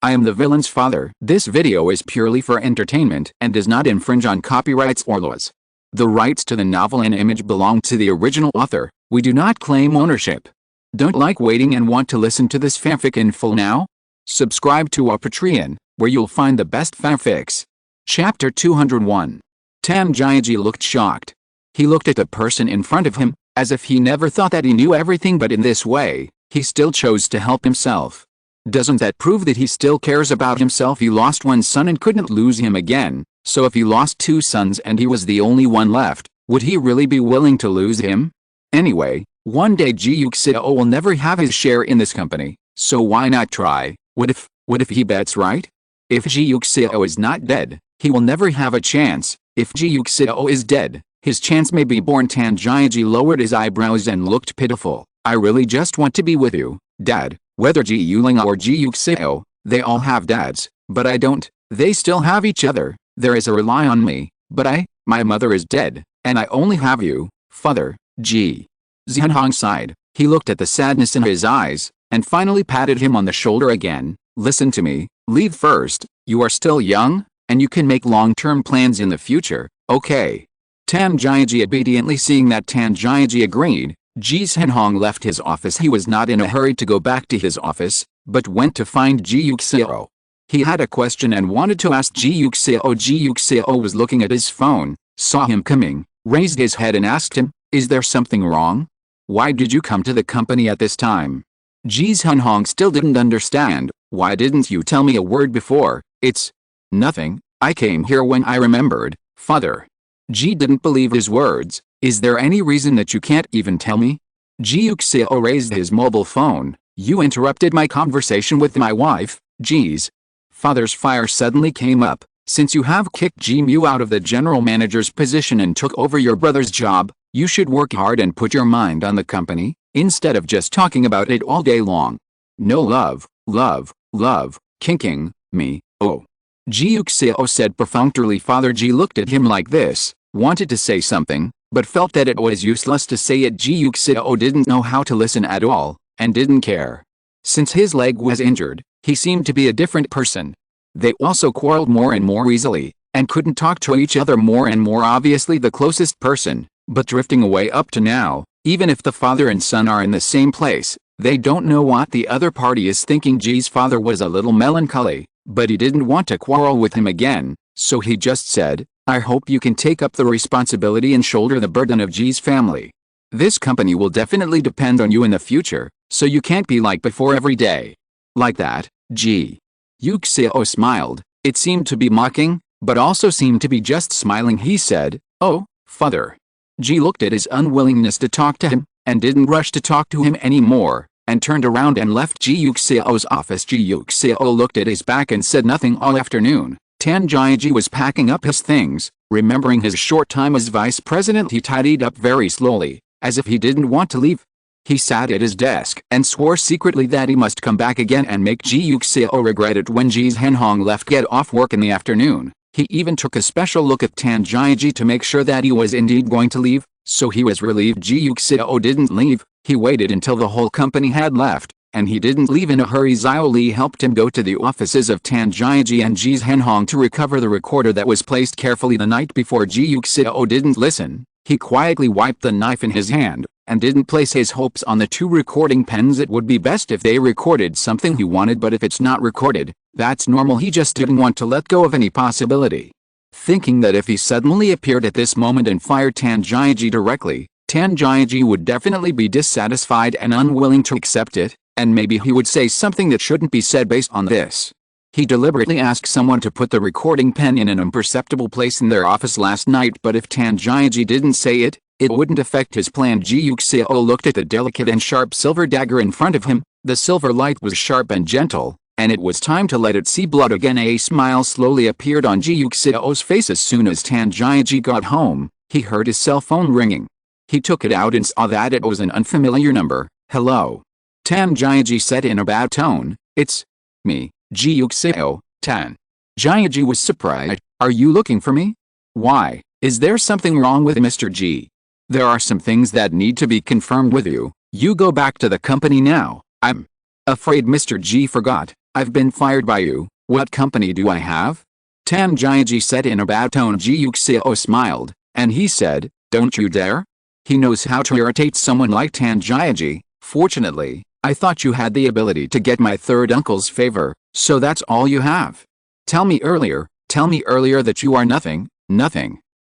I am the villain's father. This video is purely for entertainment and does not infringe on copyrights or laws. The rights to the novel and image belong to the original author. We do not claim ownership. Don't like waiting and want to listen to this fanfic in full now? Subscribe to our Patreon, where you'll find the best fanfics. Chapter 201. Tame Ji looked shocked. He looked at the person in front of him, as if he never thought that he knew everything, but in this way, he still chose to help himself. Doesn't that prove that he still cares about himself? He lost one son and couldn't lose him again, so if he lost two sons and he was the only one left, would he really be willing to lose him? Anyway, one day Ji Yuxiao will never have his share in this company, so why not try? What if he bets right? If Ji Yuxiao is not dead, he will never have a chance. If Ji Yuxiao is dead, his chance may be born. Tame Ji lowered his eyebrows and looked pitiful. I really just want to be with you, Dad. Whether Ji Yuling or Ji Yuxiao, they all have dads, but I don't. They still have each other. There is a rely on me, but my mother is dead, and I only have you, father. Ji Zhenhong sighed. He looked at the sadness in his eyes, and finally patted him on the shoulder again. Listen to me, leave first. You are still young, and you can make long-term plans in the future, okay? Tame Ji obediently seeing that Tame Ji agreed. Ji Zhenhong left his office. He was not in a hurry to go back to his office, but went to find Ji Yuxiao. He had a question and wanted to ask Ji Yuxiao. Ji Yuxiao was looking at his phone, saw him coming, raised his head and asked him, "Is there something wrong? Why did you come to the company at this time?" Ji Zhenhong still didn't understand. "Why didn't you tell me a word before?" "It's nothing. I came here when I remembered, father." Ji didn't believe his words. "Is there any reason that you can't even tell me?" Ji Yuxiao raised his mobile phone. "You interrupted my conversation with my wife, Ji's." Father's fire suddenly came up. "Since you have kicked Ji Mu out of the general manager's position and took over your brother's job, you should work hard and put your mind on the company, instead of just talking about it all day long. No love, kinking, me, oh." Ji Yuxiao said perfunctorily. Father Ji looked at him like this, wanted to say something, but felt that it was useless to say it. Ji Yuxiao didn't know how to listen at all, and didn't care. Since his leg was injured, he seemed to be a different person. They also quarreled more and more easily, and couldn't talk to each other more and more. Obviously the closest person, but drifting away up to now. Even if the father and son are in the same place, they don't know what the other party is thinking. Ji's father was a little melancholy, but he didn't want to quarrel with him again, so he just said, "I hope you can take up the responsibility and shoulder the burden of Ji's family. This company will definitely depend on you in the future, so you can't be like before every day." "Like that?" Ji Yuxiao smiled. It seemed to be mocking, but also seemed to be just smiling. He said, "Oh, father." Ji looked at his unwillingness to talk to him, and didn't rush to talk to him anymore, and turned around and left Ji Yuxiao's office. Ji Yuxiao looked at his back and said nothing all afternoon. Tame Ji was packing up his things. Remembering his short time as vice president, he tidied up very slowly, as if he didn't want to leave. He sat at his desk and swore secretly that he must come back again and make Ji Yuxiao regret it. When Ji Zhenhong left get off work in the afternoon, he even took a special look at Tame Ji to make sure that he was indeed going to leave, so he was relieved Ji Yuxiao didn't leave. He waited until the whole company had left, and he didn't leave in a hurry. Xiao Li helped him go to the offices of Tame Ji and Ji Zhenhong to recover the recorder that was placed carefully the night before. Ji Yuxiao didn't listen. He quietly wiped the knife in his hand, and didn't place his hopes on the two recording pens. It would be best if they recorded something he wanted, but if it's not recorded, that's normal. He just didn't want to let go of any possibility. Thinking that if he suddenly appeared at this moment and fired Tame Ji directly, Tame Ji would definitely be dissatisfied and unwilling to accept it, and maybe he would say something that shouldn't be said based on this. He deliberately asked someone to put the recording pen in an imperceptible place in their office last night, but if Tame Ji didn't say it, it wouldn't affect his plan. Ji Yuxiao looked at the delicate and sharp silver dagger in front of him. The silver light was sharp and gentle, and it was time to let it see blood again. A smile slowly appeared on Ji Yuxiao's face. As soon as Tame Ji got home, he heard his cell phone ringing. He took it out and saw that it was an unfamiliar number. "Hello?" Tame Ji said in a bad tone. "It's me, Ji Yuxiao." Tame Ji was surprised. "Are you looking for me? Why? Is there something wrong with Mr. Ji?" "There are some things that need to be confirmed with you. You go back to the company now." "I'm afraid Mr. Ji forgot I've been fired by you. What company do I have? Tan Jiaji said in a bad tone. Ji Yuxiao smiled, and he said, don't you dare? He knows how to irritate someone like Tan Jiaji. Fortunately, I thought you had the ability to get my third uncle's favor, so that's all you have. Tell me earlier that you are nothing.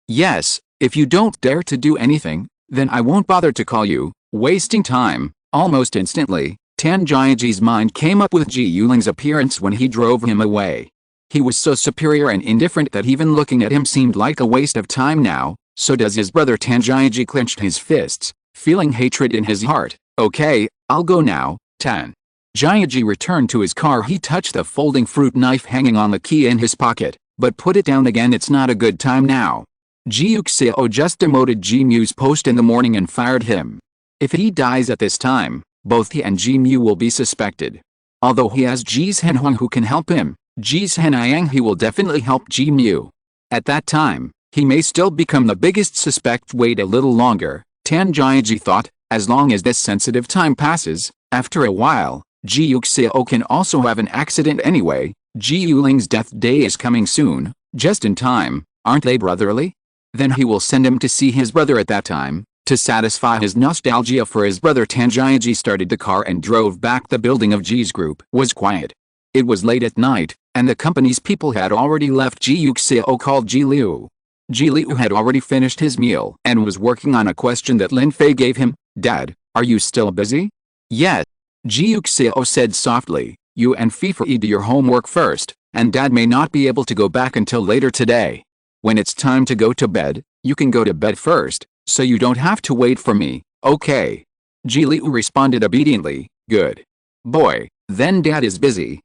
Yes, if you don't dare to do anything, then I won't bother to call you. Wasting time. Almost instantly, Tan Jiaji's mind came up with Ji Yuling's appearance when he drove him away. He was so superior and indifferent that even looking at him seemed like a waste of time now. So does his brother. Tan Jiaji clenched his fists, feeling hatred in his heart. Okay, I'll go now. Tan Jiaji returned to his car. He touched the folding fruit knife hanging on the key in his pocket, but put it down again. It's not a good time now. Ji Yuxiao just demoted Ji Mu's post in the morning and fired him. If he dies at this time, both he and Ji Mu will be suspected. Although he has Ji's Henhuang who can help him, Ji's Henayang he will definitely help Ji Mu. At that time, he may still become the biggest suspect. Wait a little longer, Tan Jiaji thought, as long as this sensitive time passes. After a while, Ji Yuxiao can also have an accident anyway. Ji Yuling's death day is coming soon, just in time, aren't they brotherly? Then he will send him to see his brother at that time, to satisfy his nostalgia for his brother. Tan Jiaji started the car and drove back. The building of Ji's group was quiet. It was late at night, and the company's people had already left. Ji Yuxiao called Ji Liu. Ji Liu had already finished his meal and was working on a question that Lin Fei gave him. Dad, are you still busy? Yes. Ji Yuxiao said softly, you and Fei do your homework first, and Dad may not be able to go back until later today. When it's time to go to bed, you can go to bed first, so you don't have to wait for me, okay? Ji Liu responded obediently. Good boy, then Dad is busy.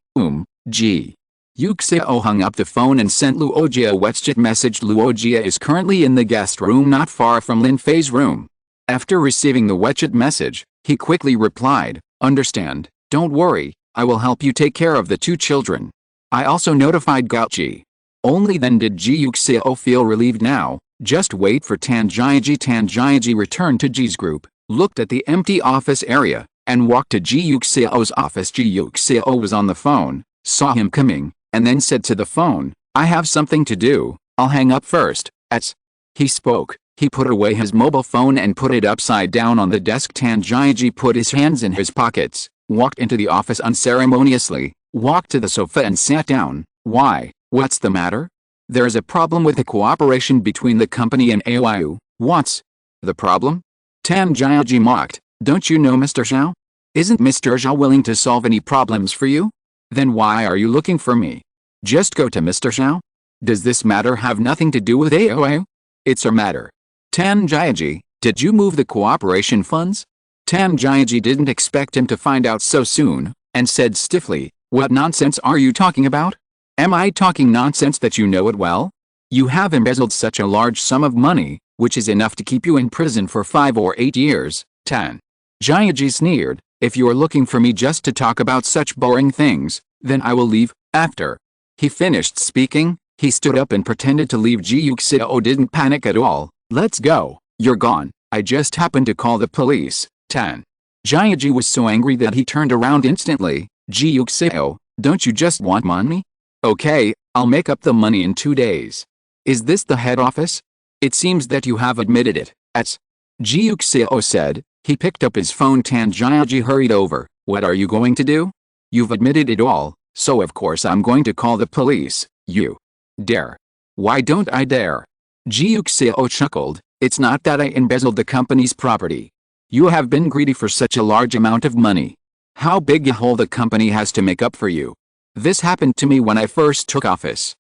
Ji Yuxiao hung up the phone and sent Luoqing a WeChat message. Luoqing is currently in the guest room not far from Lin Fei's room. After receiving the WeChat message, he quickly replied, understand, don't worry, I will help you take care of the two children. I also notified Gaoji. Only then did Ji Yuxiao feel relieved. Now, just wait for Tan Jiaji. Tan Jiaji returned to Ji's group, looked at the empty office area, and walked to Ji Yuxiao's office. Ji Yuxiao was on the phone, saw him coming, and then said to the phone, I have something to do, I'll hang up first. As he spoke, he put away his mobile phone and put it upside down on the desk. Tan Jiaji put his hands in his pockets, walked into the office unceremoniously, walked to the sofa and sat down. Why, what's the matter? There's a problem with the cooperation between the company and Leyu. What's the problem? Tan Jiaji mocked. Don't you know Mr. Xiao? Isn't Mr. Xiao willing to solve any problems for you? Then why are you looking for me? Just go to Mr. Xiao. Does this matter have nothing to do with Leyu? It's a matter. Tan Jiaji, did you move the cooperation funds? Tan Jiaji didn't expect him to find out so soon, and said stiffly, what nonsense are you talking about? Am I talking nonsense that you know it well? You have embezzled such a large sum of money, which is enough to keep you in prison for 5 or 8 years. Tan Jiaji sneered, if you are looking for me just to talk about such boring things, then I will leave. After he finished speaking, he stood up and pretended to leave. Ji Yuxiao didn't panic at all. Let's go, you're gone, I just happened to call the police. Tan Jiaji was so angry that he turned around instantly. Ji Yuxiao, don't you just want money? Okay, I'll make up the money in 2 days. Is this the head office? It seems that you have admitted it. As Ji Yuxiao said, he picked up his phone. Tan Jiaji hurried over. What are you going to do? You've admitted it all, so of course I'm going to call the police. You dare? Why don't I dare? Ji Yuxiao chuckled. It's not that I embezzled the company's property. You have been greedy for such a large amount of money. How big a hole the company has to make up for you. This happened to me when I first took office.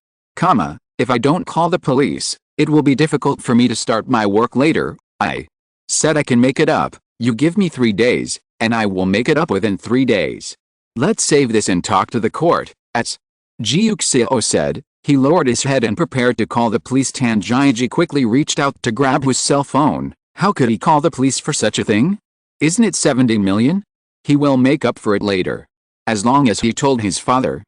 If I don't call the police, it will be difficult for me to start my work later. I said I can make it up. You give me 3 days, and I will make it up within 3 days. Let's save this and talk to the court. As Ji Yuxiao said, he lowered his head and prepared to call the police. Tan Jiaji quickly reached out to grab his cell phone. How could he call the police for such a thing? Isn't it 70 million? He will make up for it later. As long as he told his father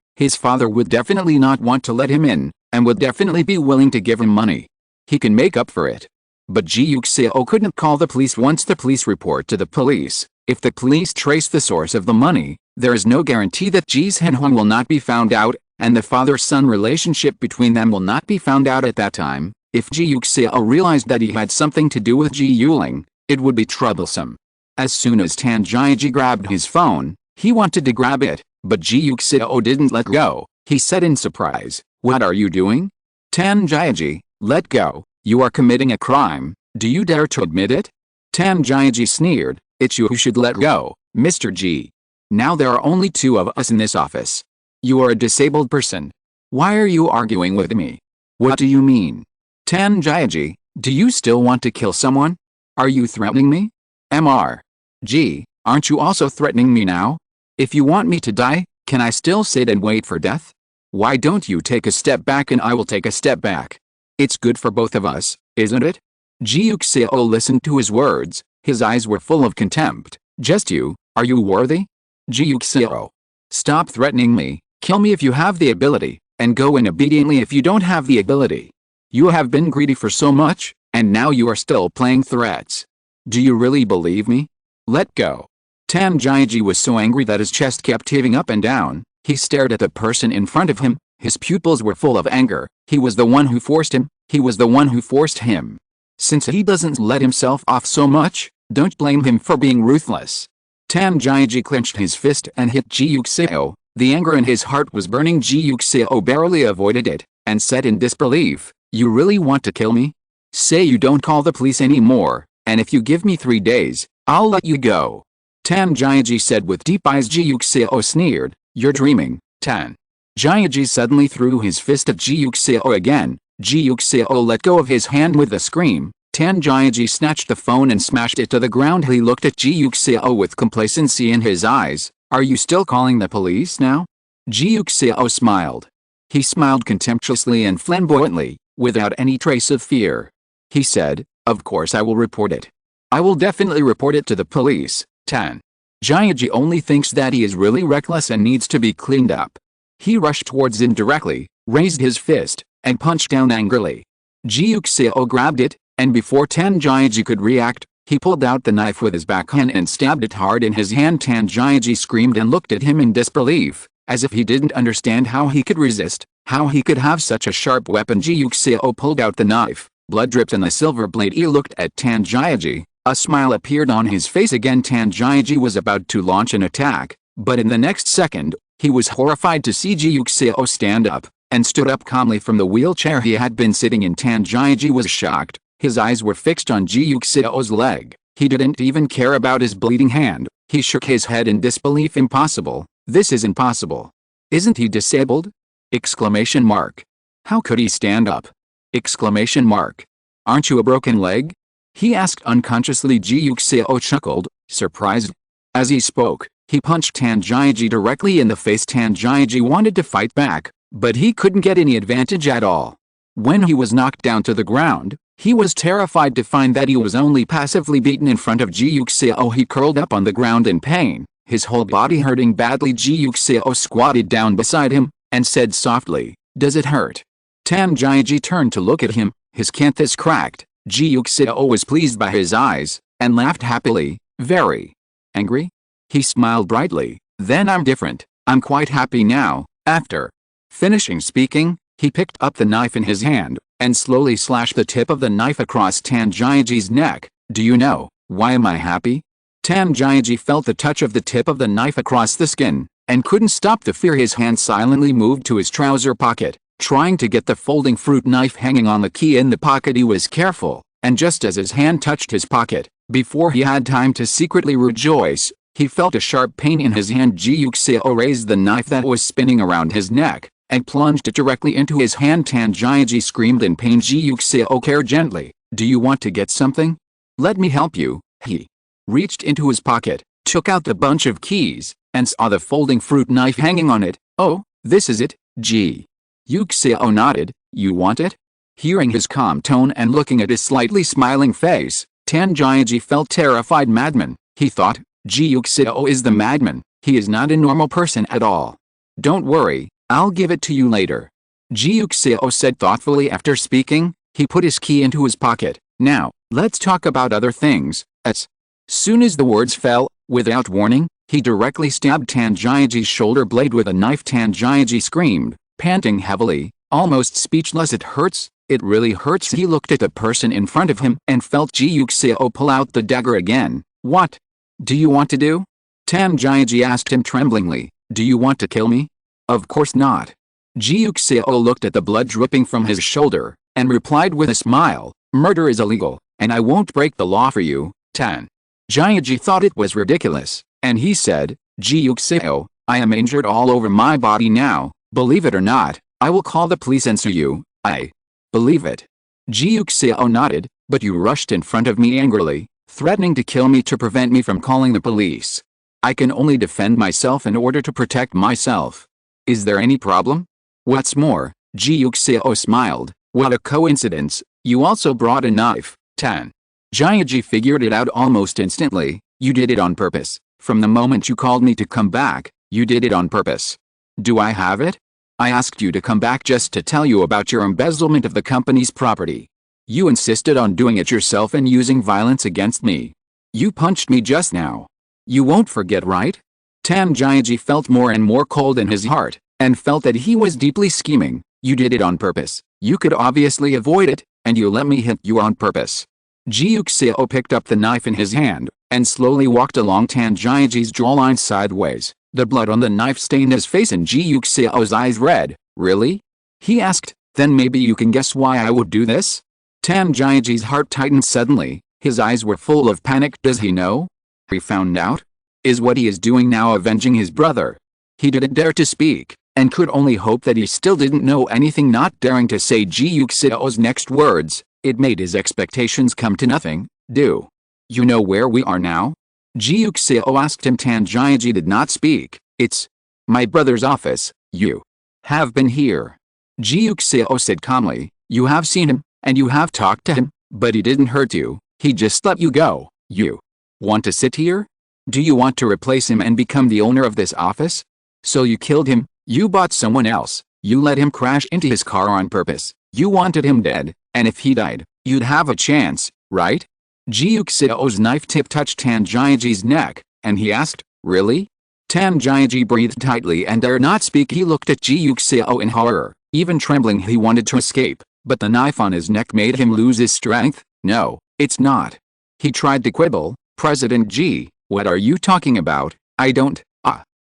would definitely not want to let him in, and would definitely be willing to give him money. He can make up for it. but Ji Yuxiao couldn't call the police once the police report to the police. If the police trace the source of the money, there is no guarantee that Ji's Henhuang will not be found out, and the father-son relationship between them will not be found out at that time. If Ji Yuxiao realized that he had something to do with Ji Yuling, it would be troublesome. As soon as Tan Jiaji grabbed his phone, he wanted to grab it, but Ji Yuxiao didn't let go. He said in surprise, "What are you doing? Tan Jiaji, let go. You are committing a crime. Do you dare to admit it?" Tan Jiaji sneered, "It's you who should let go, Mr. Ji. Now there are only two of us in this office. You are a disabled person. Why are you arguing with me? What do you mean? Tan Jiaji, do you still want to kill someone? Are you threatening me? Mr. Ji, aren't you also threatening me now? If you want me to die, can I still sit and wait for death? Why don't you take a step back and I will take a step back? It's good for both of us, isn't it?" Ji Yuxiao listened to his words. His eyes were full of contempt. "Just you, are you worthy? Ji Yuxiao. Stop threatening me, kill me if you have the ability, and go in obediently if you don't have the ability. You have been greedy for so much, and now you are still playing threats. Do you really believe me? Let go." Tan Jiaji was so angry that his chest kept heaving up and down. He stared at the person in front of him. His pupils were full of anger. He was the one who forced him. He was the one who forced him. Since he doesn't let himself off so much, don't blame him for being ruthless. Tan Jiaji clenched his fist and hit Ji Yuxiao. The anger in his heart was burning. Ji Yuxiao barely avoided it, and said in disbelief, "You really want to kill me? Say you don't call the police anymore, and if you give me 3 days, I'll let you go." Tan Jiaji said with deep eyes. Ji Yuxiao sneered, "You're dreaming, Tan." Jiaji suddenly threw his fist at Ji Yuxiao again. Ji Yuxiao let go of his hand with a scream. Tan Jiaji snatched the phone and smashed it to the ground. He looked at Ji Yuxiao with complacency in his eyes. "Are you still calling the police now?" Ji Yuxiao smiled. He smiled contemptuously and flamboyantly, without any trace of fear. He said, "Of course I will report it. I will definitely report it to the police, Tan." Jiaji only thinks that he is really reckless and needs to be cleaned up. He rushed towards him directly, raised his fist, and punched down angrily. Ji Yuxiao grabbed it, and before Tan Jiaji could react, he pulled out the knife with his backhand and stabbed it hard in his hand. Tan Jiaji screamed and looked at him in disbelief, as if he didn't understand how he could resist, how he could have such a sharp weapon. Ji Yuxiao pulled out the knife. Blood dripped on the silver blade. He looked at Tan Jiaji. A smile appeared on his face again. Tan Jiaji was about to launch an attack, but in the next second, he was horrified to see Ji Yuxiao stand up, and stood up calmly from the wheelchair he had been sitting in. Tan Jiaji was shocked. His eyes were fixed on Ji Yuxiao's leg. He didn't even care about his bleeding hand. He shook his head in disbelief. "Impossible. This is impossible. Isn't he disabled?" Exclamation mark. "How could he stand up?" Exclamation mark. "Aren't you a broken leg?" he asked unconsciously. Ji Yuxiao chuckled, surprised. As he spoke, he punched Tan Jiaji directly in the face. Tan Jiaji wanted to fight back, but he couldn't get any advantage at all. When he was knocked down to the ground, he was terrified to find that he was only passively beaten in front of Ji Yuxiao. He curled up on the ground in pain, his whole body hurting badly. Ji Yuxiao squatted down beside him, and said softly, "Does it hurt?" Tan Jiaji turned to look at him. His canthus cracked. Ji Yuxiao was pleased by his eyes, and laughed happily. "Very angry?" He smiled brightly. "Then I'm different. I'm quite happy now." After finishing speaking, he picked up the knife in his hand, and slowly slashed the tip of the knife across Tan Jiaji's neck. "Do you know, why am I happy?" Tan Jiaji felt the touch of the tip of the knife across the skin, and couldn't stop the fear. His hand silently moved to his trouser pocket, trying to get the folding fruit knife hanging on the key in the pocket. He was careful, and just as his hand touched his pocket, before he had time to secretly rejoice, he felt a sharp pain in his hand. Ji Yuxiao raised the knife that was spinning around his neck, and plunged it directly into his hand. Tan Jiaji screamed in pain. Ji Yuxiao cared gently. "Do you want to get something? Let me help you." He reached into his pocket, took out the bunch of keys, and saw the folding fruit knife hanging on it. "Oh, this is it." Ji Yuxiao nodded. "You want it?" Hearing his calm tone and looking at his slightly smiling face, Tan Jiaji felt terrified. "Madman," he thought. Ji Yuxiao is the madman. He is not a normal person at all. "Don't worry, I'll give it to you later," Ji Yuxiao said thoughtfully. After speaking, he put his key into his pocket. "Now, Let's talk about other things. As soon as the words fell, without warning, he directly stabbed Tan Jiaji's shoulder blade with a knife. Tan Jiaji screamed, panting heavily, almost speechless. It hurts, it really hurts. He looked at the person in front of him and felt Ji Yuxiao pull out the dagger again. What do you want to do? Tan Jiaji asked him tremblingly. Do you want to kill me? Of course not. Ji Yuxiao looked at the blood dripping from his shoulder, and replied with a smile, murder is illegal, and I won't break the law for you. Tan Jiaji thought it was ridiculous, and he said, Ji Yuxiao, I am injured all over my body now, believe it or not, I will call the police and sue you. I believe it. Ji Yuxiao nodded, but you rushed in front of me angrily, threatening to kill me to prevent me from calling the police. I can only defend myself in order to protect myself. Is there any problem? What's more, Ji Yuxiao smiled, what a coincidence, you also brought a knife. Tan Jiaji figured it out almost instantly. You did it on purpose. From the moment you called me to come back, you did it on purpose. Do I have it? I asked you to come back just to tell you about your embezzlement of the company's property. You insisted on doing it yourself and using violence against me. You punched me just now. You won't forget, right? Tan Jiaji felt more and more cold in his heart, and felt that he was deeply scheming. You did it on purpose. You could obviously avoid it, and you let me hit you on purpose. Ji Yuxiao picked up the knife in his hand, and slowly walked along Tan Jiaji's jawline sideways. The blood on the knife stained his face and Ji Yuxiao's eyes red. Really? He asked, then maybe you can guess why I would do this? Tan Jiaji's heart tightened suddenly, his eyes were full of panic. Does he know? He found out? Is what he is doing now avenging his brother? He didn't dare to speak, and could only hope that he still didn't know anything. Not daring to say Ji Yuxiao's next words, it made his expectations come to nothing. Do you know where we are now? Ji Yuxiao asked him. Tan Jiaji did not speak. It's my brother's office. You have been here. Ji Yuxiao said calmly. You have seen him, and you have talked to him, but he didn't hurt you. He just let you go. You want to sit here? Do you want to replace him and become the owner of this office? So you killed him, you bought someone else, you let him crash into his car on purpose, you wanted him dead, and if he died, you'd have a chance, right? Ji Yuxiao's knife tip touched Tan Jiaji's neck, and he asked, really? Tan Jiaji breathed tightly and dared not speak. He looked at Ji Yuxiao in horror, even trembling. He wanted to escape, but the knife on his neck made him lose his strength. No, it's not. He tried to quibble. President Ji, what are you talking about? I don't,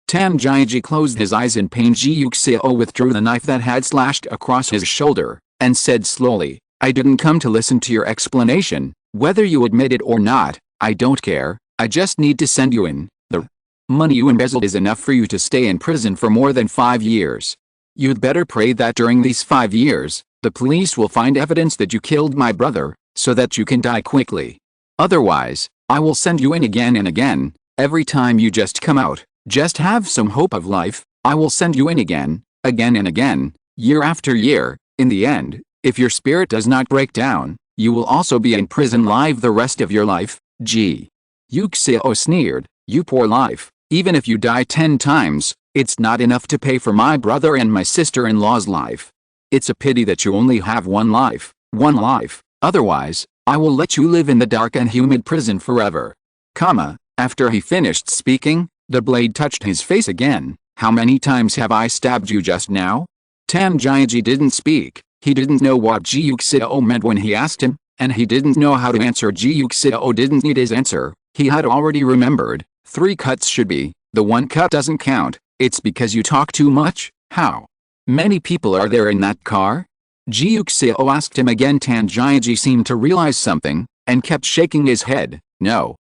Tan Jiaji closed his eyes in pain. Ji Yuxiao withdrew the knife that had slashed across his shoulder, and said slowly, I didn't come to listen to your explanation, whether you admit it or not, I don't care, I just need to send you in. The money you embezzled is enough for you to stay in prison for more than 5 years. You'd better pray that during these 5 years, the police will find evidence that you killed my brother, so that you can die quickly. Otherwise, I will send you in again and again. Every time you just come out, just have some hope of life, I will send you in again and again, year after year. In the end, if your spirit does not break down, you will also be in prison live the rest of your life. Ji Yuxiao sneered, you poor life, even if you die 10 times, it's not enough to pay for my brother and my sister-in-law's life. It's a pity that you only have one life, otherwise, I will let you live in the dark and humid prison forever. After he finished speaking, the blade touched his face again. How many times have I stabbed you just now? Tan Jiaji didn't speak. He didn't know what Ji Yuxiao meant when he asked him, and he didn't know how to answer. Ji Yuxiao didn't need his answer. He had already remembered. 3 cuts should be. The 1 cut doesn't count. It's because you talk too much. How many people are there in that car? Ji Yuxiao asked him again. Tan Jiaji seemed to realize something, and kept shaking his head. No.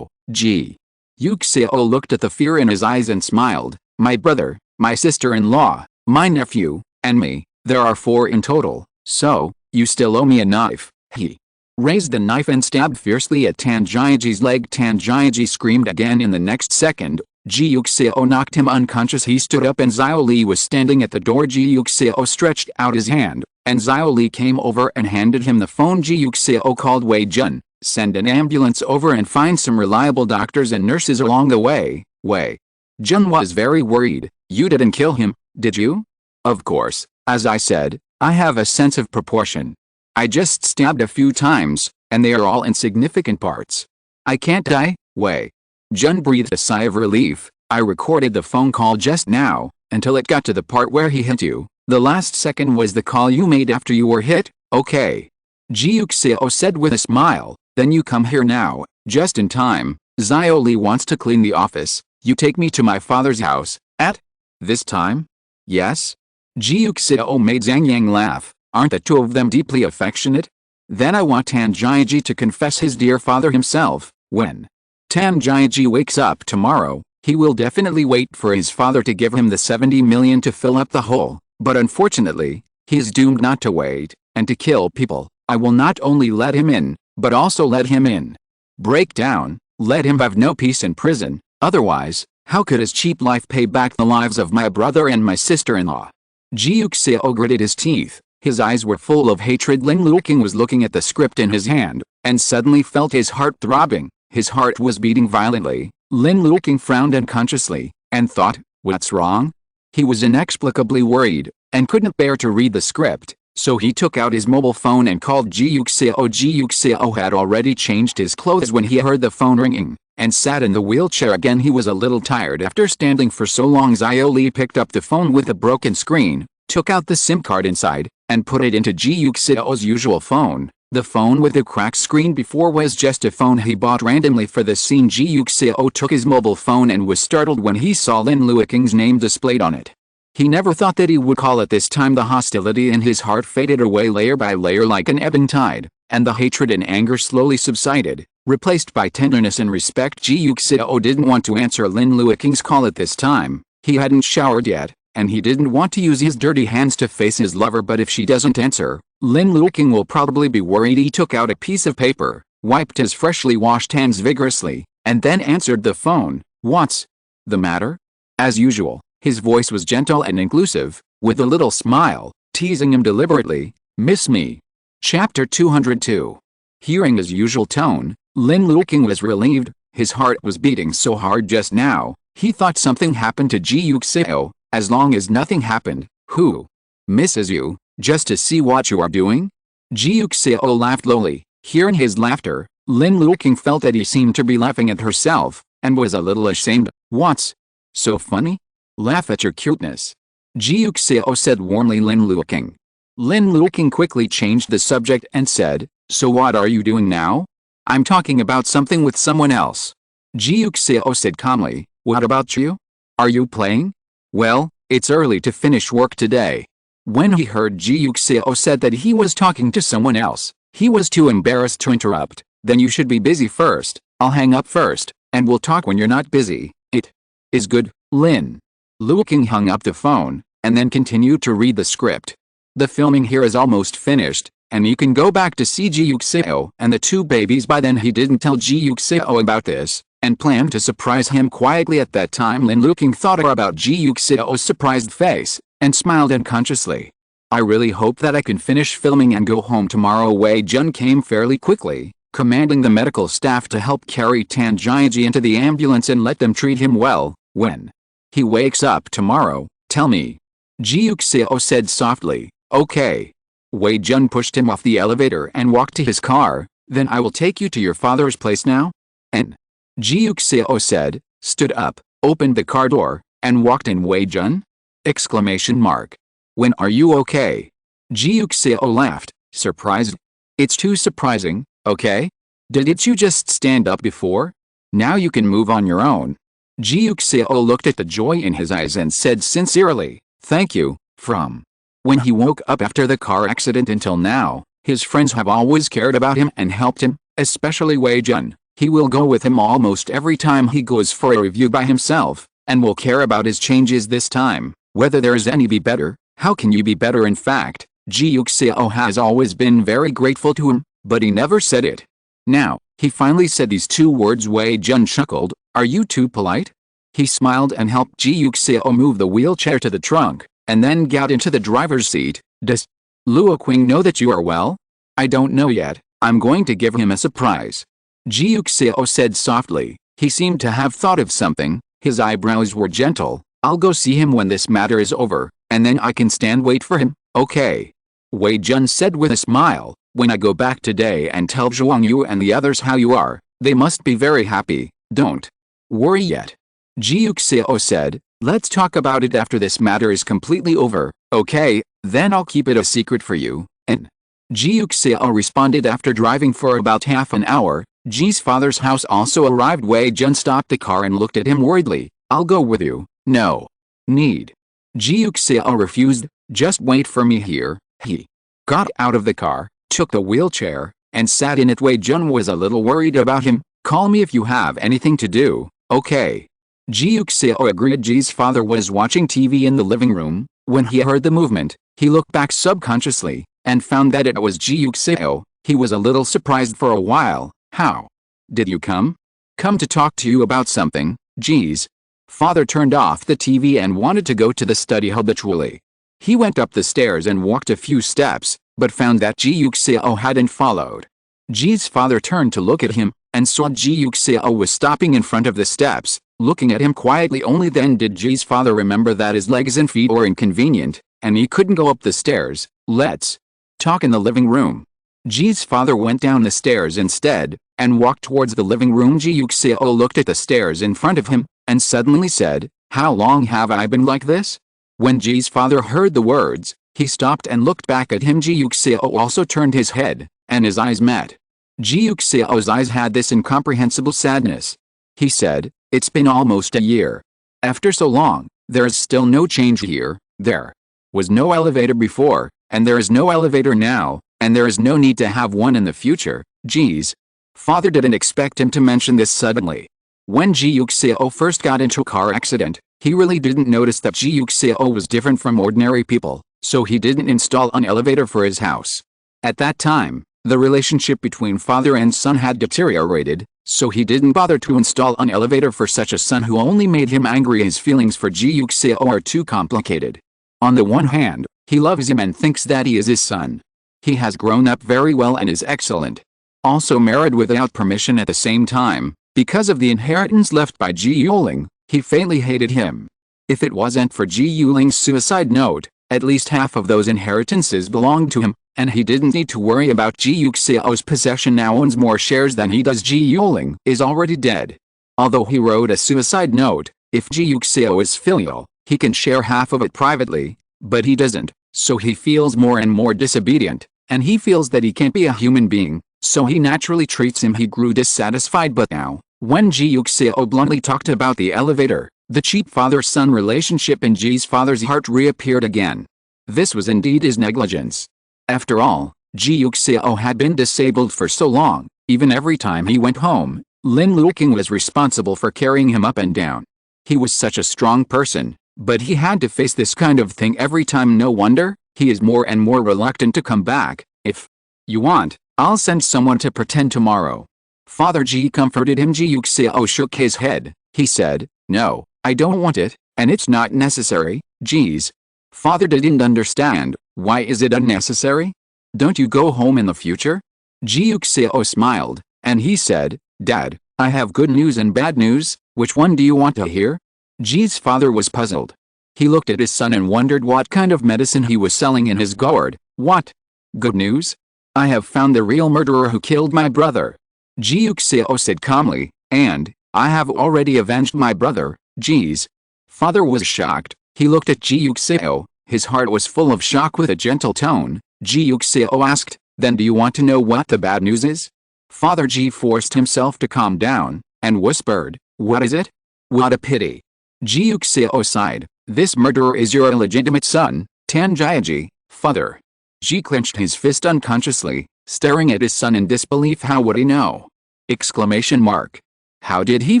Ji Yuxiao looked at the fear in his eyes and smiled. My brother, my sister-in-law, my nephew, and me, there are 4 in total, so, you still owe me a knife. He raised the knife and stabbed fiercely at Tan Jiaji's leg. Tan Jiaji screamed again. In the next second, Ji Yuxiao knocked him unconscious. He stood up and Xiao Li was standing at the door. Ji Yuxiao stretched out his hand, and Xiao Li came over and handed him the phone. Ji Yuxiao called Wei Jun. Send an ambulance over and find some reliable doctors and nurses along the way. Wei Jun was very worried. You didn't kill him, did you? Of course, as I said, I have a sense of proportion. I just stabbed a few times, and they are all insignificant parts. I can't die, Wei. Jun breathed a sigh of relief. I recorded the phone call just now, until it got to the part where he hit you. The last second was the call you made after you were hit, okay. Ji Yuxiao said with a smile, then you come here now, just in time. Xiao Li wants to clean the office. You take me to my father's house, at this time? Yes? Ji Yuxiao made Zhang Yang laugh. Aren't the two of them deeply affectionate? Then I want Tan Jiaji to confess his dear father himself. When Tan Jiaji wakes up tomorrow, he will definitely wait for his father to give him the 70 million to fill up the hole, but unfortunately, he is doomed not to wait, and to kill people. I will not only let him in, but also let him in. Break down, let him have no peace in prison, otherwise, how could his cheap life pay back the lives of my brother and my sister-in-law? Ji Yuxiao gritted his teeth. His eyes were full of hatred. Lin Luoqing was looking at the script in his hand, and suddenly felt his heart throbbing. His heart was beating violently. Lin Luoqing frowned unconsciously, and thought, what's wrong? He was inexplicably worried, and couldn't bear to read the script, so he took out his mobile phone and called Ji Yuxiao. Ji Yuxiao had already changed his clothes when he heard the phone ringing, and sat in the wheelchair again. He was a little tired after standing for so long. Xiao Li picked up the phone with a broken screen, took out the SIM card inside, and put it into Ji Yuxiao's usual phone. The phone with the cracked screen before was just a phone he bought randomly for the scene. Ji Yuxiao took his mobile phone and was startled when he saw Lin Luoqing's name displayed on it. He never thought that he would call it this time. The hostility in his heart faded away layer by layer like an ebon tide, and the hatred and anger slowly subsided, replaced by tenderness and respect. Ji Yuxiao didn't want to answer Lin Luoqing's call at this time. He hadn't showered yet, and he didn't want to use his dirty hands to face his lover. But if she doesn't answer, Lin Luoqing will probably be worried. He took out a piece of paper, wiped his freshly washed hands vigorously, and then answered the phone. What's the matter? As usual, his voice was gentle and inclusive, with a little smile, teasing him deliberately. Miss me? Chapter 202. Hearing his usual tone, Lin Luoqing was relieved. His heart was beating so hard just now, he thought something happened to Ji Yuxiao. As long as nothing happened, who misses you, just to see what you are doing? Ji Yuxiao laughed lowly. Hearing his laughter, Lin Luoqing felt that he seemed to be laughing at herself, and was a little ashamed. What's so funny? Laugh at your cuteness. Ji Yuxiao said warmly. Lin Luoqing. Lin Luoqing quickly changed the subject and said, so what are you doing now? I'm talking about something with someone else. Ji Yuxiao said calmly. What about you? Are you playing? Well, it's early to finish work today. When he heard Ji Yuxiao said that he was talking to someone else, he was too embarrassed to interrupt. Then you should be busy first. I'll hang up first, and we'll talk when you're not busy. It is good. Lin Luoqing hung up the phone, and then continued to read the script. The filming here is almost finished, and you can go back to see Ji Yuxiao and the two babies by then. He didn't tell Ji Yuxiao about this, and planned to surprise him quietly. At that time Lin Luoqing thought about Ji Yuxiao's surprised face, and smiled unconsciously. I really hope that I can finish filming and go home tomorrow. Wei Jun came fairly quickly, commanding the medical staff to help carry Tan Jiaji into the ambulance and let them treat him well. When he wakes up tomorrow, tell me. Ji Yuxiao said softly. Okay. Wei Jun pushed him off the elevator and walked to his car. Then I will take you to your father's place now? And Ji Yuxiao said, stood up, opened the car door, and walked in. Wei Jun? Exclamation mark. When are you okay? Ji Yuxiao laughed, surprised. It's too surprising, okay? Didn't you just stand up before? Now you can move on your own. Ji Yuxiao looked at the joy in his eyes and said sincerely, thank you. From when he woke up after the car accident until now, his friends have always cared about him and helped him, especially Wei Jun. He will go with him almost every time he goes for a review by himself, and will care about his changes this time. Whether there is any be better, how can you be better? In fact, Ji Yuxiao has always been very grateful to him, but he never said it. Now, he finally said these two words. Wei Jun chuckled, are you too polite? He smiled and helped Ji Yuxiao move the wheelchair to the trunk, and then got into the driver's seat. Does Luoqing know that you are well? I don't know yet. I'm going to give him a surprise. Ji Yuxiao said softly. He seemed to have thought of something. His eyebrows were gentle. I'll go see him when this matter is over, and then I can wait for him, okay? Wei Jun said with a smile. When I go back today and tell Zhuangyu and the others how you are, they must be very happy. Don't worry yet. Ji Yuxiao said, let's talk about it after this matter is completely over, okay? Then I'll keep it a secret for you. And Ji Yuxiao responded. After driving for about half an hour, Ji's father's house also arrived. Wei Jun stopped the car and looked at him worriedly. I'll go with you. No need. Ji Yuxiao refused. Just wait for me here. He got out of the car, took the wheelchair, and sat in it. Wei Jun was a little worried about him. Call me if you have anything to do, okay? Ji Yuxiao agreed. Ji's father was watching TV in the living room. When he heard the movement, he looked back subconsciously, and found that it was Ji Yuxiao. He was a little surprised for a while. How did you come? Come to talk to you about something. Ji's father turned off the TV and wanted to go to the study habitually. He went up the stairs and walked a few steps, but found that Ji Yuxiao hadn't followed. Ji's father turned to look at him, and saw Ji Yuxiao was stopping in front of the steps, looking at him quietly. Only then did Ji's father remember that his legs and feet were inconvenient, and he couldn't go up the stairs. Let's talk in the living room. Ji's father went down the stairs instead, and walked towards the living room. Ji Yuxiao looked at the stairs in front of him, and suddenly said, how long have I been like this? When Ji's father heard the words, he stopped and looked back at him. Ji Yuxiao also turned his head, and his eyes met. Ji Yuxiao's eyes had this incomprehensible sadness. He said, it's been almost a year. After so long, there is still no change here. There was no elevator before, and there is no elevator now, and there is no need to have one in the future. Ji's father didn't expect him to mention this suddenly. When Ji Yuxiao first got into a car accident, he really didn't notice that Ji Yuxiao was different from ordinary people, so he didn't install an elevator for his house. At that time, the relationship between father and son had deteriorated, so he didn't bother to install an elevator for such a son who only made him angry. His feelings for Ji Yuxiao are too complicated. On the one hand, he loves him and thinks that he is his son. He has grown up very well and is excellent. Also married without permission at the same time. Because of the inheritance left by Ji Yuling, he faintly hated him. If it wasn't for Ji Yuling's suicide note, at least half of those inheritances belonged to him, and he didn't need to worry about Ji Yuxiao's possession. Now owns more shares than he does. Ji Yuling is already dead. Although he wrote a suicide note, if Ji Yuxiao is filial, he can share half of it privately, but he doesn't, so he feels more and more disobedient, and he feels that he can't be a human being, so he naturally treats him. He grew dissatisfied. But now, when Ji Yuxiao bluntly talked about the elevator, the cheap father-son relationship in Ji's father's heart reappeared again. This was indeed his negligence. After all, Ji Yuxiao had been disabled for so long, even every time he went home, Lin Luoqing was responsible for carrying him up and down. He was such a strong person, but he had to face this kind of thing every time. No wonder, he is more and more reluctant to come back. If you want, I'll send someone to pretend tomorrow. Father Ji comforted him. Ji Yuxiao shook his head. He said, no, I don't want it, and it's not necessary. Ji's father didn't understand. Why is it unnecessary? Don't you go home in the future? Ji Yuxiao smiled, and he said, Dad, I have good news and bad news. Which one do you want to hear? Ji's father was puzzled. He looked at his son and wondered what kind of medicine he was selling in his gourd. What? Good news? I have found the real murderer who killed my brother. Ji Yuxiao said calmly, and I have already avenged my brother. Ji's father was shocked. He looked at Ji Yuxiao. His heart was full of shock. With a gentle tone, Ji Yuxiao asked, then do you want to know what the bad news is? Father Ji forced himself to calm down, and whispered, what is it? What a pity. Ji Yuxiao sighed. This murderer is your illegitimate son, Tan Jiaji. Father Ji clenched his fist unconsciously, staring at his son in disbelief. How would he know? Exclamation mark. How did he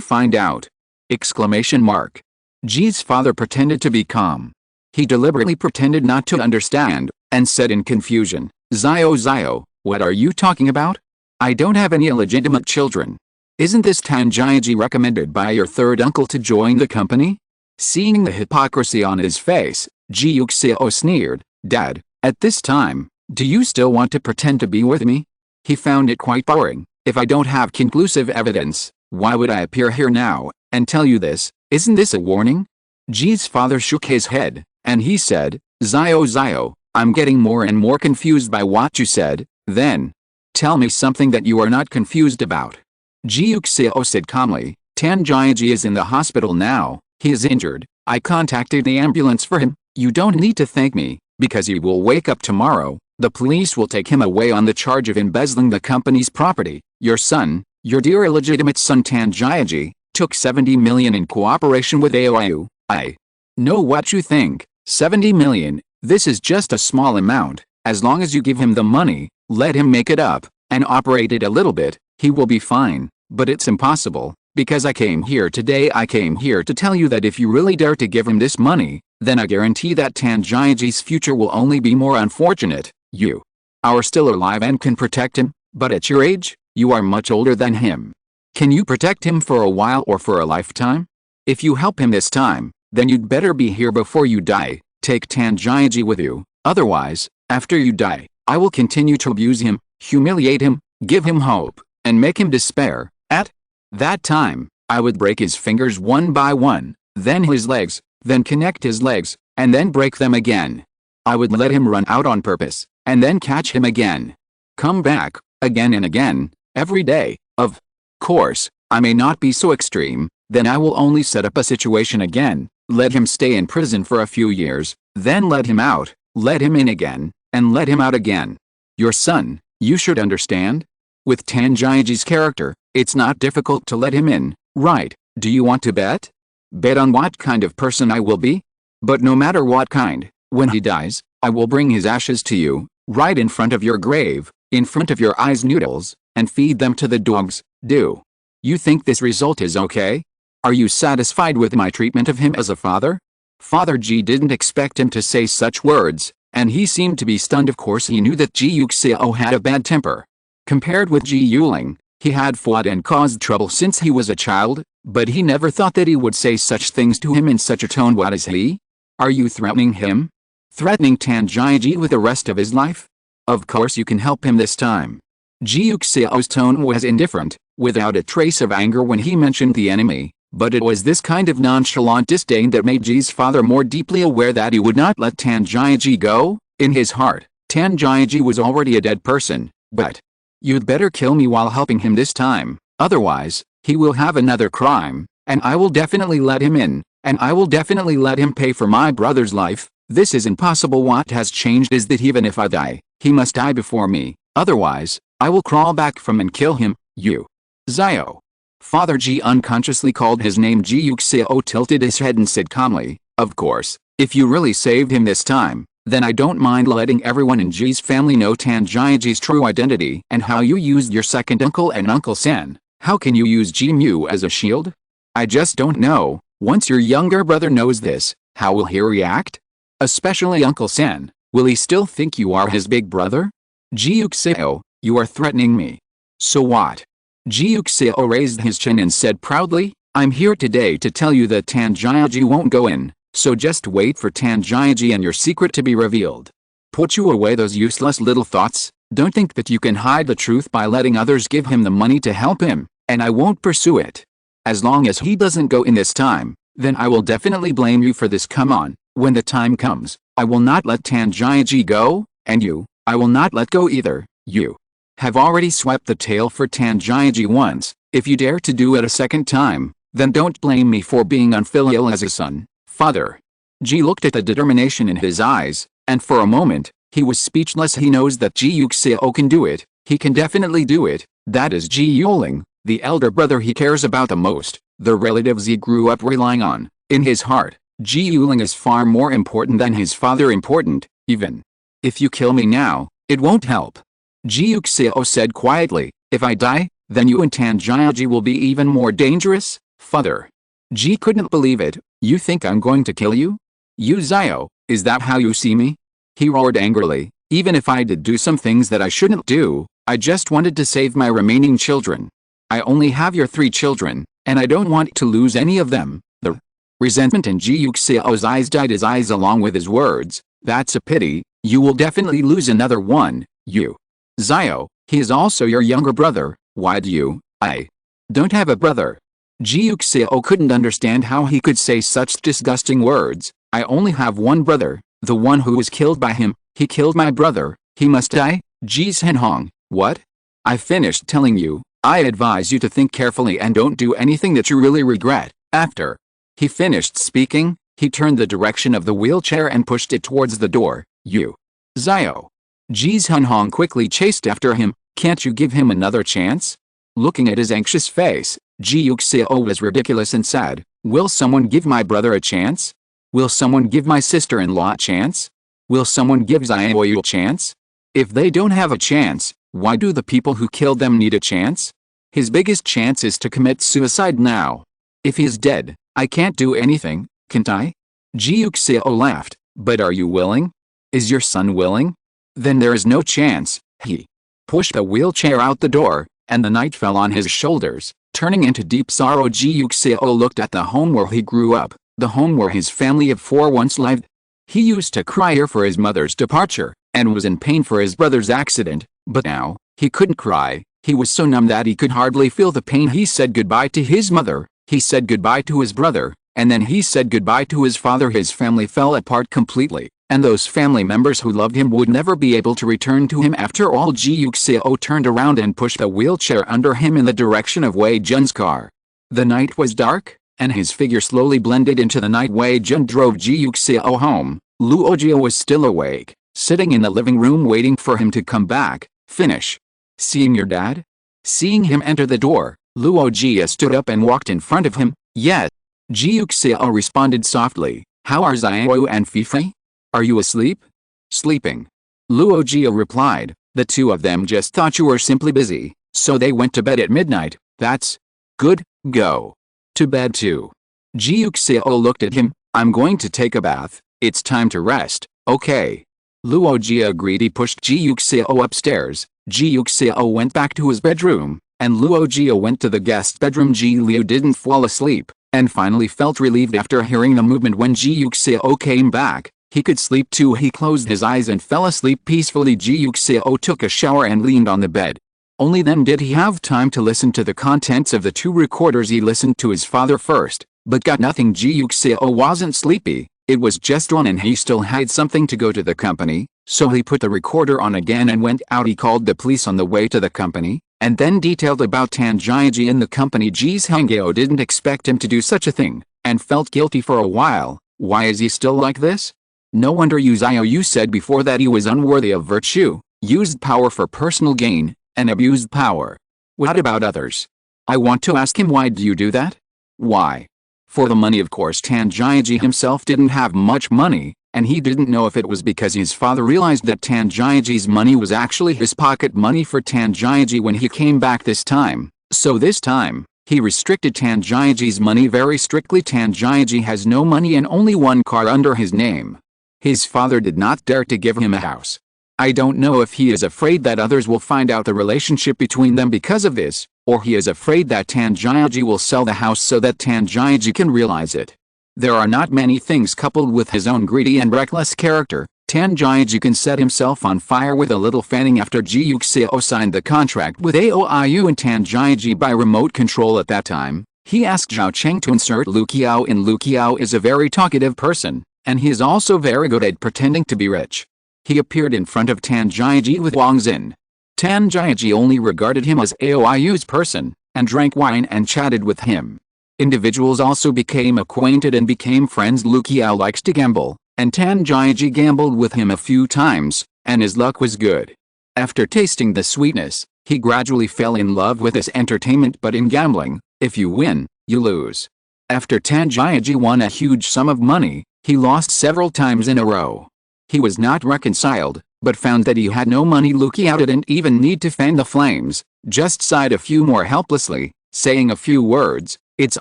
find out? Exclamation mark. Ji's father pretended to be calm. He deliberately pretended not to understand, and said in confusion, Zio, what are you talking about? I don't have any illegitimate children. Isn't this Tan Jiaji recommended by your third uncle to join the company? Seeing the hypocrisy on his face, Ji Yuxiao sneered, Dad, at this time, do you still want to pretend to be with me? He found it quite boring. If I don't have conclusive evidence, why would I appear here now, and tell you this? Isn't this a warning? Ji's father shook his head, and he said, Zio, I'm getting more and more confused by what you said. Then, tell me something that you are not confused about. Ji Yuxiao said calmly. Tan Jiaji is in the hospital now. He is injured. I contacted the ambulance for him. You don't need to thank me, because he will wake up tomorrow. The police will take him away on the charge of embezzling the company's property. Your son, your dear illegitimate son Tan Jiaji, took 70 million in cooperation with Leyu. I know what you think. 70 million, this is just a small amount. As long as you give him the money, let him make it up, and operate it a little bit, he will be fine. But it's impossible, because I came here today to tell you that if you really dare to give him this money, then I guarantee that Tan Jiaji's future will only be more unfortunate. You are still alive and can protect him, but at your age, you are much older than him. Can you protect him for a while or for a lifetime? If you help him this time, then you'd better be here before you die. Take Tan Jiaji with you, otherwise, after you die, I will continue to abuse him, humiliate him, give him hope, and make him despair. At that time, I would break his fingers one by one, then his legs, then connect his legs, and then break them again. I would let him run out on purpose, and then catch him again. Come back, again and again, every day. Of course, I may not be so extreme, then I will only set up a situation again, let him stay in prison for a few years, then let him out, let him in again, and let him out again. Your son, you should understand? With Tan Jiaji's character, it's not difficult to let him in, right? Do you want to bet? Bet on what kind of person I will be? But no matter what kind, when he dies, I will bring his ashes to you, right in front of your grave, in front of your eyes noodles, and feed them to the dogs. Do you think this result is okay? Are you satisfied with my treatment of him as a father? Father Ji didn't expect him to say such words, and he seemed to be stunned. Of course he knew that Ji Yuxiao had a bad temper. Compared with Ji Yuling, he had fought and caused trouble since he was a child, but he never thought that he would say such things to him in such a tone. What is he? Are you threatening him? Threatening Tan Jiaji with the rest of his life? Of course you can help him this time. Ji Yuxiao's tone was indifferent, without a trace of anger when he mentioned the enemy, but it was this kind of nonchalant disdain that made Ji's father more deeply aware that he would not let Tan Jiaji go. In his heart, Tan Jiaji was already a dead person, but you'd better kill me while helping him this time, otherwise, he will have another crime, and I will definitely let him in, and I will definitely let him pay for my brother's life. This is impossible. What has changed is that even if I die, he must die before me, otherwise, I will crawl back from and kill him. You. Xiao. Father Ji unconsciously called his name. Ji Yuxiao tilted his head and said calmly, of course, if you really saved him this time, then I don't mind letting everyone in Ji's family know Tan Jiaji's true identity and how you used your second uncle and Uncle Sen. How can you use Ji Mu as a shield? I just don't know. Once your younger brother knows this, how will he react? Especially Uncle Sen, will he still think you are his big brother? Ji Yuxiao, you are threatening me. So what? Ji Yuxiao raised his chin and said proudly, I'm here today to tell you that Tan Jiaji won't go in, so just wait for Tan Jiaji and your secret to be revealed. Put you away those useless little thoughts. Don't think that you can hide the truth by letting others give him the money to help him, and I won't pursue it. As long as he doesn't go in this time, then I will definitely blame you for this. Come on, when the time comes, I will not let Tan Jiaji go, and you, I will not let go either. You have already swept the tail for Tan Jiaji once. If you dare to do it a second time, then don't blame me for being unfilial as a son. Father. Ji looked at the determination in his eyes, and for a moment, he was speechless. He knows that Ji Yuxiao can do it. He can definitely do it. That is Ji Yuling, the elder brother he cares about the most, the relatives he grew up relying on. In his heart, Ji Yuling is far more important than his father. Important, even. If you kill me now, it won't help. Ji Yuxiao said quietly, if I die, then you and Tan Jiaji will be even more dangerous. Father. Ji couldn't believe it. You think I'm going to kill you? You Xiao, is that how you see me? He roared angrily. Even if I did do some things that I shouldn't do, I just wanted to save my remaining children. I only have your 3 children, and I don't want to lose any of them. The resentment in Ji Yuxiao's eyes dyed his eyes along with his words. That's a pity. You will definitely lose another one. You. Xiao, he is also your younger brother. Why do you? I don't have a brother. Ji Yuxiao couldn't understand how he could say such disgusting words. I only have one brother, the one who was killed by him. He killed my brother. He must die. Ji Yuxiao, what? I finished telling you. I advise you to think carefully and don't do anything that you really regret. After he finished speaking, he turned the direction of the wheelchair and pushed it towards the door. Yuxiao. Ji Yuxiao quickly chased after him. Can't you give him another chance? Looking at his anxious face, Ji Yuxiao was ridiculous and said, will someone give my brother a chance? Will someone give my sister-in-law a chance? Will someone give Xiaoyu a chance? If they don't have a chance, why do the people who killed them need a chance? His biggest chance is to commit suicide now. If he is dead, I can't do anything, can't I? Ji Yuxiao laughed, but are you willing? Is your son willing? Then there is no chance. He pushed the wheelchair out the door, and the night fell on his shoulders. Turning into deep sorrow, Ji Yuxiao looked at the home where he grew up, the home where his family of four once lived. He used to cry for his mother's departure, and was in pain for his brother's accident, but now, he couldn't cry. He was so numb that he could hardly feel the pain. He said goodbye to his mother, he said goodbye to his brother, and then he said goodbye to his father. His family fell apart completely, and those family members who loved him would never be able to return to him after all. Ji Yuxiao turned around and pushed the wheelchair under him in the direction of Wei Jun's car. The night was dark, and his figure slowly blended into the night. Wei Jun drove Ji Yuxiao home. Luoqing was still awake, sitting in the living room waiting for him to come back. Finish. Seeing your dad? Seeing him enter the door, Luoqing stood up and walked in front of him. Yes. Ji Yuxiao responded softly. How are Xiaoyu and Fei? Are you asleep? Sleeping. Luoqing replied. The two of them just thought you were simply busy, so they went to bed at midnight. That's good. Go to bed too. Ji Yuxiao looked at him. I'm going to take a bath. It's time to rest. Okay. Luoqing agreed. He pushed Ji Yuxiao upstairs. Ji Yuxiao went back to his bedroom, and Luoqing went to the guest bedroom. Ji Liu didn't fall asleep, and finally felt relieved after hearing the movement. When Ji Yuxiao came back, he could sleep too. He closed his eyes and fell asleep peacefully. Ji Yuxiao took a shower and leaned on the bed. Only then did he have time to listen to the contents of the two recorders. He listened to his father first, but got nothing. Ji Yuxiao wasn't sleepy. It was just on and he still had something to go to the company, so he put the recorder on again and went out. He called the police on the way to the company, and then detailed about Tan Jiaji in the company. Ji Yuxiao didn't expect him to do such a thing, and felt guilty for a while. Why is he still like this? No wonder Yu said before that he was unworthy of virtue, used power for personal gain, and abused power. What about others? I want to ask him, why do you do that? Why? For the money, of course. Tan Jiaji himself didn't have much money, and he didn't know if it was because his father realized that Tan Jiaji's money was actually his pocket money for Tan Jiaji when he came back this time. So this time, he restricted Tan Jiaji's money very strictly. Tan Jiaji has no money and only one car under his name. His father did not dare to give him a house. I don't know if he is afraid that others will find out the relationship between them because of this, or he is afraid that Tan Jiaji will sell the house so that Tan Jiaji can realize it. There are not many things coupled with his own greedy and reckless character. Tan Jiaji can set himself on fire with a little fanning. After Ji Yuxiao signed the contract with Aoiu and Tan Jiaji by remote control at that time, he asked Zhao Cheng to insert Luoqing in. Luoqing is a very talkative person, and he is also very good at pretending to be rich. He appeared in front of Tan Jiaji with Wang Xin. Tan Jiaji only regarded him as Aoiu's person, and drank wine and chatted with him. Individuals also became acquainted and became friends. Luoqing likes to gamble, and Tan Jiaji gambled with him a few times, and his luck was good. After tasting the sweetness, he gradually fell in love with this entertainment. But in gambling, if you win, you lose. After Tan Jiaji won a huge sum of money, he lost several times in a row. He was not reconciled, but found that he had no money. Luoqing didn't even need to fan the flames, just sighed a few more helplessly, saying a few words. It's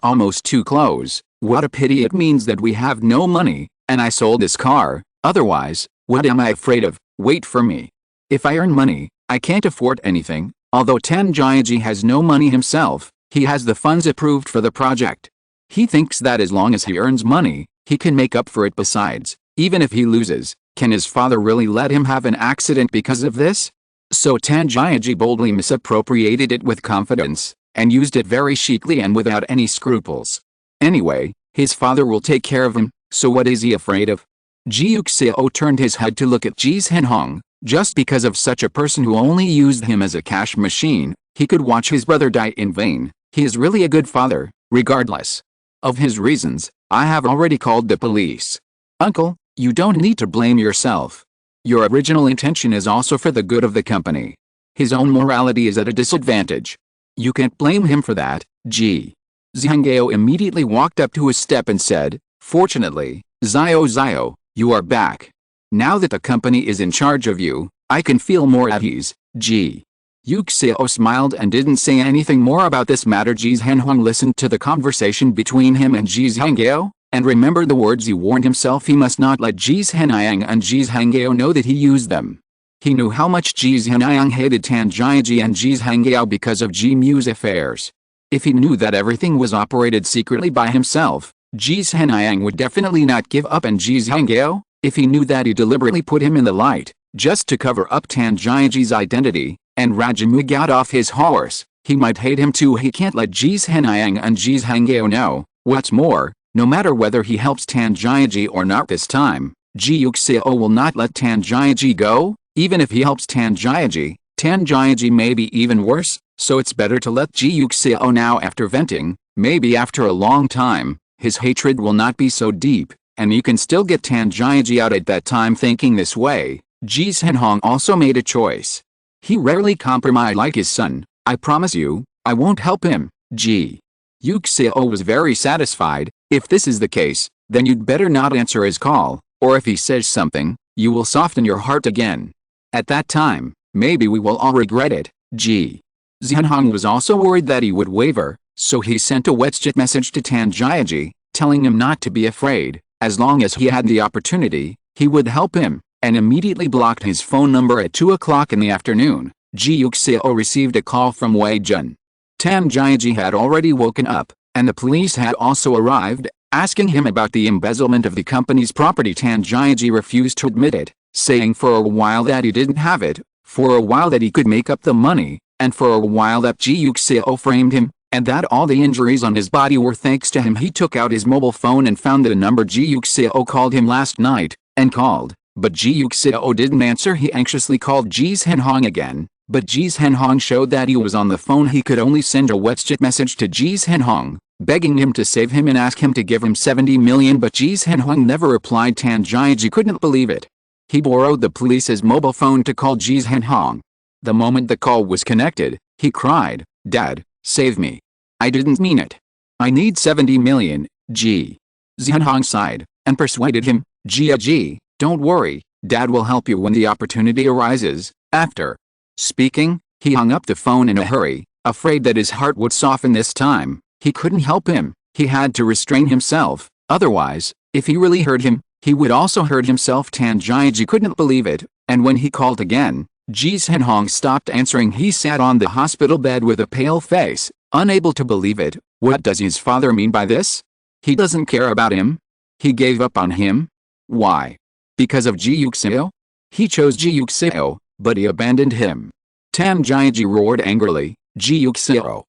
almost too close. What a pity. It means that we have no money, and I sold this car. Otherwise, what am I afraid of? Wait for me. If I earn money, I can't afford anything. Although Tan Jiaji has no money himself, he has the funds approved for the project. He thinks that as long as he earns money, he can make up for it. Besides, even if he loses, can his father really let him have an accident because of this? So Tan Jiaji boldly misappropriated it with confidence, and used it very chicly and without any scruples. Anyway, his father will take care of him, so what is he afraid of? Ji Yuxiao turned his head to look at Ji Yuxiao. Just because of such a person who only used him as a cash machine, he could watch his brother die in vain. He is really a good father, regardless of his reasons. I have already called the police. Uncle, you don't need to blame yourself. Your original intention is also for the good of the company. His own morality is at a disadvantage. You can't blame him for that. Ji Yuxiao immediately walked up to his step and said, "Fortunately, Xiao, you are back. Now that the company is in charge of you, I can feel more at ease." Ji Yuxiao smiled and didn't say anything more about this matter. Ji Zhenhong listened to the conversation between him and Ji Yuxiao, and remembered the words he warned himself he must not let Ji Zhenhong and Ji Yuxiao know that he used them. He knew how much Ji Zhenhong hated Tan Jiaji and Ji Yuxiao because of Ji Mu's affairs. If he knew that everything was operated secretly by himself, Ji Zhenhong would definitely not give up, and Ji Yuxiao, if he knew that he deliberately put him in the light, just to cover up Tan Jiaji's identity, and Rajamu got off his horse, he might hate him too. He can't let Ji Zhenhong and Ji Yuxiao know. What's more, no matter whether he helps Tan Jiaji or not this time, Ji Yuxiao will not let Tan Jiaji go. Even if he helps Tan Jiaji may be even worse, so it's better to let Ji Yuxiao now. After venting, maybe after a long time, his hatred will not be so deep, and you can still get Tan Jiaji out at that time. Thinking this way, Ji Zhenhong also made a choice. He rarely compromised like his son. "I promise you, I won't help him." Ji Yuxiao was very satisfied. "If this is the case, then you'd better not answer his call, or if he says something, you will soften your heart again. At that time, maybe we will all regret it." Ji Zhenhong was also worried that he would waver, so he sent a WhatsApp message to Tan Jiaji, telling him not to be afraid. As long as he had the opportunity, he would help him, and immediately blocked his phone number. At 2 o'clock in the afternoon, Ji Yuxiao received a call from Wei Jun. Tan Jiaji had already woken up, and the police had also arrived, asking him about the embezzlement of the company's property. Tan Jiaji refused to admit it, saying for a while that he didn't have it, for a while that he could make up the money, and for a while that Ji Yuxiao framed him, and that all the injuries on his body were thanks to him. He took out his mobile phone and found the number Ji Yuxiao called him last night, and called, but Ji Yuxiao didn't answer. He anxiously called Ji Zhenhong again, but Ji Zhenhong showed that he was on the phone. He could only send a WhatsApp message to Ji Zhenhong, begging him to save him and ask him to give him 70 million, but Ji Zhenhong never replied. Tan Jiaji couldn't believe it. He borrowed the police's mobile phone to call Ji Zhenhong. The moment the call was connected, he cried, "Dad, save me. I didn't mean it. I need 70 million, Ji Zhenhong sighed, and persuaded him, "Ji, don't worry, Dad will help you when the opportunity arises." After speaking, he hung up the phone in a hurry, afraid that his heart would soften this time. He couldn't help him. He had to restrain himself, otherwise, if he really hurt him, he would also hurt himself. Tan Jiaji couldn't believe it, and when he called again, Ji Zhenhong stopped answering. He sat on the hospital bed with a pale face, unable to believe it. What does his father mean by this? He doesn't care about him? He gave up on him? Why? Because of Ji Yuxiao? He chose Ji Yuxiao, but he abandoned him. Tan Jiaji roared angrily, Ji Yuxiao.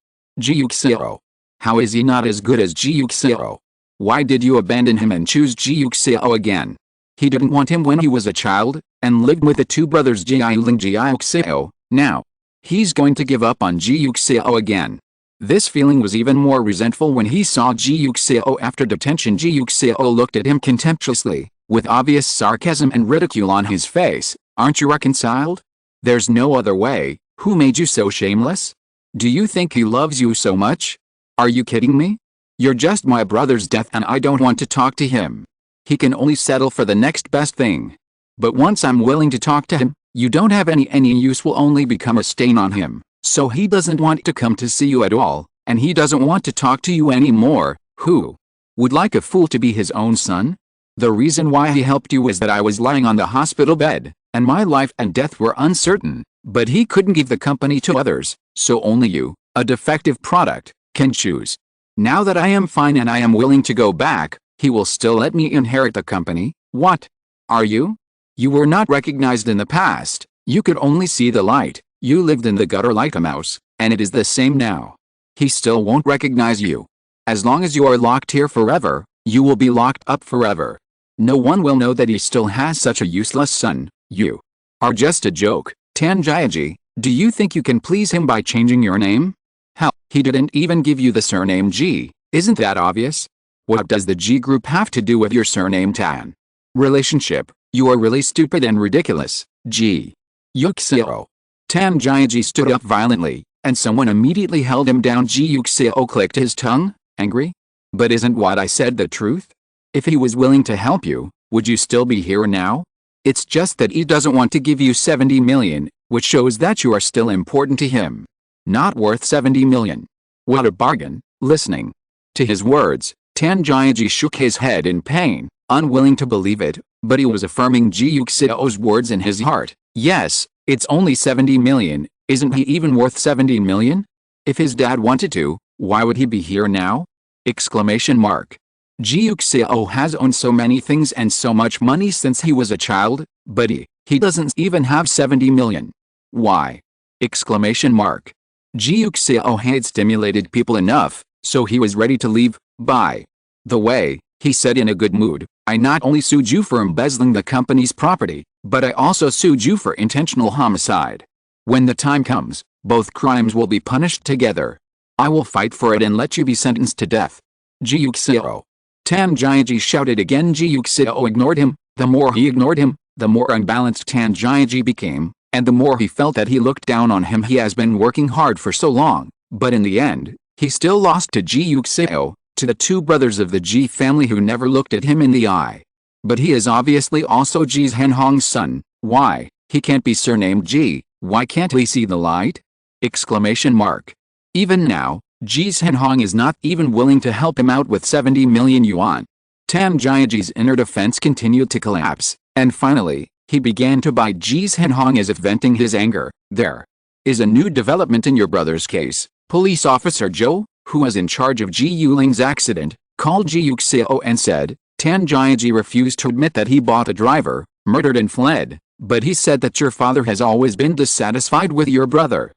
How is he not as good as Ji Yuxiao? Why did you abandon him and choose Ji Yuxiao again? He didn't want him when he was a child, and lived with the two brothers Ji Yuling and Ji Yuxiao. Now, he's going to give up on Ji Yuxiao again. This feeling was even more resentful when he saw Ji Yuxiao after detention. Ji Yuxiao looked at him contemptuously, with obvious sarcasm and ridicule on his face. "Aren't you reconciled? There's no other way. Who made you so shameless? Do you think he loves you so much? Are you kidding me? You're just my brother's death and I don't want to talk to him. He can only settle for the next best thing. But once I'm willing to talk to him, you don't have any use, will only become a stain on him. So he doesn't want to come to see you at all, and he doesn't want to talk to you anymore." Who would like a fool to be his own son? The reason why he helped you is that I was lying on the hospital bed, and my life and death were uncertain, but he couldn't give the company to others, so only you, a defective product, can choose. Now that I am fine and I am willing to go back, he will still let me inherit the company. What are you? You were not recognized in the past, you could only see the light, you lived in the gutter like a mouse, and it is the same now. He still won't recognize you. As long as you are locked here forever, you will be locked up forever. No one will know that he still has such a useless son. You are just a joke. Tan Jiaji, do you think you can please him by changing your name? Hell, he didn't even give you the surname Ji, isn't that obvious? What does the Ji group have to do with your surname Tan? Relationship, you are really stupid and ridiculous, Ji Yuxiao. Tan Jiaji stood up violently, and someone immediately held him down. Ji Yuxiao clicked his tongue, angry. But isn't what I said the truth? If he was willing to help you, would you still be here now? It's just that he doesn't want to give you 70 million, which shows that you are still important to him. Not worth 70 million. What a bargain. Listening to his words, Tan Jiaji shook his head in pain, unwilling to believe it, but he was affirming Ji Yuxiao's words in his heart. Yes, it's only 70 million, isn't he even worth 70 million? If his dad wanted to, why would he be here now? Exclamation mark. Ji Yuxiao has owned so many things and so much money since he was a child, but he doesn't even have 70 million. Why? Exclamation mark. Ji Yuxiao had stimulated people enough, so he was ready to leave. By the way, he said in a good mood, I not only sued you for embezzling the company's property, but I also sued you for intentional homicide. When the time comes, both crimes will be punished together. I will fight for it and let you be sentenced to death. Ji Yuxiao. Tan Jiaji shouted again. Ji Yuxiao ignored him. The more he ignored him, the more unbalanced Tan Jiaji became, and the more he felt that he looked down on him. He has been working hard for so long, but in the end, he still lost to Ji Yuxiao, to the two brothers of the Ji family who never looked at him in the eye. But he is obviously also Ji's Henhong's son. Why? He can't be surnamed Ji. Why can't he see the light? Exclamation mark. Even now, Ji's Henhong is not even willing to help him out with 70 million yuan. Tan Jiaji's inner defense continued to collapse, and finally, he began to bite Ji's Henhong as if venting his anger. There is a new development in your brother's case. Police officer Zhou, who was in charge of Ji Yuling's accident, called Ji Yuxiao and said, Tan Jiaji refused to admit that he bought a driver, murdered and fled, but he said that your father has always been dissatisfied with your brother.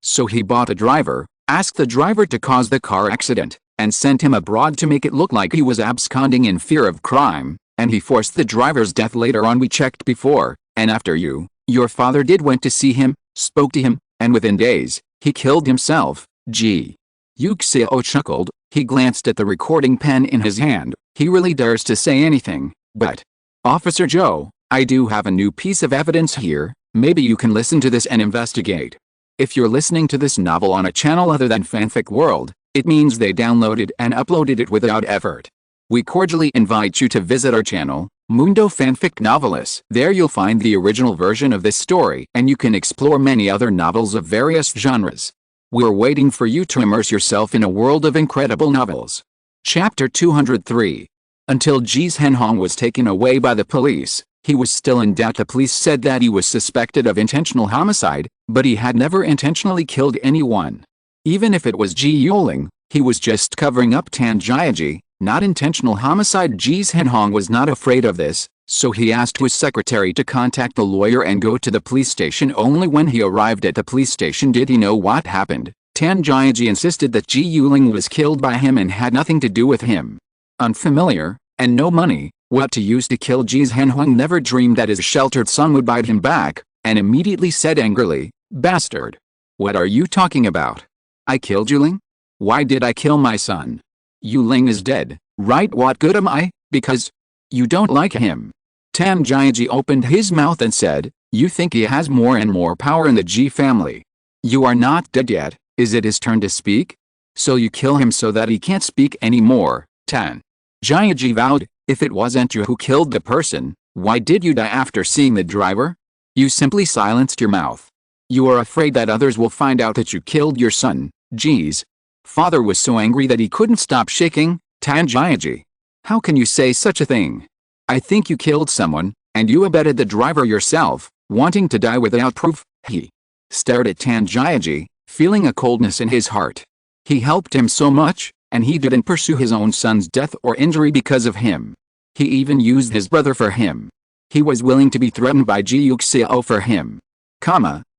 So he bought a driver, asked the driver to cause the car accident, and sent him abroad to make it look like he was absconding in fear of crime, and he forced the driver's death later on. We checked before, and after your father went to see him, spoke to him, and within days, he killed himself. Ji Yuxiao chuckled. He glanced at the recording pen in his hand. He really dares to say anything, but Officer Zhou, I do have a new piece of evidence here. Maybe you can listen to this and investigate. If you're listening to this novel on a channel other than Fanfic World, it means they downloaded and uploaded it without effort. We cordially invite you to visit our channel, Mundo Fanfic Novelis. There you'll find the original version of this story, and you can explore many other novels of various genres. We're waiting for you to immerse yourself in a world of incredible novels. Chapter 203. Until Ji's Henhong was taken away by the police, he was still in doubt. The police said that he was suspected of intentional homicide, but he had never intentionally killed anyone. Even if it was Ji Yuling, he was just covering up Tan Jiaji, not intentional homicide. Ji's Henhong was not afraid of this, so he asked his secretary to contact the lawyer and go to the police station. Only when he arrived at the police station did he know what happened. Tan Jiaji insisted that Ji Yuling was killed by him and had nothing to do with him. Unfamiliar, and no money, what to use to kill Ji's Henhong never dreamed that his sheltered son would bite him back, and immediately said angrily, Bastard! What are you talking about? I killed Yuling? Why did I kill my son? Yuling is dead, right? What good am I? Because you don't like him. Tan Jiaji opened his mouth and said, You think he has more and more power in the Ji family. You are not dead yet. Is it his turn to speak? So you kill him so that he can't speak anymore. Tan Jiaji vowed, If it wasn't you who killed the person, why did you die after seeing the driver? You simply silenced your mouth. You are afraid that others will find out that you killed your son. Ji's father was so angry that he couldn't stop shaking. Tan Jiaji, how can you say such a thing? I think you killed someone, and you abetted the driver yourself, wanting to die without proof. He stared at Tan Jiaji, feeling a coldness in his heart. He helped him so much, and he didn't pursue his own son's death or injury because of him. He even used his brother for him. He was willing to be threatened by Ji Yuxiao for him.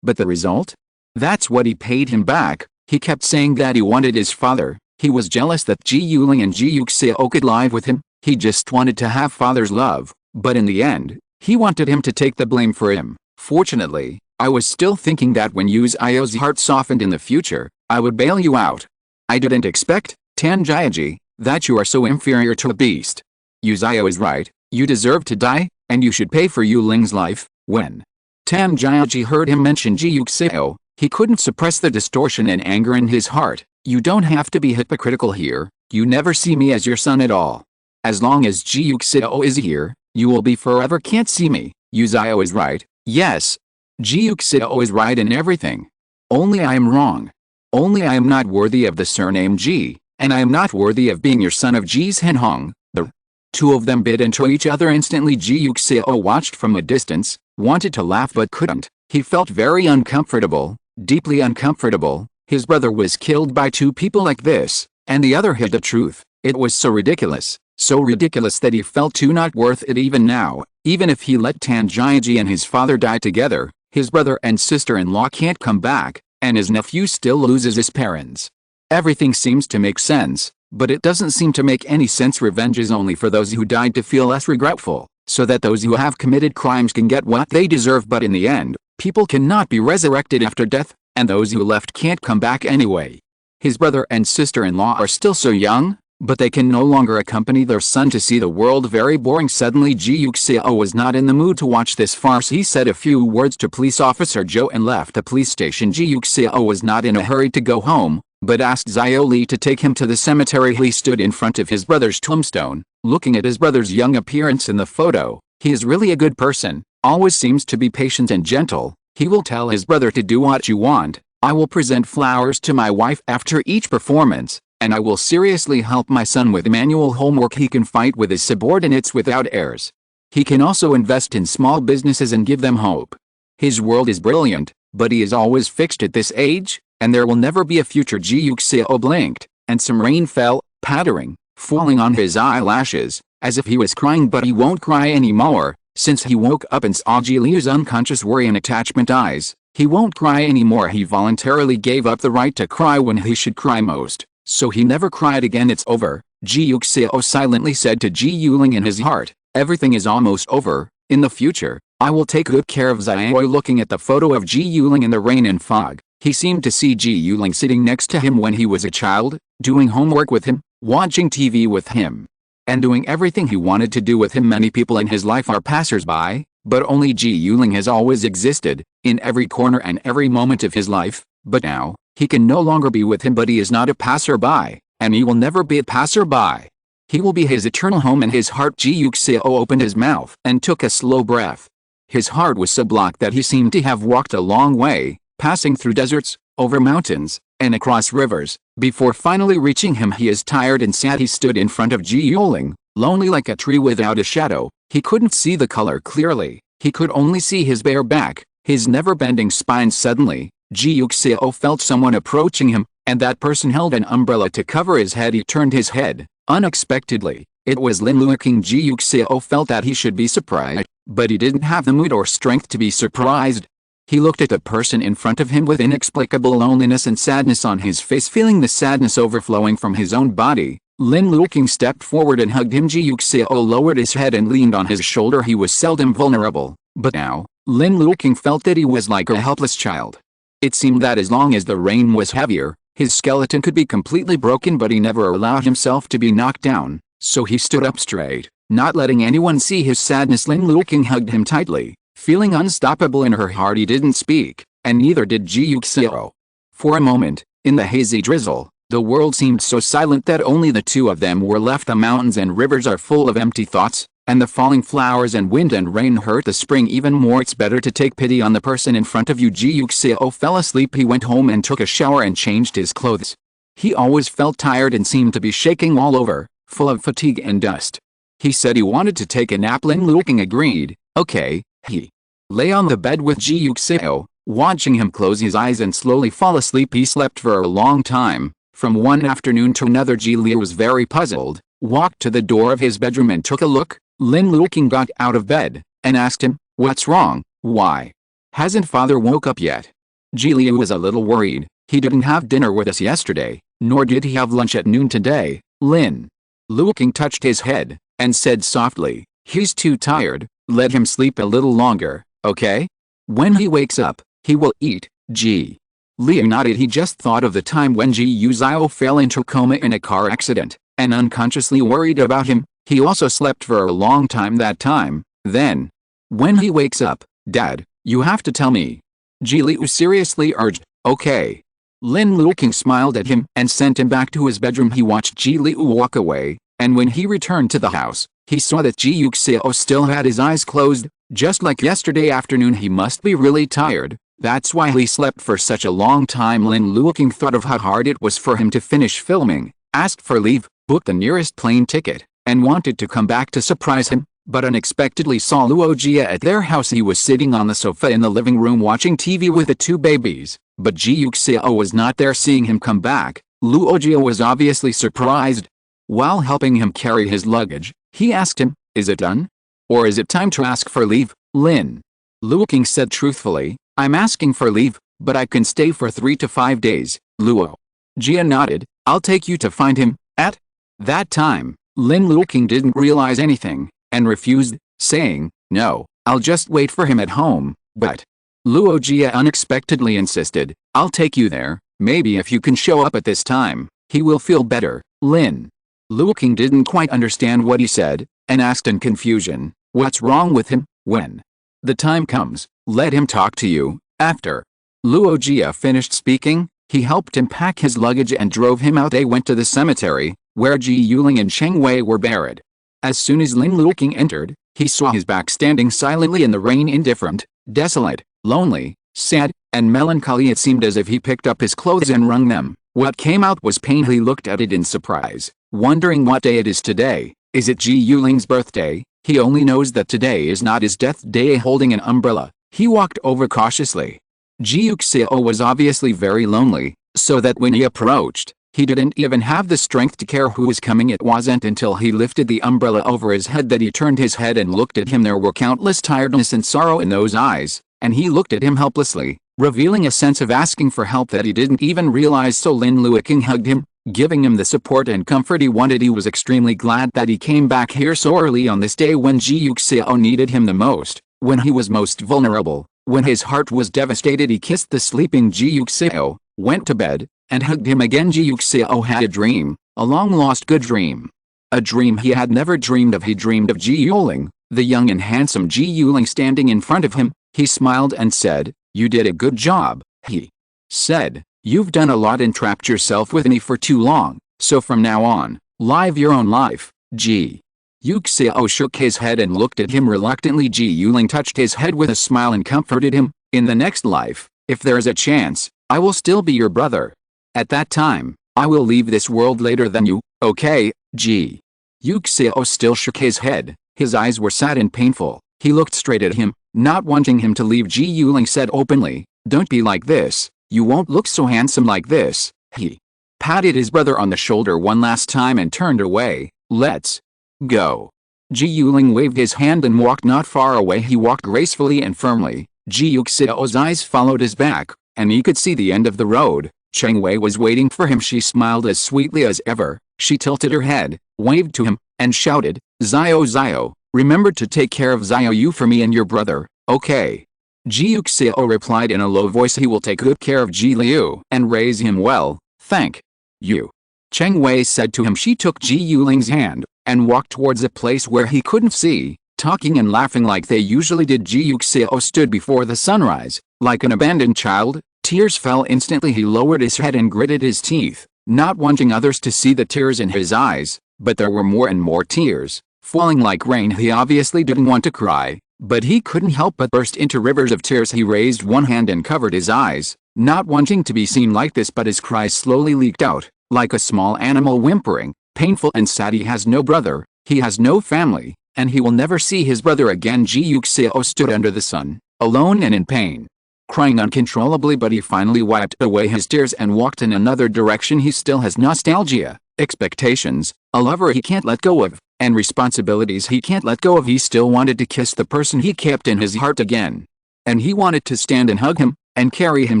But the result? That's what he paid him back. He kept saying that he wanted his father. He was jealous that Ji Yuling and Ji Yuxiao could live with him. He just wanted to have father's love. But in the end, He wanted him to take the blame for him. Fortunately, I was still thinking that when Yuxiao's heart softened in the future, I would bail you out. I didn't expect, Tanjiaji, that you are so inferior to a beast. Yuxiao is right, you deserve to die, and you should pay for Yu Ling's life. When Tanjiaji heard him mention Ji Yuxiao, he couldn't suppress the distortion and anger in his heart. You don't have to be hypocritical here, you never see me as your son at all. As long as Ji Yuxiao is here, you will be forever can't see me. Yuxiao is right, yes. Ji Yuxiao is right in everything. Only I am wrong. Only I am not worthy of the surname Ji, and I am not worthy of being your son of Ji's Henhong. The two of them bit into each other instantly. Ji Yuxiao watched from a distance, wanted to laugh but couldn't. He felt very uncomfortable, deeply uncomfortable. His brother was killed by two people like this, and the other hid the truth. It was so ridiculous that he felt too not worth it even now. Even if he let Tanjiaji and his father die together, his brother and sister-in-law can't come back, and his nephew still loses his parents. Everything seems to make sense, but it doesn't seem to make any sense. Revenge is only for those who died to feel less regretful, so that those who have committed crimes can get what they deserve. But in the end, people cannot be resurrected after death, and those who left can't come back anyway. His brother and sister-in-law are still so young, but they can no longer accompany their son to see the world. Very boring. Suddenly Ji Yuxiao was not in the mood to watch this farce. He said a few words to police officer Zhou and left the police station. Ji Yuxiao was not in a hurry to go home, but asked Xiao Li to take him to the cemetery. He stood in front of his brother's tombstone, looking at his brother's young appearance in the photo. He is really a good person, always seems to be patient and gentle. He will tell his brother to do what you want. I will present flowers to my wife after each performance, and I will seriously help my son with manual homework. He can fight with his subordinates without airs. He can also invest in small businesses and give them hope. His world is brilliant, but he is always fixed at this age, and there will never be a future. Ji Yuxiao blinked, and some rain fell, pattering, falling on his eyelashes, as if he was crying. But he won't cry anymore, since he woke up and saw Ji Liu's unconscious worry and attachment eyes. He won't cry anymore. He voluntarily gave up the right to cry when he should cry most, so he never cried again. It's over, Ji Yuxiao silently said to Ji Yuling in his heart. Everything is almost over. In the future, I will take good care of Xiao. Looking at the photo of Ji Yuling in the rain and fog, he seemed to see Ji Yuling sitting next to him when he was a child, doing homework with him, watching TV with him, and doing everything he wanted to do with him. Many people in his life are passers-by, but only Ji Yuling has always existed, in every corner and every moment of his life. But now, he can no longer be with him. But he is not a passerby, and he will never be a passerby. He will be his eternal home in his heart. Ji Yuxiao opened his mouth and took a slow breath. His heart was so blocked that he seemed to have walked a long way, passing through deserts, over mountains, and across rivers, before finally reaching him. He is tired and sad. He stood in front of Ji Yuling, lonely like a tree without a shadow. He couldn't see the color clearly. He could only see his bare back, his never-bending spine. Suddenly, Ji Yuxiao felt someone approaching him, and that person held an umbrella to cover his head. He turned his head, unexpectedly. It was Lin Luoqing. Ji Yuxiao felt that he should be surprised, but he didn't have the mood or strength to be surprised. He looked at the person in front of him with inexplicable loneliness and sadness on his face. Feeling the sadness overflowing from his own body, Lin Luoqing stepped forward and hugged him. Ji Yuxiao lowered his head and leaned on his shoulder. He was seldom vulnerable, but now, Lin Luoqing felt that he was like a helpless child. It seemed that as long as the rain was heavier, his skeleton could be completely broken, but he never allowed himself to be knocked down, so he stood up straight, not letting anyone see his sadness. Lin Luoqing hugged him tightly, feeling unstoppable in her heart. He didn't speak, and neither did Ji Yuxiao. For a moment, in the hazy drizzle, the world seemed so silent that only the two of them were left. The mountains and rivers are full of empty thoughts, and the falling flowers and wind and rain hurt the spring even more. It's better to take pity on the person in front of you. Ji Yuxiao fell asleep. He went home and took a shower and changed his clothes. He always felt tired and seemed to be shaking all over, full of fatigue and dust. He said he wanted to take a nap. Lin Luoqing agreed. Okay. He lay on the bed with Ji Yuxiao, watching him close his eyes and slowly fall asleep. He slept for a long time. From one afternoon to another, Ji Liu was very puzzled, walked to the door of his bedroom and took a look. Lin Luoqing got out of bed, and asked him, "What's wrong? Why hasn't father woke up yet?" Ji Liu was a little worried. He didn't have dinner with us yesterday, nor did he have lunch at noon today. Lin Luoqing touched his head, and said softly, "He's too tired." Let him sleep a little longer, okay? When he wakes up, he will eat. Ji Leyu nodded. He just thought of the time when Ji Yuxiao fell into coma in a car accident, and unconsciously worried about him. He also slept for a long time that time. Then, when he wakes up, Dad, you have to tell me. Ji Leyu seriously urged. Okay. Lin Luoqing smiled at him and sent him back to his bedroom. He watched Ji Leyu walk away, and when he returned to the house, he saw that Ji Yuxiao still had his eyes closed. Just like yesterday afternoon, he must be really tired. That's why he slept for such a long time. Lin Luoqing thought of how hard it was for him to finish filming, asked for leave, booked the nearest plane ticket, and wanted to come back to surprise him, but unexpectedly saw Luoqing at their house. He was sitting on the sofa in the living room watching TV with the two babies, but Ji Yuxiao was not there. Seeing him come back, Luoqing was obviously surprised. While helping him carry his luggage, he asked him, "Is it done? Or is it time to ask for leave?" Lin Luoqing said truthfully, "I'm asking for leave, but I can stay for 3 to 5 days." Luoqing nodded. "I'll take you to find him." At that time, Lin Luoqing didn't realize anything, and refused, saying, "No, I'll just wait for him at home." But Luoqing unexpectedly insisted, "I'll take you there. Maybe if you can show up at this time, he will feel better." Lin Luoqing didn't quite understand what he said, and asked in confusion, "What's wrong with him?" "When the time comes, let him talk to you." After Luoqing finished speaking, he helped him pack his luggage and drove him out. They went to the cemetery, where Ji Yuling and Cheng Wei were buried. As soon as Lin Luoqing entered, he saw his back standing silently in the rain, indifferent, desolate, lonely, sad, and melancholy. It seemed as if he picked up his clothes and wrung them. What came out was pain. He looked at it in surprise, wondering what day it is today. Is it Ji Yuling's birthday? He only knows that today is not his death day. Holding an umbrella, he walked over cautiously. Ji Yuxiao was obviously very lonely, so that when he approached, he didn't even have the strength to care who was coming. It wasn't until he lifted the umbrella over his head that he turned his head and looked at him. There were countless tiredness and sorrow in those eyes, and he looked at him helplessly, revealing a sense of asking for help that he didn't even realize. So Lin Luoqing hugged him, giving him the support and comfort he wanted. He was extremely glad that he came back here so early on this day when Ji Yuxiao needed him the most, when he was most vulnerable, when his heart was devastated. He kissed the sleeping Ji Yuxiao, went to bed, and hugged him again. Ji Yuxiao had a dream, a long-lost good dream. A dream he had never dreamed of. He dreamed of Ji Yuling, the young and handsome Ji Yuling standing in front of him. He smiled and said, "You did a good job." He said, "You've done a lot and trapped yourself with me for too long, so from now on, live your own life." Ji Yuxiao shook his head and looked at him reluctantly. Ji Yuling touched his head with a smile and comforted him. "In the next life, if there is a chance, I will still be your brother. At that time, I will leave this world later than you, okay?" Ji Yuxiao still shook his head. His eyes were sad and painful. He looked straight at him, not wanting him to leave. Ji Yuling said openly, "Don't be like this. You won't look so handsome like this." He patted his brother on the shoulder one last time and turned away. "Let's go." Ji Yuling waved his hand and walked not far away. He walked gracefully and firmly. Ji Yuxiao's eyes followed his back, and he could see the end of the road. Cheng Wei was waiting for him. She smiled as sweetly as ever. She tilted her head, waved to him, and shouted, "Xiao Xiao, remember to take care of Xiao Yu for me and your brother, okay?" Ji Yuxiao replied in a low voice, "He will take good care of Ji Leyu and raise him well, thank you." Cheng Wei said to him. She took Ji Yuling's hand, and walked towards a place where he couldn't see, talking and laughing like they usually did. Ji Yuxiao stood before the sunrise, like an abandoned child. Tears fell instantly. He lowered his head and gritted his teeth, not wanting others to see the tears in his eyes, but there were more and more tears, falling like rain. He obviously didn't want to cry, but he couldn't help but burst into rivers of tears. He raised one hand and covered his eyes, not wanting to be seen like this, but his cries slowly leaked out, like a small animal whimpering, painful and sad. He has no brother, he has no family, and he will never see his brother again. Ji Yuxiao stood under the sun, alone and in pain, crying uncontrollably, but he finally wiped away his tears and walked in another direction. He still has nostalgia, expectations, a lover he can't let go of, and responsibilities he can't let go of. He still wanted to kiss the person he kept in his heart again. And he wanted to stand and hug him, and carry him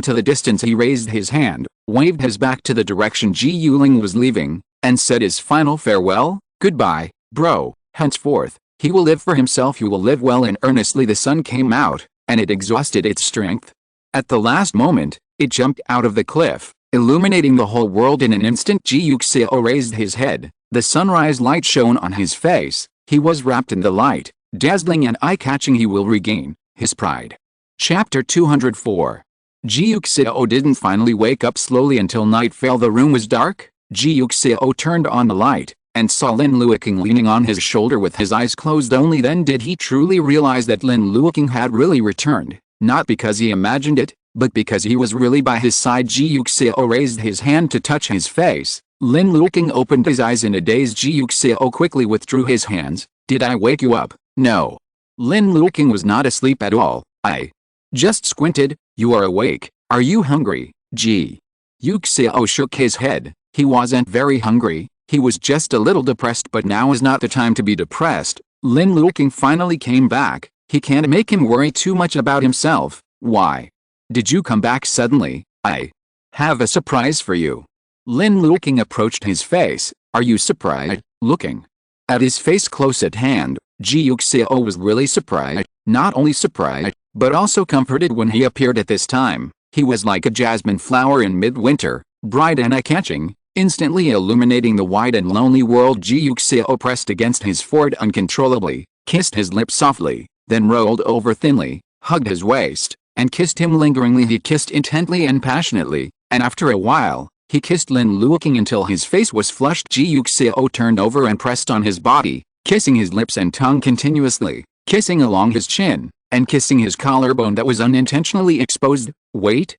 to the distance. He raised his hand, waved his back to the direction Ji Yuling was leaving, and said his final farewell, "Goodbye, bro." Henceforth, He will live for himself, he will live well. And earnestly the sun came out, and it exhausted its strength. At the last moment, it jumped out of the cliff, illuminating the whole world in an instant. Ji Yuxiao raised his head. The sunrise light shone on his face. He was wrapped in the light, dazzling and eye-catching. He will regain his pride. Chapter 204. Ji Yuxiao didn't finally wake up slowly until night fell. The room was dark. Ji Yuxiao turned on the light, and saw Lin Luoqing leaning on his shoulder with his eyes closed. Only then did he truly realize that Lin Luoqing had really returned, not because he imagined it, but because he was really by his side. Ji Yuxiao raised his hand to touch his face. Lin Luoqing opened his eyes in a daze. Ji Yuxiao quickly withdrew his hands. Did I wake you up? No. Lin Luoqing was not asleep at all. I just squinted. You are awake. Are you hungry? Ji Yuxiao shook his head. He wasn't very hungry. He was just a little depressed, but now is not the time to be depressed. Lin Luoqing finally came back. He can't make him worry too much about himself. Why did you come back suddenly? I have a surprise for you. Lin Luoqing approached his face. Are you surprised? Looking at his face close at hand, Ji Yuxiao was really surprised. Not only surprised, but also comforted when he appeared at this time. He was like a jasmine flower in midwinter, bright and eye-catching, instantly illuminating the wide and lonely world. Ji Yuxiao pressed against his forehead uncontrollably, kissed his lips softly, then rolled over thinly, hugged his waist, and kissed him lingeringly. He kissed intently and passionately, and after a while, he kissed Lin Luoqing until his face was flushed. Ji Yuxiao turned over and pressed on his body, kissing his lips and tongue continuously, kissing along his chin, and kissing his collarbone that was unintentionally exposed. Wait.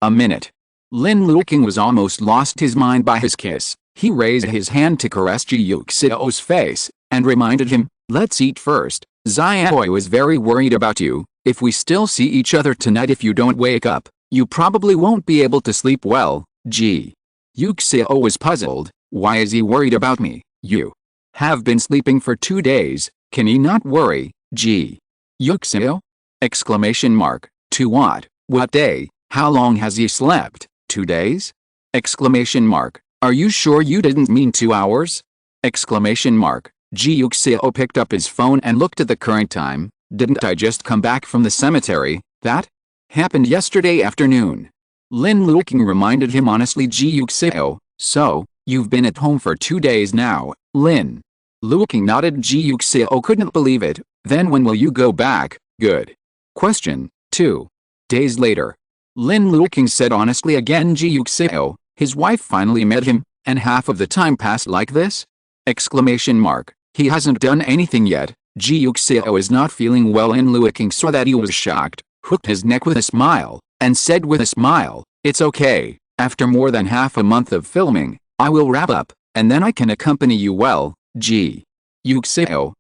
A minute. Lin Luoqing was almost lost his mind by his kiss. He raised his hand to caress Ji Yuxiao's face, and reminded him, let's eat first. Xiaoi was very worried about you. If we still see each other tonight, if you don't wake up, you probably won't be able to sleep well. Ji Yuxiao was puzzled. Why is he worried about me? You have been sleeping for 2 days. Can he not worry? Ji Yuxiao? Exclamation mark. To what? What day? How long has he slept? 2 days? Exclamation mark. Are you sure you didn't mean 2 hours? Exclamation mark. Ji Yuxiao picked up his phone and looked at the current time. Didn't I just come back from the cemetery? That happened yesterday afternoon. Lin Luoqing reminded him honestly. Ji Yuxiao, so, you've been at home for 2 days now. Lin Luoqing nodded. Ji Yuxiao couldn't believe it. Then when will you go back? Good question. 2 days later. Lin Luoqing said honestly again. Ji Yuxiao, his wife finally met him, and half of the time passed like this? Exclamation mark. He hasn't done anything yet. Ji Yuxiao is not feeling well. Lin Luoqing saw that he was shocked, hooked his neck with a smile, and said with a smile, it's okay. After more than half a month of filming, I will wrap up, and then I can accompany you. Well, Ji Yuxiao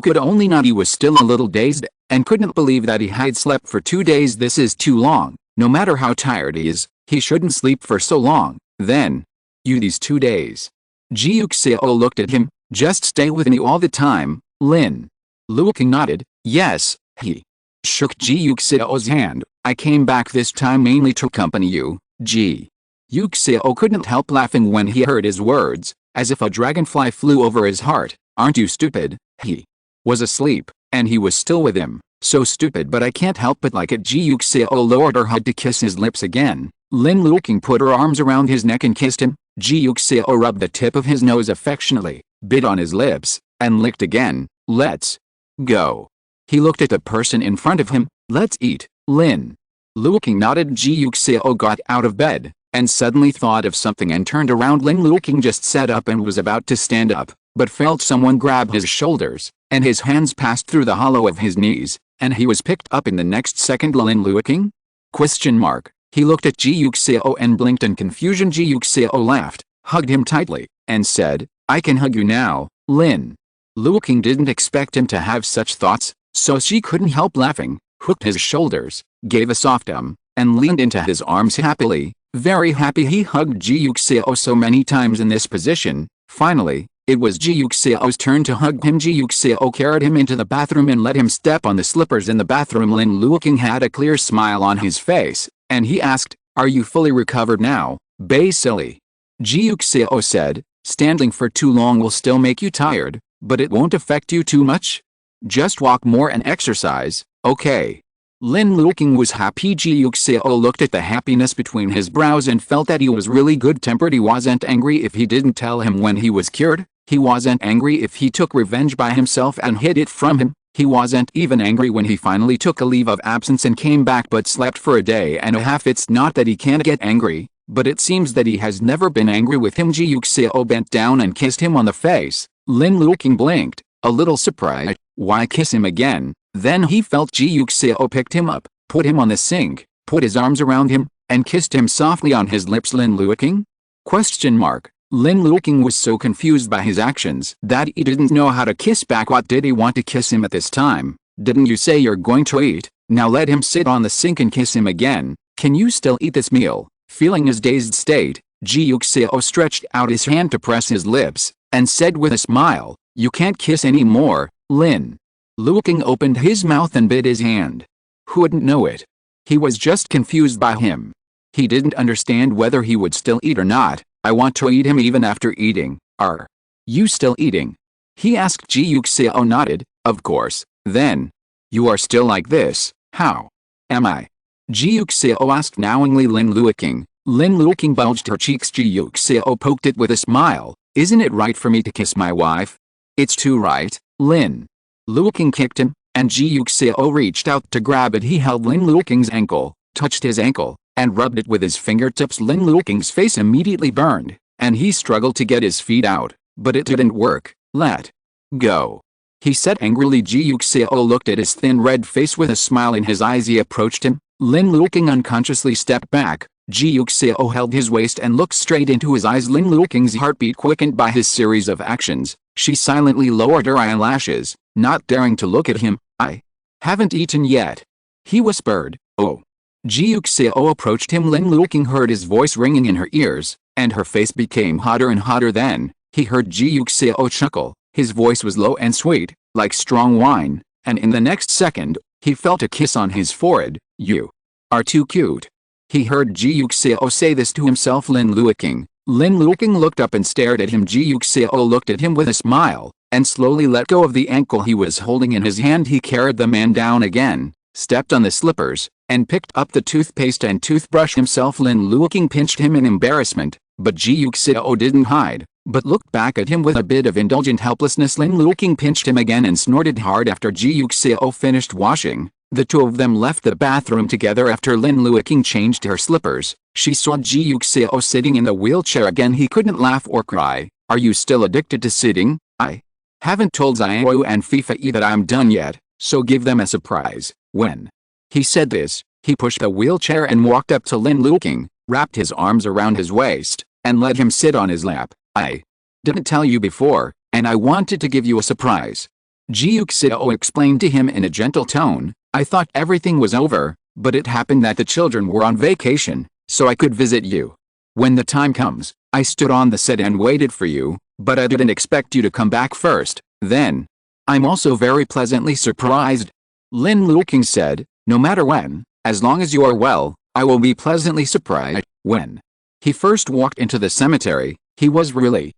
could only nod. He was still a little dazed, and couldn't believe that he had slept for 2 days. This is too long. No matter how tired he is, he shouldn't sleep for so long. Then, these 2 days. Ji Yuxiao looked at him. Just stay with me all the time. Lin Luoqing nodded. Yes. He shook Ji Yuxiao's hand. I came back this time mainly to accompany you. Ji Yuxiao couldn't help laughing when he heard his words, as if a dragonfly flew over his heart. Aren't you stupid? He was asleep, and he was still with him. So stupid, but I can't help but like it. Ji Yuxiao lowered her head to kiss his lips again. Lin Luoqing put her arms around his neck and kissed him. Ji Yuxiao rubbed the tip of his nose affectionately, bit on his lips, and licked again. Let's go. He looked at the person in front of him. Let's eat. Lin Luoqing nodded. Ji Yuxiao got out of bed, and suddenly thought of something and turned around. Lin Luoqing just sat up and was about to stand up, but felt someone grab his shoulders, and his hands passed through the hollow of his knees, and he was picked up in the next second. Lin Luoqing? Question mark. He looked at Ji Yuxiao and blinked in confusion. Ji Yuxiao laughed, hugged him tightly, and said, I can hug you now. Lin Luoqing didn't expect him to have such thoughts, so she couldn't help laughing, hooked his shoulders, gave a soft and leaned into his arms happily. Very happy. He hugged Ji Yuxiao so many times in this position. Finally, it was Ji Yuxiao's turn to hug him. Ji Yuxiao carried him into the bathroom and let him step on the slippers in the bathroom. Lin Luoqing had a clear smile on his face, and he asked, are you fully recovered now, bae silly? Ji Yuxiao said, standing for too long will still make you tired, but it won't affect you too much? Just walk more and exercise, okay? Lin Luoqing was happy. Ji Yuxiao looked at the happiness between his brows and felt that he was really good-tempered. He wasn't angry if he didn't tell him when he was cured. He wasn't angry if he took revenge by himself and hid it from him. He wasn't even angry when he finally took a leave of absence and came back but slept for a day and a half. It's not that he can't get angry, but it seems that he has never been angry with him. Ji Yuxiao bent down and kissed him on the face. Lin Luoqing blinked, a little surprised. Why kiss him again? Then he felt Ji Yuxiao picked him up, put him on the sink, put his arms around him, and kissed him softly on his lips. Lin Luoqing? Question mark. Lin Luoqing was so confused by his actions that he didn't know how to kiss back. What did he want to kiss him at this time? Didn't you say you're going to eat? Now let him sit on the sink and kiss him again. Can you still eat this meal? Feeling his dazed state, Ji Yuxiao stretched out his hand to press his lips, and said with a smile, "You can't kiss anymore, Lin." Luoqing opened his mouth and bit his hand. Who wouldn't know it? He was just confused by him. He didn't understand whether he would still eat or not. I want to eat him even after eating. Are you still eating? He asked. Ji Yuxiao nodded. Of course. Then. You are still like this. How am I? Ji Yuxiao asked knowingly. Lin Luoqing. Lin Luoqing bulged her cheeks. Ji Yuxiao poked it with a smile. Isn't it right for me to kiss my wife? It's too right, Lin. Luoqing kicked him, and Ji Yuxiao reached out to grab it. He held Lin Luoqing's ankle, touched his ankle, and rubbed it with his fingertips. Lin Luoqing's face immediately burned, and he struggled to get his feet out, but it didn't work. Let go, he said angrily. Ji Yuxiao looked at his thin red face with a smile in his eyes. He approached him. Lin Luoqing unconsciously stepped back. Ji Yuxiao held his waist and looked straight into his eyes. Lin Luoqing's heartbeat quickened by his series of actions. She silently lowered her eyelashes, not daring to look at him. I haven't eaten yet, he whispered. Oh. Ji Yuxiao approached him. Lin Luoqing heard his voice ringing in her ears, and her face became hotter and hotter. Then, he heard Ji Yuxiao chuckle. His voice was low and sweet, like strong wine, and in the next second, he felt a kiss on his forehead. You are too cute. He heard Ji Yuxiao say this to himself. Lin Luoqing. Lin Luoqing looked up and stared at him. Ji Yuxiao looked at him with a smile, and slowly let go of the ankle he was holding in his hand. He carried the man down again, stepped on the slippers, and picked up the toothpaste and toothbrush himself. Lin Luoqing pinched him in embarrassment, but Ji Yuxiao didn't hide, but looked back at him with a bit of indulgent helplessness. Lin Luoqing pinched him again and snorted hard. After Ji Yuxiao finished washing, the two of them left the bathroom together. After Lin Luoqing changed her slippers, she saw Ji Yuxiao sitting in the wheelchair again. He couldn't laugh or cry. Are you still addicted to sitting? I haven't told Xiao and Fei that I'm done yet, so give them a surprise. When he said this, he pushed the wheelchair and walked up to Lin Luoqing, wrapped his arms around his waist, and let him sit on his lap. I didn't tell you before, and I wanted to give you a surprise. Ji Yuxiao explained to him in a gentle tone. I thought everything was over, but it happened that the children were on vacation, so I could visit you. When the time comes, I stood on the set and waited for you, but I didn't expect you to come back first. Then, I'm also very pleasantly surprised. Lin Luoqing said, no matter when, as long as you are well, I will be pleasantly surprised. When he first walked into the cemetery, he was really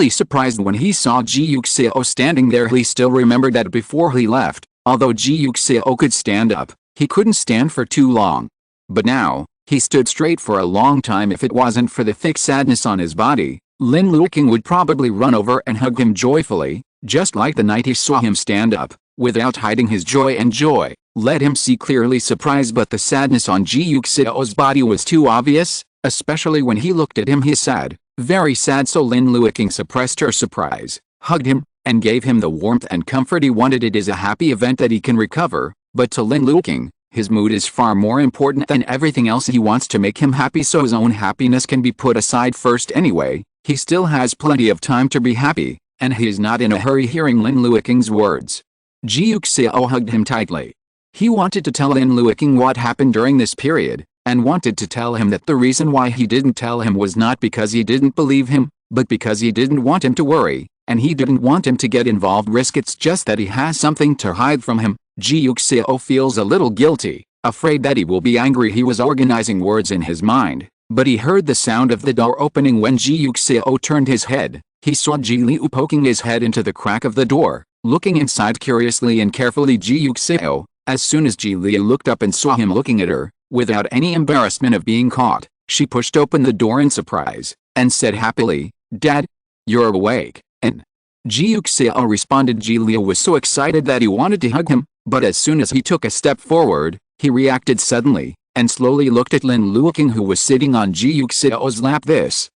surprised when he saw Ji Yuxiao standing there. He still remembered that before he left, although Ji Yuxiao could stand up, he couldn't stand for too long. But now, he stood straight for a long time. If it wasn't for the thick sadness on his body, Lin Luoqing would probably run over and hug him joyfully, just like the night he saw him stand up, without hiding his joy, and joy let him see clearly surprise. But the sadness on Ji Yuxiao's body was too obvious, especially when he looked at him. He sad, very sad. So Lin Luoqing suppressed her surprise, hugged him, and gave him the warmth and comfort he wanted. It is a happy event that he can recover, but to Lin Luoqing, his mood is far more important than everything else. He wants to make him happy, so his own happiness can be put aside first anyway. He still has plenty of time to be happy, and he is not in a hurry. Hearing Lin Luoqing's words, Ji Yuxiao hugged him tightly. He wanted to tell Lin Luoqing what happened during this period, and wanted to tell him that the reason why he didn't tell him was not because he didn't believe him, but because he didn't want him to worry, and he didn't want him to get involved risk. It's just that he has something to hide from him. Ji Yuxiao feels a little guilty, afraid that he will be angry. He was organizing words in his mind, but he heard the sound of the door opening when Ji Yuxiao turned his head. He saw Ji Liu poking his head into the crack of the door, looking inside curiously and carefully. Ji Yuxiao, as soon as Ji Liu looked up and saw him looking at her, without any embarrassment of being caught, she pushed open the door in surprise, and said happily, "Dad, you're awake." And Ji Yuxiao responded. Ji Liu was so excited that he wanted to hug him, but as soon as he took a step forward, he reacted suddenly, and slowly looked at Lin Luoqing, who was sitting on Ji Yuxiao's lap.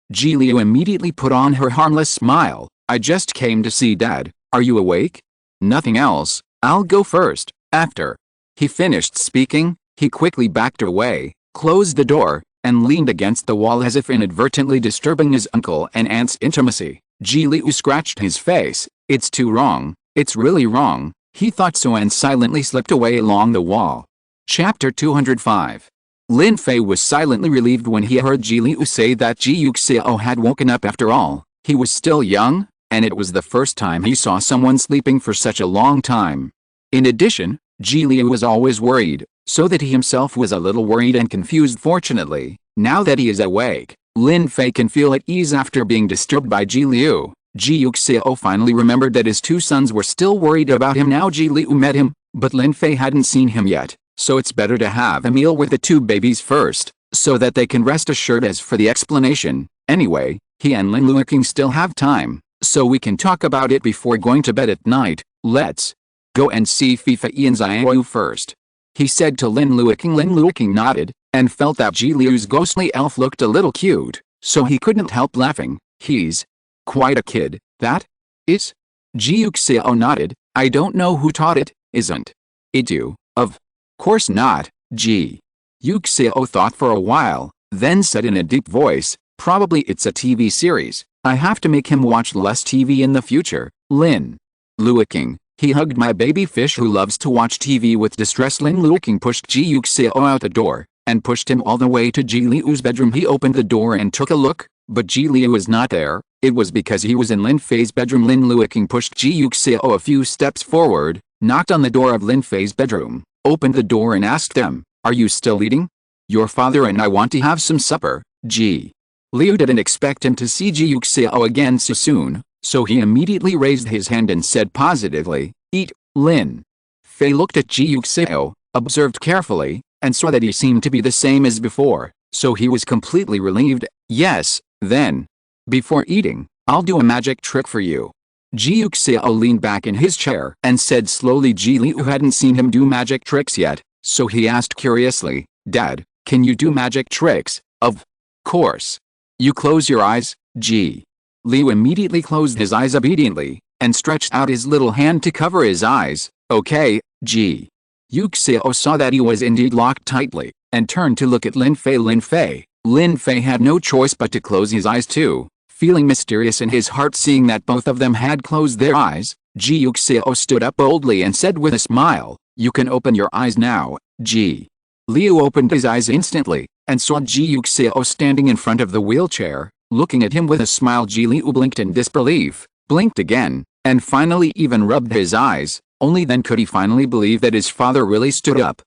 Ji Liu immediately put on her harmless smile. "I just came to see Dad. Are you awake?" "Nothing else. I'll go first, after." He finished speaking, he quickly backed away, closed the door, and leaned against the wall as if inadvertently disturbing his uncle and aunt's intimacy. Ji Liu scratched his face. "It's too wrong, it's really wrong," he thought so, and silently slipped away along the wall. Chapter 205. Lin Fei was silently relieved when he heard Ji Liu say that Ji Yuxiao had woken up after all. He was still young, and it was the first time he saw someone sleeping for such a long time. In addition, Ji Liu was always worried, so that he himself was a little worried and confused. Fortunately, now that he is awake, Lin Fei can feel at ease after being disturbed by Ji Liu. Ji Yuxiao finally remembered that his two sons were still worried about him now. Ji Liu met him, but Lin Fei hadn't seen him yet, so it's better to have a meal with the two babies first, so that they can rest assured. As for the explanation, anyway, he and Lin Luoqing still have time, so we can talk about it before going to bed at night. Let's go and see Fei and Xiao first, he said to Lin Luoqing. Lin Luoqing nodded, and felt that Ji Liu's ghostly elf looked a little cute, so he couldn't help laughing. "He's quite a kid, that is." Ji Yuxiao nodded. "I don't know who taught it, isn't it you?" "Of course not." Ji Yuxiao thought for a while, then said in a deep voice, "Probably it's a TV series. I have to make him watch less TV in the future." Lin Luoqing, "He hugged my baby fish who loves to watch TV with distress." Lin Luoqing pushed Ji Yuxiao out the door, and pushed him all the way to Ji Liu's bedroom. He opened the door and took a look, but Ji Liu was not there. It was because he was in Lin Fei's bedroom. Lin Luoqing pushed Ji Yuxiao a few steps forward, knocked on the door of Lin Fei's bedroom, opened the door and asked them, "Are you still eating? Your father and I want to have some supper." Ji Liu didn't expect him to see Ji Yuxiao again so soon, so he immediately raised his hand and said positively, "Eat." Lin Fei looked at Ji Yuxiao, observed carefully, and saw that he seemed to be the same as before, so he was completely relieved. "Yes, then. Before eating, I'll do a magic trick for you." Ji Yuxiao leaned back in his chair and said slowly. Ji Liu hadn't seen him do magic tricks yet, so he asked curiously, "Dad, can you do magic tricks?" "Of course." "You close your eyes." Ji Liu immediately closed his eyes obediently, and stretched out his little hand to cover his eyes. "Okay." Ji Yuxiao saw that he was indeed locked tightly, and turned to look at Lin Fei. Lin Fei had no choice but to close his eyes too, feeling mysterious in his heart seeing that both of them had closed their eyes. Ji Yuxiao stood up boldly and said with a smile, "You can open your eyes now." Ji Liu opened his eyes instantly, and saw Ji Yuxiao standing in front of the wheelchair, looking at him with a smile. Ji Liu blinked in disbelief, blinked again, and finally even rubbed his eyes. Only then could he finally believe that his father really stood up.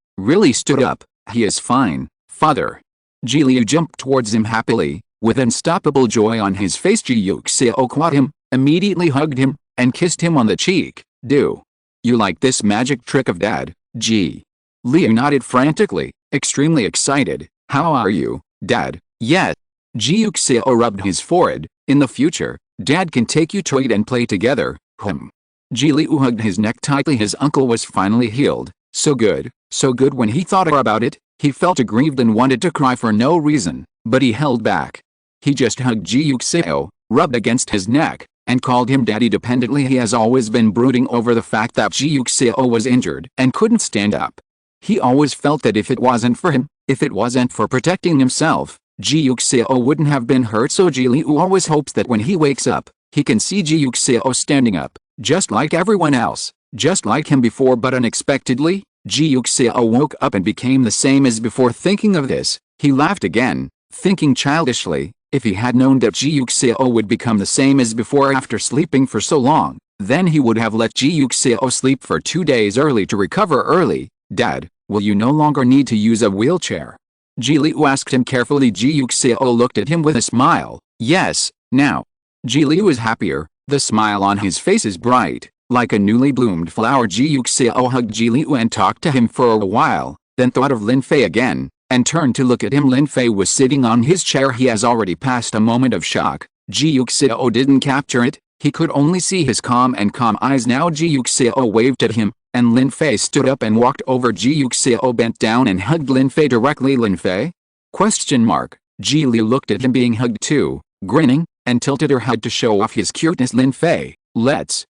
"He is fine, father." Ji Liu jumped towards him happily, with unstoppable joy on his face. Ji Yuxiao caught him, immediately hugged him, and kissed him on the cheek. "Do you like this magic trick of Dad?" Ji Liu nodded frantically, extremely excited. "How are you, Dad?" "Yes." Ji Yuxiao rubbed his forehead. "In the future, Dad can take you to eat and play together." Ji Liu hugged his neck tightly. His uncle was finally healed. So good. When he thought about it, he felt aggrieved and wanted to cry for no reason, but he held back. He just hugged Ji Yuxiao, rubbed against his neck, and called him daddy dependently. He has always been brooding over the fact that Ji Yuxiao was injured and couldn't stand up. He always felt that if it wasn't for him, if it wasn't for protecting himself, Ji Yuxiao wouldn't have been hurt. So Ji Liu always hopes that when he wakes up, he can see Ji Yuxiao standing up, just like everyone else, just like him before. But unexpectedly, Ji Yuxiao woke up and became the same as before. Thinking of this, he laughed again, thinking childishly, if he had known that Ji Yuxiao would become the same as before after sleeping for so long, then he would have let Ji Yuxiao sleep for 2 days early to recover early. "Dad, will you no longer need to use a wheelchair?" Ji Liu asked him carefully. Ji Yuxiao looked at him with a smile. "Yes, now." Ji Liu is happier, the smile on his face is bright, like a newly bloomed flower. Ji Yuxiao hugged Ji Liu and talked to him for a while, then thought of Lin Fei again, and turned to look at him. Lin Fei was sitting on his chair. He has already passed a moment of shock. Ji Yuxiao didn't capture it, he could only see his calm eyes now. Ji Yuxiao waved at him, and Lin Fei stood up and walked over. Ji Yuxiao bent down and hugged Lin Fei directly. Lin Fei? Question mark. Ji Liu looked at him being hugged too, grinning, and tilted her head to show off his cuteness. Lin Fei, let's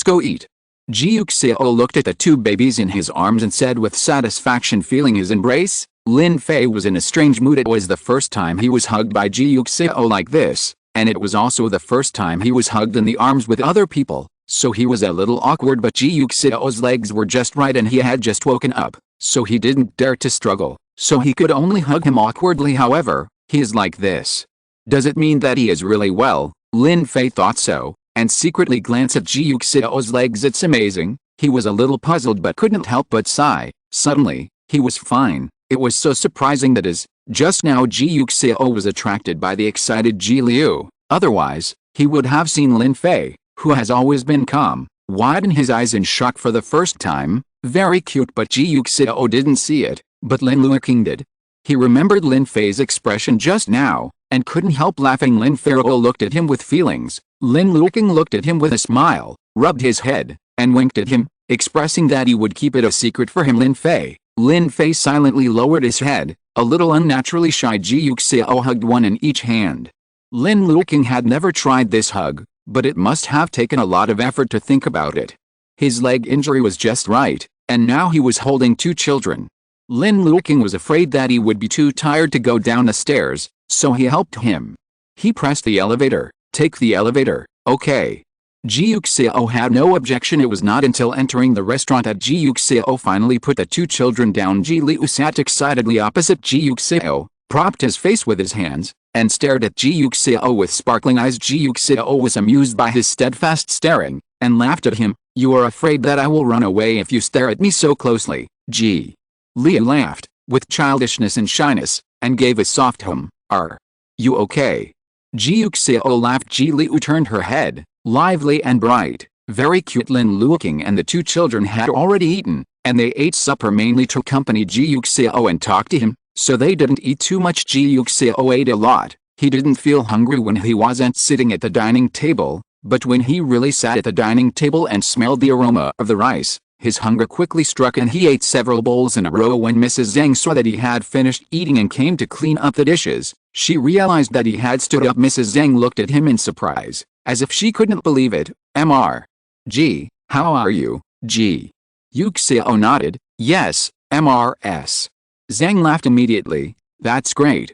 go eat. Ji Yuxiao looked at the two babies in his arms and said with satisfaction, feeling his embrace. Lin Fei was in a strange mood. It was the first time he was hugged by Ji Yuxiao like this, and it was also the first time he was hugged in the arms with other people, so he was a little awkward. But Ji Yuxiao's legs were just right and he had just woken up, so he didn't dare to struggle, so he could only hug him awkwardly. However, he is like this. Does it mean that he is really well? Lin Fei thought so, and secretly glanced at Ji Yuxiao's legs. It's amazing. He was a little puzzled but couldn't help but sigh. Suddenly, he was fine. It was so surprising that just now Ji Yuxiao was attracted by the excited Ji Liu. Otherwise, he would have seen Lin Fei, who has always been calm, widen his eyes in shock for the first time. Very cute, but Ji Yuxiao didn't see it, but Lin Luoqing did. He remembered Lin Fei's expression just now, and couldn't help laughing. Lin Fei looked at him with feelings. Lin Luoqing looked at him with a smile, rubbed his head, and winked at him, expressing that he would keep it a secret for him. Lin Fei silently lowered his head, a little unnaturally shy. Ji Yuxiao hugged one in each hand. Lin Luoqing had never tried this hug, but it must have taken a lot of effort to think about it. His leg injury was just right, and now he was holding two children. Lin Luoqing was afraid that he would be too tired to go down the stairs, so he helped him. He pressed the elevator. Take the elevator, okay. Ji Yuxiao had no objection. It was not until entering the restaurant that Ji Yuxiao finally put the two children down. Ji Liu sat excitedly opposite Ji Yuxiao, propped his face with his hands, and stared at Ji Yuxiao with sparkling eyes. Ji Yuxiao was amused by his steadfast staring, and laughed at him. You are afraid that I will run away if you stare at me so closely. Ji Liu laughed, with childishness and shyness, and gave a soft hum. Are you okay? Ji Yuxiao laughed. Ji Liu turned her head, lively and bright, very cute. Lin Luoqing and the two children had already eaten, and they ate supper mainly to accompany Ji Yuxiao and talk to him, so they didn't eat too much. Ji Yuxiao ate a lot. He didn't feel hungry when he wasn't sitting at the dining table, but when he really sat at the dining table and smelled the aroma of the rice, his hunger quickly struck and he ate several bowls in a row. When Mrs. Zhang saw that he had finished eating and came to clean up the dishes, she realized that he had stood up. Mrs. Zhang looked at him in surprise, as if she couldn't believe it. Mr. Ji, how are you? Ji Yuxiao nodded. Yes, Mrs. Zhang laughed immediately. That's great,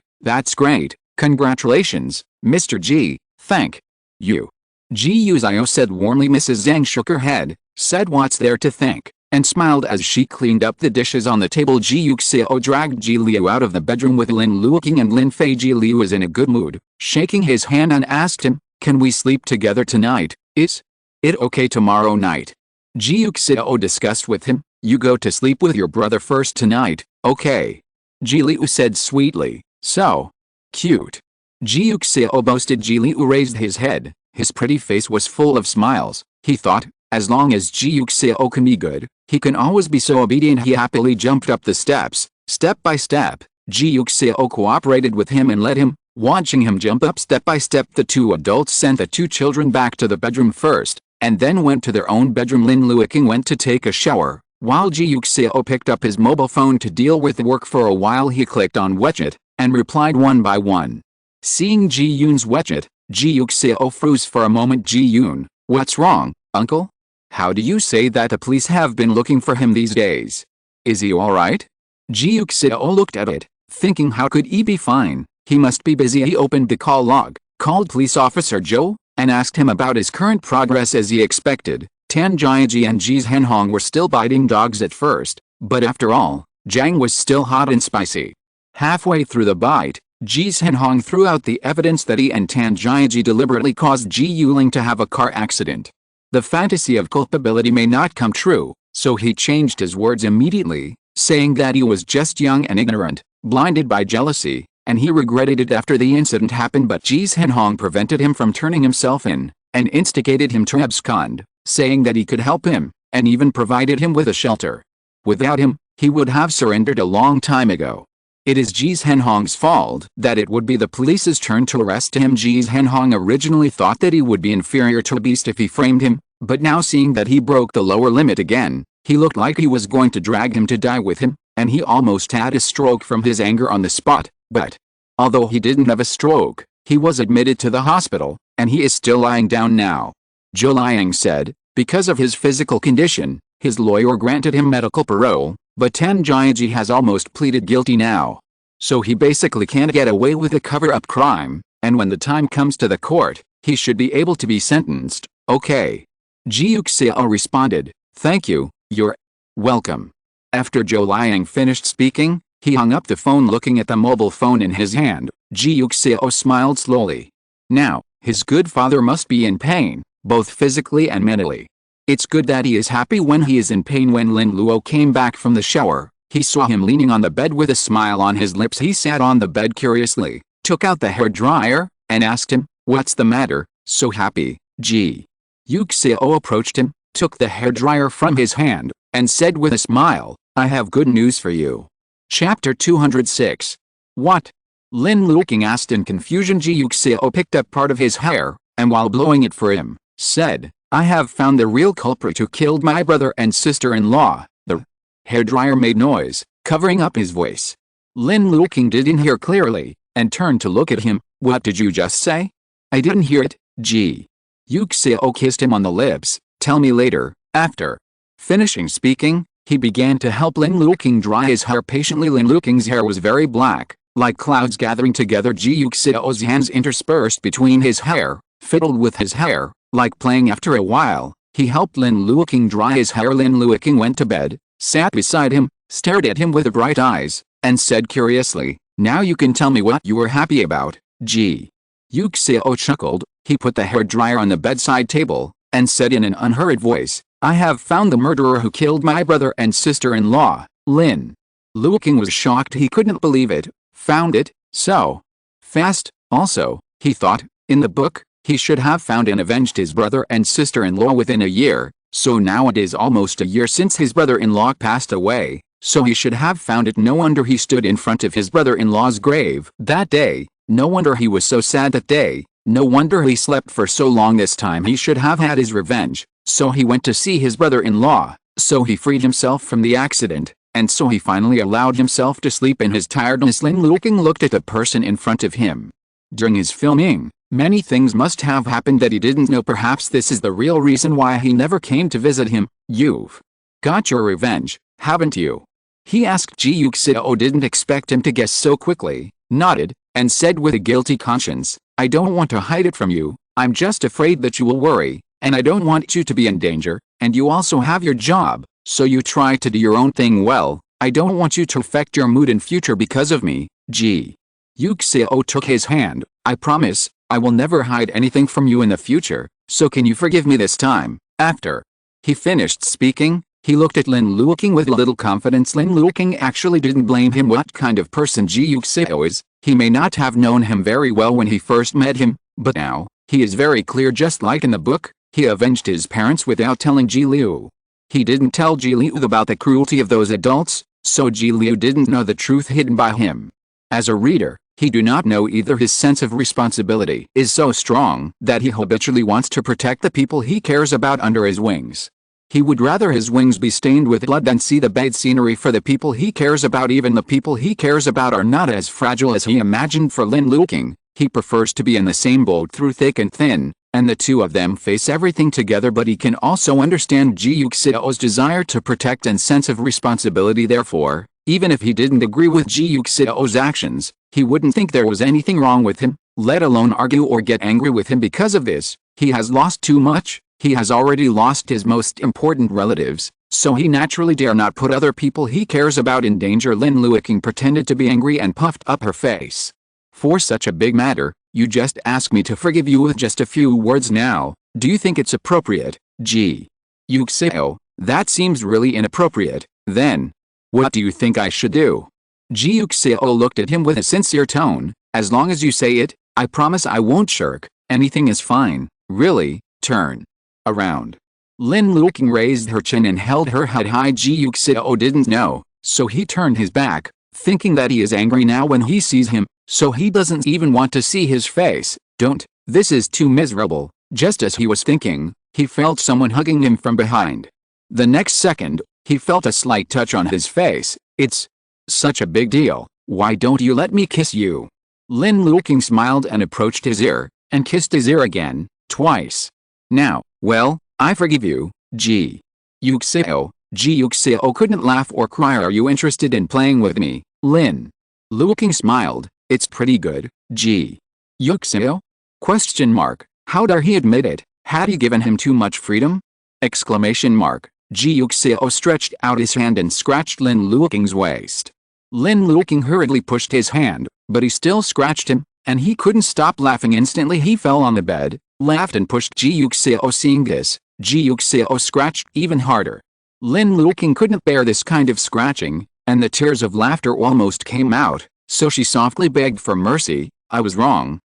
congratulations, Mr. Ji, thank you. Ji Yuxiao said warmly. Mrs. Zhang shook her head, said what's there to thank, and smiled as she cleaned up the dishes on the table. Ji Yuxiao dragged Ji Liu out of the bedroom with Lin Luoqing and Lin Fei. Ji Liu was in a good mood, shaking his hand, and asked him, can we sleep together tonight? Is it okay tomorrow night? Ji Yuxiao discussed with him, you go to sleep with your brother first tonight, okay? Ji Liu said sweetly. So cute. Ji Yuxiao boasted. Ji Liu raised his head, his pretty face was full of smiles. He thought, as long as Ji Yuxiao can be good, he can always be so obedient. He happily jumped up the steps, step by step. Ji Yuxiao cooperated with him and led him. Watching him jump up step by step, the two adults sent the two children back to the bedroom first, and then went to their own bedroom. Lin Luoqing went to take a shower, while Ji Yuxiao picked up his mobile phone to deal with work. For a while he clicked on WeChat, and replied one by one. Seeing Ji Yun's WeChat, Ji Yuxiao froze for a moment. Ji Yun, what's wrong, uncle? How do you say that the police have been looking for him these days? Is he alright? Ji Yuxiao looked at it, thinking how could he be fine? He must be busy. He opened the call log, called police officer Zhou, and asked him about his current progress. As he expected, Tan Jiaji and Ji's Henhong were still biting dogs at first, but after all, Jiang was still hot and spicy. Halfway through the bite, Ji's Henhong threw out the evidence that he and Tan Jiaji deliberately caused Ji Yuling to have a car accident. The fantasy of culpability may not come true, so he changed his words immediately, saying that he was just young and ignorant, blinded by jealousy, and he regretted it after the incident happened, but Ji's Henhong prevented him from turning himself in, and instigated him to abscond, saying that he could help him, and even provided him with a shelter. Without him, he would have surrendered a long time ago. It is Ji's Henhong's fault that it would be the police's turn to arrest him. Ji's Henhong originally thought that he would be inferior to a beast if he framed him, but now seeing that he broke the lower limit again, he looked like he was going to drag him to die with him, and he almost had a stroke from his anger on the spot. But although he didn't have a stroke, he was admitted to the hospital, and he is still lying down now. Zhou Liang said, because of his physical condition, his lawyer granted him medical parole, but Tan Jiaji has almost pleaded guilty now. So he basically can't get away with a cover-up crime, and when the time comes to the court, he should be able to be sentenced. Okay. Ji Yuxiao responded, thank you, you're welcome. After Zhou Liang finished speaking, he hung up the phone looking at the mobile phone in his hand. Ji Yuxiao smiled slowly. Now, his good father must be in pain, both physically and mentally. It's good that he is happy when he is in pain. When Lin Luo came back from the shower, he saw him leaning on the bed with a smile on his lips. He sat on the bed curiously, took out the hairdryer, and asked him, what's the matter, so happy? Ji Yuxiao approached him, took the hairdryer from his hand, and said with a smile, I have good news for you. Chapter 206. What? Lin Luoqing asked in confusion. Ji Yuxiao picked up part of his hair, and while blowing it for him, said, I have found the real culprit who killed my brother and sister-in-law. The hairdryer made noise, covering up his voice. Lin Luoqing didn't hear clearly, and turned to look at him. What did you just say? I didn't hear it. Ji Yuxiao kissed him on the lips. Tell me later, after. Finishing speaking, he began to help Lin Luoqing dry his hair patiently. Lin Luoqing's hair was very black, like clouds gathering together. Ji Yuxiao's hands interspersed between his hair, fiddled with his hair, like playing. After a while, he helped Lin Luoqing dry his hair. Lin Luoqing went to bed, sat beside him, stared at him with bright eyes, and said curiously, now you can tell me what you were happy about. Ji Yuxiao chuckled. He put the hairdryer on the bedside table, and said in an unhurried voice, I have found the murderer who killed my brother and sister-in-law. Lin Luoqing was shocked. He couldn't believe it. Found it? So fast? Also, he thought, in the book, he should have found and avenged his brother and sister-in-law within a year, so now it is almost a year since his brother-in-law passed away, so he should have found it. No wonder he stood in front of his brother-in-law's grave that day, no wonder he was so sad that day, no wonder he slept for so long. This time he should have had his revenge, so he went to see his brother-in-law, so he freed himself from the accident, and so he finally allowed himself to sleep in his tiredness. Lin Luoqing looked at the person in front of him. During his filming, many things must have happened that he didn't know. Perhaps this is the real reason why he never came to visit him. You've got your revenge, haven't you? He asked. Ji Yuxiao didn't expect him to guess so quickly, nodded, and said with a guilty conscience, I don't want to hide it from you, I'm just afraid that you will worry, and I don't want you to be in danger, and you also have your job, so you try to do your own thing well. I don't want you to affect your mood in future because of me. Ji Yuxiao took his hand. I promise, I will never hide anything from you in the future, so can you forgive me this time? After he finished speaking, he looked at Lin Luoqing with a little confidence. Lin Luoqing actually didn't blame him. What kind of person Ji Yuxiao is, he may not have known him very well when he first met him, but now, he is very clear. Just like in the book, he avenged his parents without telling Ji Liu. He didn't tell Ji Liu about the cruelty of those adults, so Ji Liu didn't know the truth hidden by him. As a reader, he do not know either. His sense of responsibility is so strong that he habitually wants to protect the people he cares about under his wings. He would rather his wings be stained with blood than see the bad scenery for the people he cares about. Even the people he cares about are not as fragile as he imagined. For Lin Luoqing, he prefers to be in the same boat through thick and thin, and the two of them face everything together. But he can also understand Ji Yuxiao's desire to protect and sense of responsibility. Therefore, even if he didn't agree with Ji Yuxiao's actions, he wouldn't think there was anything wrong with him, let alone argue or get angry with him because of this. He has lost too much. He has already lost his most important relatives, so he naturally dare not put other people he cares about in danger. Lin Luoqing pretended to be angry and puffed up her face. For such a big matter, you just ask me to forgive you with just a few words now. Do you think it's appropriate, Ji Yuxiao? That seems really inappropriate. Then, what do you think I should do? Ji Yuxiao looked at him with a sincere tone. As long as you say it, I promise I won't shirk. Anything is fine. Really, turn around. Lin Luoqing raised her chin and held her head high. Ji Yuxiao didn't know, so he turned his back, thinking that he is angry now when he sees him, so he doesn't even want to see his face. Don't, this is too miserable. Just as he was thinking, he felt someone hugging him from behind. The next second, he felt a slight touch on his face. It's such a big deal. Why don't you let me kiss you? Lin Luoqing smiled and approached his ear, and kissed his ear again, twice. Now, well, I forgive you, Ji Yuxiao. Ji Yuxiao couldn't laugh or cry. Are you interested in playing with me, Lin Luoqing smiled. It's pretty good, Ji Yuxiao? Question mark. How dare he admit it? Had he given him too much freedom? Exclamation mark. Ji Yuxiao stretched out his hand and scratched Lin Luoqing's waist. Lin Luoqing hurriedly pushed his hand, but he still scratched him, and he couldn't stop laughing. Instantly he fell on the bed, laughed and pushed Ji Yuxiao. Seeing this, Ji Yuxiao scratched even harder. Lin Luoqing couldn't bear this kind of scratching, and the tears of laughter almost came out, so she softly begged for mercy. I was wrong,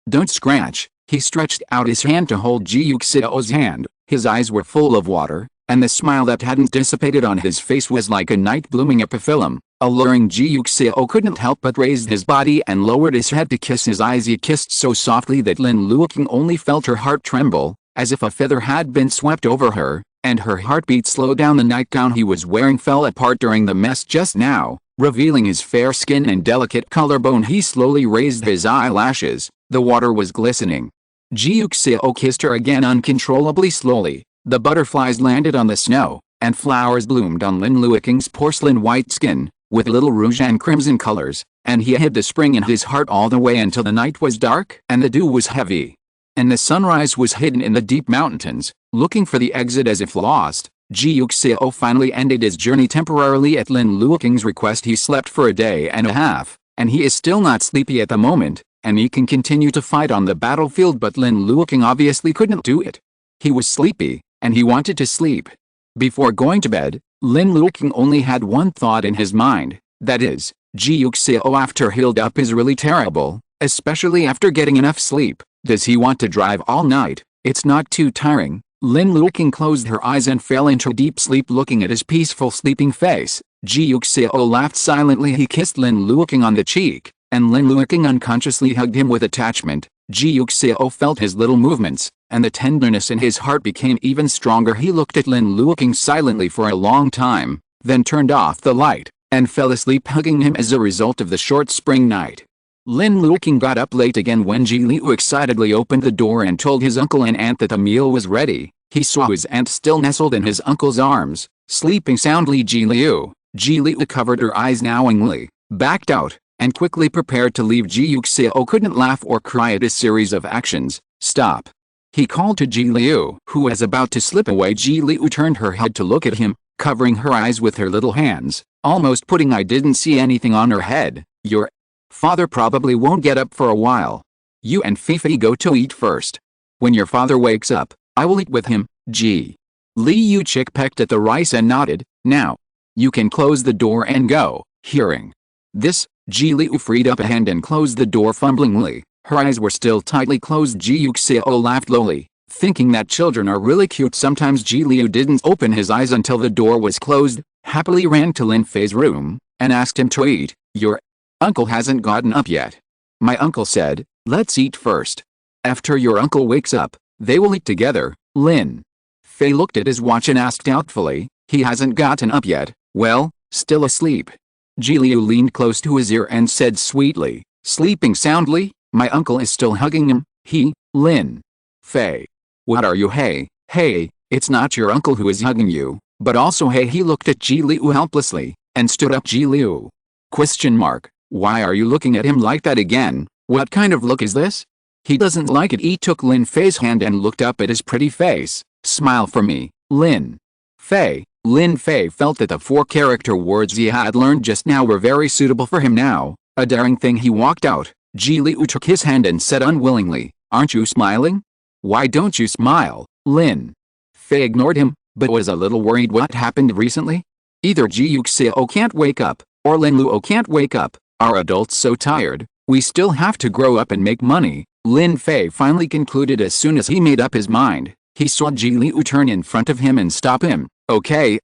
don't scratch. He stretched out his hand to hold Ji Yuxiao's hand. His eyes were full of water, and the smile that hadn't dissipated on his face was like a night blooming epiphyllum. Alluring. Ji Yuxiao couldn't help but raised his body and lowered his head to kiss his eyes. He kissed so softly that Lin Luoqing only felt her heart tremble, as if a feather had been swept over her, and her heartbeat slowed down. The nightgown he was wearing fell apart during the mess just now, revealing his fair skin and delicate collarbone. He slowly raised his eyelashes. The water was glistening. Ji Yuxiao kissed her again uncontrollably. Slowly, the butterflies landed on the snow, and flowers bloomed on Lin Luoqing's porcelain white skin, with little rouge and crimson colors, and he hid the spring in his heart all the way until the night was dark and the dew was heavy, and the sunrise was hidden in the deep mountains. Looking for the exit as if lost, Ji Yuxiao finally ended his journey temporarily at Lin Luoqing's request. He slept for a day and a half, and he is still not sleepy at the moment, and he can continue to fight on the battlefield, but Lin Luoqing obviously couldn't do it. He was sleepy, and he wanted to sleep. Before going to bed, Lin Luoqing only had one thought in his mind, that is, Ji Yuxiao after healed up is really terrible, especially after getting enough sleep. Does he want to drive all night? It's not too tiring. Lin Luoqing closed her eyes and fell into deep sleep. Looking at his peaceful sleeping face, Ji Yuxiao laughed silently. He kissed Lin Luoqing on the cheek, and Lin Luoqing unconsciously hugged him with attachment. Ji Yuxiao felt his little movements, and the tenderness in his heart became even stronger. He looked at Lin Luoqing silently for a long time, then turned off the light, and fell asleep hugging him. As a result of the short spring night, Lin Luoqing got up late again when Ji Liu excitedly opened the door and told his uncle and aunt that the meal was ready. He saw his aunt still nestled in his uncle's arms, sleeping soundly. Ji Liu covered her eyes knowingly, backed out, and quickly prepared to leave. Ji Yuxiao couldn't laugh or cry at his series of actions. Stop! He called to Ji Liu, who was about to slip away. Ji Liu turned her head to look at him, covering her eyes with her little hands, almost putting I didn't see anything on her head. Your father probably won't get up for a while. You and Fei go to eat first. When your father wakes up, I will eat with him. Ji Leyu pecked at the rice and nodded. Now, you can close the door and go. Hearing this, Ji Liu freed up a hand and closed the door fumblingly. Her eyes were still tightly closed. Ji Yuxiao laughed lowly, thinking that children are really cute sometimes. Ji Liu didn't open his eyes until the door was closed, happily ran to Lin Fei's room, and asked him to eat. Your uncle hasn't gotten up yet. My uncle said, let's eat first. After your uncle wakes up, they will eat together. Lin Fei looked at his watch and asked doubtfully, he hasn't gotten up yet? Well, still asleep. Ji Liu leaned close to his ear and said sweetly, sleeping soundly? My uncle is still hugging him. Lin Fei. What are you? Hey, it's not your uncle who is hugging you, but also hey. He looked at Ji Liu helplessly, and stood up. Ji Liu? Question mark. Why are you looking at him like that again? What kind of look is this? He doesn't like it. He took Lin Fei's hand and looked up at his pretty face. Smile for me, Lin Fei. Lin Fei felt that the 4 character words he had learned just now were very suitable for him now. A daring thing. He walked out. Ji Liu took his hand and said unwillingly, aren't you smiling? Why don't you smile? Lin Fei ignored him, but was a little worried. What happened recently? Either Ji Yuxiao can't wake up, or Lin Luo can't wake up. Our adults so tired, we still have to grow up and make money, Lin Fei finally concluded as soon as he made up his mind. He saw Ji Liu turn in front of him and stop him. Okay,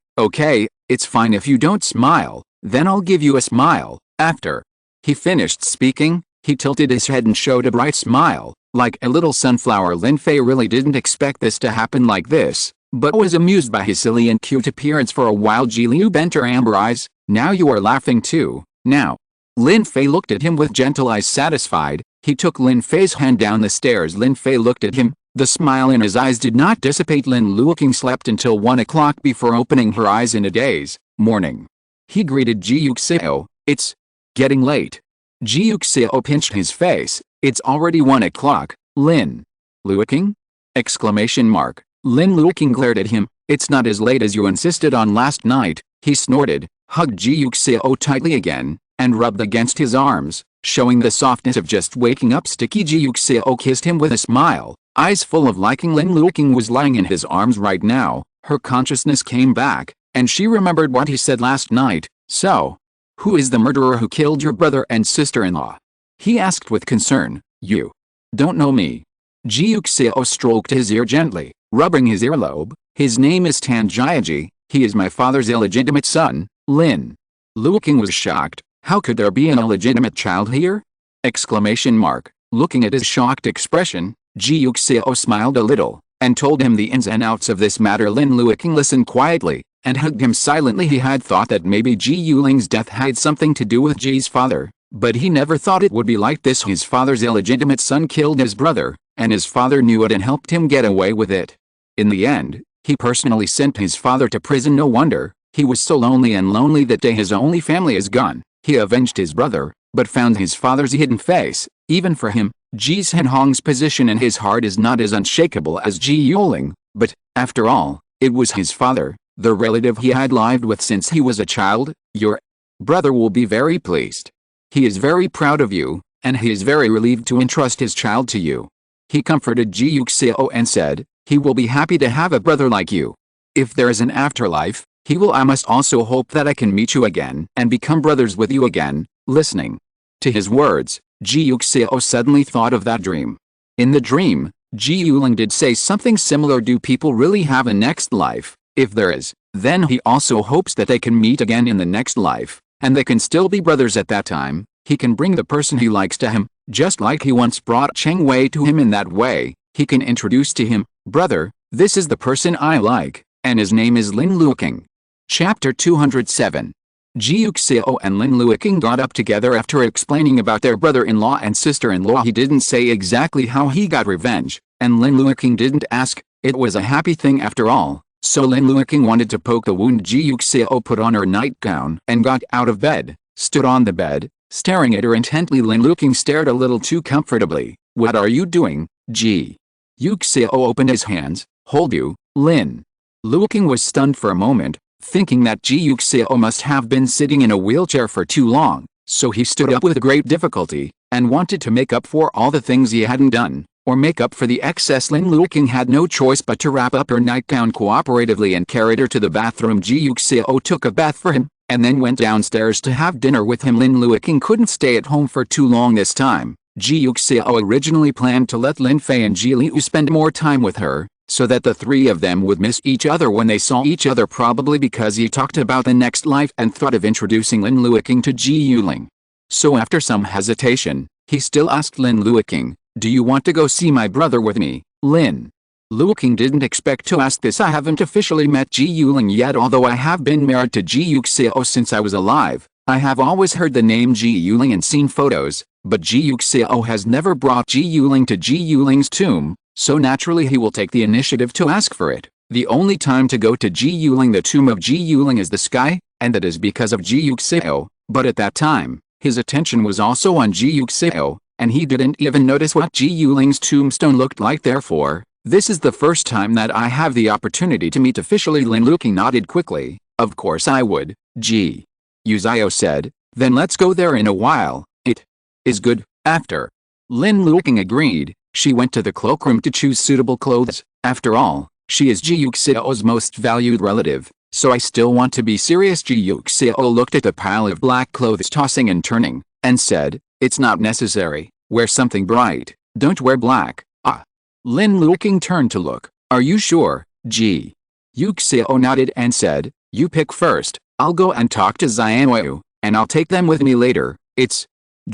it's fine if you don't smile, then I'll give you a smile, after. He finished speaking, he tilted his head and showed a bright smile, like a little sunflower. Lin Fei really didn't expect this to happen like this, but was amused by his silly and cute appearance for a while. Ji Liu bent her amber eyes. Now you are laughing too, now. Lin Fei looked at him with gentle eyes. Satisfied, he took Lin Fei's hand down the stairs. Lin Fei looked at him. The smile in his eyes did not dissipate. Lin Luoqing slept until 1 o'clock before opening her eyes in a daze. Morning. He greeted Ji Yuxiao. It's getting late. Ji Yuxiao pinched his face. It's already 1 o'clock, Lin Luoqing? Exclamation mark. Lin Luoqing glared at him. It's not as late as you insisted on last night. He snorted, hugged Ji Yuxiao tightly again, and rubbed against his arms, showing the softness of just waking up. Sticky Ji Yuxiao kissed him with a smile. Eyes full of liking. Lin Luoqing was lying in his arms right now. Her consciousness came back, and she remembered what he said last night. So, who is the murderer who killed your brother and sister-in-law? He asked with concern. You don't know me. Ji Yuxiao stroked his ear gently, rubbing his earlobe. His name is Tan Jiaji. He is my father's illegitimate son. Lin Luoqing was shocked. How could there be an illegitimate child here? Exclamation mark. Looking at his shocked expression, Ji Yuxiao smiled a little, and told him the ins and outs of this matter. Lin Luoqing listened quietly, and hugged him silently. He had thought that maybe Ji Yuling's death had something to do with Ji's father, but he never thought it would be like this. His father's illegitimate son killed his brother, and his father knew it and helped him get away with it. In the end, he personally sent his father to prison. No wonder, he was so lonely that day. His only family is gone. He avenged his brother, but found his father's hidden face. Even for him, Ji Zhenhong's position in his heart is not as unshakable as Ji Yuling, but, after all, it was his father, the relative he had lived with since he was a child. Your brother will be very pleased. He is very proud of you, and he is very relieved to entrust his child to you. He comforted Ji Yuxiao and said, he will be happy to have a brother like you. If there is an afterlife, he will. I must also hope that I can meet you again and become brothers with you again. Listening to his words, Ji Yuxiao suddenly thought of that dream. In the dream, Ji Yuling did say something similar. Do people really have a next life? If there is, then he also hopes that they can meet again in the next life, and they can still be brothers at that time. He can bring the person he likes to him, just like he once brought Cheng Wei to him. In that way, he can introduce to him, brother, this is the person I like, and his name is Lin Luoqing. Chapter 207. Ji Yuxiao and Lin Luoqing got up together after explaining about their brother-in-law and sister-in-law. He didn't say exactly how he got revenge, and Lin Luoqing didn't ask. It was a happy thing after all, so Lin Luoqing wanted to poke the wound. Ji Yuxiao put on her nightgown and got out of bed, stood on the bed, staring at her intently. Lin Luoqing stared a little too comfortably. What are you doing, Ji Yuxiao opened his hands. Hold you, Lin Luoqing was stunned for a moment, thinking that Ji Yuxiao must have been sitting in a wheelchair for too long, so he stood up with great difficulty, and wanted to make up for all the things he hadn't done, or make up for the excess. Lin Luoqing had no choice but to wrap up her nightgown cooperatively and carried her to the bathroom. Ji Yuxiao took a bath for him, and then went downstairs to have dinner with him. Lin Luoqing couldn't stay at home for too long this time. Ji Yuxiao originally planned to let Lin Fei and Ji Liu spend more time with her, so that the three of them would miss each other when they saw each other, probably because he talked about the next life and thought of introducing Lin Luoqing to Ji Yuling. So after some hesitation, he still asked Lin Luoqing, do you want to go see my brother with me? Lin Luoqing didn't expect to ask this. I haven't officially met Ji Yuling yet, although I have been married to Ji Yuxiao since I was alive. I have always heard the name Ji Yuling and seen photos, but Ji Yuxiao has never brought Ji Yuling to Ji Yuling's tomb, so naturally he will take the initiative to ask for it. The only time to go to Ji Yuling, the tomb of Ji Yuling, is the sky, and that is because of Ji Yuxiao, but at that time, his attention was also on Ji Yuxiao, and he didn't even notice what Ji Yuling's tombstone looked like. Therefore, this is the first time that I have the opportunity to meet officially. Lin Luoqing nodded quickly. Of course I would, Ji Yuxiao said, then let's go there in a while. It is good. After Lin Luoqing agreed, she went to the cloakroom to choose suitable clothes. After all, she is Ji Yuxiao's most valued relative, so I still want to be serious. Ji Yuxiao looked at the pile of black clothes tossing and turning, and said, "It's not necessary. Wear something bright. Don't wear black." Ah. Lin Luoqing turned to look. "Are you sure?" Ji Yuxiao nodded and said, "You pick first. I'll go and talk to Xianyu, and I'll take them with me later. It's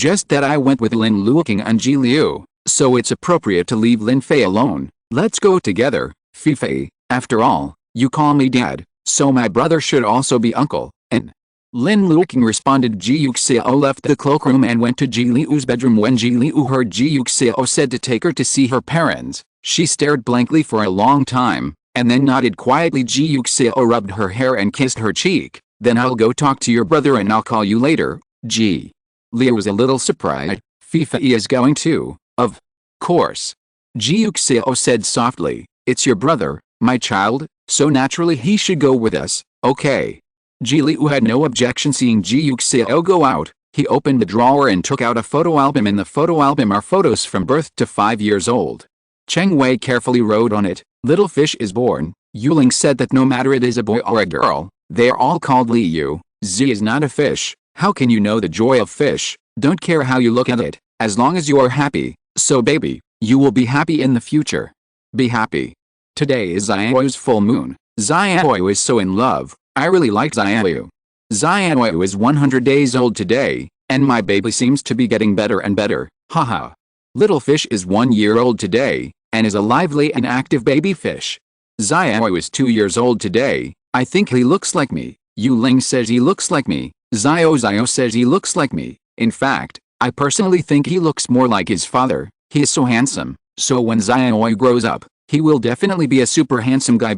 just that I went with Lin Luoqing and Ji Liu, so it's appropriate to leave Lin Fei alone. Let's go together, Fei. After all, you call me dad, so my brother should also be uncle." And Lin Luoqing responded. Ji Yuxiao left the cloakroom and went to Ji Liu's bedroom. When Ji Liu heard Ji Yuxiao said to take her to see her parents, she stared blankly for a long time, and then nodded quietly. Ji Yuxiao rubbed her hair and kissed her cheek. "Then I'll go talk to your brother and I'll call you later." Ji Liu was a little surprised. Fei is going too, of course. Ji Yuxiao said softly, "It's your brother, my child, so naturally he should go with us, okay?" Ji Liu had no objection seeing Ji Yuxiao go out. He opened the drawer and took out a photo album. In the photo album are photos from birth to 5 years old. Cheng Wei carefully wrote on it, "Little fish is born." Yuling said that no matter it is a boy or a girl, they are all called Leyu. Z is not a fish. How can you know the joy of fish? Don't care how you look at it, as long as you are happy. So baby, you will be happy in the future. Be happy. Today is Xianyu's full moon. Xianyu is so in love. I really like Xianyu. Xianyu is 100 days old today, and my baby seems to be getting better and better. Haha. Little fish is 1 year old today, and is a lively and active baby fish. Xianyu is 2 years old today. I think he looks like me. Yuling says he looks like me. Xiao says he looks like me. In fact, I personally think he looks more like his father. He is so handsome, so when Xianyu grows up, he will definitely be a super handsome guy.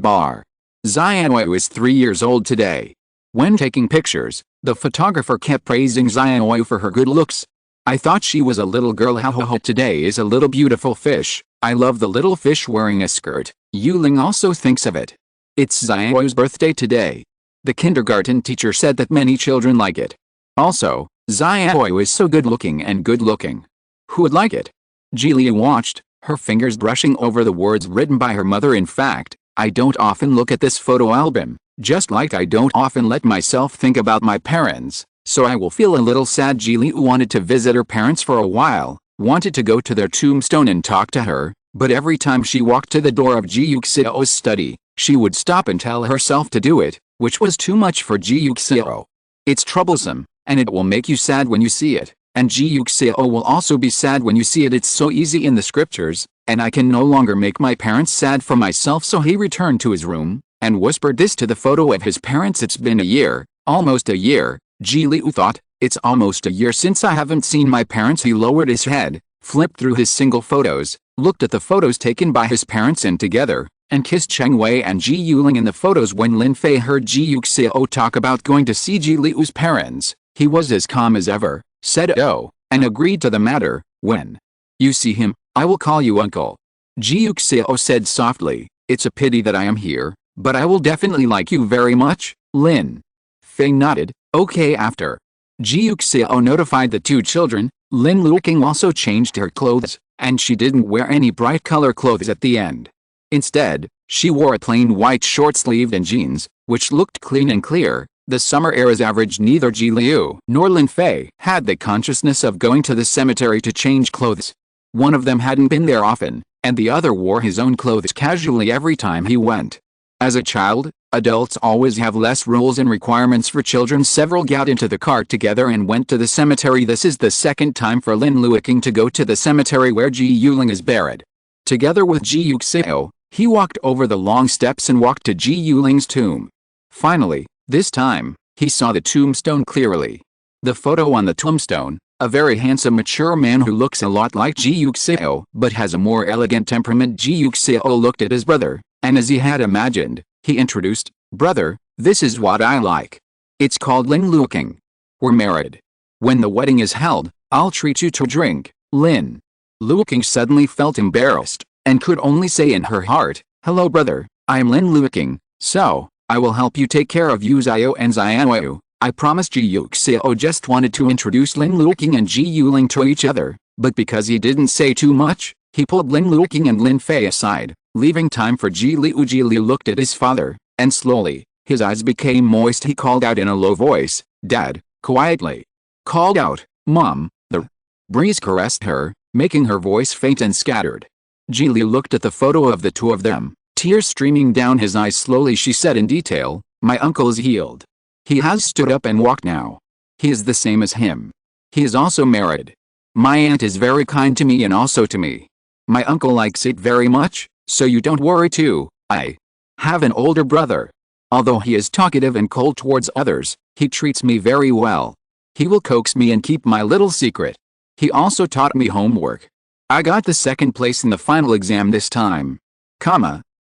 Xianyu is 3 years old today. When taking pictures, the photographer kept praising Xianyu for her good looks. I thought she was a little girl. How today is a little beautiful fish. I love the little fish wearing a skirt. Yuling also thinks of it. It's Xianyu's birthday today. The kindergarten teacher said that many children like it. Also, Xianyu is so good looking and good looking. Who would like it? Ji Liu watched, her fingers brushing over the words written by her mother. In fact, I don't often look at this photo album, just like I don't often let myself think about my parents, so I will feel a little sad. Ji Liu wanted to visit her parents for a while, wanted to go to their tombstone and talk to her, but every time she walked to the door of Ji Yuxiao's study, she would stop and tell herself to do it, which was too much for Ji Yuxiao. It's troublesome, and it will make you sad when you see it, and Ji Yuxiao will also be sad when you see it. It's so easy in the scriptures, and I can no longer make my parents sad for myself. So he returned to his room, and whispered this to the photo of his parents. It's been a year, almost a year, Ji Liu thought. It's almost a year since I haven't seen my parents. He lowered his head, flipped through his single photos, looked at the photos taken by his parents and together, and kissed Cheng Wei and Ji Yuling in the photos. When Lin Fei heard Ji Yuxiao talk about going to see Ji Liu's parents, he was as calm as ever, said "Oh," and agreed to the matter. "When you see him, I will call you uncle." Ji Yuxiao said softly, "It's a pity that I am here, but I will definitely like you very much." Lin Fei nodded, "Okay." After Ji Yuxiao notified the two children, Lin Luoqing also changed her clothes, and she didn't wear any bright color clothes at the end. Instead, she wore a plain white short-sleeved and jeans, which looked clean and clear. The summer air is average. Neither Ji Liu nor Lin Fei had the consciousness of going to the cemetery to change clothes. One of them hadn't been there often, and the other wore his own clothes casually every time he went. As a child, adults always have less rules and requirements for children. Several got into the car together and went to the cemetery. This is the second time for Lin Luoqing to go to the cemetery where Ji Yuling is buried. Together with Ji Yuxiao, he walked over the long steps and walked to Ji Yuling's tomb. Finally, this time, he saw the tombstone clearly. The photo on the tombstone, a very handsome mature man who looks a lot like Ji Yuxiao but has a more elegant temperament. Ji Yuxiao looked at his brother, and as he had imagined, he introduced, "Brother, this is what I like. It's called Lin Luoqing. We're married. When the wedding is held, I'll treat you to a drink." Lin Luoqing suddenly felt embarrassed, and could only say in her heart, "Hello brother, I'm Lin Luoqing, so I will help you take care of Yuxiao and Xianyu. I promise." Ji Yuxiao just wanted to introduce Lin Luoqing and Ji Yuling to each other, but because he didn't say too much, he pulled Lin Luoqing and Lin Fei aside, leaving time for Ji Liu. Ji Liu looked at his father, and slowly, His eyes became moist. He called out in a low voice, "Dad," quietly. Called out, "Mom." The breeze caressed her, making her voice faint and scattered. Ji Liu looked at the photo of the two of them, tears streaming down his eyes. Slowly she said in detail, "My uncle is healed. He has stood up and walked now. He is the same as him. He is also married. My aunt is very kind to me and also to me. My uncle likes it very much, so you don't worry too. I have an older brother. Although he is talkative and cold towards others, he treats me very well. He will coax me and keep my little secret. He also taught me homework. I got the second place in the final exam this time.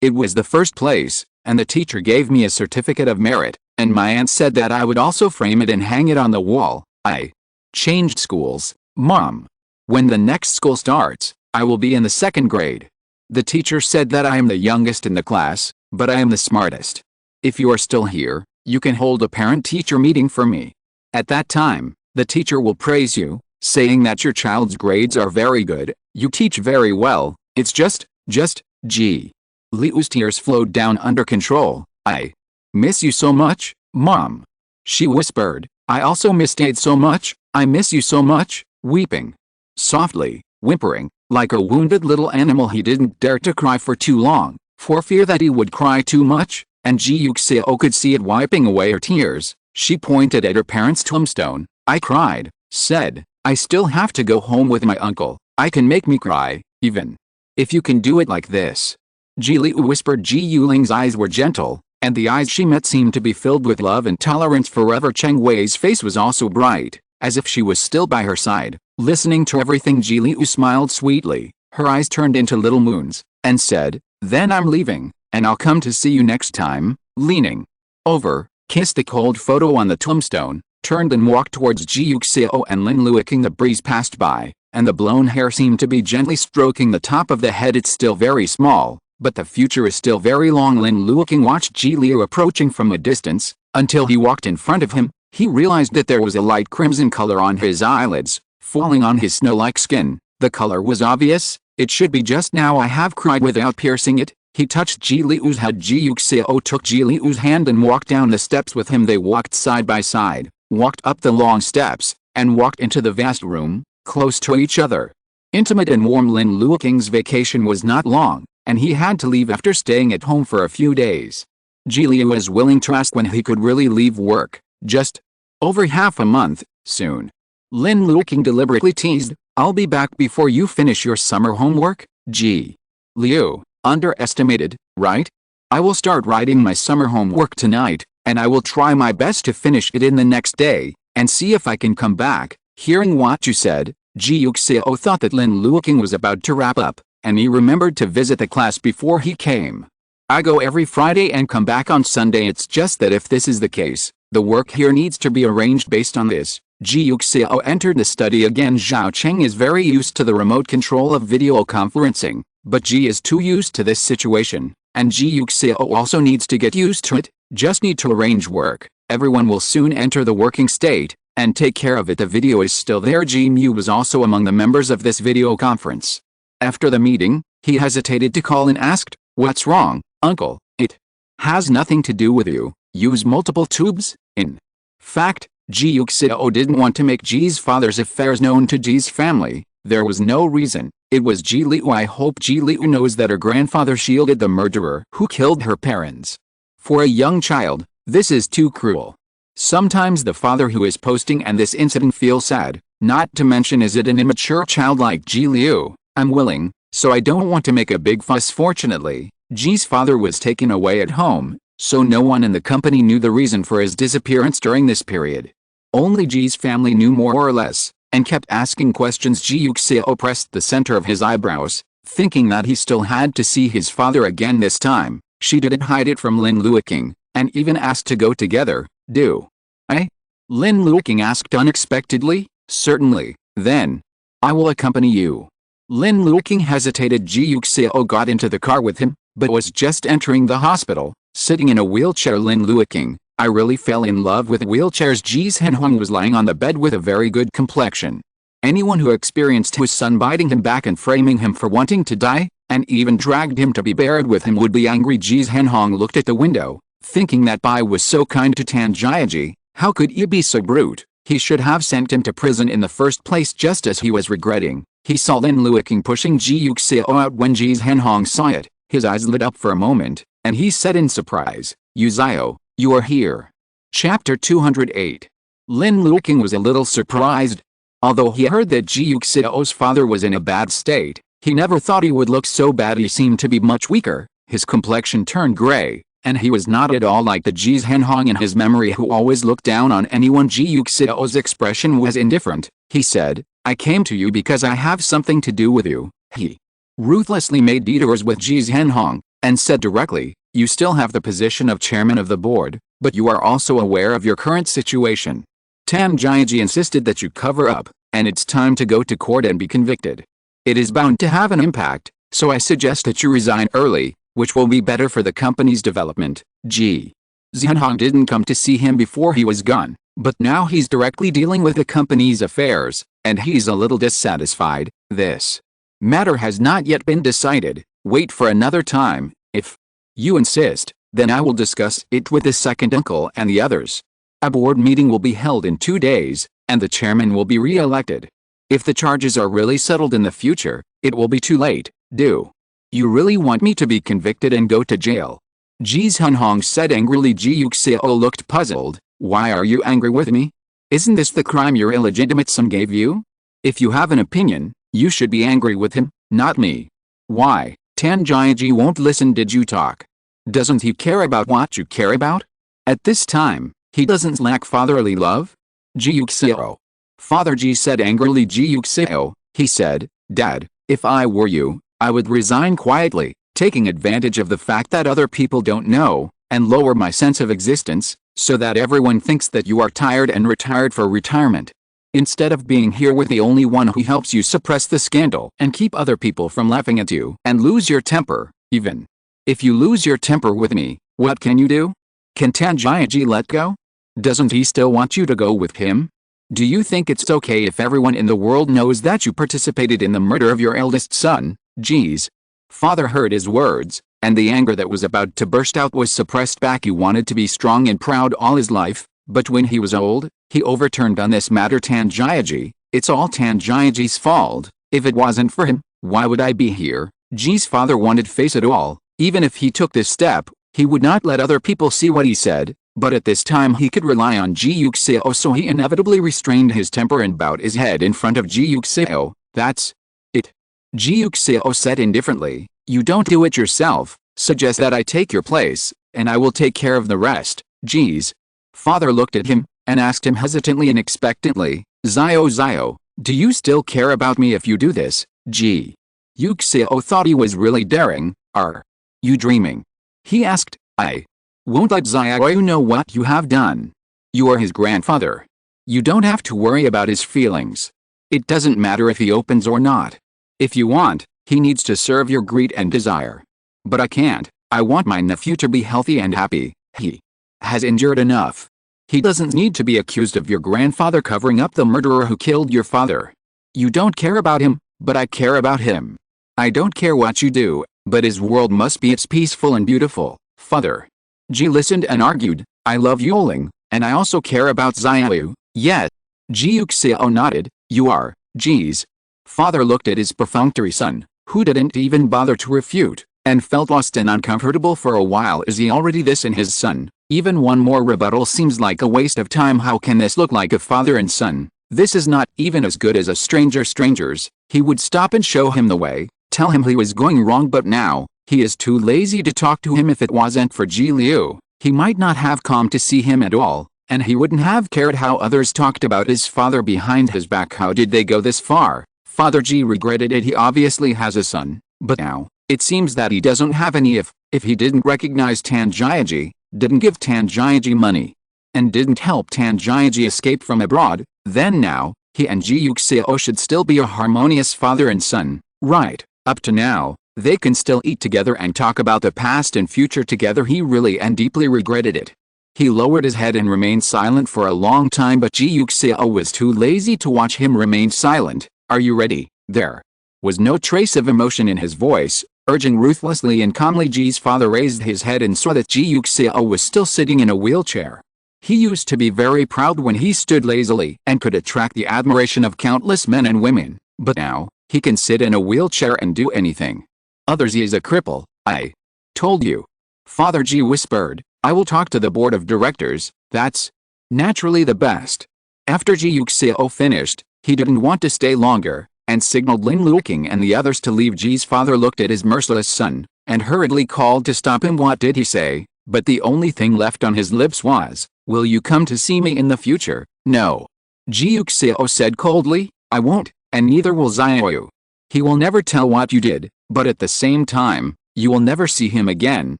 It was the first place, and the teacher gave me a certificate of merit, and my aunt said that I would also frame it and hang it on the wall. I changed schools, Mom. When the next school starts, I will be in the second grade. The teacher said that I am the youngest in the class, but I am the smartest. If you are still here, you can hold a parent-teacher meeting for me. At that time, the teacher will praise you, saying that your child's grades are very good, you teach very well, it's just, Ji Liu's tears flowed down under control. I miss you so much, Mom. She whispered, I also miss Dad so much, I miss you so much, weeping. Softly, whimpering, like a wounded little animal. He didn't dare to cry for too long, for fear that he would cry too much, and Ji Yuxiao could see it wiping away her tears. She pointed at her parents' tombstone. I cried, said, I still have to go home with my uncle. I can make me cry, even if you can do it like this. Ji Liu whispered. Ji Yuling's eyes were gentle, and the eyes she met seemed to be filled with love and tolerance forever. Cheng Wei's face was also bright, as if she was still by her side, listening to everything. Ji Liu smiled sweetly, her eyes turned into little moons, and said, Then I'm leaving, and I'll come to see you next time. Leaning over, kissed the cold photo on the tombstone, turned and walked towards Ji Yuxiao and Lin Luoqing. The breeze passed by, and the blown hair seemed to be gently stroking the top of the head. It's still very small, but the future is still very long. Lin Luoqing watched Ji Liu approaching from a distance, until he walked in front of him. He realized that there was a light crimson color on his eyelids, falling on his snow-like skin. The color was obvious. It should be just now. I have cried without piercing it. He touched Ji Liu's head. Ji Yuxiao took Ji Liu's hand and walked down the steps with him. They walked side by side, walked up the long steps, and walked into the vast room, close to each other. Intimate and warm. Lin Luoqing's vacation was not long, and he had to leave after staying at home for a few days. Ji Liu was willing to ask when he could really leave work. Just over half a month, soon. Lin Luoqing deliberately teased, I'll be back before you finish your summer homework. Ji Liu underestimated, right? I will start writing my summer homework tonight, and I will try my best to finish it in the next day, and see if I can come back. Hearing what you said, Ji Yuxiao thought that Lin Luoqing was about to wrap up, and he remembered to visit the class before he came. I go every Friday and come back on Sunday. It's just that if this is the case, the work here needs to be arranged based on this. Ji Yuxiao entered the study again. Zhao Cheng is very used to the remote control of video conferencing, but Ji is too used to this situation, and Ji Yuxiao also needs to get used to it. Just need to arrange work. Everyone will soon enter the working state, and take care of it. The video is still there. Ji Mu was also among the members of this video conference. After the meeting, he hesitated to call and asked, What's wrong, uncle? It has nothing to do with you. Use multiple tubes? In fact, Ji Yuxiao didn't want to make Ji's father's affairs known to Ji's family. There was no reason. It was Ji Liu. I hope Ji Liu knows that her grandfather shielded the murderer who killed her parents. For a young child, this is too cruel. Sometimes the father who is posting and this incident feels sad, not to mention is it an immature child like Ji Liu. I'm willing, so I don't want to make a big fuss. Fortunately, Ji's father was taken away at home, so no one in the company knew the reason for his disappearance during this period. Only Ji's family knew more or less, and kept asking questions. Ji Yuxiao pressed the center of his eyebrows, thinking that he still had to see his father again this time. She didn't hide it from Lin Luoqing, and even asked to go together. Do I? Lin Luoqing asked unexpectedly. Certainly, then. I will accompany you. Lin Luoqing hesitated. Ji Yuxiao got into the car with him, but was just entering the hospital, sitting in a wheelchair. Lin Luoqing, I really fell in love with wheelchairs. Ji's Henhuang was lying on the bed with a very good complexion. Anyone who experienced his son biting him back and framing him for wanting to die, and even dragged him to be buried with him would be angry. Ji's Henhuang looked at the window, thinking that Bai was so kind to Tan Jiaji. How could he be so brute? He should have sent him to prison in the first place, just as he was regretting. He saw Lin Luoqing pushing Ji Yuxiao out. When Ji's Henhong saw it, his eyes lit up for a moment, and he said in surprise, "Yuxiao, you are here." Chapter 208. Lin Luoqing was a little surprised. Although he heard that Ji Yuxiao's father was in a bad state, he never thought he would look so bad. He seemed to be much weaker, his complexion turned gray, and he was not at all like the Ji's Henhong in his memory who always looked down on anyone. Ji Yuxiao's expression was indifferent. He said, "I came to you because I have something to do with you." He ruthlessly made detours with Ji's Henhong, and said directly, "You still have the position of chairman of the board, but you are also aware of your current situation. Tan Jiaji insisted that you cover up, and it's time to go to court and be convicted. It is bound to have an impact, so I suggest that you resign early, which will be better for the company's development." Ji Zhenhong didn't come to see him before he was gone, but now he's directly dealing with the company's affairs, and he's a little dissatisfied. This matter has not yet been decided. Wait for another time. If you insist, then I will discuss it with the second uncle and the others. A board meeting will be held in 2 days, and the chairman will be re-elected. If the charges are really settled in the future, it will be too late. Do you really want me to be convicted and go to jail?" Ji Zhenhong said angrily. Ji Yuxiao looked puzzled. "Why are you angry with me? Isn't this the crime your illegitimate son gave you? If you have an opinion, you should be angry with him, not me." "Why, Tan Jiaji won't listen. Did you talk? Doesn't he care about what you care about? At this time, he doesn't lack fatherly love?" Ji Yuxiao. Father Ji said angrily. Ji Yuxiao, he said, "Dad, if I were you, I would resign quietly, taking advantage of the fact that other people don't know, and lower my sense of existence, so that everyone thinks that you are tired and retired for retirement. Instead of being here with the only one who helps you suppress the scandal and keep other people from laughing at you and lose your temper. Even if you lose your temper with me, what can you do? Can Tan Jiaji let go? Doesn't he still want you to go with him? Do you think it's okay if everyone in the world knows that you participated in the murder of your eldest son?" Ji's father heard his words, and the anger that was about to burst out was suppressed back. He wanted to be strong and proud all his life, but when he was old, he overturned on this matter. "Tan Jiaji, it's all Tan Jiaji's fault. If it wasn't for him, why would I be here?" Ji's father wanted to face it all. Even if he took this step, he would not let other people see what he said, but at this time he could rely on Ji Yuxiao, so he inevitably restrained his temper and bowed his head in front of Ji Yuxiao. "That's it," Ji Yuxiao said indifferently. "You don't do it yourself. Suggest that I take your place, and I will take care of the rest." Ji's father looked at him, and asked him hesitantly and expectantly, Xiao, do you still care about me if you do this?" Ji Yuxiao thought he was really daring. "Are you dreaming?" he asked. "I won't let Xiao know what you have done. You are his grandfather. You don't have to worry about his feelings. It doesn't matter if he opens or not. If you want, he needs to serve your greed and desire. But I can't. I want my nephew to be healthy and happy. He has endured enough. He doesn't need to be accused of your grandfather covering up the murderer who killed your father. You don't care about him, but I care about him. I don't care what you do, but his world must be it's peaceful and beautiful." Father Ji listened and argued, "I love Yuling, and I also care about Xiao." "Yes." Ji Yuxiao nodded. "You are." Ji's father looked at his perfunctory son, who didn't even bother to refute, and felt lost and uncomfortable for a while. Is he already this in his son? Even one more rebuttal seems like a waste of time. How can this look like a father and son? This is not even as good as a strangers. He would stop and show him the way, tell him he was going wrong, but now, he is too lazy to talk to him. If it wasn't for Ji Liu, he might not have come to see him at all, and he wouldn't have cared how others talked about his father behind his back. How did they go this far? Father Ji regretted it. He obviously has a son, but now, it seems that he doesn't have any. If he didn't recognize Tan Jiaji, didn't give Tan Jiaji money, and didn't help Tan Jiaji escape from abroad, then now, he and Ji Yuxiao should still be a harmonious father and son, right? Up to now, they can still eat together and talk about the past and future together. He really and deeply regretted it. He lowered his head and remained silent for a long time, but Ji Yuxiao was too lazy to watch him remain silent. "Are you ready?" There was no trace of emotion in his voice, Urging ruthlessly and calmly, Ji's father raised his head and saw that Ji Yuxiao was still sitting in a wheelchair. He used to be very proud when he stood lazily and could attract the admiration of countless men and women, but now, he can sit in a wheelchair and do anything. Others, he is a cripple. I told you. Father Ji whispered, I will talk to the board of directors. That's naturally the best. After Ji Yuxiao finished, he didn't want to stay longer, and signaled Lin Luoqing and the others to leave. Ji's father looked at his merciless son, and hurriedly called to stop him. What did he say? But the only thing left on his lips was, will you come to see me in the future? No. Ji Yuxiao said coldly, I won't, and neither will Xiao. He will never tell what you did, but at the same time, you will never see him again,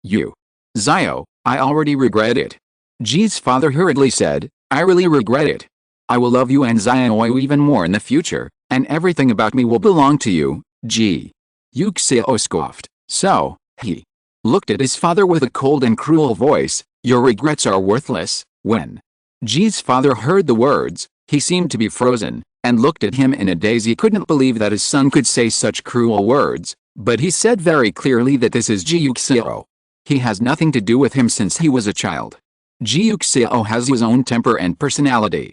you. Xiao, I already regret it. Ji's father hurriedly said, I really regret it. I will love you and Xiao even more in the future, and everything about me will belong to you. Ji Yuxiao scoffed. So, he looked at his father with a cold and cruel voice, your regrets are worthless. When Ji's father heard the words, he seemed to be frozen, and looked at him in a daze. He couldn't believe that his son could say such cruel words, but he said very clearly that this is Ji Yuxiao. He has nothing to do with him since he was a child. Ji Yuxiao has his own temper and personality.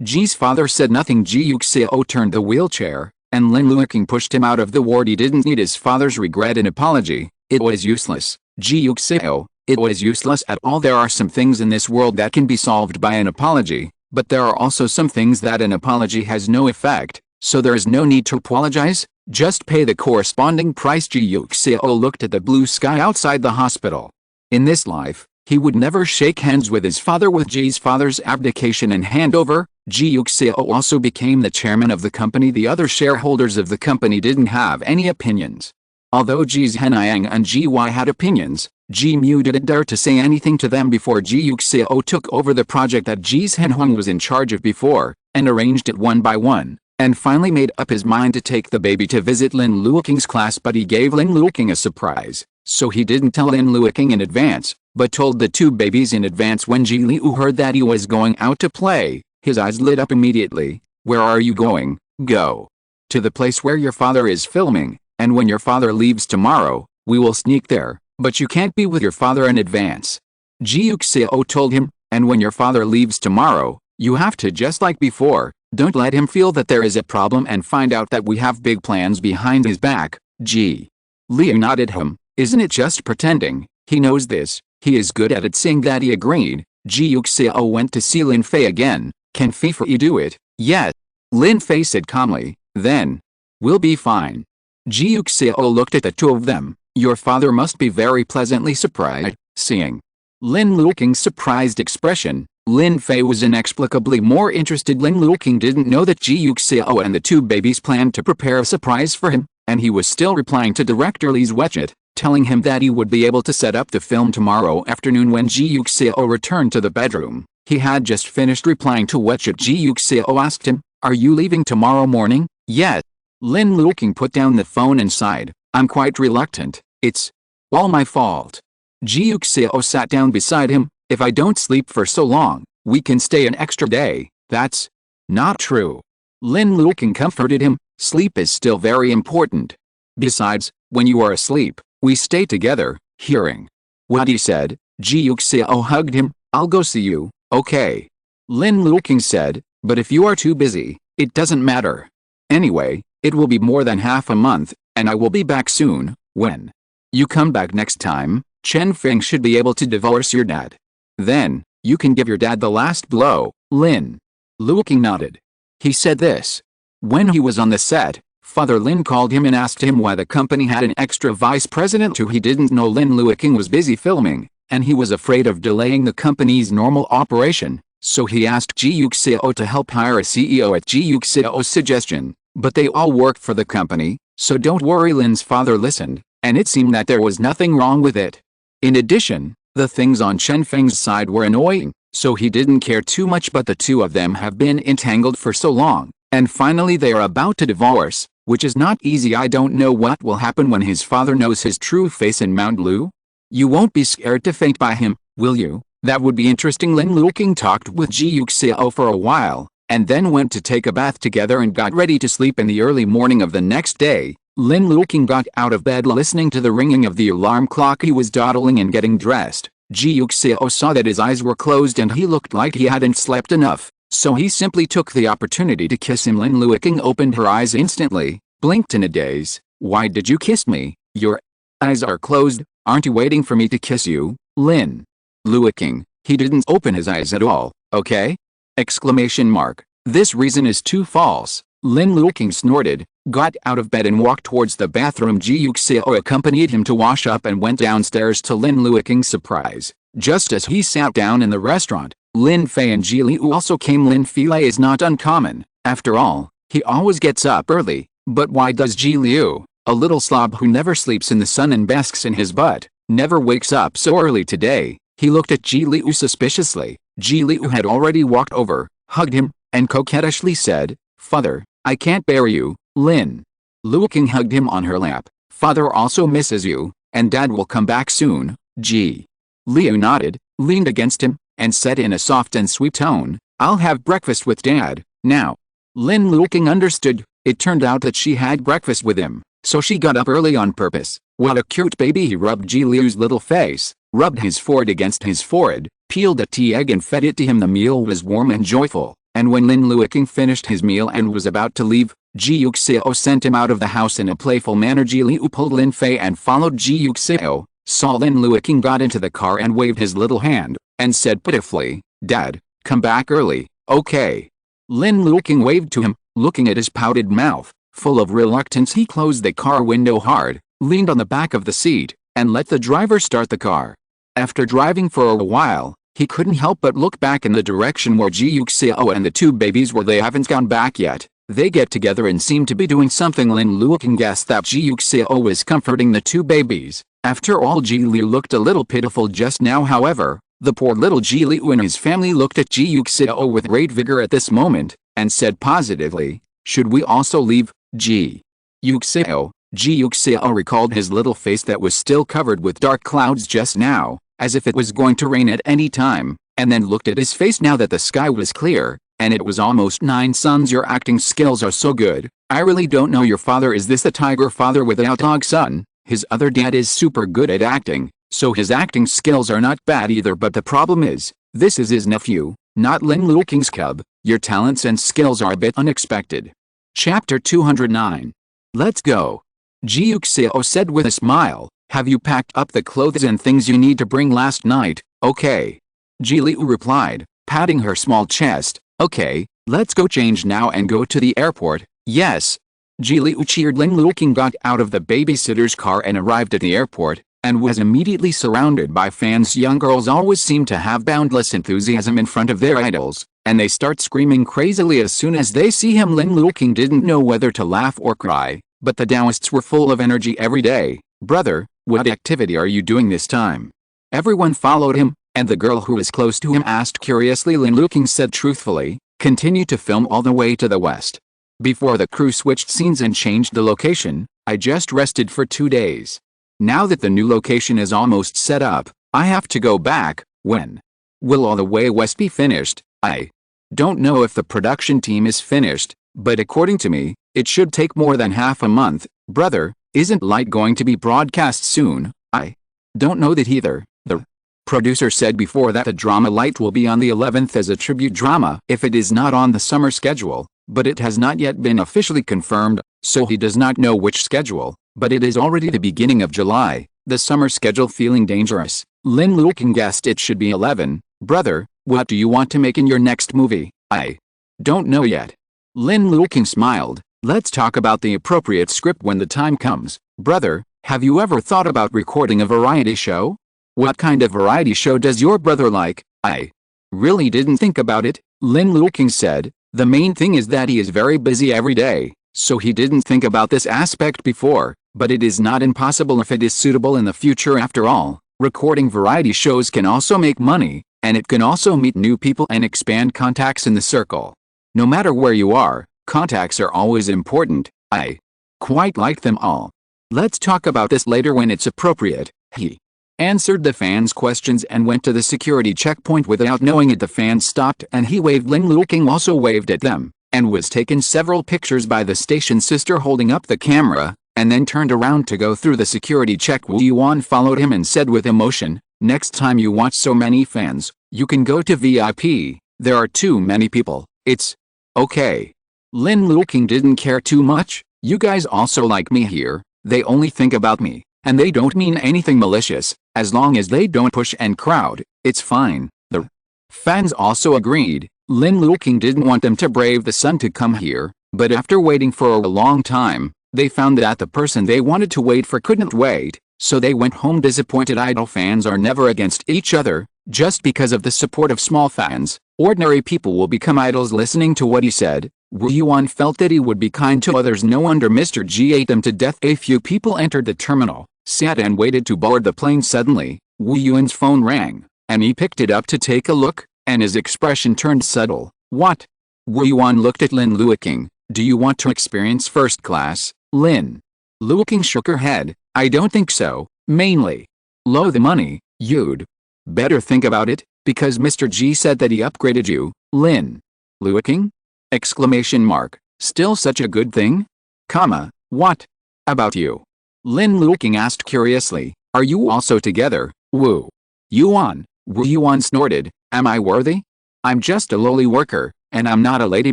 Ji's father said nothing. Ji Yuxiao turned the wheelchair, and Lin Luoqing pushed him out of the ward. He didn't need his father's regret and apology. It was useless. Ji Yuxiao, it was useless at all. There are some things in this world that can be solved by an apology, but there are also some things that an apology has no effect, so there is no need to apologize, just pay the corresponding price. Ji Yuxiao looked at the blue sky outside the hospital. In this life, he would never shake hands with his father. With Ji's father's abdication and handover, Ji Yuxiao also became the chairman of the company. The other shareholders of the company didn't have any opinions. Although Ji's Henniang and Ji Wei had opinions, Ji Mu didn't dare to say anything to them before Ji Yuxiao took over the project that Ji's Henhuang was in charge of before, and arranged it one by one, and finally made up his mind to take the baby to visit Lin Luoqing's class. But he gave Lin Luoqing a surprise, so he didn't tell Lin Luoqing in advance, but told the two babies in advance. When Ji Liu heard that he was going out to play, his eyes lit up immediately. Where are you going? Go to the place where your father is filming, and when your father leaves tomorrow, we will sneak there, but you can't be with your father in advance. Ji Yuxiao told him, and when your father leaves tomorrow, you have to just like before, don't let him feel that there is a problem and find out that we have big plans behind his back. Ji Liu nodded him, isn't it just pretending? He knows this, he is good at it. Seeing that he agreed, Ji Yuxiao went to see Lin Fei again. Can Fei do it? Yes. Lin Fei said calmly, then we'll be fine. Ji Yuxiao looked at the two of them. Your father must be very pleasantly surprised. Seeing Lin Luoqing's surprised expression, Lin Fei was inexplicably more interested. Lin Luoqing didn't know that Ji Yuxiao and the two babies planned to prepare a surprise for him, and he was still replying to director Li's WeChat, telling him that he would be able to set up the film tomorrow afternoon. When Ji Yuxiao returned to the bedroom, he had just finished replying to WeChat. Ji Yuxiao asked him, are you leaving tomorrow morning? Yes. Lin Luoqing put down the phone and sighed, I'm quite reluctant, it's all my fault. Ji Yuxiao sat down beside him, if I don't sleep for so long, we can stay an extra day. That's not true. Lin Luoqing comforted him, sleep is still very important. Besides, when you are asleep, we stay together. Hearing what he said, Ji Yuxiao hugged him, I'll go see you, okay? Lin Luoqing said, but if you are too busy, it doesn't matter. Anyway, it will be more than half a month, and I will be back soon. When you come back next time, Chen Feng should be able to divorce your dad. Then, you can give your dad the last blow. Lin Luoqing nodded. He said this when he was on the set. Father Lin called him and asked him why the company had an extra vice president too. He didn't know Lin Luoqing was busy filming, and he was afraid of delaying the company's normal operation, so he asked Ji Yuxiao to help hire a CEO at Ji Yuxiao's suggestion. But they all worked for the company, so don't worry. Lin's father listened, and it seemed that there was nothing wrong with it. In addition, the things on Chen Feng's side were annoying, so he didn't care too much. But the two of them have been entangled for so long, and finally they are about to divorce, which is not easy. I don't know what will happen when his father knows his true face in Mount Lu. You won't be scared to faint by him, will you? That would be interesting. Lin Luoqing talked with Ji Yuxiao for a while, and then went to take a bath together and got ready to sleep. In the early morning of the next day, Lin Luoqing got out of bed listening to the ringing of the alarm clock. He was dawdling and getting dressed. Ji Yuxiao saw that his eyes were closed and he looked like he hadn't slept enough, so he simply took the opportunity to kiss him. Lin Luoqing opened her eyes instantly, blinked in a daze. "Why did you kiss me? Your eyes are closed. Aren't you waiting for me to kiss you, Lin Luoqing?" "He didn't open his eyes at all, okay?" Exclamation mark. "This reason is too false." Lin Luoqing snorted, got out of bed and walked towards the bathroom. Ji Yuxiao accompanied him to wash up and went downstairs to Lin Luoqing's surprise. Just as he sat down in the restaurant, Lin Fei and Ji Liu also came. Lin Fei is not uncommon. After all, he always gets up early. But why does Ji Liu, a little slob who never sleeps in the sun and basks in his butt, never wakes up so early today? He looked at Ji Liu suspiciously. Ji Liu had already walked over, hugged him, and coquettishly said, "Father, I can't bear you." Lin Luoqing hugged him on her lap. "Father also misses you, and Dad will come back soon." Ji Liu nodded, leaned against him, and said in a soft and sweet tone, "I'll have breakfast with Dad now." Lin Luoqing understood. It turned out that she had breakfast with him, so she got up early on purpose. "What a cute baby." He rubbed Ji Liu's little face, rubbed his forehead against his forehead, peeled a tea egg and fed it to him. The meal was warm and joyful, and when Lin Luoqing finished his meal and was about to leave, Ji Yuxiao sent him out of the house in a playful manner. Ji Liu pulled Lin Fei and followed Ji Yuxiao, saw Lin Luoqing got into the car and waved his little hand, and said pitifully, "Dad, come back early, okay?" Lin Luoqing waved to him, looking at his pouted mouth. Full of reluctance, he closed the car window hard, leaned on the back of the seat, and let the driver start the car. After driving for a while, he couldn't help but look back in the direction where Ji Yuxiao and the two babies were. They haven't gone back yet. They get together and seem to be doing something. Lin Luoqing guessed that Ji Yuxiao was comforting the two babies. After all, Ji Liu looked a little pitiful just now. However, the poor little Ji Liu and his family looked at Ji Yuxiao with great vigor at this moment, and said positively, "Should we also leave, Ji Yuxiao?" Ji Yuxiao recalled his little face that was still covered with dark clouds just now, as if it was going to rain at any time, and then looked at his face now that the sky was clear, and it was almost 9 suns. "Your acting skills are so good. I really don't know your father. Is this the tiger father without dog son? His other dad is super good at acting, so his acting skills are not bad either, but the problem is, this is his nephew, not Lin Luoqing's cub. Your talents and skills are a bit unexpected." Chapter 209. "Let's go," Ji Yuxiao said with a smile. "Have you packed up the clothes and things you need to bring last night?" "Okay," Ji Liu replied, patting her small chest. "Okay, let's go change now and go to the airport." "Yes." Ji Liu cheered. Lin Luoqing got out of the babysitter's car and arrived at the airport, and was immediately surrounded by fans. Young girls always seem to have boundless enthusiasm in front of their idols, and they start screaming crazily as soon as they see him. Lin Luoqing didn't know whether to laugh or cry, but the Taoists were full of energy every day. "Brother, what activity are you doing this time?" Everyone followed him, and the girl who was close to him asked curiously. Lin Luoqing said truthfully, "Continue to film all the way to the west." Before the crew switched scenes and changed the location, "I just rested for 2 days. Now that the new location is almost set up, I have to go back." "When will all the way west be finished?" "I don't know if the production team is finished, but according to me, it should take more than half a month." "Brother, isn't Light going to be broadcast soon?" "I don't know that either. The producer said before that the drama Light will be on the 11th as a tribute drama if it is not on the summer schedule, but it has not yet been officially confirmed, so he does not know which schedule, but it is already the beginning of July. The summer schedule feeling dangerous." Lin Luoqing guessed it should be 11. "Brother, what do you want to make in your next movie?" "I don't know yet." Lin Luoqing smiled. "Let's talk about the appropriate script when the time comes." "Brother, have you ever thought about recording a variety show?" "What kind of variety show does your brother like?" "I really didn't think about it," Lin Luoqing said. "The main thing is that he is very busy every day, so he didn't think about this aspect before, but it is not impossible if it is suitable in the future. After all, recording variety shows can also make money, and it can also meet new people and expand contacts in the circle. No matter where you are, contacts are always important. I quite like them all. Let's talk about this later when it's appropriate." He answered the fans' questions and went to the security checkpoint. Without knowing it, the fans stopped and he waved. Lin Luoqing also waved at them, and was taken several pictures by the station sister holding up the camera. and then turned around to go through the security check. Wu Yuan followed him and said with emotion, "Next time you watch so many fans, you can go to VIP. There are too many people. It's okay." Lin Luoqing didn't care too much. "You guys also like me here. They only think about me, and they don't mean anything malicious. As long as they don't push and crowd, it's fine." The fans also agreed. Lin Luoqing didn't want them to brave the sun to come here, but after waiting for a long time, they found that the person they wanted to wait for couldn't wait, so they went home disappointed. Idol fans are never against each other. Just because of the support of small fans, ordinary people will become idols. Listening to what he said, Wu Yuan felt that he would be kind to others. No wonder Mr. Ji ate them to death. A few people entered the terminal, sat and waited to board the plane. Suddenly, Wu Yuan's phone rang, and he picked it up to take a look, and his expression turned subtle. "What?" Wu Yuan looked at Lin Luoqing. "Do you want to experience first class, Lin?" Luoqing shook her head. "I don't think so, mainly low the money. You'd better think about it, because Mr. Ji said that he upgraded you, Lin." "Luoqing?" Exclamation mark. "Still such a good thing? Comma, what about you?" Lin Luoqing asked curiously. "Are you also together, Wu Yuan?" Wu Yuan snorted. "Am I worthy? I'm just a lowly worker, and I'm not a lady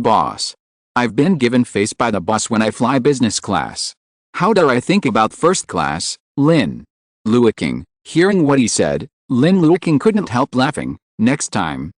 boss. I've been given face by the boss when I fly business class. How dare I think about first class, Lin?" Luoqing. Hearing what he said, Lin Luoqing couldn't help laughing. Next time,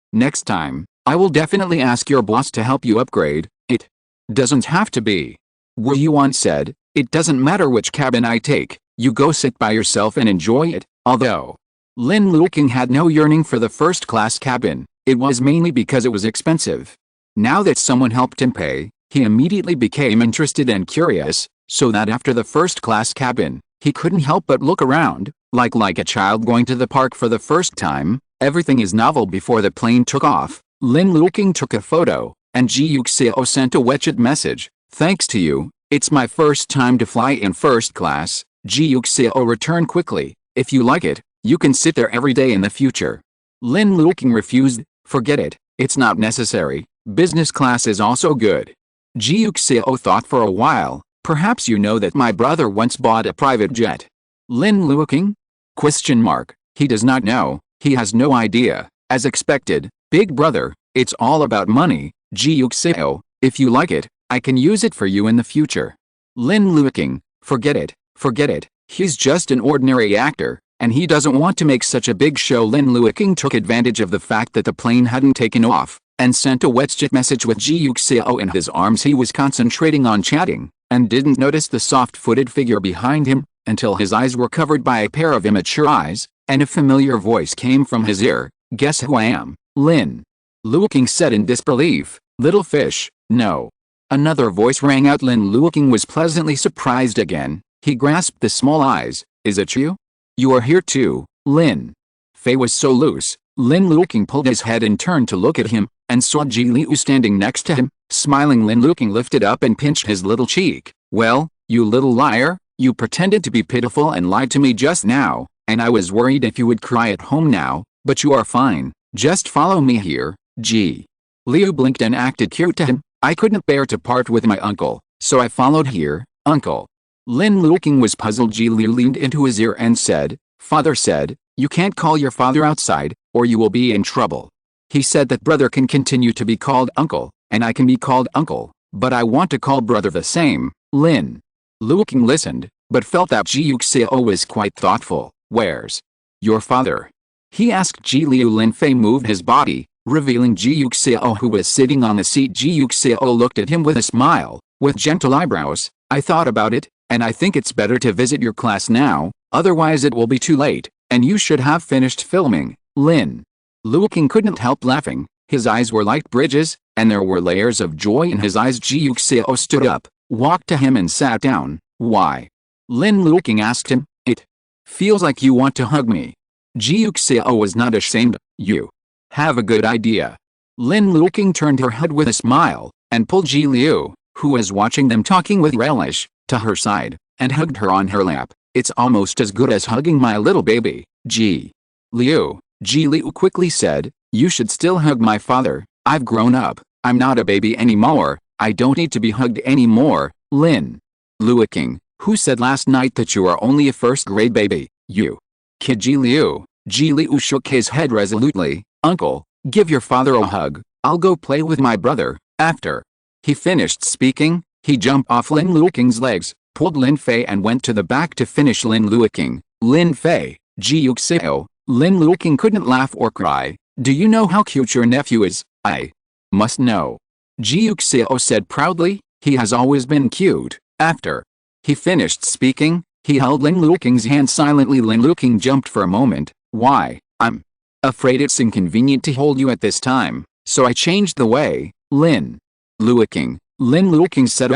I will definitely ask your boss to help you upgrade." "It doesn't have to be," Wu Yuan said. "It doesn't matter which cabin I take, you go sit by yourself and enjoy it." Although Lin Luoqing had no yearning for the first-class cabin, it was mainly because it was expensive. Now that someone helped him pay, he immediately became interested and curious, so that after the first-class cabin, he couldn't help but look around, like a child going to the park for the first time. Everything is novel. Before the plane took off, Lin Luoqing took a photo, and Ji Yuxiao sent a WeChat message. "Thanks to you, it's my first time to fly in first class." Ji Yuxiao returned quickly. "If you like it, you can sit there every day in the future." Lin Luoqing refused. "Forget it, it's not necessary. Business class is also good." Ji Yuxiao thought for a while. "Perhaps you know that my brother once bought a private jet." Lin Luoqing? Question mark. He does not know. He has no idea. As expected, "Big brother, it's all about money." Ji Yuxiao, "If you like it, I can use it for you in the future." Lin Luoqing. Forget it. He's just an ordinary actor, and he doesn't want to make such a big show." Lin Luoqing took advantage of the fact that the plane hadn't taken off, and sent a WeChat message with Ji Yuxiao in his arms. He was concentrating on chatting, and didn't notice the soft-footed figure behind him, until his eyes were covered by a pair of immature eyes, and a familiar voice came from his ear. "Guess who I am, Lin?" Luoqing said in disbelief. "Little fish, no." Another voice rang out. Lin Luoqing was pleasantly surprised again. He grasped the small eyes. "Is it you? You are here too, Lin?" Fei was so loose. Lin Luoqing pulled his head and turned to look at him, and saw Ji Leyu standing next to him. Smiling, Lin Luoqing lifted up and pinched his little cheek. "Well, you little liar, you pretended to be pitiful and lied to me just now, and I was worried if you would cry at home now, but you are fine. Just follow me here." Ji Leyu blinked and acted cute to him. "I couldn't bear to part with my uncle, so I followed here, uncle." Lin Luoqing was puzzled. Ji Leyu leaned into his ear and said, "Father said, you can't call your father outside, or you will be in trouble. He said that brother can continue to be called uncle, and I can be called uncle, but I want to call brother the same, Lin." Luoqing listened, but felt that Ji Yuxiao was quite thoughtful. "Where's your father?" he asked. Ji Leyu. Lin Fei moved his body, revealing Ji Yuxiao, who was sitting on the seat. Ji Yuxiao looked at him with a smile, with gentle eyebrows. "I thought about it, and I think it's better to visit your class now, otherwise it will be too late, and you should have finished filming, Lin." Luoqing couldn't help laughing. His eyes were like bridges, and there were layers of joy in his eyes. Ji Yuxiao stood up, walked to him and sat down. "Why?" Lin Luoqing asked him. "It feels like you want to hug me." Ji Yuxiao was not ashamed. "You have a good idea." Lin Luoqing turned her head with a smile, and pulled Ji Leyu, who was watching them talking with relish, to her side, and hugged her on her lap. "It's almost as good as hugging my little baby, Ji Leyu." Ji Leyu quickly said, "You should still hug my father. I've grown up. I'm not a baby anymore. I don't need to be hugged anymore." Lin Luoqing, Who said last night that you are only a first-grade baby, you? Kid Ji Liu. Ji Liu shook his head resolutely. Uncle, give your father a hug. I'll go play with my brother, after. He finished speaking, he jumped off Lin Luoqing's legs, pulled Lin Fei and went to the back to finish Lin Luoqing. Lin Fei, Ji Yuxiao. Lin Luoqing couldn't laugh or cry. Do you know how cute your nephew is? I must know. Ji Yuxiao said proudly, he has always been cute, after. He finished speaking, he held Lin Luoqing's hand silently. Lin Luoqing jumped for a moment. Why? I'm afraid it's inconvenient to hold you at this time, so I changed the way. Lin Luoqing. Lin Luoqing said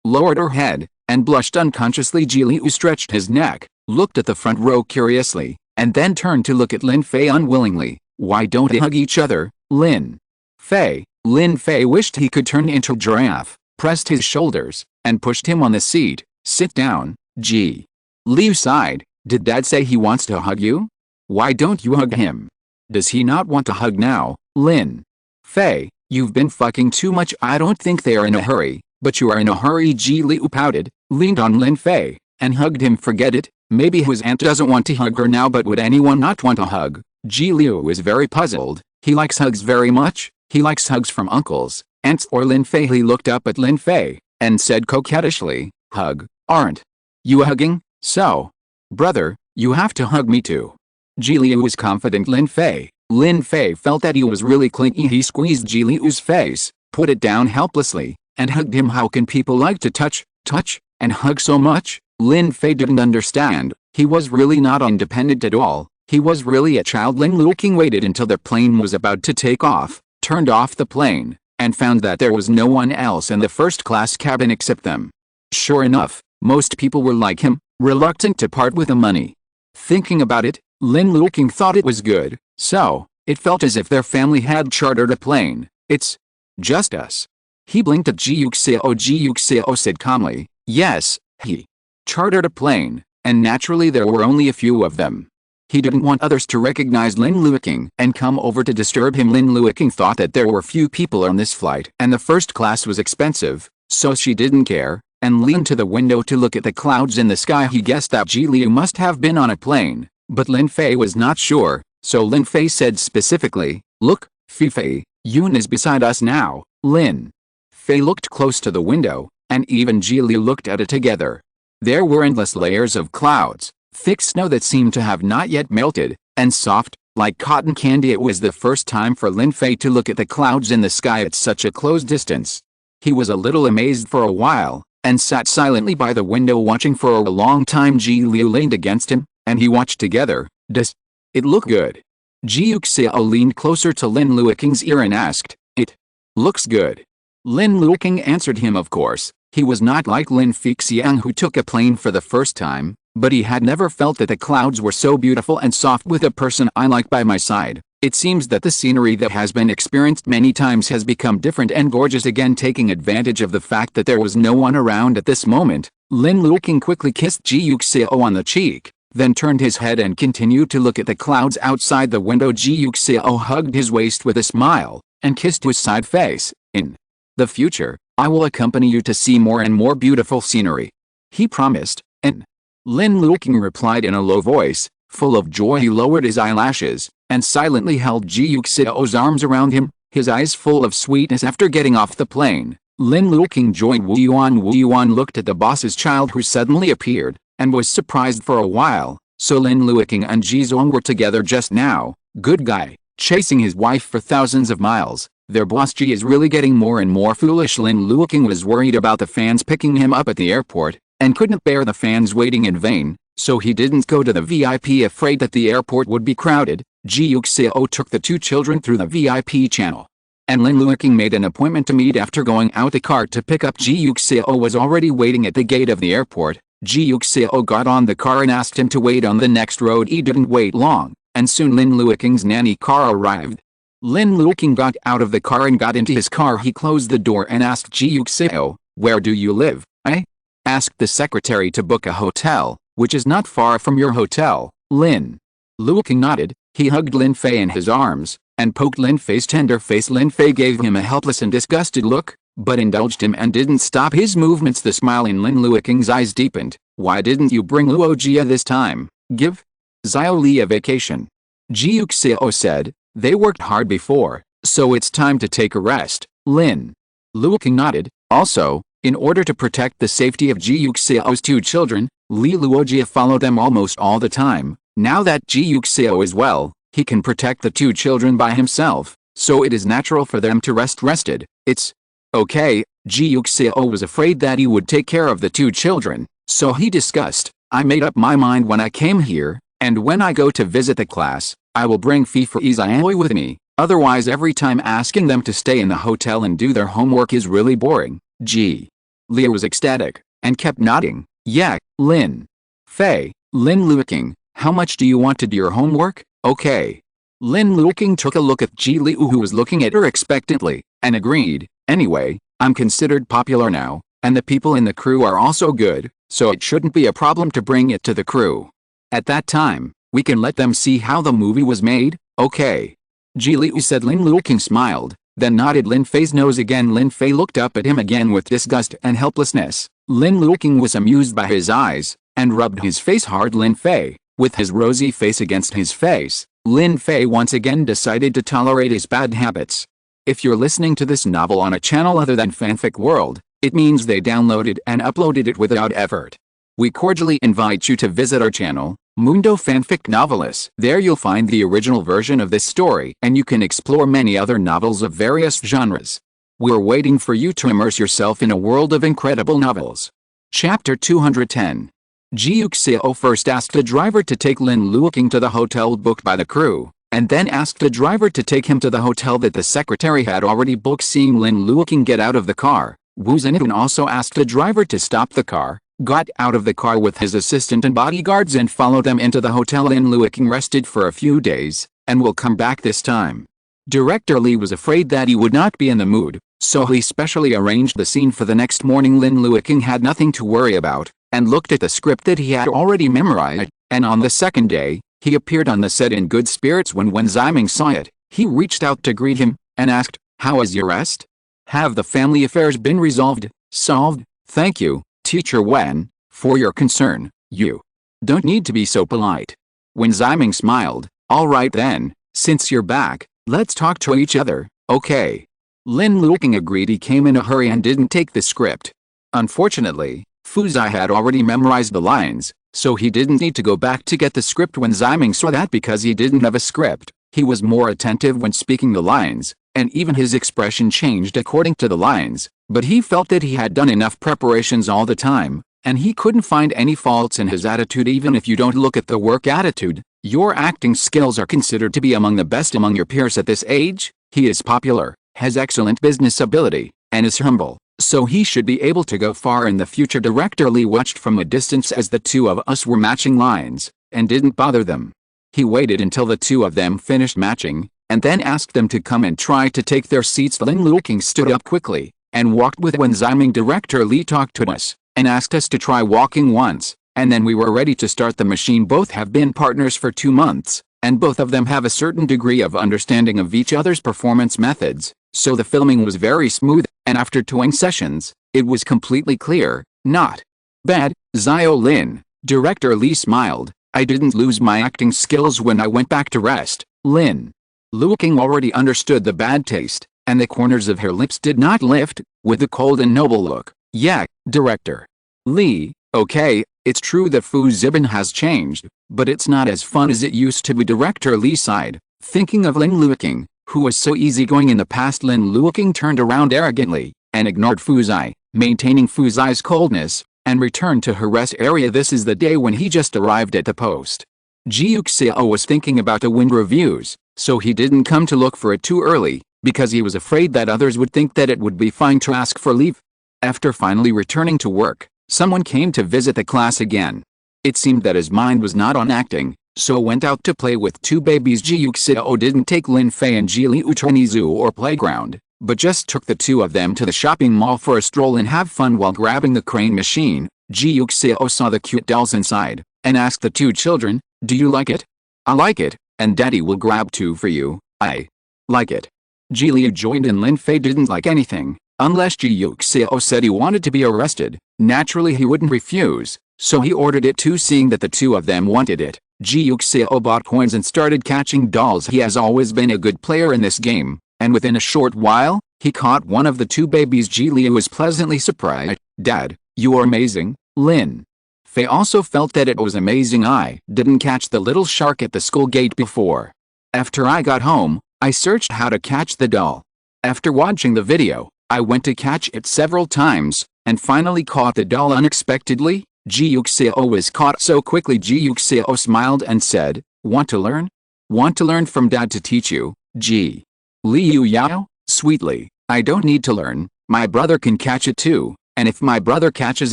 lowered her head, and blushed unconsciously. Ji Liu stretched his neck, looked at the front row curiously, and then turned to look at Lin Fei unwillingly. Why don't they hug each other, Lin Fei? Lin Fei wished he could turn into a giraffe, pressed his shoulders, and pushed him on the seat. Sit down, Ji Liu sighed. Did Dad say he wants to hug you? Why don't you hug him? Does he not want to hug now, Lin Fei? You've been fucking too much. I don't think they are in a hurry, but you are in a hurry. Ji Liu pouted, leaned on Lin Fei, and hugged him. Forget it, maybe his aunt doesn't want to hug her now, but would anyone not want a hug? Ji Liu was very puzzled. He likes hugs very much. He likes hugs from uncles, aunts or Lin Fei. He looked up at Lin Fei, and said coquettishly, hug, aren't you hugging? So, brother, you have to hug me too. Ji Liu was confident. Lin Fei felt that he was really clingy. He squeezed Ji Liu's face, put it down helplessly, and hugged him. How can people like to touch, and hug so much? Lin Fei didn't understand. He was really not independent at all. He was really a child. Lin Luoqing waited until the plane was about to take off, turned off the plane, and found that there was no one else in the first-class cabin except them. Sure enough, most people were like him, reluctant to part with the money. Thinking about it, Lin Luoqing thought it was good, so it felt as if their family had chartered a plane. It's just us. He blinked at Ji Yuxiao. Ji Yuxiao said calmly, yes, he chartered a plane, and naturally there were only a few of them. He didn't want others to recognize Lin Luoqing and come over to disturb him. Lin Luoqing thought that there were few people on this flight and the first class was expensive, so she didn't care, and leaned to the window to look at the clouds in the sky. He guessed that Ji Liu must have been on a plane, but Lin Fei was not sure, so Lin Fei said specifically, look, Fei, Yun is beside us now. Lin Fei looked close to the window, and even Ji Liu looked at it together. There were endless layers of clouds, thick snow that seemed to have not yet melted, and soft, like cotton candy. It was the first time for Lin Fei to look at the clouds in the sky at such a close distance. He was a little amazed for a while, and sat silently by the window watching for a long time. Ji Liu leaned against him, and he watched together. Does it look good? Ji Yuxiao leaned closer to Lin Luoqing's ear and asked, it looks good. Lin Luoqing answered him. Of course, he was not like Lin Feixiang who took a plane for the first time, but he had never felt that the clouds were so beautiful and soft with a person I like by my side. It seems that the scenery that has been experienced many times has become different and gorgeous again. Taking advantage of the fact that there was no one around at this moment, Lin Luoqing quickly kissed Ji Yuxiao on the cheek, then turned his head and continued to look at the clouds outside the window. Ji Yuxiao hugged his waist with a smile, and kissed his side face. In the future, I will accompany you to see more and more beautiful scenery, he promised, and Lin Luoqing replied in a low voice, full of joy. He lowered his eyelashes, and silently held Ji Yuxiao's arms around him, his eyes full of sweetness. After getting off the plane, Lin Luoqing joined Wu Yuan. Wu Yuan looked at the boss's child who suddenly appeared, and was surprised for a while. So Lin Luoqing and Ji Zong were together just now. Good guy, chasing his wife for thousands of miles. Their boss Ji is really getting more and more foolish. Lin Luoqing was worried about the fans picking him up at the airport, and couldn't bear the fans waiting in vain, so he didn't go to the VIP, afraid that the airport would be crowded. Ji Yuxiao took the two children through the VIP channel, and Lin Luoqing made an appointment to meet. After going out the car to pick up Ji Yuxiao was already waiting at the gate of the airport. Ji Yuxiao got on the car and asked him to wait on the next road. He didn't wait long, and soon Lin Luoqing's nanny car arrived. Lin Luoqing got out of the car and got into his car. He closed the door and asked Ji Yuxiao, where do you live? I asked the secretary to book a hotel, which is not far from your hotel. Lin Luoqing nodded. He hugged Lin Fei in his arms, and poked Lin Fei's tender face. Lin Fei gave him a helpless and disgusted look, but indulged him and didn't stop his movements. The smile in Lin Luoqing's eyes deepened, Why didn't you bring Luoqing this time? Give Xiao Li a vacation. Ji Yuxiao said, they worked hard before, so it's time to take a rest. Lin Luoqing nodded. Also, in order to protect the safety of Ji Yuxiao's two children, Lin Luoqing followed them almost all the time. Now that Ji Yuxiao is well, he can protect the two children by himself, so it is natural for them to rested. It's okay. Ji Yuxiao was afraid that he would take care of the two children, so he discussed, I made up my mind when I came here, and when I go to visit the class, I will bring Fei for Xiao with me. Otherwise every time asking them to stay in the hotel and do their homework is really boring. Ji Liu was ecstatic, and kept nodding. Yeah, Lin Fei, Lin Luoqing, how much do you want to do your homework? Okay. Lin Luoqing took a look at Ji Liu, who was looking at her expectantly, and agreed. Anyway, I'm considered popular now, and the people in the crew are also good, so it shouldn't be a problem to bring it to the crew. At that time, we can let them see how the movie was made. Okay. Ji Liu said. Lin Luoqing smiled, then nodded Lin Fei's nose again. Lin Fei looked up at him again with disgust and helplessness. Lin Luoqing was amused by his eyes, and rubbed his face hard. Lin Fei, with his rosy face against his face, Lin Fei once again decided to tolerate his bad habits. If you're listening to this novel on a channel other than Fanfic World, it means they downloaded and uploaded it without effort. We cordially invite you to visit our channel, Mundo Fanfic Novelists. There you'll find the original version of this story, and you can explore many other novels of various genres. We're waiting for you to immerse yourself in a world of incredible novels. Chapter 210. Ji Yuxiao first asked a driver to take Lin Luoqing to the hotel booked by the crew, and then asked a driver to take him to the hotel that the secretary had already booked. Seeing Lin Luoqing get out of the car, Wu Zhenhun also asked a driver to stop the car, got out of the car with his assistant and bodyguards, and followed them into the hotel. Lin Luoqing rested for a few days, and will come back this time. Director Li was afraid that he would not be in the mood, so he specially arranged the scene for the next morning. Lin Luoqing had nothing to worry about, and looked at the script that he had already memorized, and on the second day, he appeared on the set in good spirits. When Ziming saw it, he reached out to greet him, and asked, how is your rest? Have the family affairs been resolved? Solved? Thank you, Teacher Wen, for your concern. You don't need to be so polite. When Ziming smiled, all right then, since you're back, let's talk to each other, okay? Lin Luoqing agreed. He came in a hurry and didn't take the script. Unfortunately, Fu Zai had already memorized the lines, so he didn't need to go back to get the script. When Ziming saw that because he didn't have a script, he was more attentive when speaking the lines, and even his expression changed according to the lines, but he felt that he had done enough preparations all the time, and he couldn't find any faults in his attitude. Even if you don't look at the work attitude, your acting skills are considered to be among the best among your peers at this age. He is popular, has excellent business ability, and is humble, so he should be able to go far in the future. Director Li watched from a distance as the two of us were matching lines, and didn't bother them. He waited until the two of them finished matching, and then asked them to come and try to take their seats. Lin Luoqing stood up quickly, and walked with Wen Ziming. Director Li talked to us, and asked us to try walking once, and then we were ready to start the machine. Both have been partners for 2 months, and both of them have a certain degree of understanding of each other's performance methods, so the filming was very smooth, and after 2 sessions, it was completely clear. Not bad, Xiao Lin. Director Li smiled. I didn't lose my acting skills when I went back to rest. Lin Luoqing already understood the bad taste, and the corners of her lips did not lift, with a cold and noble look. Yeah, Director Li, okay, it's true that Fu Zibin has changed, but it's not as fun as it used to be. Director Li sighed, thinking of Lin Luoqing, who was so easygoing in the past. Lin Luoqing turned around arrogantly, and ignored Fu Zai, maintaining Fu Zai's coldness, and returned to her rest area. This is the day when he just arrived at the post. Ji Yuxiao was thinking about the wind reviews, so he didn't come to look for it too early, because he was afraid that others would think that it would be fine to ask for leave. After finally returning to work, someone came to visit the class again. It seemed that his mind was not on acting, so went out to play with 2 babies. Ji Yuxiao didn't take Lin Fei and Ji Liu to any zoo or playground, but just took the 2 of them to the shopping mall for a stroll and have fun while grabbing the crane machine. Ji Yuxiao saw the cute dolls inside, and asked the 2 children, do you like it? I like it, and Daddy will grab 2 for you. I like it. Ji Liu joined, and Lin Fei didn't like anything, unless Ji Yuxiao said he wanted to be arrested. Naturally he wouldn't refuse, so he ordered it too. Seeing that the two of them wanted it, Ji Yuxiao bought coins and started catching dolls. He has always been a good player in this game, and within a short while, he caught one of the two babies. Leyu was pleasantly surprised. "Dad, you are amazing." Lin Fei also felt that it was amazing. "I didn't catch the little shark at the school gate before. After I got home, I searched how to catch the doll. After watching the video, I went to catch it several times, and finally caught the doll unexpectedly." Ji Yuxiao was caught so quickly. Ji Yuxiao smiled and said, "Want to learn? Want to learn from Dad to teach you, Ji Yuxiao?" Sweetly, "I don't need to learn, my brother can catch it too, and if my brother catches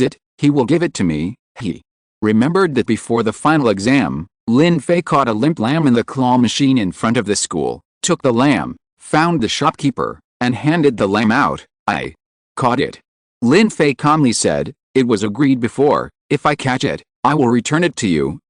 it, he will give it to me." He remembered that before the final exam, Lin Fei caught a limp lamb in the claw machine in front of the school, took the lamb, found the shopkeeper, and handed the lamb out. "I caught it," Lin Fei calmly said. "It was agreed before, if I catch it, I will return it to you."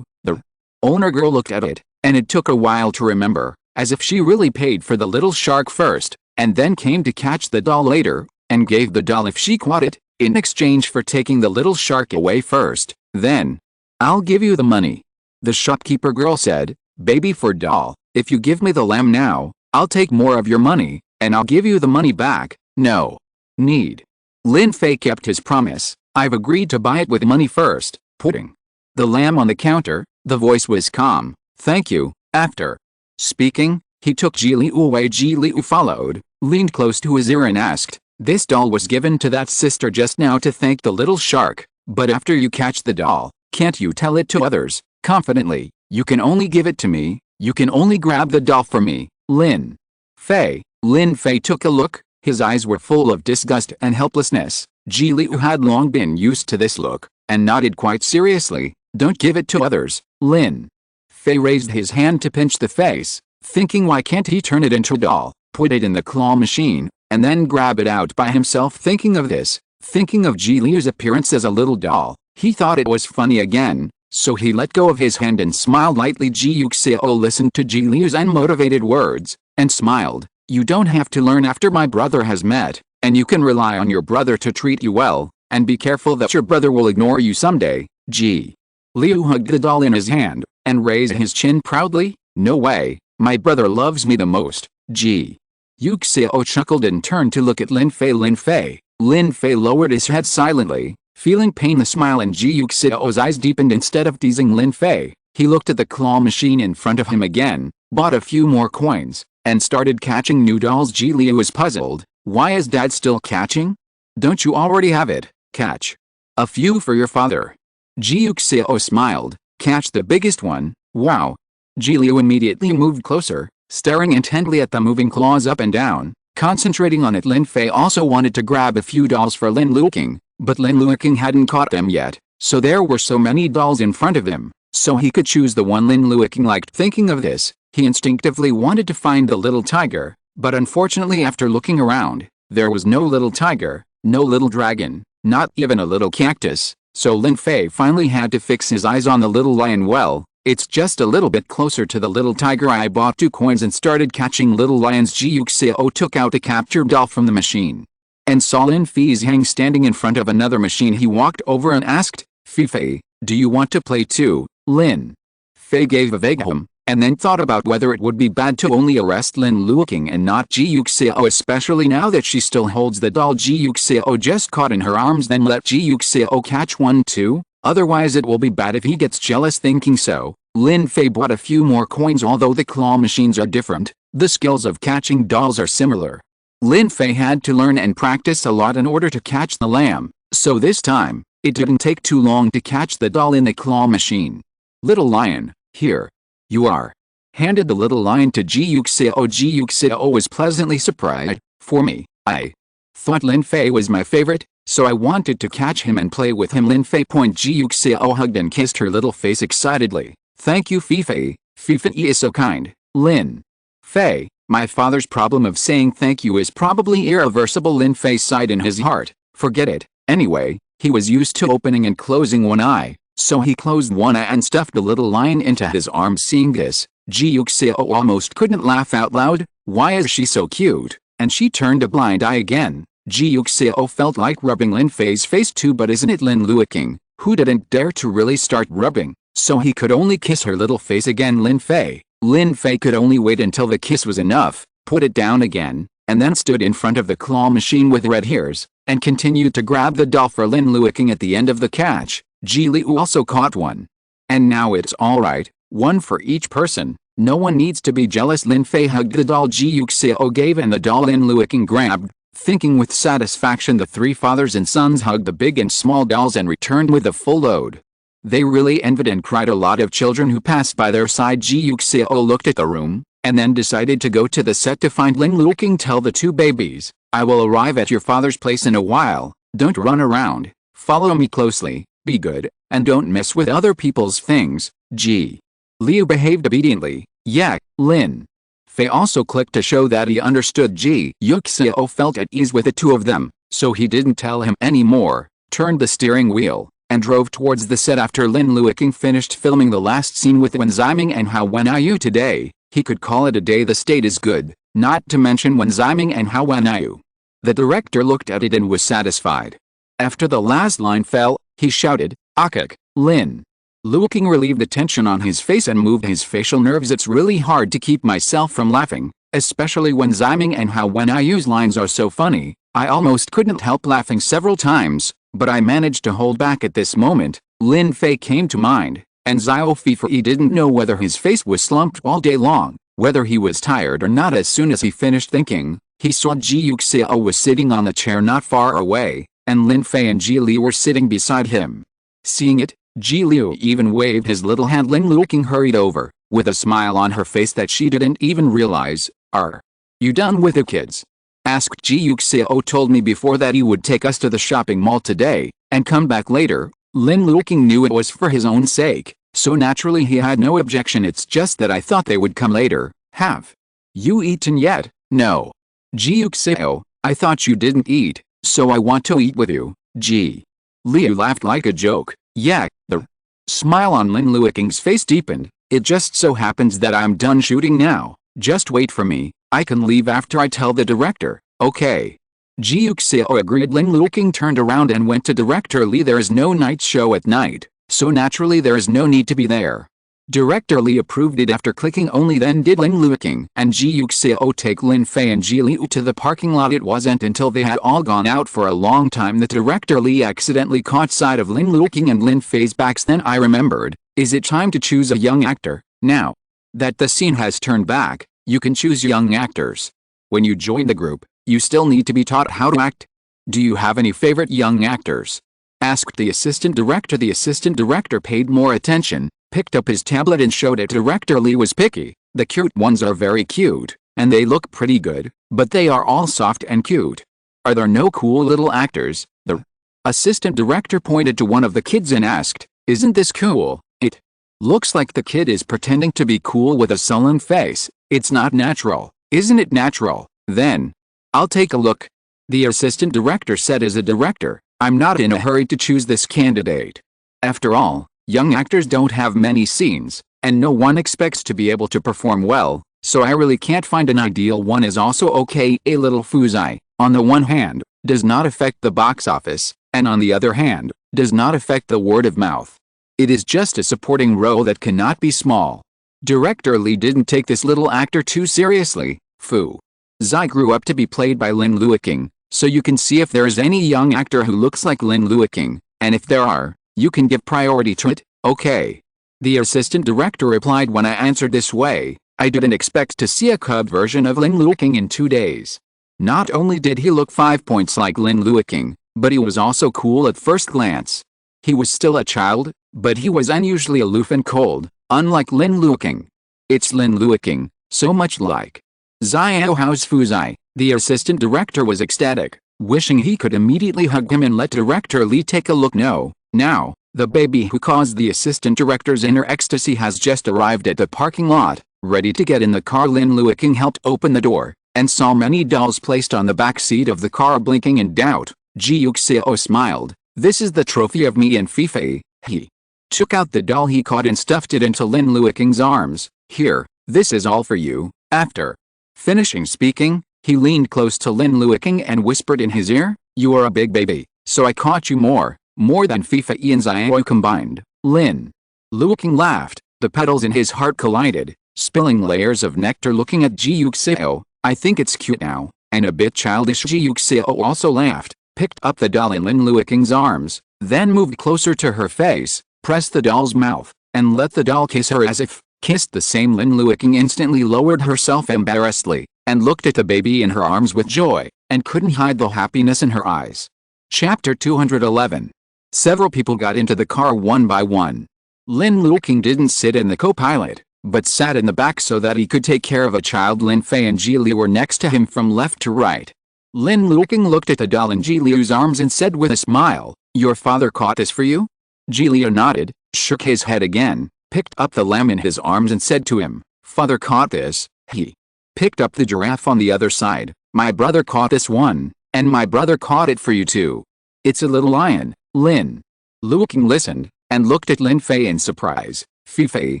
The owner girl looked at it, and it took a while to remember, as if she really paid for the little shark first, and then came to catch the doll later, and gave the doll if she caught it, in exchange for taking the little shark away first. "Then, I'll give you the money," the shopkeeper girl said. "Baby for doll, if you give me the lamb now, I'll take more of your money, and I'll give you the money back." "No need." Lin Fei kept his promise. "I've agreed to buy it with money first." Putting the lamb on the counter, the voice was calm. "Thank you." After speaking, he took Ji Liu away. Ji Liu followed, leaned close to his ear and asked, "This doll was given to that sister just now to thank the little shark, but after you catch the doll, can't you tell it to others, confidently? You can only give it to me, you can only grab the doll for me." Lin Fei took a look, his eyes were full of disgust and helplessness. Ji Liu had long been used to this look, and nodded quite seriously. "Don't give it to others." Lin Fei raised his hand to pinch the face, thinking why can't he turn it into a doll, put it in the claw machine, and then grab it out by himself. Thinking of this, thinking of Ji Liu's appearance as a little doll, he thought it was funny again, so he let go of his hand and smiled lightly. Ji Yuxiao listened to Ji Liu's unmotivated words, and smiled. "You don't have to learn after my brother has met, and you can rely on your brother to treat you well, and be careful that your brother will ignore you someday." Ji Liu hugged the doll in his hand, and raised his chin proudly. "No way, my brother loves me the most." Ji Yuxiao chuckled and turned to look at Lin Fei. Lin Fei lowered his head silently, feeling pain. The smile in Ji Yuxiao's eyes deepened. Instead of teasing Lin Fei, he looked at the claw machine in front of him again, bought a few more coins, and started catching new dolls. Ji Liu was puzzled. "Why is Dad still catching? Don't you already have it? Catch a few for your father." Ji Yuxiao smiled. "Catch the biggest one." "Wow." Ji Liu immediately moved closer, staring intently at the moving claws up and down, concentrating on it. Lin Fei also wanted to grab a few dolls for Lin Luoqing, but Lin Luoqing hadn't caught them yet, so there were so many dolls in front of him, so he could choose the one Lin Luoqing liked. Thinking of this, he instinctively wanted to find the little tiger, but unfortunately after looking around, there was no little tiger, no little dragon, not even a little cactus, so Lin Fei finally had to fix his eyes on the little lion. "Well, it's just a little bit closer to the little tiger." I bought 2 coins and started catching little lions. Ji Yuxiao took out a capture doll from the machine, and saw Lin Fei's hang standing in front of another machine. He walked over and asked, "Fei, do you want to play too?" Lin Fei gave a vague hum, and then thought about whether it would be bad to only arrest Lin Luoqing and not Ji Yuxiao, especially now that she still holds the doll Ji Yuxiao just caught in her arms. Then let Ji Yuxiao catch one too, otherwise it will be bad if he gets jealous. Thinking so, Lin Fei bought a few more coins. Although the claw machines are different, the skills of catching dolls are similar. Lin Fei had to learn and practice a lot in order to catch the lamb, so this time, it didn't take too long to catch the doll in the claw machine. "Little lion, here you are," handed the little lion to Ji Yuxiao. Ji Yuxiao was pleasantly surprised. "For me, I thought Lin Fei was my favorite, so I wanted to catch him and play with him." Lin Fei point. Ji Yuxiao hugged and kissed her little face excitedly. "Thank you Fei. Fei is so kind." Lin Fei, "My father's problem of saying thank you is probably irreversible." Lin Fei sighed in his heart. "Forget it." Anyway, he was used to opening and closing one eye, so he closed one eye and stuffed the little lion into his arms. Seeing this, Ji Yuxiao almost couldn't laugh out loud. "Why is she so cute?" And she turned a blind eye again. Ji Yuxiao felt like rubbing Lin Fei's face too. "But isn't it Lin Luoqing, who didn't dare to really start rubbing, so he could only kiss her little face again. Lin Fei. Lin Fei could only wait until the kiss was enough, put it down again, and then stood in front of the claw machine with red hairs, and continued to grab the doll for Lin Luoqing. At the end of the catch, Ji Liu also caught one. And now it's alright, one for each person, no one needs to be jealous. Lin Fei hugged the doll Ji Yuxiao gave and the doll Lin Luoqing grabbed, thinking with satisfaction. The three fathers and sons hugged the big and small dolls and returned with a full load. They really envied and cried a lot of children who passed by their side. Ji Yuxiao looked at the room, and then decided to go to the set to find Lin Luoqing. Tell the two babies, I will arrive at your father's place in a while, don't run around, follow me closely, be good, and don't mess with other people's things. Ji Liu behaved obediently. Yeah, Lin Fei also clicked to show that he understood. Ji Yuxiao felt at ease with the two of them, so he didn't tell him anymore, turned the steering wheel, and drove towards the set. After Lin Luoqing finished filming the last scene with Wen Ziming and Hao Wenyu today, he could call it a day. The state is good, not to mention Wen Ziming and Hao Wenyu. The director looked at it and was satisfied. After the last line fell, he shouted, "Akak!" Lin Luoqing relieved the tension on his face and moved his facial nerves. It's really hard to keep myself from laughing, especially when Ziming and Hao Wenyu's lines are so funny. I almost couldn't help laughing several times, but I managed to hold back. At this moment, Lin Fei came to mind, and Xiao Fifei didn't know whether his face was slumped all day long, whether he was tired or not. As soon as he finished thinking, he saw Ji Yuxiao was sitting on a chair not far away, and Lin Fei and Ji Liu were sitting beside him. Seeing it, Ji Liu even waved his little hand. Lin Luoqing hurried over, with a smile on her face that she didn't even realize. Are you done with the kids? Asked. Ji Yuxiao told me before that he would take us to the shopping mall today, and come back later. Lin Luoqing knew it was for his own sake, so naturally he had no objection. It's just that I thought they would come later. Have you eaten yet? No. Ji Yuxiao, I thought you didn't eat, so I want to eat with you. Ji Liu laughed like a joke. Yeah, the smile on Lin Luoqing's face deepened. It just so happens that I'm done shooting now. Just wait for me, I can leave after I tell the director. Okay. Ji Yuxiao agreed. Lin Luoqing turned around and went to Director Li. There is no night show at night, so naturally there is no need to be there. Director Li approved it after clicking only. Then did Lin Luoqing and Ji Yuxiao take Lin Fei and Ji Liu to the parking lot. It wasn't until they had all gone out for a long time that Director Li accidentally caught sight of Lin Luoqing and Lin Fei's backs. Then I remembered, is it time to choose a young actor? Now that the scene has turned back, you can choose young actors. When you join the group, you still need to be taught how to act. Do you have any favorite young actors? Asked the assistant director. The assistant director paid more attention, picked up his tablet and showed it. Director Li was picky. The cute ones are very cute, and they look pretty good, but they are all soft and cute. Are there no cool little actors? The assistant director pointed to one of the kids and asked, isn't this cool? It looks like the kid is pretending to be cool with a sullen face. It's not natural. Isn't it natural? Then I'll take a look. The assistant director said. As a director, I'm not in a hurry to choose this candidate. After all, young actors don't have many scenes, and no one expects to be able to perform well, so I really can't find an ideal one. Is also okay. A little fuzai, on the one hand, does not affect the box office, and on the other hand, does not affect the word of mouth. It is just a supporting role that cannot be small. Director Li didn't take this little actor too seriously. Fu Zai grew up to be played by Lin Luoqing, so you can see if there is any young actor who looks like Lin Luoqing, and if there are, you can give priority to it. Okay. The assistant director replied. When I answered this way, I didn't expect to see a cub version of Lin Luoqing in 2 days. Not only did he look 5 points like Lin Luoqing, but he was also cool at first glance. He was still a child, but he was unusually aloof and cold, unlike Lin Luoqing. It's Lin Luoqing, so much like Xiao Hao's Fuzai. The assistant director was ecstatic, wishing he could immediately hug him and let Director Li take a look. Now, the baby who caused the assistant director's inner ecstasy has just arrived at the parking lot, ready to get in the car. Lin Luoqing helped open the door, and saw many dolls placed on the back seat of the car. Blinking in doubt, Ji Yuxiao smiled. This is the trophy of me and Fifei. He took out the doll he caught and stuffed it into Lin Luoqing's arms. Here, this is all for you. After finishing speaking, he leaned close to Lin Luoqing and whispered in his ear, you are a big baby, so I caught you more. More than Fei and Xiao combined. Lin Luoqing laughed. The petals in his heart collided, spilling layers of nectar. Looking at Ji Yuxiao, I think it's cute now, and a bit childish. Ji Yuxiao also laughed, picked up the doll in Lin Luoqing's arms, then moved closer to her face, pressed the doll's mouth, and let the doll kiss her as if kissed the same. Lin Luoqing instantly lowered herself embarrassedly, and looked at the baby in her arms with joy, and couldn't hide the happiness in her eyes. Chapter 211. Several people got into the car one by one. Lin Luoqing didn't sit in the co-pilot, but sat in the back so that he could take care of a child. Lin Fei and Ji Liu were next to him from left to right. Lin Luoqing looked at the doll in Ji Liu's arms and said with a smile, "Your father caught this for you?" Ji Liu nodded, shook his head again, picked up the lamb in his arms and said to him, "Father caught this." He picked up the giraffe on the other side. "My brother caught this one, and my brother caught it for you too. It's a little lion." Lin Luoqing listened, and looked at Lin Fei in surprise. "Fei,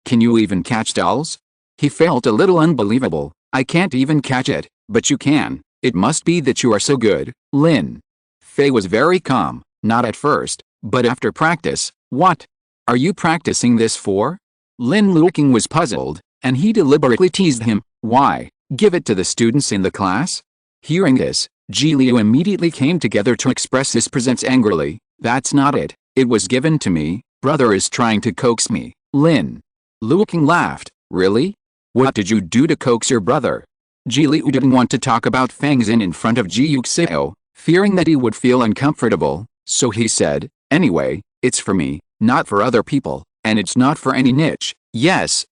can you even catch dolls?" He felt a little unbelievable. "I can't even catch it, but you can. It must be that you are so good." Lin Fei was very calm, not at first, but after practice. "What are you practicing this for?" Lin Luoqing was puzzled, and he deliberately teased him. "Why, give it to the students in the class?" Hearing this, Ji Liu immediately came together to express his presence angrily. "That's not it. It was given to me. Brother is trying to coax me." Lin Luoqing laughed. "Really? What did you do to coax your brother?" Ji Liu didn't want to talk about Fang Xin in front of Ji Yuxiao, fearing that he would feel uncomfortable, so he said, "Anyway, it's for me, not for other people, and it's not for any niche." Yes.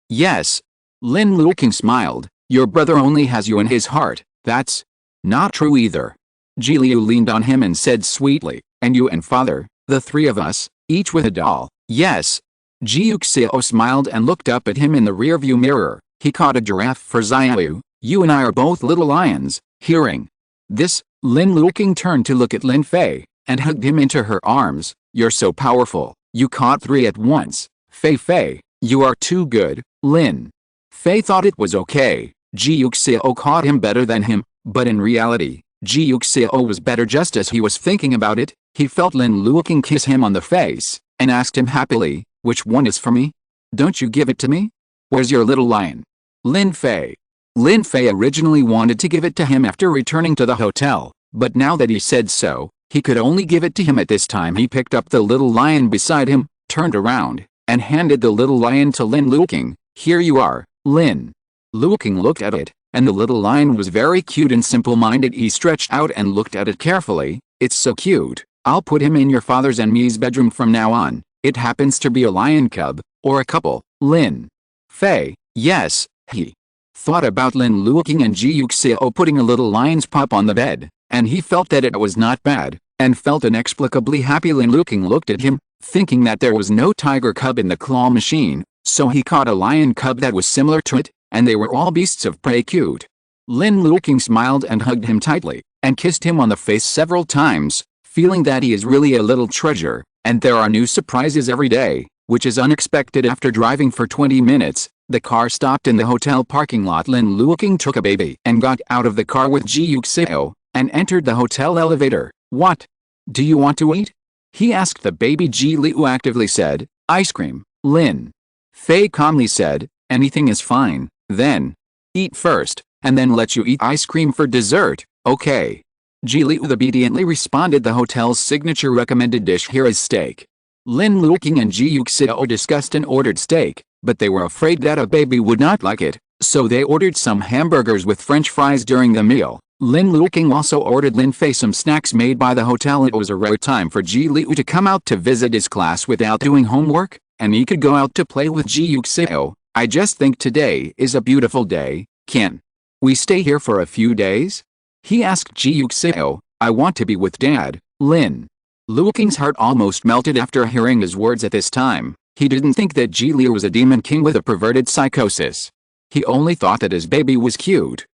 Lin Luoqing smiled. "Your brother only has you in his heart." "That's not true either." Ji Liu leaned on him and said sweetly, "And you and father, the three of us, each with a doll." "Yes." Ji Yuxiao smiled and looked up at him in the rearview mirror. He caught a giraffe for Xiao. "You and I are both little lions." Hearing this, Lin Luoqing turned to look at Lin Fei, and hugged him into her arms. "You're so powerful. You caught three at once. Fei, you are too good." Lin Fei thought it was okay. Ji Yuxiao caught him better than him, but in reality, Ji Yuxiao was better. Just as he was thinking about it, he felt Lin Luoqing kiss him on the face, and asked him happily, "Which one is for me? Don't you give it to me? Where's your little lion?" Lin Fei originally wanted to give it to him after returning to the hotel, but now that he said so, he could only give it to him at this time. He picked up the little lion beside him, turned around, and handed the little lion to Lin Luoqing. "Here you are." Lin Luoqing looked at it, and the little lion was very cute and simple-minded. He stretched out and looked at it carefully. "It's so cute. I'll put him in your father's and me's bedroom from now on. It happens to be a lion cub, or a couple." Lin Fei, yes, he thought about Lin Luoqing and Ji Yuxiao putting a little lion's pup on the bed, and he felt that it was not bad, and felt inexplicably happy. Lin Luoqing looked at him, thinking that there was no tiger cub in the claw machine, so he caught a lion cub that was similar to it, and they were all beasts of prey cute. Lin Luoqing smiled and hugged him tightly, and kissed him on the face several times, feeling that he is really a little treasure, and there are new surprises every day, which is unexpected. After driving for 20 minutes, the car stopped in the hotel parking lot. Lin Luoqing took a baby and got out of the car with Ji Yuxiao, and entered the hotel elevator. "What do you want to eat?" he asked the baby. Ji Liu actively said, "Ice cream." Lin Fei calmly said, "Anything is fine, then eat first, and then let you eat ice cream for dessert, okay?" Ji Liu obediently responded. The hotel's signature recommended dish here is steak. Lin Luoqing and Ji Yuxiao discussed and ordered steak, but they were afraid that a baby would not like it, so they ordered some hamburgers with French fries during the meal. Lin Luoqing also ordered Lin Fei some snacks made by the hotel. It was a rare time for Ji Liu to come out to visit his class without doing homework, and he could go out to play with Ji Yuxiao. "I just think today is a beautiful day. Can we stay here for a few days?" he asked Ji Yuxiao. "I want to be with Dad." Lin Luoqing's heart almost melted after hearing his words at this time. He didn't think that Ji Liu was a demon king with a perverted psychosis. He only thought that his baby was cute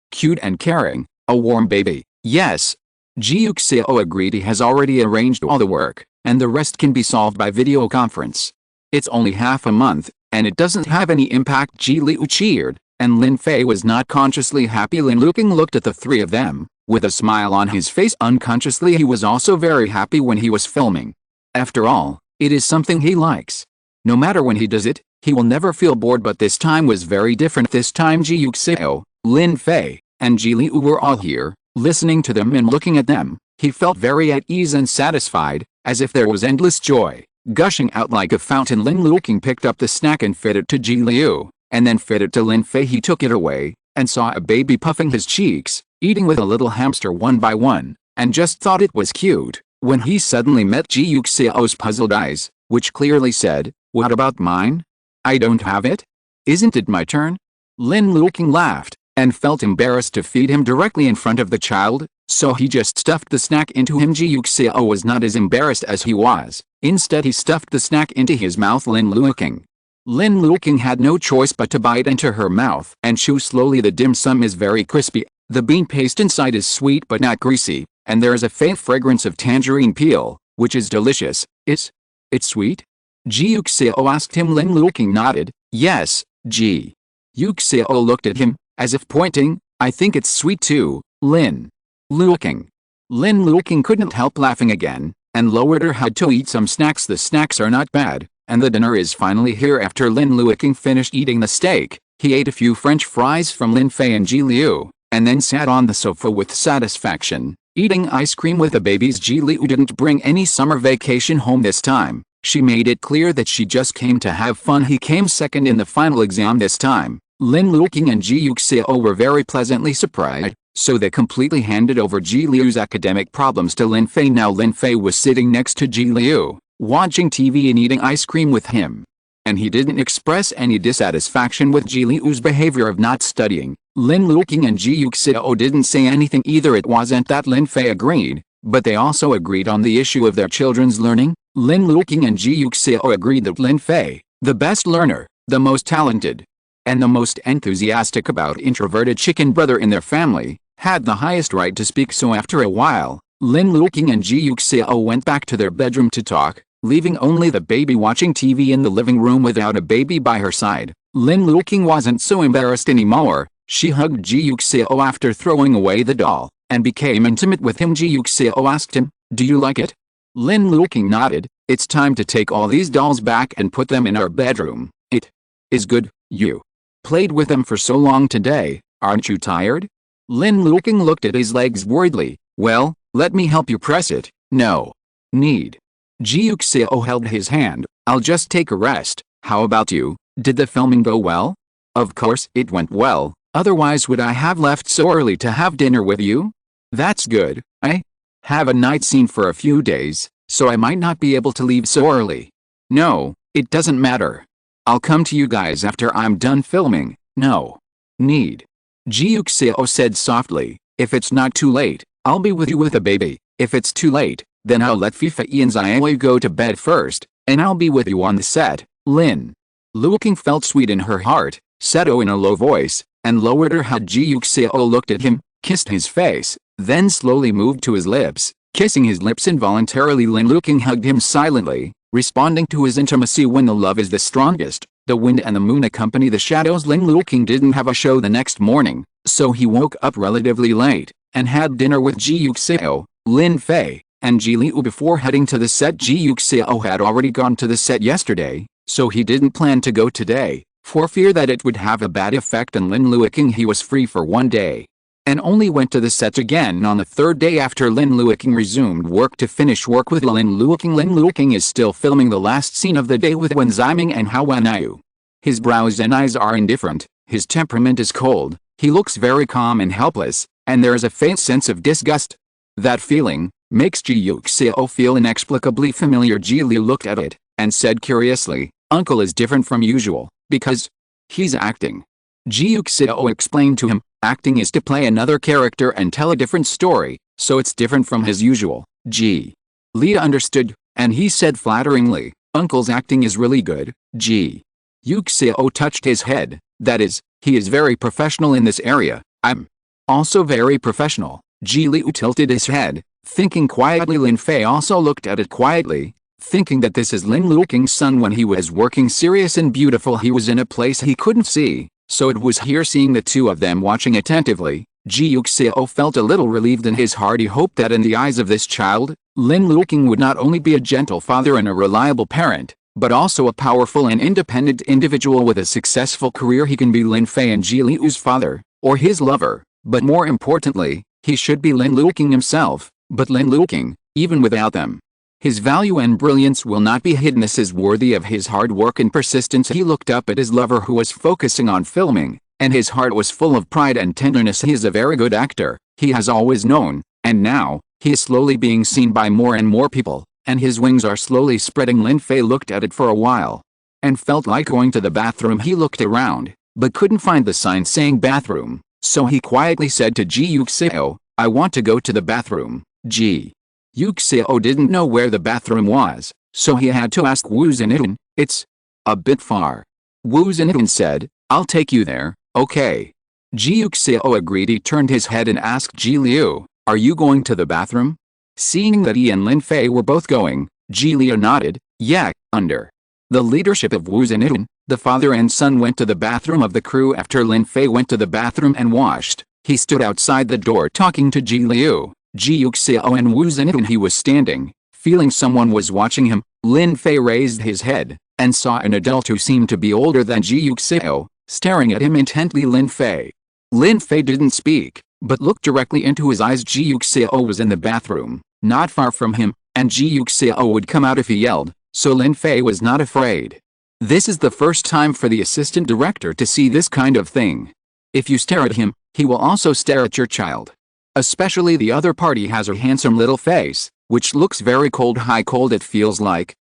and caring, a warm baby. Yes, Ji Yuxiao agreed. He has already arranged all the work, and the rest can be solved by video conference. It's only half a month, and it doesn't have any impact. Ji Liu cheered, and Lin Fei was not consciously happy. Lin Luoqing looked at the three of them, with a smile on his face. Unconsciously he was also very happy when he was filming. After all, it is something he likes. No matter when he does it, he will never feel bored, but this time was very different. This time Ji Yuxiao, Lin Fei, and Ji Leyu were all here, listening to them and looking at them. He felt very at ease and satisfied, as if there was endless joy, gushing out like a fountain. Lin Luoqing picked up the snack and fed it to Ji Leyu, and then fed it to Lin Fei. He took it away, and saw a baby puffing his cheeks, eating with a little hamster one by one, and just thought it was cute, when he suddenly met Ji Yuxiao's puzzled eyes, which clearly said, "What about mine? I don't have it? Isn't it my turn?" Lin Luoqing laughed, and felt embarrassed to feed him directly in front of the child, so he just stuffed the snack into him. Ji Yuxiao was not as embarrassed as he was. Instead, he stuffed the snack into his mouth. Lin Luoqing had no choice but to bite into her mouth and chew slowly. The dim sum is very crispy, the bean paste inside is sweet but not greasy, and there is a faint fragrance of tangerine peel, which is delicious. It's sweet? Ji Yuxiao asked him. Lin Luoqing nodded. Yes. Ji Yuxiao looked at him, as if pointing. I think it's sweet too, Lin Luoqing. Lin Luoqing couldn't help laughing again, and lowered her head to eat some snacks. The snacks are not bad, and the dinner is finally here. After Lin Luoqing finished eating the steak, he ate a few French fries from Lin Fei and Ji Leyu, and then sat on the sofa with satisfaction, eating ice cream with the babies. Ji Leyu didn't bring any summer vacation home this time. She made it clear that she just came to have fun. He came second in the final exam this time. Lin Luoqing and Ji Yuxiao were very pleasantly surprised, so they completely handed over Ji Liyu's academic problems to Lin Fei. Now Lin Fei was sitting next to Ji Leyu, watching TV and eating ice cream with him. And he didn't express any dissatisfaction with Ji Liyu's behavior of not studying. Lin Luoqing and Ji Yuxiao didn't say anything either. It wasn't that Lin Fei agreed, but they also agreed on the issue of their children's learning. Lin Luoqing and Ji Yuxiao agreed that Lin Fei, the best learner, the most talented, and the most enthusiastic about introverted chicken brother in their family, had the highest right to speak. So after a while, Lin Luoqing and Ji Yuxiao went back to their bedroom to talk, leaving only the baby watching TV in the living room without a baby by her side. Lin Luoqing wasn't so embarrassed anymore. She hugged Ji Yuxiao after throwing away the doll, and became intimate with him. Ji Yuxiao asked him, "Do you like it?" Lin Luoqing nodded. "It's time to take all these dolls back and put them in our bedroom. It is good. You played with them for so long today, aren't you tired?" Lin Luoqing looked at his legs worriedly. "Well, let me help you press it." "No need." Ji Yuxiao held his hand. "I'll just take a rest. How about you? Did the filming go well?" "Of course it went well, otherwise would I have left so early to have dinner with you?" "That's good. I have a night scene for a few days, so I might not be able to leave so early." "No, it doesn't matter. I'll come to you guys after I'm done filming." "No need." Ji Yuxiao said softly. "If it's not too late, I'll be with you with the baby. If it's too late, then I'll let Fei and Xiaoyu go to bed first, and I'll be with you on the set." Lin Luoqing felt sweet in her heart, said "oh" in a low voice, and lowered her head. Ji Yuxiao looked at him, kissed his face, then slowly moved to his lips, kissing his lips involuntarily. Lin Luoqing hugged him silently, responding to his intimacy. When the love is the strongest, the wind and the moon accompany the shadows. Lin Luoqing didn't have a show the next morning, so he woke up relatively late, and had dinner with Ji Yuxiao, Lin Fei, and Ji Leyu before heading to the set. Ji Yuxiao had already gone to the set yesterday, so he didn't plan to go today, for fear that it would have a bad effect on Lin Luoqing. He was free for one day, and only went to the set again on the third day after Lin Luoqing resumed work to finish work with Lin Luoqing. Lin Luoqing is still filming the last scene of the day with Wen Ximing and Hao Wanyu. His brows and eyes are indifferent, his temperament is cold, he looks very calm and helpless, and there is a faint sense of disgust. That feeling makes Ji Yuxiao feel inexplicably familiar. Ji Leyu looked at it, and said curiously, "Uncle is different from usual, because he's acting." Ji Yuxiao explained to him, "Acting is to play another character and tell a different story, so it's different from his usual." Ji Leyu understood, and he said flatteringly, "Uncle's acting is really good." Ji Yuxiao touched his head. "That is, he is very professional in this area. I'm also very professional." Ji Leyu tilted his head, thinking quietly. Lin Fei also looked at it quietly, thinking that this is Lin Luoqing's son. When he was working serious and beautiful, he was in a place he couldn't see, so it was here seeing the two of them watching attentively. Ji Yuxiao felt a little relieved in his heart. He hoped that in the eyes of this child, Lin Luoqing would not only be a gentle father and a reliable parent, but also a powerful and independent individual with a successful career. He can be Lin Fei and Ji Liu's father, or his lover, but more importantly, he should be Lin Luoqing himself, but Lin Luoqing, even without them. His value and brilliance will not be hidden. This is worthy of his hard work and persistence. He looked up at his lover who was focusing on filming, and his heart was full of pride and tenderness. He is a very good actor, he has always known, and now, he is slowly being seen by more and more people, and his wings are slowly spreading. Lin Fei looked at it for a while, and felt like going to the bathroom. He looked around, but couldn't find the sign saying bathroom, so he quietly said to Ji Yuxiao, "I want to go to the bathroom." Ji Yuxiao didn't know where the bathroom was, so he had to ask Wu Zhenyan. "It's a bit far." Wu Zhenyan said, "I'll take you there, okay?" Ji Yuxiao agreed. He turned his head and asked Ji Liu, "Are you going to the bathroom?" Seeing that he and Lin Fei were both going, Ji Liu nodded, "Yeah." Under the leadership of Wu Zhenyan, the father and son went to the bathroom of the crew. After Lin Fei went to the bathroom and washed, he stood outside the door talking to Ji Liu, Ji Yuxiao and Wu Zhenyan. He was standing, feeling someone was watching him. Lin Fei raised his head, and saw an adult who seemed to be older than Ji Yuxiao, staring at him intently. Lin Fei didn't speak, but looked directly into his eyes. Ji Yuxiao was in the bathroom, not far from him, and Ji Yuxiao would come out if he yelled, so Lin Fei was not afraid. This is the first time for the assistant director to see this kind of thing. If you stare at him, he will also stare at your child. Especially the other party has a handsome little face, which looks very cold. High cold it feels like.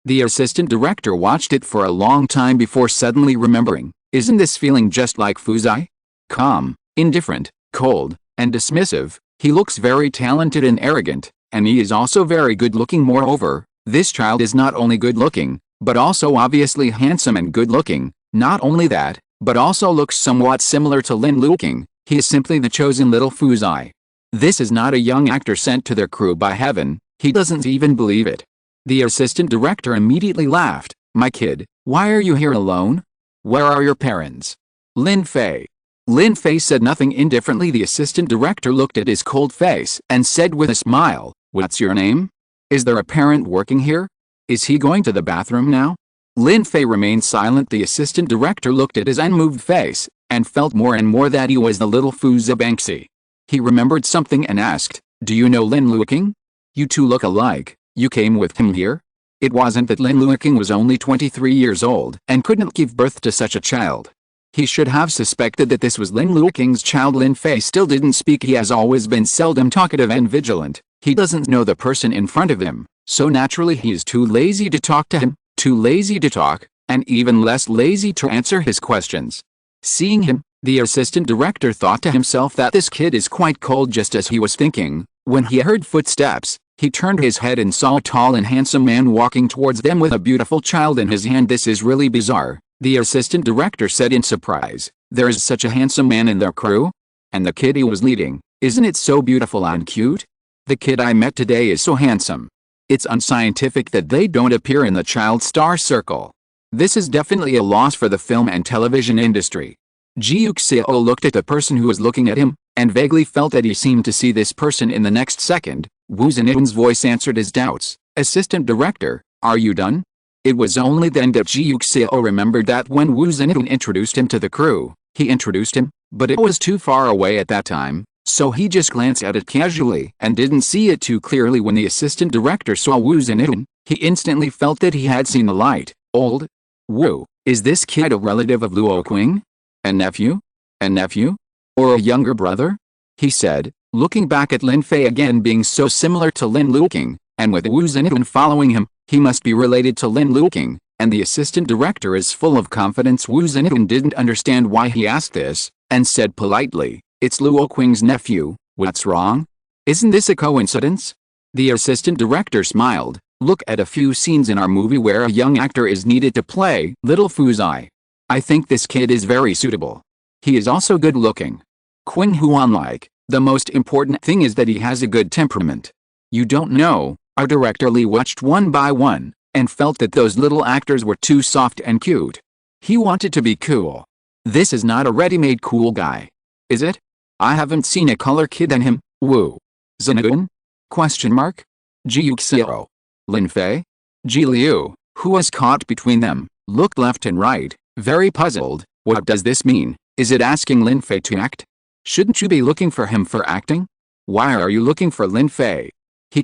The assistant director watched it for a long time before suddenly remembering, isn't this feeling just like Fuzai? Calm, indifferent, cold, and dismissive. He looks very talented and arrogant, and he is also very good looking. Moreover, this child is not only good looking, but also obviously handsome and good looking. Not only that, but also looks somewhat similar to Lin Luoqing. He is simply the chosen little Fuzai. This is not a young actor sent to their crew by heaven. He doesn't even believe it. The assistant director immediately laughed. "My kid, why are you here alone? Where are your parents?" Lin Fei said nothing. Indifferently, the assistant director looked at his cold face and said with a smile, "What's your name? Is there a parent working here? Is he going to the bathroom now?" Lin Fei remained silent. The assistant director looked at his unmoved face, and felt more and more that he was the little Fuzabanksy. He remembered something and asked, "Do you know Lin Luoqing? You two look alike. You came with him here?" It wasn't that Lin Luoqing was only 23 years old and couldn't give birth to such a child. He should have suspected that this was Lin Luoqing's child. Lin Fei still didn't speak. He has always been seldom talkative and vigilant. He doesn't know the person in front of him, so naturally he is too lazy to talk to him, too lazy to talk, and even less lazy to answer his questions. Seeing him, the assistant director thought to himself that this kid is quite cold. Just as he was thinking, when he heard footsteps, he turned his head and saw a tall and handsome man walking towards them with a beautiful child in his hand. "This is really bizarre," the assistant director said in surprise. "There is such a handsome man in their crew? And the kid he was leading, isn't it so beautiful and cute? The kid I met today is so handsome. It's unscientific that they don't appear in the child star circle. This is definitely a loss for the film and television industry." Ji Yuxiao looked at the person who was looking at him, and vaguely felt that he seemed to see this person in the next second. Wu Zhenyan's voice answered his doubts. "Assistant director, are you done?" It was only then that Ji Yuxiao remembered that when Wu Zhenyan introduced him to the crew, he introduced him, but it was too far away at that time, so he just glanced at it casually and didn't see it too clearly. When the assistant director saw Wu Zhenyan, he instantly felt that he had seen the light. "Old Wu, is this kid a relative of Luoqing? A nephew? A nephew? Or a younger brother?" he said, looking back at Lin Fei again. Being so similar to Lin Luoqing, and with Wu Zhenyan following him, he must be related to Lin Luoqing, and the assistant director is full of confidence. Wu Zhenyan didn't understand why he asked this, and said politely, "It's Luoqing's nephew. What's wrong? Isn't this a coincidence?" The assistant director smiled. "Look at a few scenes in our movie where a young actor is needed to play little Fuzai. I think this kid is very suitable. He is also good looking. Qing Huan-like, the most important thing is that he has a good temperament. You don't know." Our director Li watched one by one, and felt that those little actors were too soft and cute. He wanted to be cool. This is not a ready-made cool guy. Is it? I haven't seen a cooler kid than him. Wu Zhenyan? Question mark? Ji Yuxiao. Lin Fei? Ji Liu, who was caught between them, looked left and right, very puzzled. What does this mean? Is it asking Lin Fei to act? Shouldn't you be looking for him for acting? Why are you looking for Lin Fei? He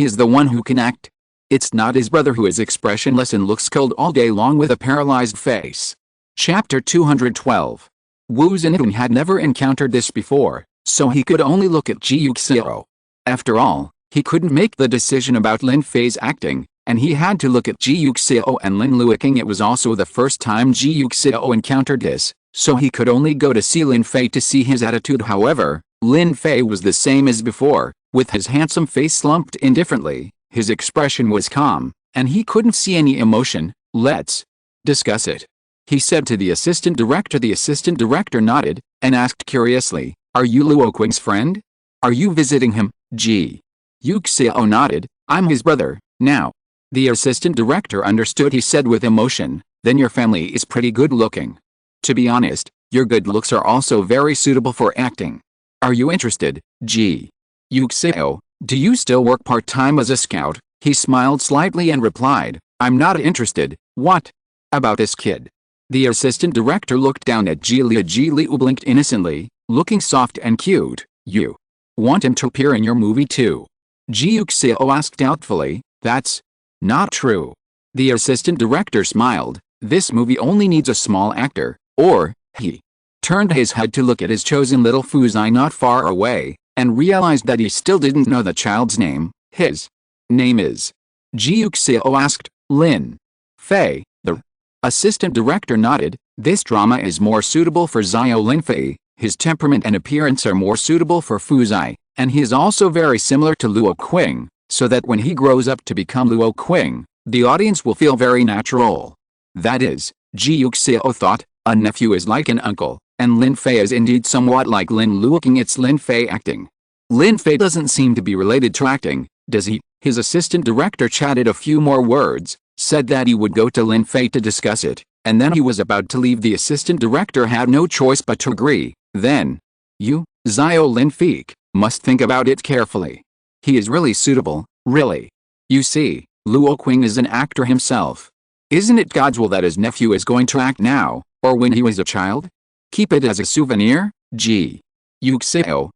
is the one who can act. It's not his brother who is expressionless and looks cold all day long with a paralyzed face. Chapter 212. Wu Zhenhun had never encountered this before, so he could only look at Ji Yuxiao. After all, he couldn't make the decision about Lin Fei's acting, and he had to look at Ji Yuxiao and Lin Luoqing. It was also the first time Ji Yuxiao encountered this, so he could only go to see Lin Fei to see his attitude. However, Lin Fei was the same as before, with his handsome face slumped indifferently. His expression was calm, and he couldn't see any emotion. Let's discuss it, he said to the assistant director. The assistant director nodded, and asked curiously, are you Luoqing's friend? Are you visiting him? Ji Yuxiao nodded, I'm his brother, now. The assistant director understood. He said with emotion, then your family is pretty good looking. To be honest, your good looks are also very suitable for acting. Are you interested, Ji Yuxiao? Do you still work part-time as a scout? He smiled slightly and replied, I'm not interested. What about this kid? The assistant director looked down at Ji Liu. Ji Liu blinked innocently, looking soft and cute. You want him to appear in your movie too? Ji Yuxiao asked doubtfully. That's not true. The assistant director smiled. This movie only needs a small actor, or, he turned his head to look at his chosen little Fuzai not far away, and realized that he still didn't know the child's name. His name is, Ji Yuxiao asked, Lin Fei. The assistant director nodded. This drama is more suitable for Xiao Lin Fei. His temperament and appearance are more suitable for Fuzai, and he is also very similar to Luoqing, so that when he grows up to become Luoqing, the audience will feel very natural. That is, Ji Yuxiao thought, a nephew is like an uncle, and Lin Fei is indeed somewhat like Lin Luoqing. It's Lin Fei acting. Lin Fei doesn't seem to be related to acting, does he? His assistant director chatted a few more words, said that he would go to Lin Fei to discuss it, and then he was about to leave. The assistant director had no choice but to agree. Then, you, Xiao Lin Fei, must think about it carefully. He is really suitable, really. You see, Luoqing is an actor himself. Isn't it God's will that his nephew is going to act now, or when he was a child? Keep it as a souvenir, Ji Yuxiao.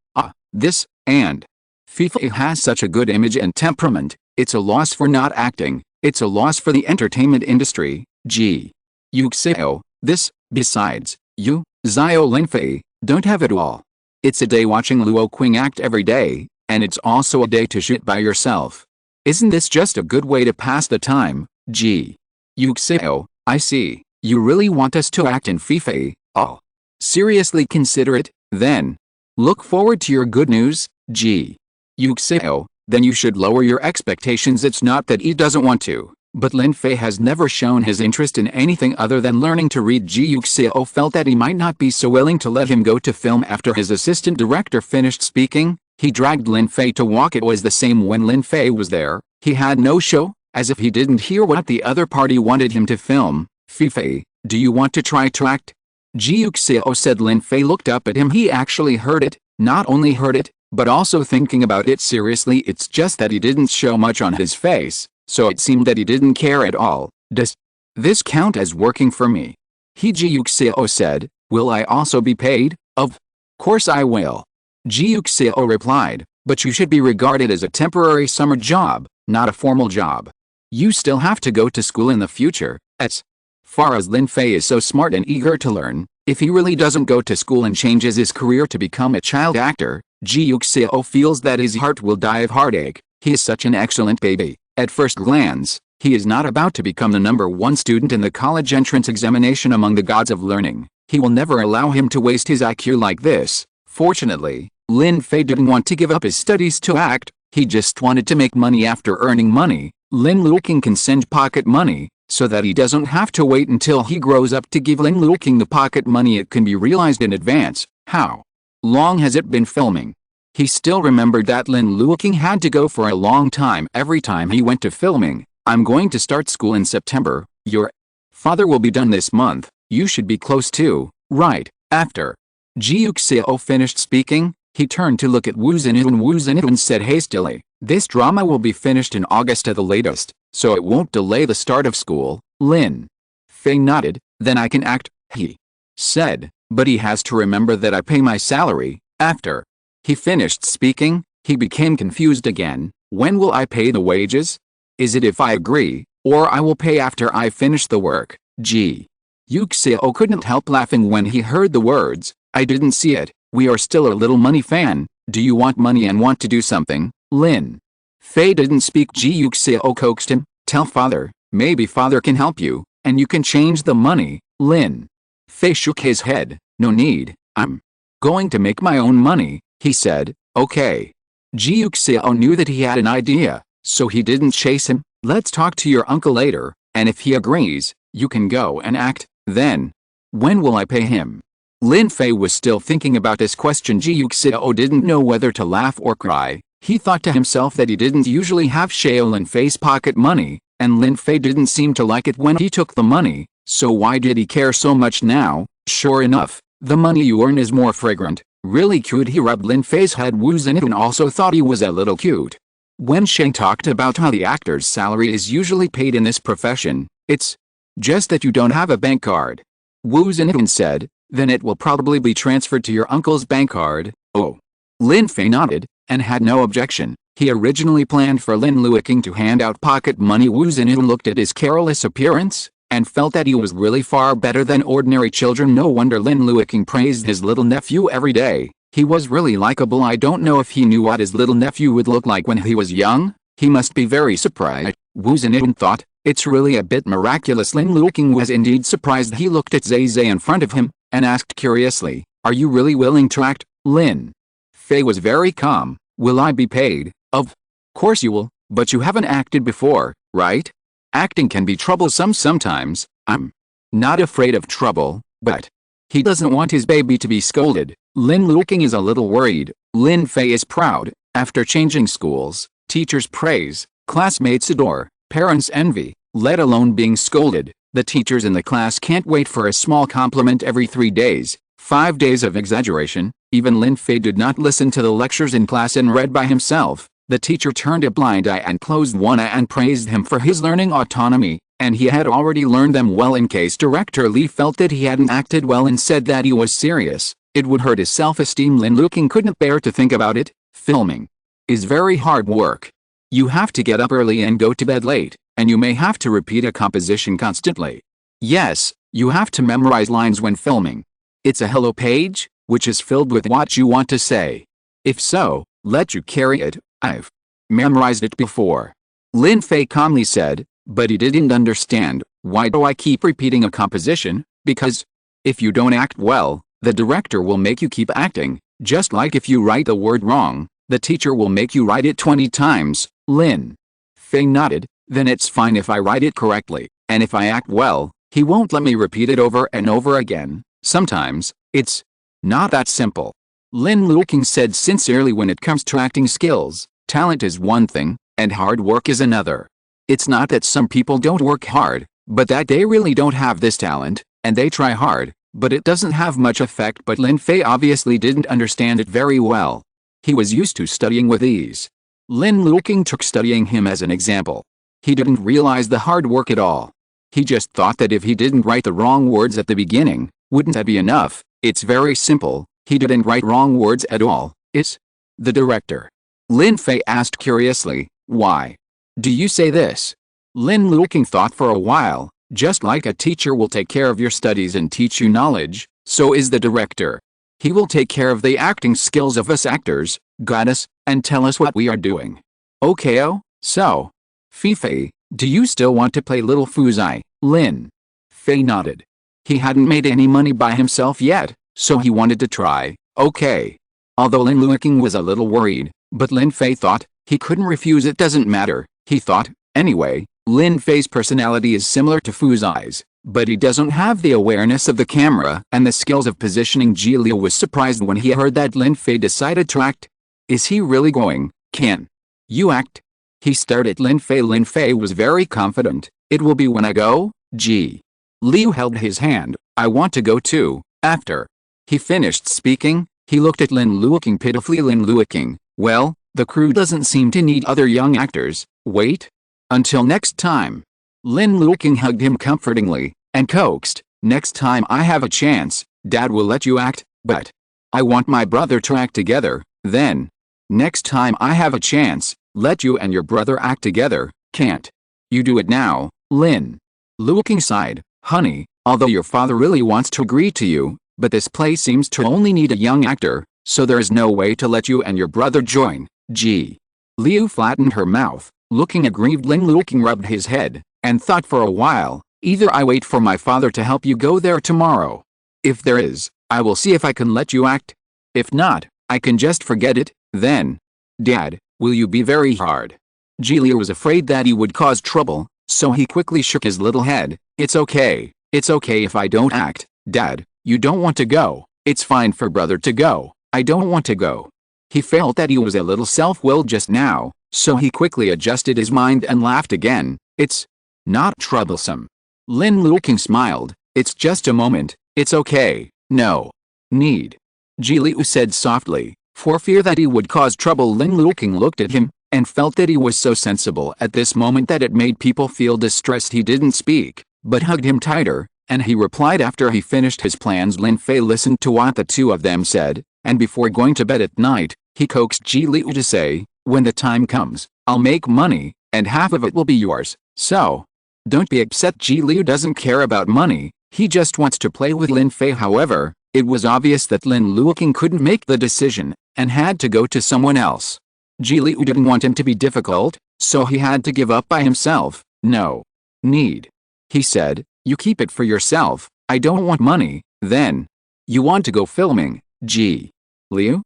This, and Fei has such a good image and temperament. It's a loss for not acting. It's a loss for the entertainment industry, Ji Yuxiao. This, besides, you, Xiao Lin Fei, don't have it all. It's a day watching Luoqing act every day, and it's also a day to shoot by yourself. Isn't this just a good way to pass the time, Ji Yuxiao? I see. You really want us to act in Fei? I'll seriously consider it, then. Look forward to your good news, Ji Yuxiao. Then you should lower your expectations. It's not that he doesn't want to, but Lin Fei has never shown his interest in anything other than learning to read. Ji Yuxiao felt that he might not be so willing to let him go to film. After his assistant director finished speaking, he dragged Lin Fei to walk. It was the same when Lin Fei was there. He had no show, as if he didn't hear what the other party wanted him to film. Fei, do you want to try to act? Ji Yuxiao said. Lin Fei looked up at him. He actually heard it, not only heard it, but also thinking about it seriously. It's just that he didn't show much on his face, so it seemed that he didn't care at all. Does this count as working for me? Ji Yuxiao said. Will I also be paid? Of course I will. Ji Yuxiao replied, but you should be regarded as a temporary summer job, not a formal job. You still have to go to school in the future. As far as Lin Fei is so smart and eager to learn, if he really doesn't go to school and changes his career to become a child actor, Ji Yuxiao feels that his heart will die of heartache. He is such an excellent baby. At first glance, he is not about to become the #1 student in the college entrance examination among the gods of learning. He will never allow him to waste his IQ like this. Fortunately, Lin Fei didn't want to give up his studies to act. He just wanted to make money. After earning money, Lin Luoqing can send pocket money, so that he doesn't have to wait until he grows up to give Lin Luoqing the pocket money. It can be realized in advance. How long has it been filming? He still remembered that Lin Luoqing had to go for a long time every time he went to filming. I'm going to start school in September. Your father will be done this month. You should be close too, right? After Ji Yuxiao finished speaking, he turned to look at Wu Zhenhun. Wu Zhenhun said hastily, This drama will be finished in August at the latest, so it won't delay the start of school. Lin Fei nodded. Then I can act, he said, but he has to remember that I pay my salary. After he finished speaking, he became confused again. When will I pay the wages? Is it if I agree, or I will pay after I finish the work? Ji Yuxiao couldn't help laughing when he heard the words. I didn't see it. We are still a little money fan. Do you want money and want to do something? Lin Fei didn't speak. Ji Yuxiao coaxed him. Tell father, maybe father can help you, and you can change the money. Lin Fei shook his head. No need, I'm going to make my own money, he said. Okay. Ji Yuxiao knew that he had an idea, so he didn't chase him. Let's talk to your uncle later, and if he agrees, you can go and act. Then, when will I pay him? Lin Fei was still thinking about this question. Ji Yuxiao didn't know whether to laugh or cry. He thought to himself that he didn't usually have Lin Fei's pocket money, and Lin Fei didn't seem to like it when he took the money, so why did he care so much now? Sure enough, the money you earn is more fragrant. Really cute. He rubbed Lin Fei's head. Wu Zhenhun also thought he was a little cute. When Sheng talked about how the actor's salary is usually paid in this profession, it's just that you don't have a bank card. Wu Zhenhun said, then it will probably be transferred to your uncle's bank card. Oh. Lin Fei nodded, and had no objection. He originally planned for Lin Luoqing to hand out pocket money. Wu Zhenhun looked at his careless appearance, and felt that he was really far better than ordinary children. No wonder Lin Luoqing praised his little nephew every day. He was really likable. I don't know if he knew what his little nephew would look like when he was young. He must be very surprised. Wu Zhenhun thought, it's really a bit miraculous. Lin Luoqing was indeed surprised. He looked at Zai Zai in front of him, and asked curiously, are you really willing to act? Lin Fei was very calm. Will I be paid? Of course you will, but you haven't acted before, right? Acting can be troublesome sometimes. I'm not afraid of trouble, but he doesn't want his baby to be scolded. Lin Luoqing is a little worried. Lin Fei is proud. After changing schools, teachers praise, classmates adore, parents envy, let alone being scolded. The teachers in the class can't wait for a small compliment every 3 days. 5 days of exaggeration. Even Lin Fei did not listen to the lectures in class and read by himself. The teacher turned a blind eye and closed one eye and praised him for his learning autonomy, and he had already learned them well. In case Director Li felt that he hadn't acted well and said that he was serious, it would hurt his self-esteem. Lin Luoqing couldn't bear to think about it. Filming is very hard work. You have to get up early and go to bed late, and you may have to repeat a composition constantly. Yes, you have to memorize lines when filming. It's a hello page, which is filled with what you want to say. If so, let you carry it. I've memorized it before. Lin Fei calmly said, but he didn't understand. Why do I keep repeating a composition? Because if you don't act well, the director will make you keep acting. Just like if you write the word wrong, the teacher will make you write it 20 times. Lin Fei nodded. Then it's fine if I write it correctly, and if I act well, he won't let me repeat it over and over again. Sometimes, it's not that simple. Lin Luoqing said sincerely, when it comes to acting skills, talent is one thing, and hard work is another. It's not that some people don't work hard, but that they really don't have this talent, and they try hard, but it doesn't have much effect. But Lin Fei obviously didn't understand it very well. He was used to studying with ease. Lin Luoqing took studying him as an example. He didn't realize the hard work at all. He just thought that if he didn't write the wrong words at the beginning, wouldn't that be enough? It's very simple. He didn't write wrong words at all. It's the director. Lin Fei asked curiously, why do you say this? Lin Luoqing thought for a while. Just like a teacher will take care of your studies and teach you knowledge, so is the director. He will take care of the acting skills of us actors, guide us, and tell us what we are doing. Okay, oh, so Fei, do you still want to play Little Fuzai? Lin Fei nodded. He hadn't made any money by himself yet, so he wanted to try. Okay. Although Lin Luoqing was a little worried, but Lin Fei thought, he couldn't refuse. It doesn't matter, he thought. Anyway, Lin Fei's personality is similar to Fuzai's, but he doesn't have the awareness of the camera and the skills of positioning. Ji Liu was surprised when he heard that Lin Fei decided to act. Is he really going? Can you act? He stared at Lin Fei. Lin Fei was very confident. It will be when I go. Ji Liu held his hand. I want to go too. After he finished speaking, he looked at Lin Luoqing pitifully. Lin Luoqing, well, The crew doesn't seem to need other young actors. Wait. Until next time. Lin Luoqing hugged him comfortingly, and coaxed, next time I have a chance, Dad will let you act, but I want my brother to act together, then. Next time I have a chance, let you and your brother act together, can't you do it now, Lin? Luoqing sighed, honey, although your father really wants to agree to you, but this play seems to only need a young actor, so there is no way to let you and your brother join. Ji Leyu flattened her mouth, looking aggrieved. Lin Luoqing rubbed his head, and thought for a while, either I wait for my father to help you go there tomorrow. If there is, I will see if I can let you act. If not, I can just forget it, then. Dad, will you be very hard? Ji Leyu was afraid that he would cause trouble, so he quickly shook his little head. It's okay if I don't act, Dad, you don't want to go, it's fine for brother to go, I don't want to go. He felt that he was a little self-willed just now, so he quickly adjusted his mind and laughed again. It's not troublesome. Lin Luoqing smiled, it's just a moment, it's okay, no need. Ji Leyu said softly, for fear that he would cause trouble. Lin Luoqing looked at him, and felt that he was so sensible at this moment that it made people feel distressed. He didn't speak, but hugged him tighter, and he replied after he finished his plans. Lin Fei listened to what the two of them said, and before going to bed at night, he coaxed Ji Leyu to say, when the time comes, I'll make money, and half of it will be yours, so don't be upset. Ji Leyu doesn't care about money, he just wants to play with Lin Fei. However, it was obvious that Lin Luoqing couldn't make the decision, and had to go to someone else. Ji Leyu didn't want him to be difficult, so he had to give up by himself. No need. He said, you keep it for yourself, I don't want money, then. You want to go filming, Ji Leyu?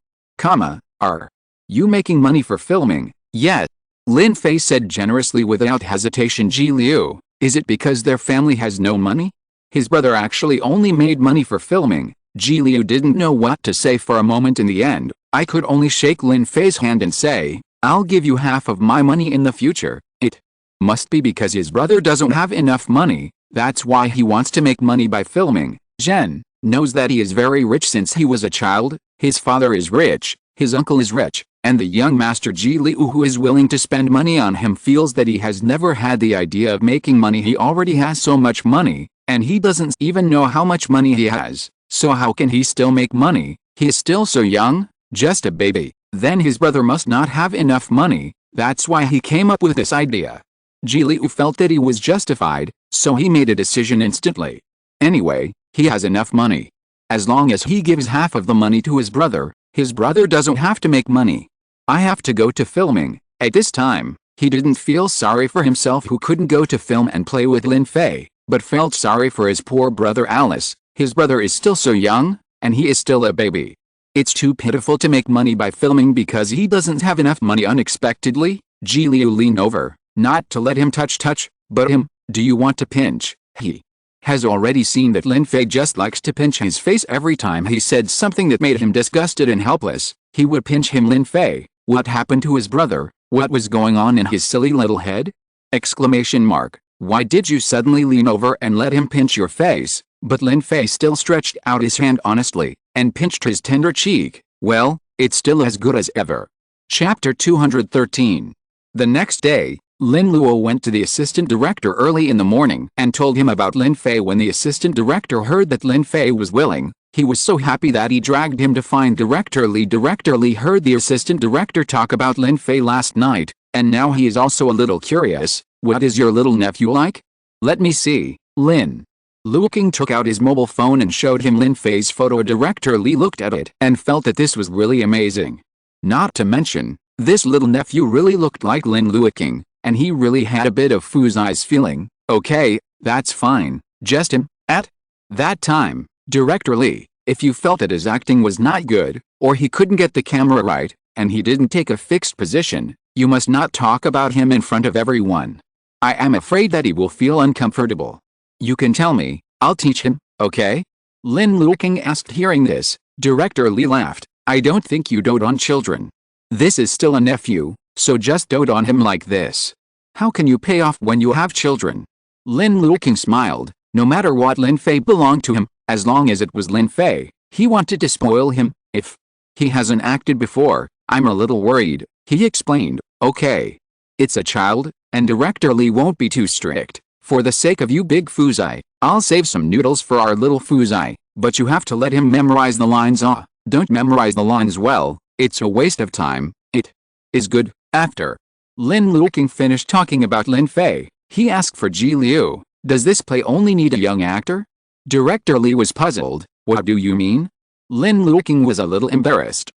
Are you making money for filming? Yes. Lin Fei said generously without hesitation. Ji Leyu, is it because their family has no money? His brother actually only made money for filming. Ji Leyu didn't know what to say for a moment. In the end, I could only shake Lin Fei's hand and say, I'll give you half of my money in the future. It must be because his brother doesn't have enough money, that's why he wants to make money by filming. Zhen knows that he is very rich since he was a child, his father is rich, his uncle is rich, and the young master Ji Leyu who is willing to spend money on him feels that he has never had the idea of making money. He already has so much money, and he doesn't even know how much money he has, so how can he still make money? He is still so young, just a baby. Then his brother must not have enough money, that's why he came up with this idea. Ji Leyu felt that he was justified, so he made a decision instantly. Anyway, he has enough money. As long as he gives half of the money to his brother doesn't have to make money. I have to go to filming. At this time, he didn't feel sorry for himself who couldn't go to film and play with Lin Fei, but felt sorry for his poor brother Alice. His brother is still so young, and he is still a baby. It's too pitiful to make money by filming because he doesn't have enough money. Unexpectedly, Ji Leyu leaned over, not to let him touch, but him. Do you want to pinch? He has already seen that Lin Fei just likes to pinch his face every time he said something that made him disgusted and helpless. He would pinch him. Lin Fei, what happened to his brother? What was going on in his silly little head? Exclamation mark. Why did you suddenly lean over and let him pinch your face? But Lin Fei still stretched out his hand honestly, and pinched his tender cheek. Well, it's still as good as ever. Chapter 213. The next day, Lin Luo went to the assistant director early in the morning and told him about Lin Fei. When the assistant director heard that Lin Fei was willing, he was so happy that he dragged him to find Director Li. Director Li heard the assistant director talk about Lin Fei last night, and now he is also a little curious. What is your little nephew like? Let me see. Lin Luoqing took out his mobile phone and showed him Lin Fei's photo. Director Li looked at it and felt that this was really amazing. Not to mention, this little nephew really looked like Lin Luoqing, and he really had a bit of Fu's eyes feeling. Okay, that's fine, just him. At that time, Director Li, if you felt that his acting was not good, or he couldn't get the camera right, and he didn't take a fixed position, you must not talk about him in front of everyone. I am afraid that he will feel uncomfortable. You can tell me, I'll teach him, okay? Lin Luoqing asked. Hearing this, Director Li laughed. I don't think you dote on children. This is still a nephew, so just dote on him like this. How can you pay off when you have children? Lin Luoqing smiled. No matter what Lin Fei belonged to him, as long as it was Lin Fei, he wanted to spoil him. If he hasn't acted before, I'm a little worried, he explained. Okay. It's a child, and Director Lee won't be too strict. For the sake of you big Fuzai, I'll save some noodles for our little Fuzai, but you have to let him memorize the lines. Don't memorize the lines well, it's a waste of time. It is good. After Lin Luoqing finished talking about Lin Fei, he asked for Ji Liu. Does this play only need a young actor? Director Lee was puzzled. What do you mean? Lin Luoqing was a little embarrassed.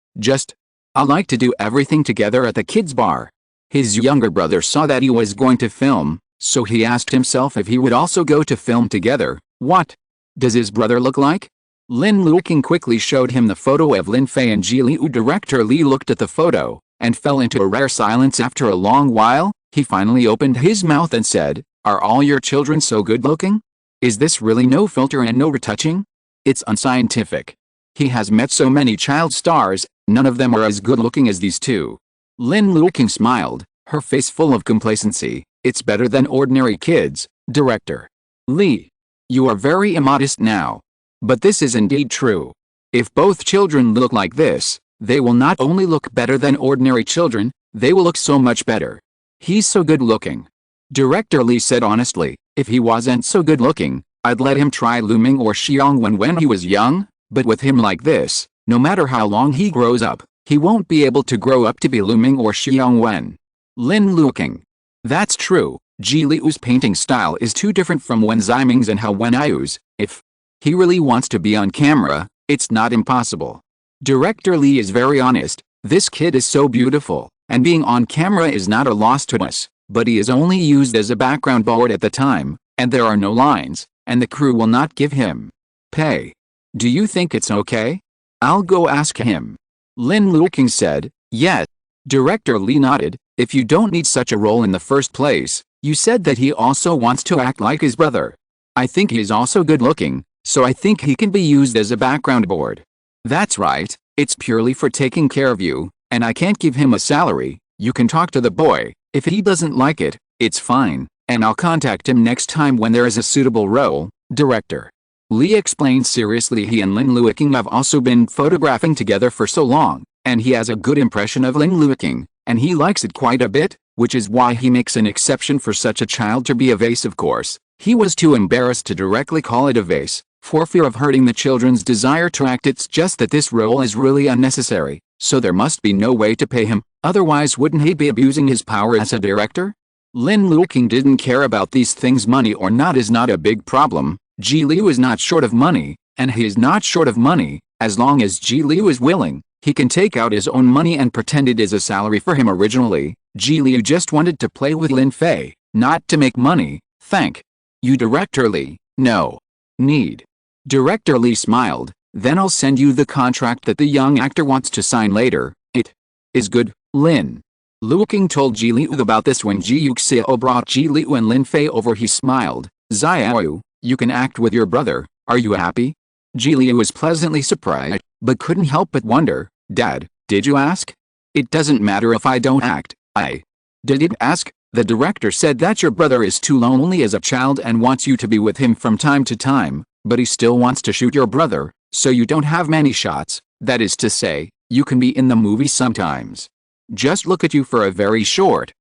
I like to do everything together at the kids' bar. His younger brother saw that he was going to film, so he asked himself if he would also go to film together. What does his brother look like? Lin Luoqing quickly showed him the photo of Lin Fei and Ji Liu. Director Lee looked at the photo, and fell into a rare silence. After a long while, he finally opened his mouth and said, "Are all your children so good-looking? Is this really no filter and no retouching? It's unscientific. He has met so many child stars, none of them are as good-looking as these two." Lin Luoqing smiled, her face full of complacency. "It's better than ordinary kids, Director Lee. You are very immodest now. But this is indeed true. If both children look like this, they will not only look better than ordinary children, they will look so much better. He's so good-looking." Director Lee said honestly, "If he wasn't so good-looking, I'd let him try Lu Ming or Xiangwen when he was young, but with him like this, no matter how long he grows up, he won't be able to grow up to be Lu Ming or Xiangwen." Lin Luoqing. That's true. Ji Liu's painting style is too different from Wen Ziming's and Hao Wenyi's. If he really wants to be on camera, it's not impossible. Director Lee is very honest. This kid is so beautiful, and being on camera is not a loss to us, but he is only used as a background board at the time, and there are no lines, and the crew will not give him pay. Do you think it's okay? I'll go ask him. Lin Luoqing said. Yes. Director Lee nodded. If you don't need such a role in the first place, you said that he also wants to act like his brother. I think he is also good-looking, so I think he can be used as a background board. That's right, it's purely for taking care of you, and I can't give him a salary. You can talk to the boy. If he doesn't like it, it's fine, and I'll contact him next time when there is a suitable role. Director Lee explained seriously. He and Lin Luoqing have also been photographing together for so long, and he has a good impression of Lin Luoqing, and he likes it quite a bit, which is why he makes an exception for such a child to be a vase. Of course, he was too embarrassed to directly call it a vase, for fear of hurting the children's desire to act. It's just that this role is really unnecessary, so there must be no way to pay him, otherwise wouldn't he be abusing his power as a director? Lin Luoqing didn't care about these things. Money or not is not a big problem. Ji Liu is not short of money, and he is not short of money. As long as Ji Liu is willing, he can take out his own money and pretend it is a salary for him. Originally, Ji Liu just wanted to play with Lin Fei, not to make money. Thank you, Director Lee. No need. Director Lee smiled. Then I'll send you the contract that the young actor wants to sign later. It is good. Lin Luoqing told Ji Liu about this when Ji Yuxiao brought Ji Liu and Lin Fei over. He smiled. Xiao, you can act with your brother. Are you happy? Ji Liu was pleasantly surprised, but couldn't help but wonder. Dad, did you ask? It doesn't matter if I don't act. I did ask. The director said that your brother is too lonely as a child and wants you to be with him from time to time, but he still wants to shoot your brother, so you don't have many shots. That is to say, you can be in the movie sometimes. Just look at you for a very short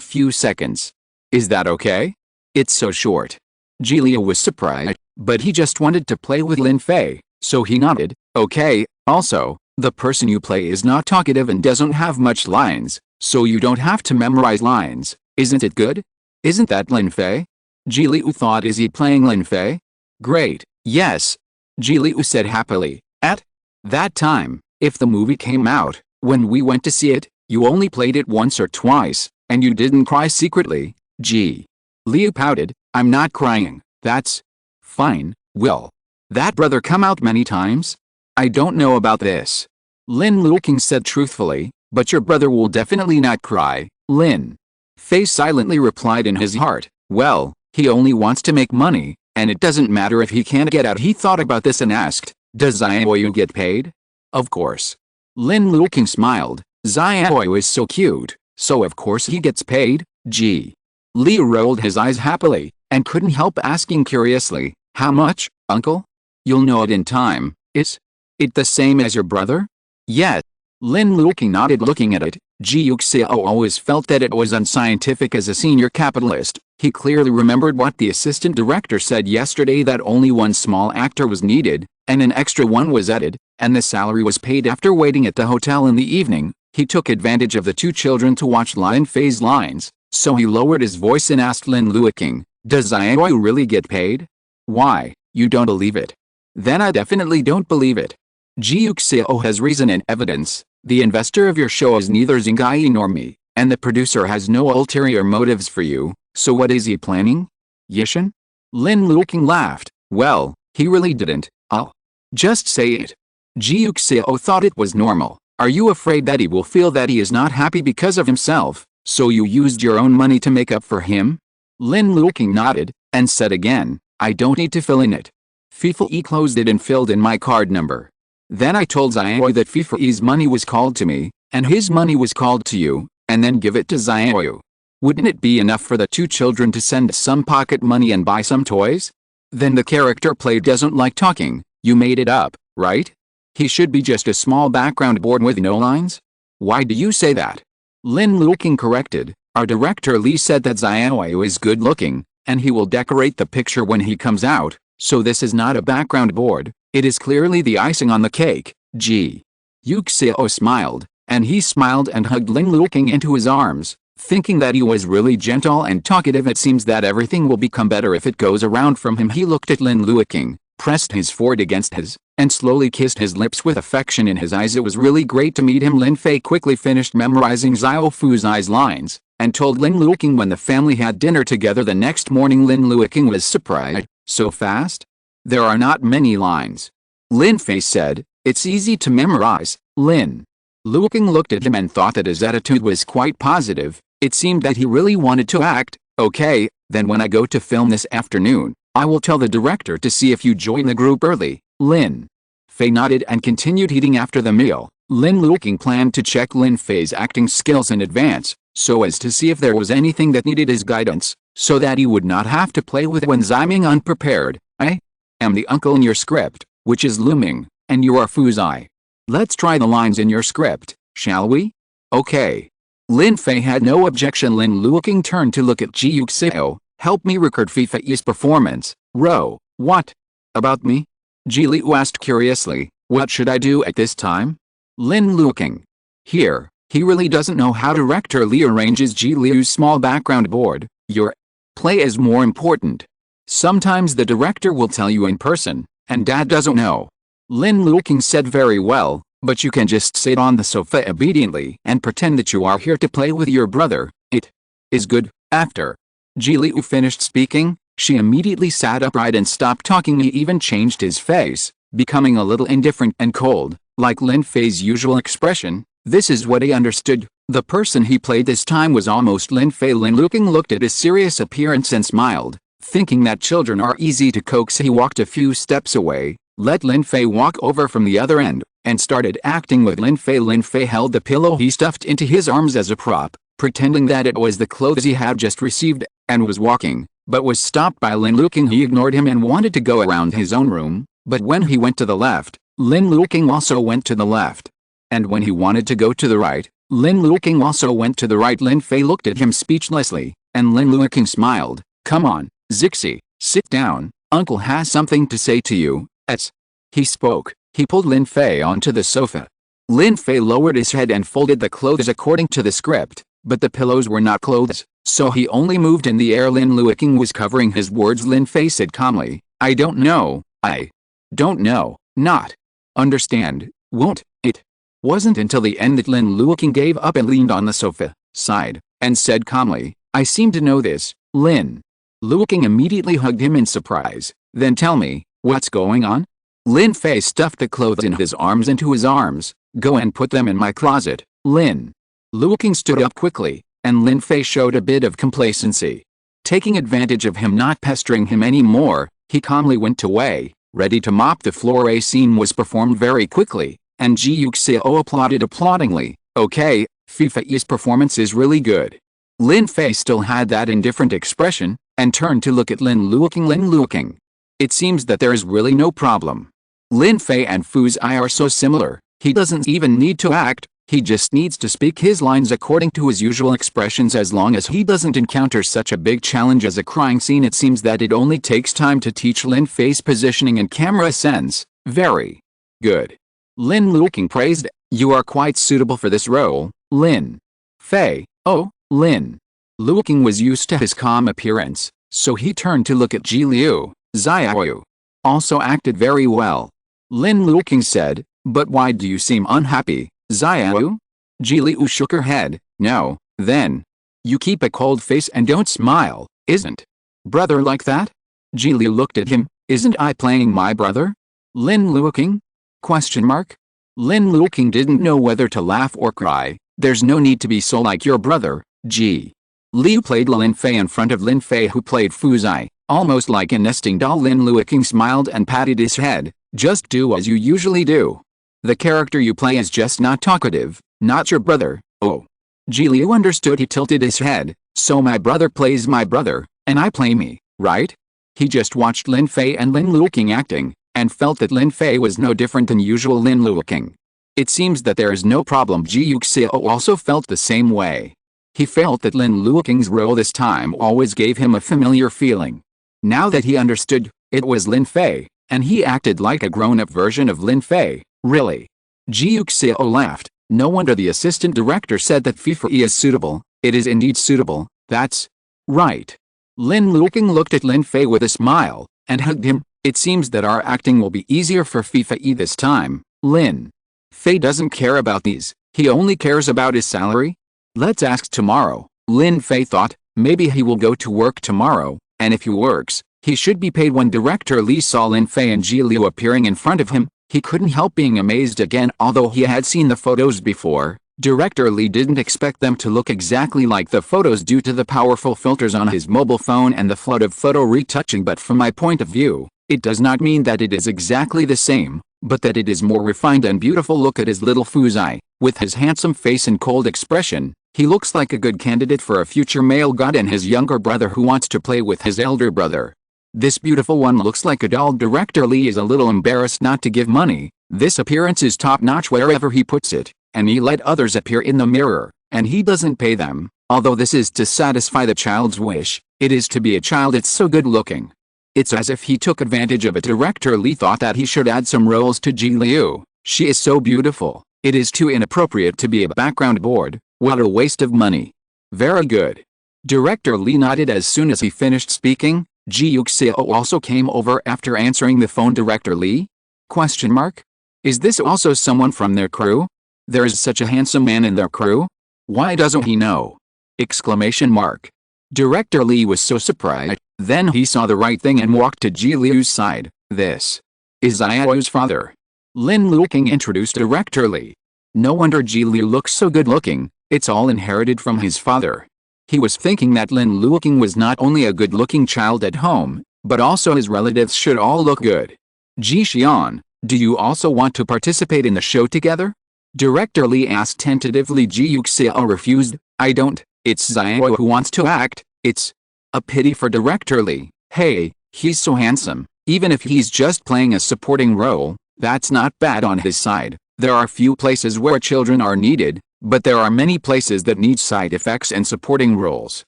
few seconds. Is that okay? It's so short. Ji Liu was surprised, but he just wanted to play with Lin Fei, so he nodded. Okay. Also, the person you play is not talkative and doesn't have much lines, so you don't have to memorize lines. Isn't it good? Isn't that Lin Fei? Ji Liu thought. Is he playing Lin Fei? Great. Yes. Ji Liu said happily. At that time, if the movie came out, when we went to see it, you only played it once or twice, and you didn't cry secretly. Ji Liu pouted. I'm not crying. That's fine. Will that brother come out many times? I don't know about this. Lin Luoqing said truthfully, but your brother will definitely not cry. Lin Fei silently replied in his heart. Well, he only wants to make money, and it doesn't matter if he can't get out. He thought about this and asked, does Xiaoyu get paid? Of course. Lin Luoqing smiled. Xiaoyu is so cute, so of course he gets paid. Ji Liu rolled his eyes happily, and couldn't help asking curiously, how much, uncle? You'll know it in time. Is it the same as your brother? Yes. Lin Luoqing nodded, looking at it. Ji Yuxiao always felt that it was unscientific. As a senior capitalist, he clearly remembered what the assistant director said yesterday, that only one small actor was needed, and an extra one was added, and the salary was paid after waiting at the hotel in the evening. He took advantage of the two children to watch Lin Fei's lines, so he lowered his voice and asked Lin Luoqing, "Does Xiaoyu really get paid?" "Why, you don't believe it?" "Then I definitely don't believe it. Ji Yuxiao has reason and evidence. The investor of your show is neither Xingai nor me, and the producer has no ulterior motives for you, so what is he planning?" "Yishan?" Lin Luoqing laughed. "Well, he really didn't. I'll just say it." Ji Yuxiao thought it was normal. "Are you afraid that he will feel that he is not happy because of himself, so you used your own money to make up for him?" Lin Luoqing nodded, and said again, "I don't need to fill in it. Fifei closed it and filled in my card number. Then I told Xiaoyu that Fifei's money was called to me, and his money was called to you, and then give it to Xiaoyu. Wouldn't it be enough for the two children to send some pocket money and buy some toys? Then the character played doesn't like talking. You made it up, right? He should be just a small background board with no lines? Why do you say that?" Lin Luoqing corrected. "Our director Li said that Xiaoyu is good looking, and he will decorate the picture when he comes out, so this is not a background board, it is clearly the icing on the cake." Ji Yuxiao smiled, and he smiled and hugged Lin Luoqing into his arms, thinking that he was really gentle and talkative. "It seems that everything will become better if it goes around from him." He looked at Lin Luoqing, pressed his forehead against his, and slowly kissed his lips with affection in his eyes. "It was really great to meet him." Lin Fei quickly finished memorizing Xiao Fuzai's lines, and told Lin Luoqing when the family had dinner together the next morning. Lin Luoqing was surprised. "So fast? There are not many lines." Lin Fei said, "It's easy to memorize." Lin Luoqing looked at him and thought that his attitude was quite positive. It seemed that he really wanted to act. "Okay, then when I go to film this afternoon, I will tell the director to see if you join the group early." Lin Fei nodded and continued eating. After the meal, Lin Luoqing planned to check Lin Fei's acting skills in advance, so as to see if there was anything that needed his guidance, so that he would not have to play with when Ziming unprepared. "I am the uncle in your script, which is looming, and you are Fuzai. Let's try the lines in your script, shall we?" "Okay." Lin Fei had no objection. Lin Luoqing turned to look at Ji Yuxiao. "Help me record Fifei's performance." "Ro, what? About me?" Ji Liu asked curiously. "What should I do at this time?" Lin Luoqing. "Here, he really doesn't know how director Li arranges Ji Liu's small background board. Your play is more important. Sometimes the director will tell you in person, and Dad doesn't know." Lin Luoqing said, "Very well, but you can just sit on the sofa obediently and pretend that you are here to play with your brother. It is good." After Ji Liu finished speaking, she immediately sat upright and stopped talking. He even changed his face, becoming a little indifferent and cold, like Lin Fei's usual expression. This is what he understood. The person he played this time was almost Lin Fei. Lin Luoqing looked at his serious appearance and smiled, thinking that children are easy to coax. He walked a few steps away, let Lin Fei walk over from the other end, and started acting with Lin Fei. Lin Fei held the pillow he stuffed into his arms as a prop, pretending that it was the clothes he had just received, and was walking, but was stopped by Lin Luoqing. He ignored him and wanted to go around his own room, but when he went to the left, Lin Luoqing also went to the left. And when he wanted to go to the right, Lin Luoqing also went to the right. Lin Fei looked at him speechlessly, and Lin Luoqing smiled. "Come on, Zixi, sit down, uncle has something to say to you." As he spoke, he pulled Lin Fei onto the sofa. Lin Fei lowered his head and folded the clothes according to the script, but the pillows were not clothes, so he only moved in the air. Lin Luoqing was covering his words. Lin Fei said calmly, "I don't know, I don't know, not understand, won't." It wasn't until the end that Lin Luoqing gave up and leaned on the sofa, sighed, and said calmly, "I seem to know this." Lin Luoqing immediately hugged him in surprise. "Then tell me, what's going on?" Lin Fei stuffed the clothes in his arms into his arms. "Go and put them in my closet." Lin Luoqing stood up quickly, and Lin Fei showed a bit of complacency. Taking advantage of him not pestering him anymore, he calmly went away, ready to mop the floor. A scene was performed very quickly, and Ji Yuxiao applauded applaudingly. "Okay, Fifei's performance is really good." Lin Fei still had that indifferent expression, and turned to look at Lin Luoqing. "Lin Luoqing, it seems that there is really no problem. Lin Fei and Fuzai are so similar, He doesn't even need to act, he just needs to speak his lines according to his usual expressions. As long as he doesn't encounter such a big challenge as a crying scene. It seems that it only takes time to teach Lin Fei's positioning and camera sense. Very good. Lin Luoqing praised, "You are quite suitable for this role, Lin Fei." Oh, Lin Luoqing was used to his calm appearance, so he turned to look at Ji Yuxiao. Also acted very well. Lin Luoqing said, "But why do you seem unhappy, Xiao?" Ji Yuxiao shook her head. "No, then. You keep a cold face and don't smile, isn't brother like that?" Ji Yuxiao looked at him. "Isn't I playing my brother? Lin Luoqing? Question mark. Lin Luoqing didn't know whether to laugh or cry. "There's no need to be so like your brother." Ji Yuxiao played Lin Fei in front of Lin Fei, who played Fuzai, almost like a nesting doll. Lin Luoqing smiled and patted his head. "Just do as you usually do. The character you play is just not talkative, not your brother." Oh. Ji Yuxiao understood. He tilted his head. "So my brother plays my brother, and I play me, right?" He just watched Lin Fei and Lin Luoqing acting, and felt that Lin Fei was no different than usual Lin Luoqing. It seems that there is no problem. Ji Yuxiao also felt the same way. He felt that Lin Luoqing's role this time always gave him a familiar feeling. Now that he understood, it was Lin Fei, and he acted like a grown-up version of Lin Fei. Really? Ji Yuxiao laughed. "No wonder the assistant director said that Fei is suitable. It is indeed suitable, that's right." Lin Luoqing looked at Lin Fei with a smile, and hugged him. "It seems that our acting will be easier for Fei this time. Lin Fei doesn't care about these, he only cares about his salary. Let's ask tomorrow." Lin Fei thought, maybe he will go to work tomorrow, and if he works, he should be paid. When Director Li saw Lin Fei and Ji Yuxiao appearing in front of him, he couldn't help being amazed again. Although he had seen the photos before, Director Li didn't expect them to look exactly like the photos due to the powerful filters on his mobile phone and the flood of photo retouching. But from my point of view, it does not mean that it is exactly the same, but that it is more refined and beautiful. Look at his little Fuzai, with his handsome face and cold expression. He looks like a good candidate for a future male god, and his younger brother who wants to play with his elder brother. This beautiful one looks like a doll. Director Li is a little embarrassed not to give money. This appearance is top-notch wherever he puts it, and he let others appear in the mirror, and he doesn't pay them. Although this is to satisfy the child's wish, it is to be a child. It's so good looking. It's as if he took advantage of it. Director Li thought that he should add some roles to Ji Yuxiao. She is so beautiful. It is too inappropriate to be a background board. What a waste of money. Very good. Director Li nodded. As soon as he finished speaking, Ji Yuxiao also came over after answering the phone. "Director Li? Question mark. Is this also someone from their crew? There is such a handsome man in their crew? Why doesn't he know?" Exclamation mark. Director Li was so surprised. Then he saw the right thing and walked to Ji Yuxiao's side. "This is Xiao's father." Lin Luoqing introduced Director Li. No wonder Ji Yuxiao looks so good looking. It's all inherited from his father. He was thinking that Lin Luoqing was not only a good-looking child at home, but also his relatives should all look good. "Ji Xian, do you also want to participate in the show together?" Director Li asked tentatively. Ji Yuxiao refused. "I don't. It's Xiao who wants to act." It's a pity for Director Li. Hey, he's so handsome. Even if he's just playing a supporting role, that's not bad on his side. There are few places where children are needed, but there are many places that need side effects and supporting roles.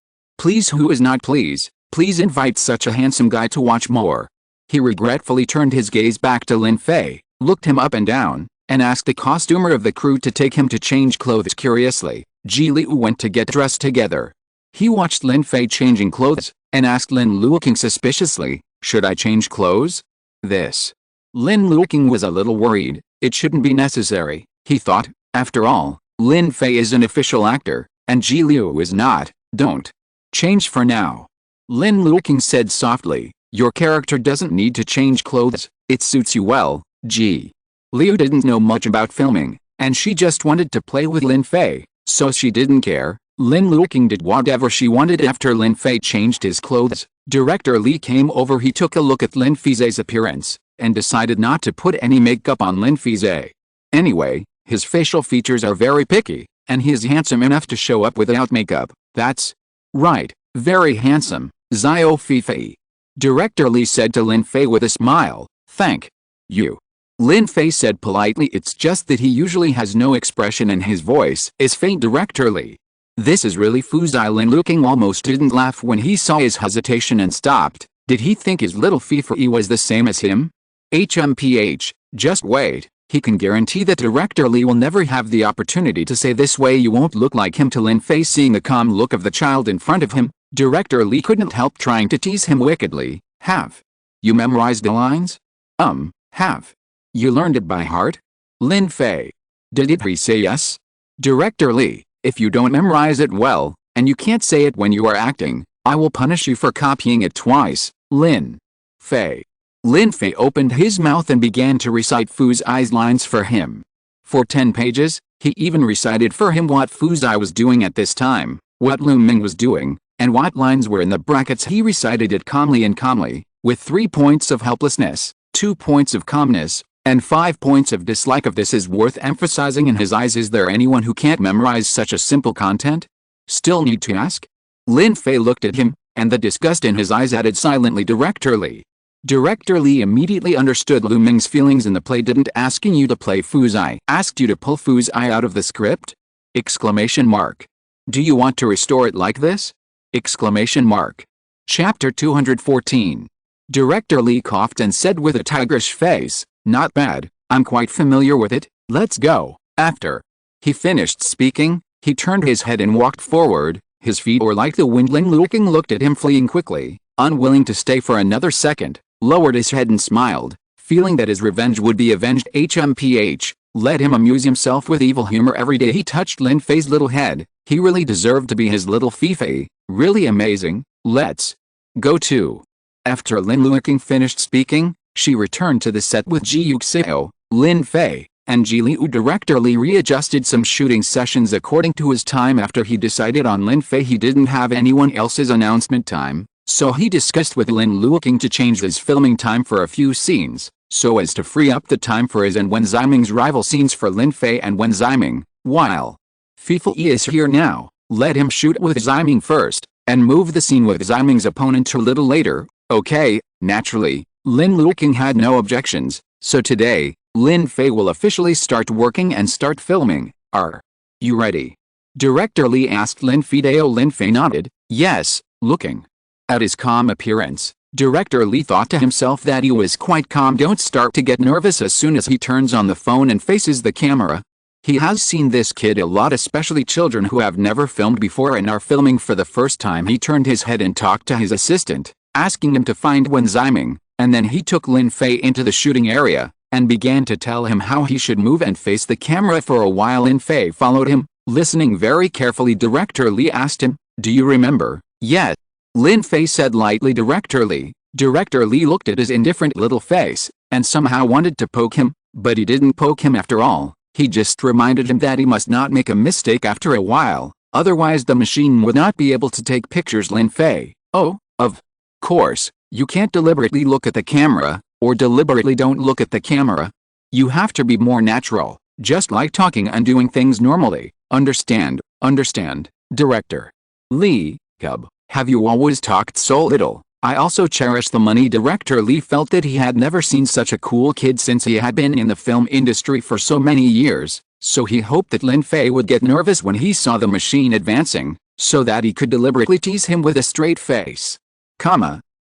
Please, who is not please invite such a handsome guy to watch more. He regretfully turned his gaze back to Lin Fei, looked him up and down, and asked the costumer of the crew to take him to change clothes. Curiously, Ji Yuxiao went to get dressed together. He watched Lin Fei changing clothes, and asked Lin Luoqing suspiciously, "Should I change clothes?" This. Lin Luoqing was a little worried. It shouldn't be necessary, he thought. After all, Lin Fei is an official actor, and Ji Yuxiao is not. Don't change for now. Lin Luoqing said softly, "Your character doesn't need to change clothes, it suits you well." Ji Yuxiao didn't know much about filming, and she just wanted to play with Lin Fei, so she didn't care. Lin Luoqing did whatever she wanted. After Lin Fei changed his clothes, Director Li came over. He took a look at Lin Fei's appearance, and decided not to put any makeup on Lin Fei. Anyway, his facial features are very picky, and he is handsome enough to show up without makeup. That's right, very handsome, Xiao Fei. Director Li said to Lin Fei with a smile, "Thank you." Lin Fei said politely. It's just that he usually has no expression and his voice is faint. Director Li. This is really Fuzai. Lin Luoqing almost didn't laugh when he saw his hesitation and stopped. Did he think his little Fifi was the same as him? HMPH, just wait. He can guarantee that Director Li will never have the opportunity to say this way you won't look like him. To Lin Fei, seeing the calm look of the child in front of him, Director Li couldn't help trying to tease him wickedly. Have you memorized the lines? Have you learned it by heart? Lin Fei. Did he say yes? Director Li, if you don't memorize it well, and you can't say it when you are acting, I will punish you for copying it twice. Lin Fei. Lin Fei opened his mouth and began to recite Fuzai's lines for him. For 10 pages, he even recited for him what Fuzai was doing at this time, what Lu Ming was doing, and what lines were in the brackets. He recited it calmly, with 3 points of helplessness, 2 points of calmness, and 5 points of dislike. Of this is worth emphasizing. In his eyes, is there anyone who can't memorize such a simple content? Still need to ask? Lin Fei looked at him, and the disgust in his eyes added silently. Director Li. Director Li immediately understood Lu Ming's feelings in the play. Didn't asking you to play Fuzai asked you to pull Fuzai out of the script? Exclamation mark. Do you want to restore it like this? Exclamation mark. Chapter 214. Director Li coughed and said with a tigerish face, not bad, I'm quite familiar with it, let's go. After he finished speaking, he turned his head and walked forward, his feet were like the wind. Lin Luoqing looked at him fleeing quickly, unwilling to stay for another second, lowered his head and smiled, feeling that his revenge would be avenged. HMPH, let him amuse himself with evil humor every day. He touched Lin Fei's little head, he really deserved to be his little Fifi, really amazing, let's go too. After Lin Luoqing finished speaking, she returned to the set with Ji Yuxiao, Lin Fei, and Ji Liu. Director Li readjusted some shooting sessions according to his time. After he decided on Lin Fei, he didn't have anyone else's announcement time, so he discussed with Lin Luoqing to change his filming time for a few scenes, so as to free up the time for his and Wen Ziming's rival scenes for Lin Fei and Wen Ziming. While Fifi is here now, let him shoot with Ziming first, and move the scene with Ziming's opponent a little later. Okay, naturally, Lin Luoqing had no objections, so today, Lin Fei will officially start working and start filming. Are you ready? Director Li asked Lin Fei. Lin Fei nodded, yes. Looking at his calm appearance, Director Li thought to himself that he was quite calm. Don't start to get nervous as soon as he turns on the phone and faces the camera. He has seen this kid a lot, especially children who have never filmed before and are filming for the first time. He turned his head and talked to his assistant, asking him to find Wen Ziming, and then he took Lin Fei into the shooting area, and began to tell him how he should move and face the camera. For a while Lin Fei followed him, listening very carefully. Director Li asked him, do you remember? Yes. Lin Fei said lightly. Director Li looked at his indifferent little face, and somehow wanted to poke him, but he didn't poke him after all. He just reminded him that he must not make a mistake after a while, otherwise the machine would not be able to take pictures. Lin Fei, oh, of course, you can't deliberately look at the camera, or deliberately don't look at the camera. You have to be more natural, just like talking and doing things normally. Understand, Director Li. Cub, have you always talked so little? I also cherish the money. Director Li felt that he had never seen such a cool kid since he had been in the film industry for so many years, so he hoped that Lin Fei would get nervous when he saw the machine advancing, so that he could deliberately tease him with a straight face.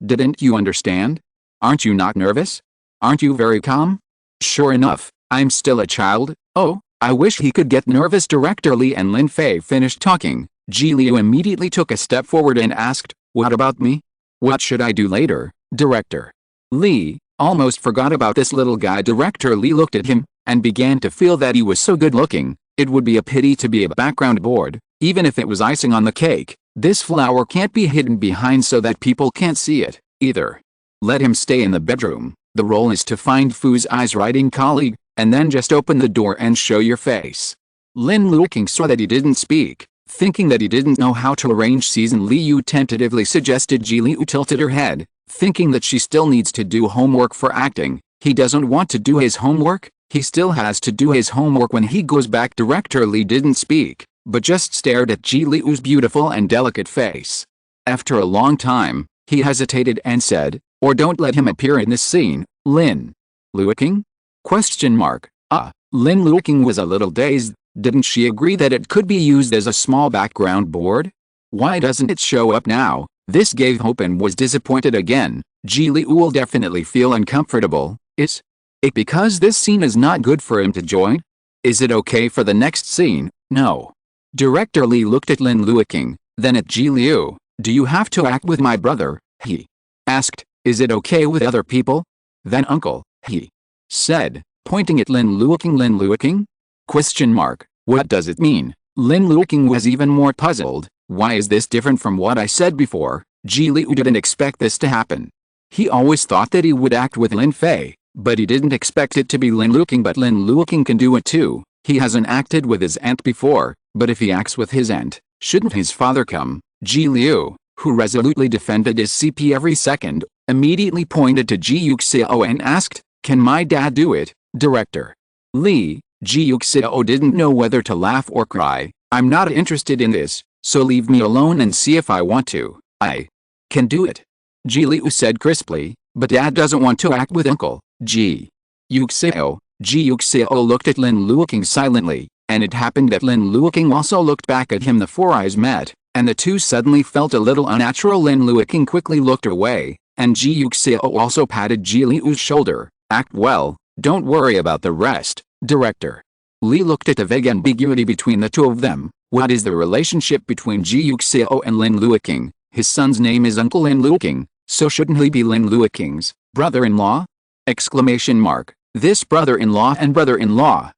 Didn't you understand? Aren't you not nervous? Aren't you very calm? Sure enough, I'm still a child. Oh, I wish he could get nervous. Director Li and Lin Fei finished talking. Ji Liu immediately took a step forward and asked, what about me? What should I do later? Director Li almost forgot about this little guy. Director Li looked at him, and began to feel that he was so good looking, it would be a pity to be a background board, even if it was icing on the cake. This flower can't be hidden behind so that people can't see it, either. Let him stay in the bedroom. The role is to find Fuzai's writing colleague, and then just open the door and show your face. Lin Luoqing saw that he didn't speak, thinking that he didn't know how to arrange season. Leyu tentatively suggested. Ji Liu tilted her head, thinking that she still needs to do homework for acting. He doesn't want to do his homework, he still has to do his homework when he goes back. Director Li didn't speak, but just stared at Ji Liu's beautiful and delicate face. After a long time, he hesitated and said, or don't let him appear in this scene. Lin Luoqing? Question mark. Lin Luoqing was a little dazed. Didn't she agree that it could be used as a small background board? Why doesn't it show up now? This gave hope and was disappointed again. Ji Liu will definitely feel uncomfortable. Is it because this scene is not good for him to join? Is it okay for the next scene? No. Director Li looked at Lin Luoqing, then at Ji Liu. Do you have to act with my brother? He asked. Is it okay with other people? Then uncle, he said, pointing at Lin Luoqing. Lin Luoqing? Question mark. What does it mean? Lin Luoqing was even more puzzled. Why is this different from what I said before? Ji Liu didn't expect this to happen. He always thought that he would act with Lin Fei, but he didn't expect it to be Lin Luoqing. But Lin Luoqing can do it too. He hasn't acted with his aunt before, but if he acts with his aunt, shouldn't his father come? Ji Liu, who resolutely defended his CP every second, immediately pointed to Ji Yuxiao and asked, "Can my dad do it, Director Li?" Ji Yuxiao didn't know whether to laugh or cry. "I'm not interested in this, so leave me alone and see if I want to. I can do it," Ji Liu said crisply, "but Dad doesn't want to act with Uncle Ji Yuxiao." Ji Yuxiao looked at Lin Luoqing silently, and it happened that Lin Luoqing also looked back at him. The four eyes met, and the two suddenly felt a little unnatural. Lin Luoqing quickly looked away, and Ji Yuxiao also patted Ji Liu's shoulder. "Act well, don't worry about the rest, Director." Li looked at the vague ambiguity between the two of them. What is the relationship between Ji Yuxiao and Lin Luoqing? His son's name is Uncle Lin Luoqing, so shouldn't he be Lin Luoqing's brother-in-law? Exclamation mark. This brother-in-law and brother-in-law.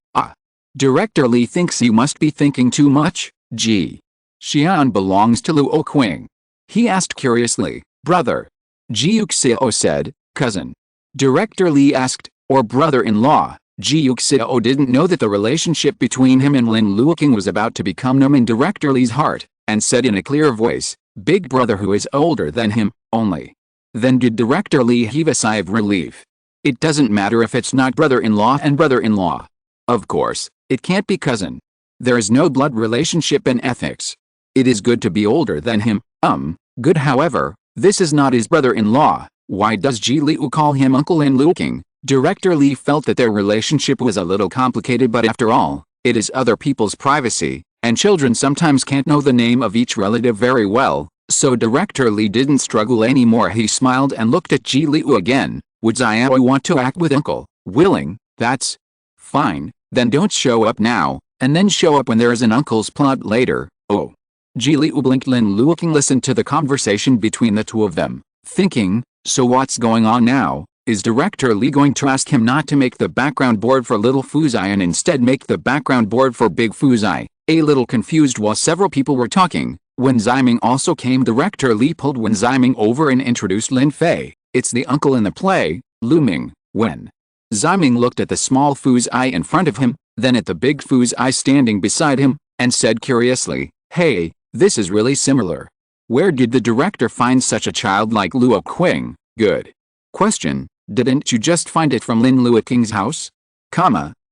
Director Li thinks you must be thinking too much. Ji Xian belongs to Luoqing. He asked curiously. Brother. Ji Yuxiao said. Cousin. Director Li asked, or brother-in-law. Ji Yuxiao didn't know that the relationship between him and Lin Luoqing was about to become known in Director Li's heart, and said in a clear voice, "Big brother who is older than him, only." Then did Director Li heave a sigh of relief. It doesn't matter if it's not brother-in-law and brother-in-law. Of course, it can't be cousin. There is no blood relationship in ethics. It is good to be older than him. Good. However, this is not his brother-in-law. Why does Ji Liu call him Uncle Lin Luoqing? Director Li felt that their relationship was a little complicated, but after all, it is other people's privacy, and children sometimes can't know the name of each relative very well, so Director Li didn't struggle anymore. He smiled and looked at Ji Liu again. Would Xiao want to act with Uncle? Willing, that's fine, then don't show up now, and then show up when there is an uncle's plot later. Oh. Ji Liu blinked. Lin Luoqing listened to the conversation between the two of them, thinking, so what's going on now? Is Director Li going to ask him not to make the background board for Little Fuzai and instead make the background board for Big Fuzai? A little confused while several people were talking, when Ziming also came, Director Li pulled Wen Ziming over and introduced Lin Fei. It's the uncle in the play, Lu Ming. When Ziming looked at the small Fuzai in front of him, then at the big Fuzai standing beside him, and said curiously, "Hey, this is really similar. Where did the director find such a child like Luoqing?" Good question. Didn't you just find it from Lin Luoqing's house?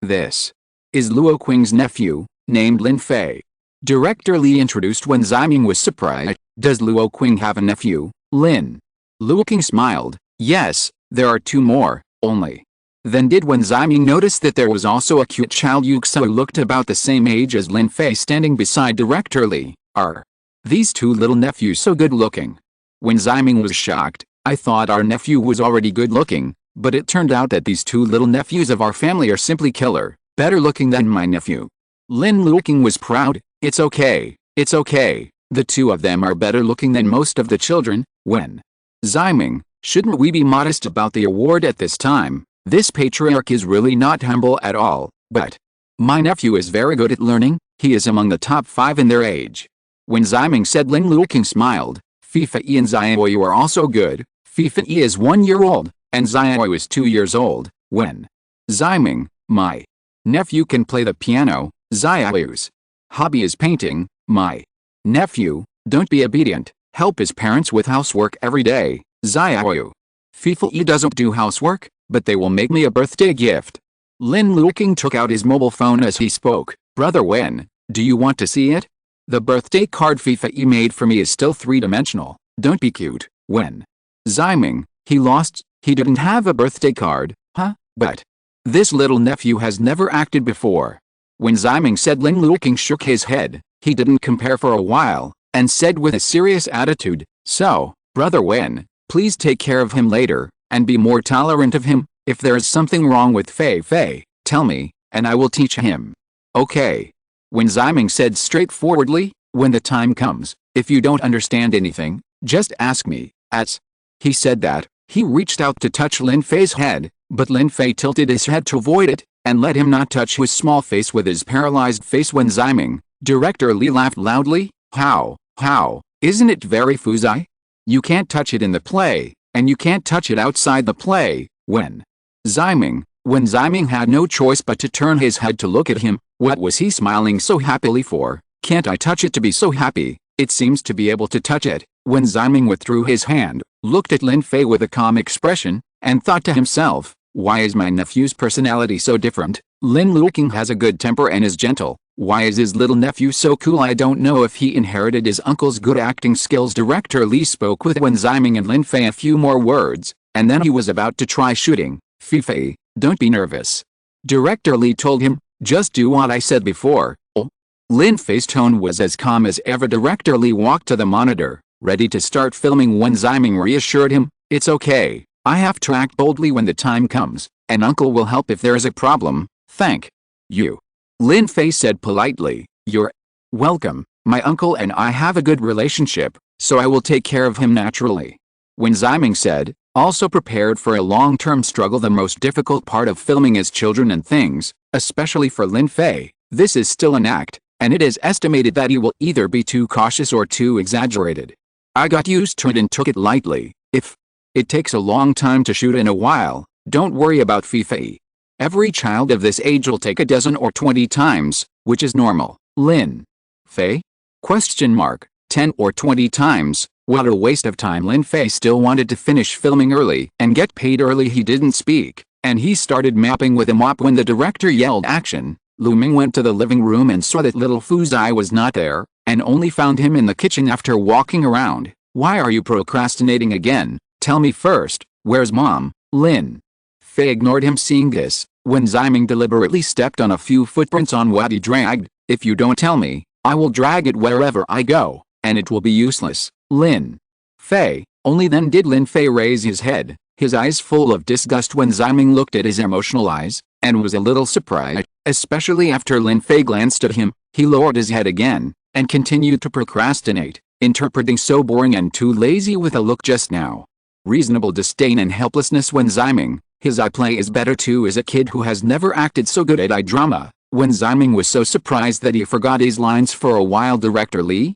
This is Luoqing's nephew, named Lin Fei. Director Li introduced when Ziming was surprised. Does Luoqing have a nephew? Lin Luoqing smiled. Yes, there are two more, only. Then did when Ziming notice that there was also a cute child. Yuxiao looked about the same age as Lin Fei standing beside Director Li. Are these two little nephews so good looking? When Ziming was shocked. I thought our nephew was already good looking, but it turned out that these two little nephews of our family are simply killer, better looking than my nephew. Lin Luoqing was proud. It's okay, the two of them are better looking than most of the children. When Ziming, shouldn't we be modest about the award at this time? This patriarch is really not humble at all, but my nephew is very good at learning, he is among the top 5 in their age. When Ziming said, Lin Luoqing smiled. Fei and Xiao are also good. Fei is 1 year old, and Xiao is 2 years old. When Ziming, my nephew can play the piano. Xiao's hobby is painting. My nephew, don't be obedient, help his parents with housework every day. Xiao. Fei doesn't do housework, but they will make me a birthday gift. Lin Luoqing took out his mobile phone as he spoke. Brother Wen, do you want to see it? The birthday card Fei made for me is still 3-dimensional. Don't be cute. When Ziming, he didn't have a birthday card, huh? But This little nephew has never acted before. When Ziming said, Lin Luoqing shook his head. He didn't compare for a while, and said with a serious attitude, "So, Brother Wen, please take care of him later, and be more tolerant of him. If there is something wrong with Fei, tell me, and I will teach him." "Okay." When Ziming said straightforwardly, "When the time comes, if you don't understand anything, just ask me." As he said that, he reached out to touch Lin Fei's head, but Lin Fei tilted his head to avoid it, and let him not touch his small face with his paralyzed face. When Ziming, Director Li laughed loudly. How, isn't it very fuzai? You can't touch it in the play, and you can't touch it outside the play." When Ziming had no choice but to turn his head to look at him, what was he smiling so happily for? Can't I touch it to be so happy? It seems to be able to touch it. When Ziming withdrew his hand, looked at Lin Fei with a calm expression, and thought to himself, why is my nephew's personality so different? Lin Luoqing has a good temper and is gentle. Why is his little nephew so cool? I don't know if he inherited his uncle's good acting skills. Director Li spoke with Wen Ziming and Lin Fei a few more words, and then he was about to try shooting. Fei, don't be nervous. Director Li told him, just do what I said before. Oh. Lin Fei's tone was as calm as ever. Director Li walked to the monitor, ready to start filming. Wen Ziming reassured him, it's okay. I have to act boldly when the time comes, and uncle will help if there is a problem. Thank you. Lin Fei said politely, you're welcome. My uncle and I have a good relationship, so I will take care of him naturally. Wen Ziming said, also prepared for a long-term struggle. The most difficult part of filming is children and things, especially for Lin Fei. This is still an act, and it is estimated that he will either be too cautious or too exaggerated. I got used to it and took it lightly. If it takes a long time to shoot in a while, don't worry about Fei. Every child of this age will take a dozen or 20 times, which is normal. Lin Fei? 10 or 20 times, what a waste of time. Lin Fei still wanted to finish filming early and get paid early. He didn't speak, and he started mapping with a mop. When the director yelled action, Lu Ming went to the living room and saw that little Fuzai was not there, and only found him in the kitchen after walking around. Why are you procrastinating again? Tell me first, where's mom? Lin Fei ignored him. Seeing this, Wen Ziming deliberately stepped on a few footprints on what he dragged. If you don't tell me, I will drag it wherever I go, and it will be useless. Lin Fei. Only then did Lin Fei raise his head, his eyes full of disgust. Wen Ziming looked at his emotional eyes, and was a little surprised, especially after Lin Fei glanced at him. He lowered his head again, and continued to procrastinate, interpreting so boring and too lazy with a look just now. Reasonable disdain and helplessness. Wen Ziming, his eye play is better too. Is a kid who has never acted so good at eye drama. Wen Ziming was so surprised that he forgot his lines for a while. Director Li?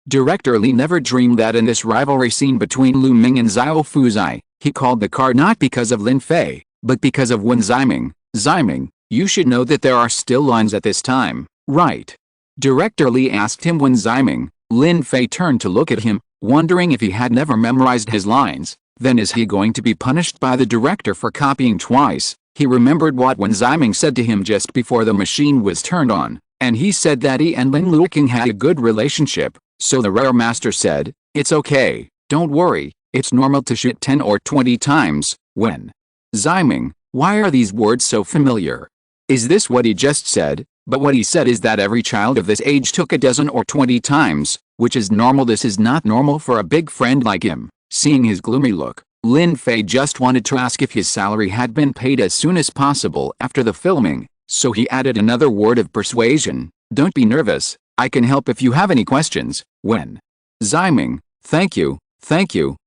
Director Li never dreamed that in this rivalry scene between Lu Ming and Xiao Fuzai, he called the card not because of Lin Fei, but because of Wen Ziming. Ziming, you should know that there are still lines at this time, right? Director Li asked him. Wen Ziming, Lin Fei turned to look at him, wondering if he had never memorized his lines. Then is he going to be punished by the director for copying twice? He remembered what Wen Ziming said to him just before the machine was turned on, and he said that he and Lin Luoqing had a good relationship. So the rare master said, it's okay, don't worry, it's normal to shoot 10 or 20 times. Wen Ziming, why are these words so familiar? Is this what he just said? But what he said is that every child of this age took a dozen or 20 times, which is normal. This is not normal for a big friend like him. Seeing his gloomy look, Lin Fei just wanted to ask if his salary had been paid as soon as possible after the filming, so he added another word of persuasion. Don't be nervous, I can help if you have any questions. Wen Ziming, thank you,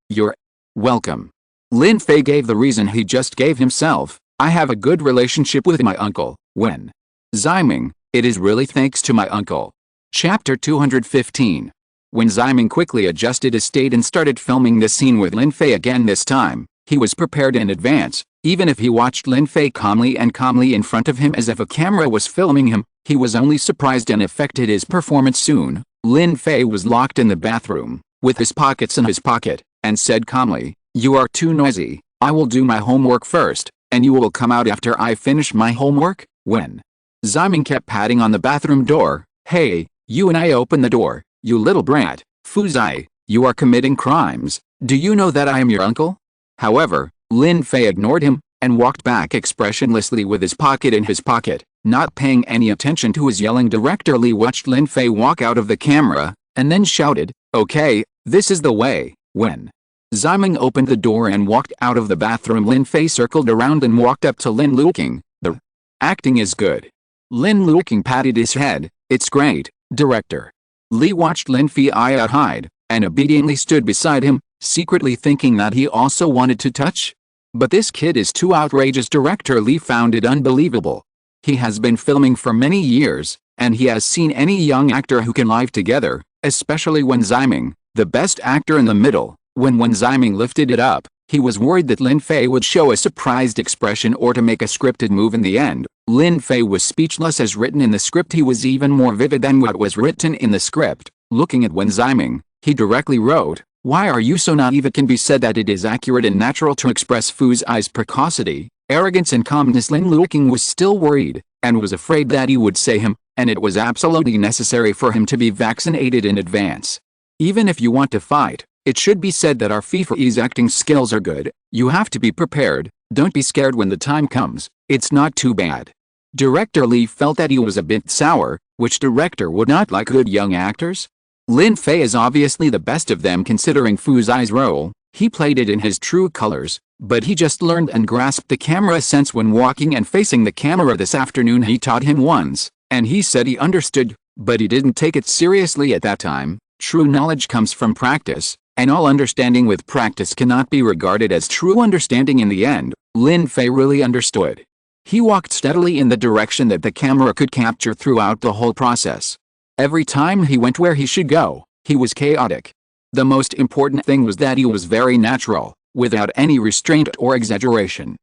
you're welcome. Lin Fei gave the reason he just gave himself. I have a good relationship with my uncle. Wen Ziming, it is really thanks to my uncle. Chapter 215. When Ziming quickly adjusted his state and started filming the scene with Lin Fei again. This time, he was prepared in advance. Even if he watched Lin Fei calmly in front of him as if a camera was filming him, he was only surprised and affected his performance. Soon, Lin Fei was locked in the bathroom, with his pockets in his pocket, and said calmly, you are too noisy. I will do my homework first, and you will come out after I finish my homework. When Ziming kept patting on the bathroom door, hey, you and I open the door. You little brat, Fuzai, you are committing crimes. Do you know that I am your uncle? However, Lin Fei ignored him. and walked back expressionlessly with his pocket in his pocket, not paying any attention to his yelling director. Lee watched Lin Fei walk out of the camera, and then shouted, "Okay, this is the way." When Ziming opened the door and walked out of the bathroom, Lin Fei circled around and walked up to Lin Luoqing. "The acting is good." Lin Luoqing patted his head. "It's great, director." Lee watched Lin Fei hide, and obediently stood beside him, secretly thinking that he also wanted to touch. "But this kid is too outrageous." Director Lee found it unbelievable. He has been filming for many years, and he has seen any young actor who can live together, especially when Ziming, the best actor in the middle. When Ziming lifted it up, he was worried that Lin Fei would show a surprised expression or to make a scripted move in the end. Lin Fei was speechless. As written in the script, he was even more vivid than what was written in the script. Looking at Ziming, he directly wrote, "Why are you so naive? It can be said that it is accurate and natural to express Fu's eyes precocity, arrogance and calmness." Lin Luoqing was still worried, and was afraid that he would say him, and it was absolutely necessary for him to be vaccinated in advance. "Even if you want to fight, it should be said that our Fi's acting skills are good. You have to be prepared. Don't be scared when the time comes. It's not too bad." Director Lee felt that he was a bit sour. Which director would not like good young actors? Lin Fei is obviously the best of them considering Fu's eyes role. He played it in his true colors, but he just learned and grasped the camera sense when walking and facing the camera this afternoon. He taught him once, and he said he understood, but he didn't take it seriously at that time. True knowledge comes from practice, and all understanding with practice cannot be regarded as true understanding in the end. Lin Fei really understood. He walked steadily in the direction that the camera could capture throughout the whole process. Every time he went where he should go, he was chaotic. The most important thing was that he was very natural, without any restraint or exaggeration.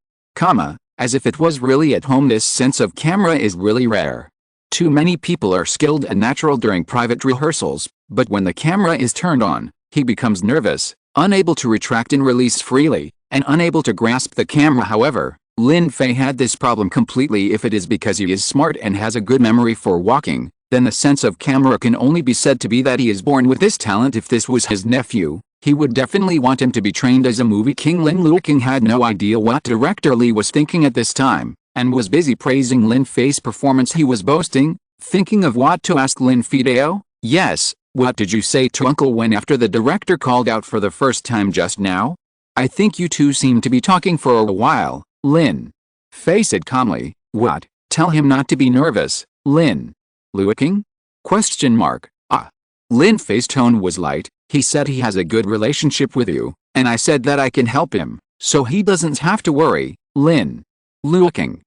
As if it was really at home. This sense of camera is really rare. Too many people are skilled and natural during private rehearsals, but when the camera is turned on, he becomes nervous, unable to retract and release freely, and unable to grasp the camera. However, Lin Fei had this problem completely. If it is because he is smart and has a good memory for walking, then the sense of camera can only be said to be that he is born with this talent. If this was his nephew, he would definitely want him to be trained as a movie king. Lin Luoqing had no idea what director Lee was thinking at this time, and was busy praising Lin Fei's performance. He was boasting, thinking of what to ask Lin Fei. "Yes, what did you say to Uncle when?" after the director called out for the first time just now. "I think you two seem to be talking for a while," Lin Fei said calmly. "What? Tell him not to be nervous, Lin Luoqing?" ? Lin Fei's tone was light. "He said he has a good relationship with you, and I said that I can help him, so he doesn't have to worry, Lin Luoqing."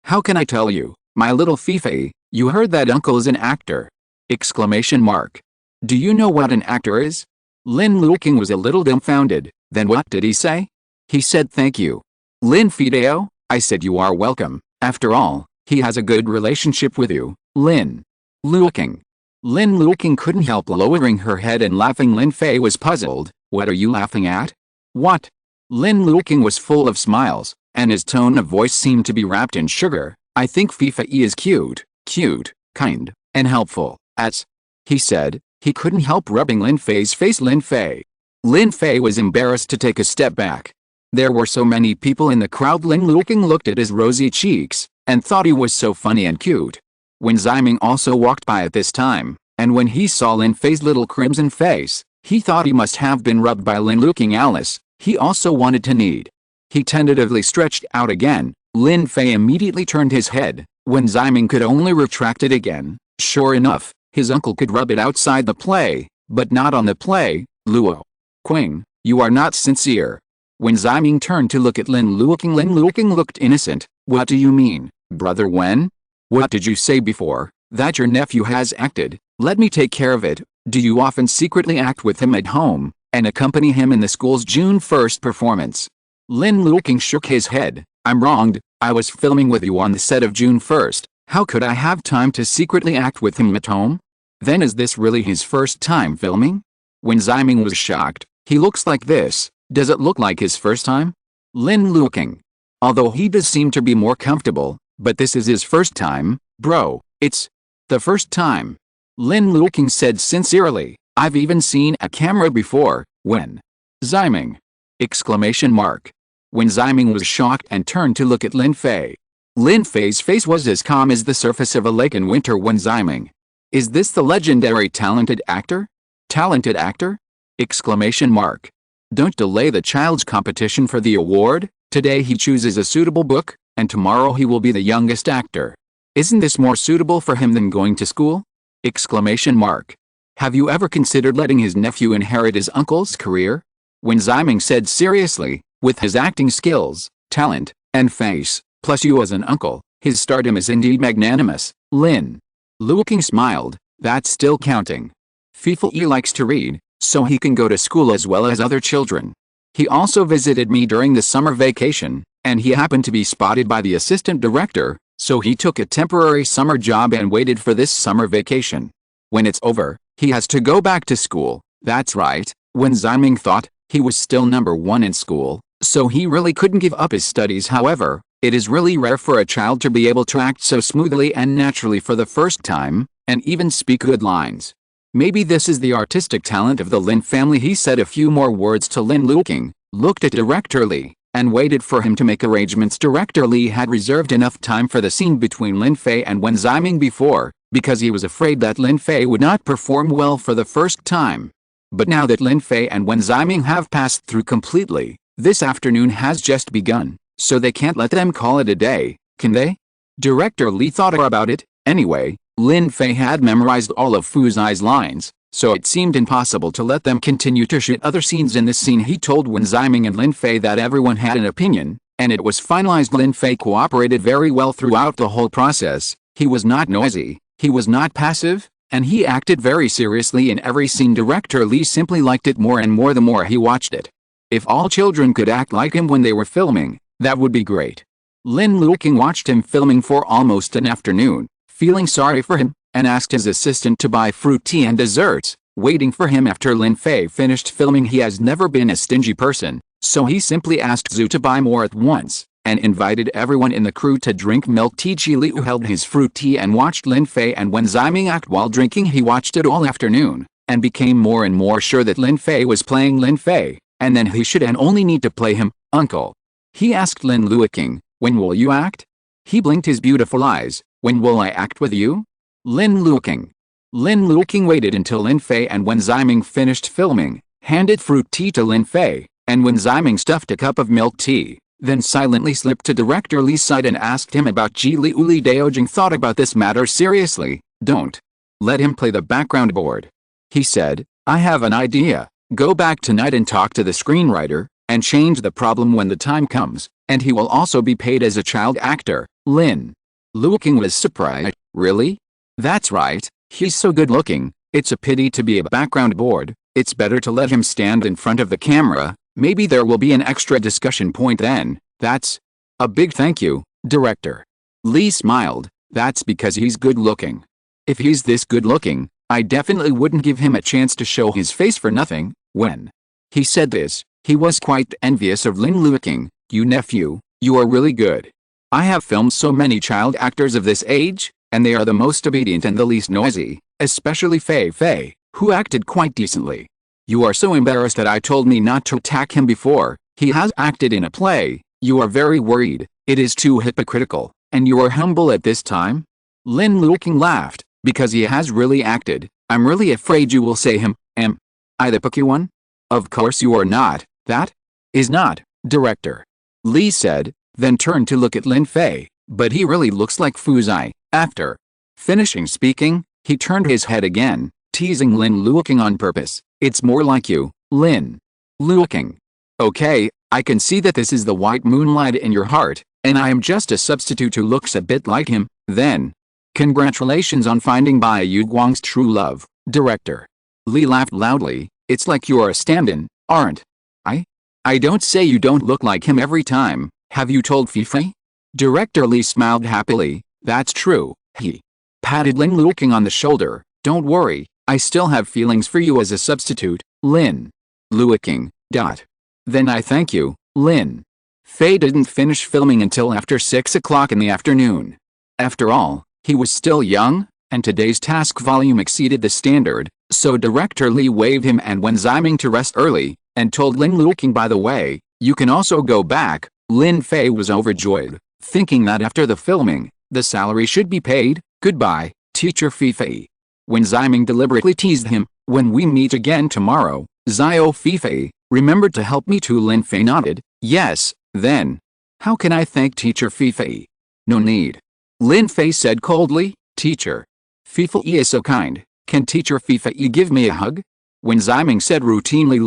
How can I tell you, my little Fei, you heard that Uncle is an actor? ! Do you know what an actor is? Lin Luoqing was a little dumbfounded. Then what did he say? He said thank you. Lin Fei, I said you are welcome. After all, he has a good relationship with you, Lin Luoqing. Lin Luoqing couldn't help lowering her head and laughing. Lin Fei was puzzled. What are you laughing at? What? Lin Luoqing was full of smiles, and his tone of voice seemed to be wrapped in sugar. I think Fei is cute, kind, and helpful. He said. He couldn't help rubbing Lin Fei's face. Lin Fei was embarrassed to take a step back. There were so many people in the crowd. Lin Luoqing looked at his rosy cheeks, and thought he was so funny and cute. When Ziming also walked by at this time, and when he saw Lin Fei's little crimson face, he thought he must have been rubbed by Lin Luoqing. Alice, he also wanted to knead. He tentatively stretched out again. Lin Fei immediately turned his head, when Ziming could only retract it again. Sure enough, his uncle could rub it outside the play, but not on the play. Luoqing, you are not sincere. When Ziming turned to look at Lin Luoqing looked innocent. What do you mean, brother Wen? What did you say before? That your nephew has acted? Let me take care of it. Do you often secretly act with him at home, and accompany him in the school's June 1st performance? Lin Luoqing shook his head. I'm wronged. I was filming with you on the set of June 1st. How could I have time to secretly act with him at home? Then is this really his first time filming? When Ziming was shocked, he looks like this. Does it look like his first time? Lin Luoqing. Although he does seem to be more comfortable, but this is his first time, bro. It's the first time. Lin Luoqing said sincerely. I've even seen a camera before. When? Ziming. Wen Ziming was shocked and turned to look at Lin Fei. Lin Fei's face was as calm as the surface of a lake in winter. Wen Ziming. Is this the legendary talented actor? Talented actor? Exclamation mark. Don't delay the child's competition for the award. Today he chooses a suitable book, and tomorrow he will be the youngest actor. Isn't this more suitable for him than going to school? Exclamation mark. Have you ever considered letting his nephew inherit his uncle's career? Wen Ziming said seriously, with his acting skills, talent, and face, plus you as an uncle, his stardom is indeed magnanimous. Lin Luoqing smiled. That's still counting. Fifei likes to read, so he can go to school as well as other children. He also visited me during the summer vacation, and he happened to be spotted by the assistant director, so he took a temporary summer job and waited for this summer vacation. When it's over, he has to go back to school. That's right. Wen Ziming thought he was still number one in school, so he really couldn't give up his studies. However, it is really rare for a child to be able to act so smoothly and naturally for the first time, and even speak good lines. Maybe this is the artistic talent of the Lin family. He said a few more words to Lin Luoqing, looked at Director Li, and waited for him to make arrangements. Director Li had reserved enough time for the scene between Lin Fei and Wen Ziming before, because he was afraid that Lin Fei would not perform well for the first time. But now that Lin Fei and Wen Ziming have passed through completely, this afternoon has just begun, so they can't let them call it a day, can they? Director Li thought about it. Anyway, Lin Fei had memorized all of Fuzai's lines, so it seemed impossible to let them continue to shoot other scenes in this scene. He told Wen Ziming and Lin Fei that everyone had an opinion, and it was finalized. Lin Fei cooperated very well throughout the whole process. He was not noisy, he was not passive, and he acted very seriously in every scene. Director Li simply liked it more and more the more he watched it. If all children could act like him when they were filming, that would be great. Lin Luoqing watched him filming for almost an afternoon, feeling sorry for him, and asked his assistant to buy fruit tea and desserts, waiting for him after Lin Fei finished filming. He has never been a stingy person, so he simply asked Zhu to buy more at once, and invited everyone in the crew to drink milk tea. Ji Yuxiao held his fruit tea and watched Lin Fei and Wen Ziming act while drinking. He watched it all afternoon, and became more and more sure that Lin Fei was playing Lin Fei, and then he should and only need to play him, uncle. He asked Lin Luoqing, when will you act? He blinked his beautiful eyes. When will I act with you? Lin Luoqing. Lin Luoqing waited until Lin Fei and Wen Ziming finished filming, handed fruit tea to Lin Fei, and Wen Ziming stuffed a cup of milk tea, then silently slipped to Director Li's side and asked him about Ji Liu. Li Daojing thought about this matter seriously. Don't let him play the background board. He said, I have an idea. Go back tonight and talk to the screenwriter, and change the problem when the time comes, and he will also be paid as a child actor. Lin Luoqing was surprised. Really? That's right, he's so good looking, it's a pity to be a background board. It's better to let him stand in front of the camera. Maybe there will be an extra discussion point then. That's a big thank you, Director. Li smiled. That's because he's good looking. If he's this good looking, I definitely wouldn't give him a chance to show his face for nothing. When he said this, he was quite envious of Lin Luoqing. You nephew, you are really good. I have filmed so many child actors of this age, and they are the most obedient and the least noisy, especially Fei, who acted quite decently. You are so embarrassed that I told me not to attack him before. He has acted in a play. You are very worried. It is too hypocritical, and you are humble at this time? Lin Luoqing laughed, because he has really acted. I'm really afraid you will say him, am I the picky one? Of course you are not. That is not, Director. Li said, then turned to look at Lin Fei, but he really looks like Fuzai. After finishing speaking, he turned his head again, teasing Lin Luoqing on purpose. It's more like you, Lin Luoqing. Okay, I can see that this is the white moonlight in your heart, and I am just a substitute who looks a bit like him. Then, congratulations on finding Bai Yu Guang's true love, Director. Li laughed loudly. It's like you are a stand-in, aren't I don't say you don't look like him every time. Have you told Fifei? Director Li smiled happily. That's true. He patted Lin Luoqing on the shoulder. Don't worry, I still have feelings for you as a substitute, Lin Luoqing. Then I thank you, Lin. Fei didn't finish filming until after 6 o'clock in the afternoon. After all, he was still young, and today's task volume exceeded the standard, so Director Li waved him and Wen Ziming to rest early, and told Lin Luoqing, by the way, You can also go back. Lin Fei was overjoyed, thinking that after the filming, the salary should be paid. Goodbye, teacher Fei. When Ziming deliberately teased him, when we meet again tomorrow, Zio Fei, remember to help me too. Lin Fei nodded. Yes, then. How can I thank teacher Fei? No need. Lin Fei said coldly. Teacher Fei is so kind. Can teacher Fei give me a hug? When Ziming said routinely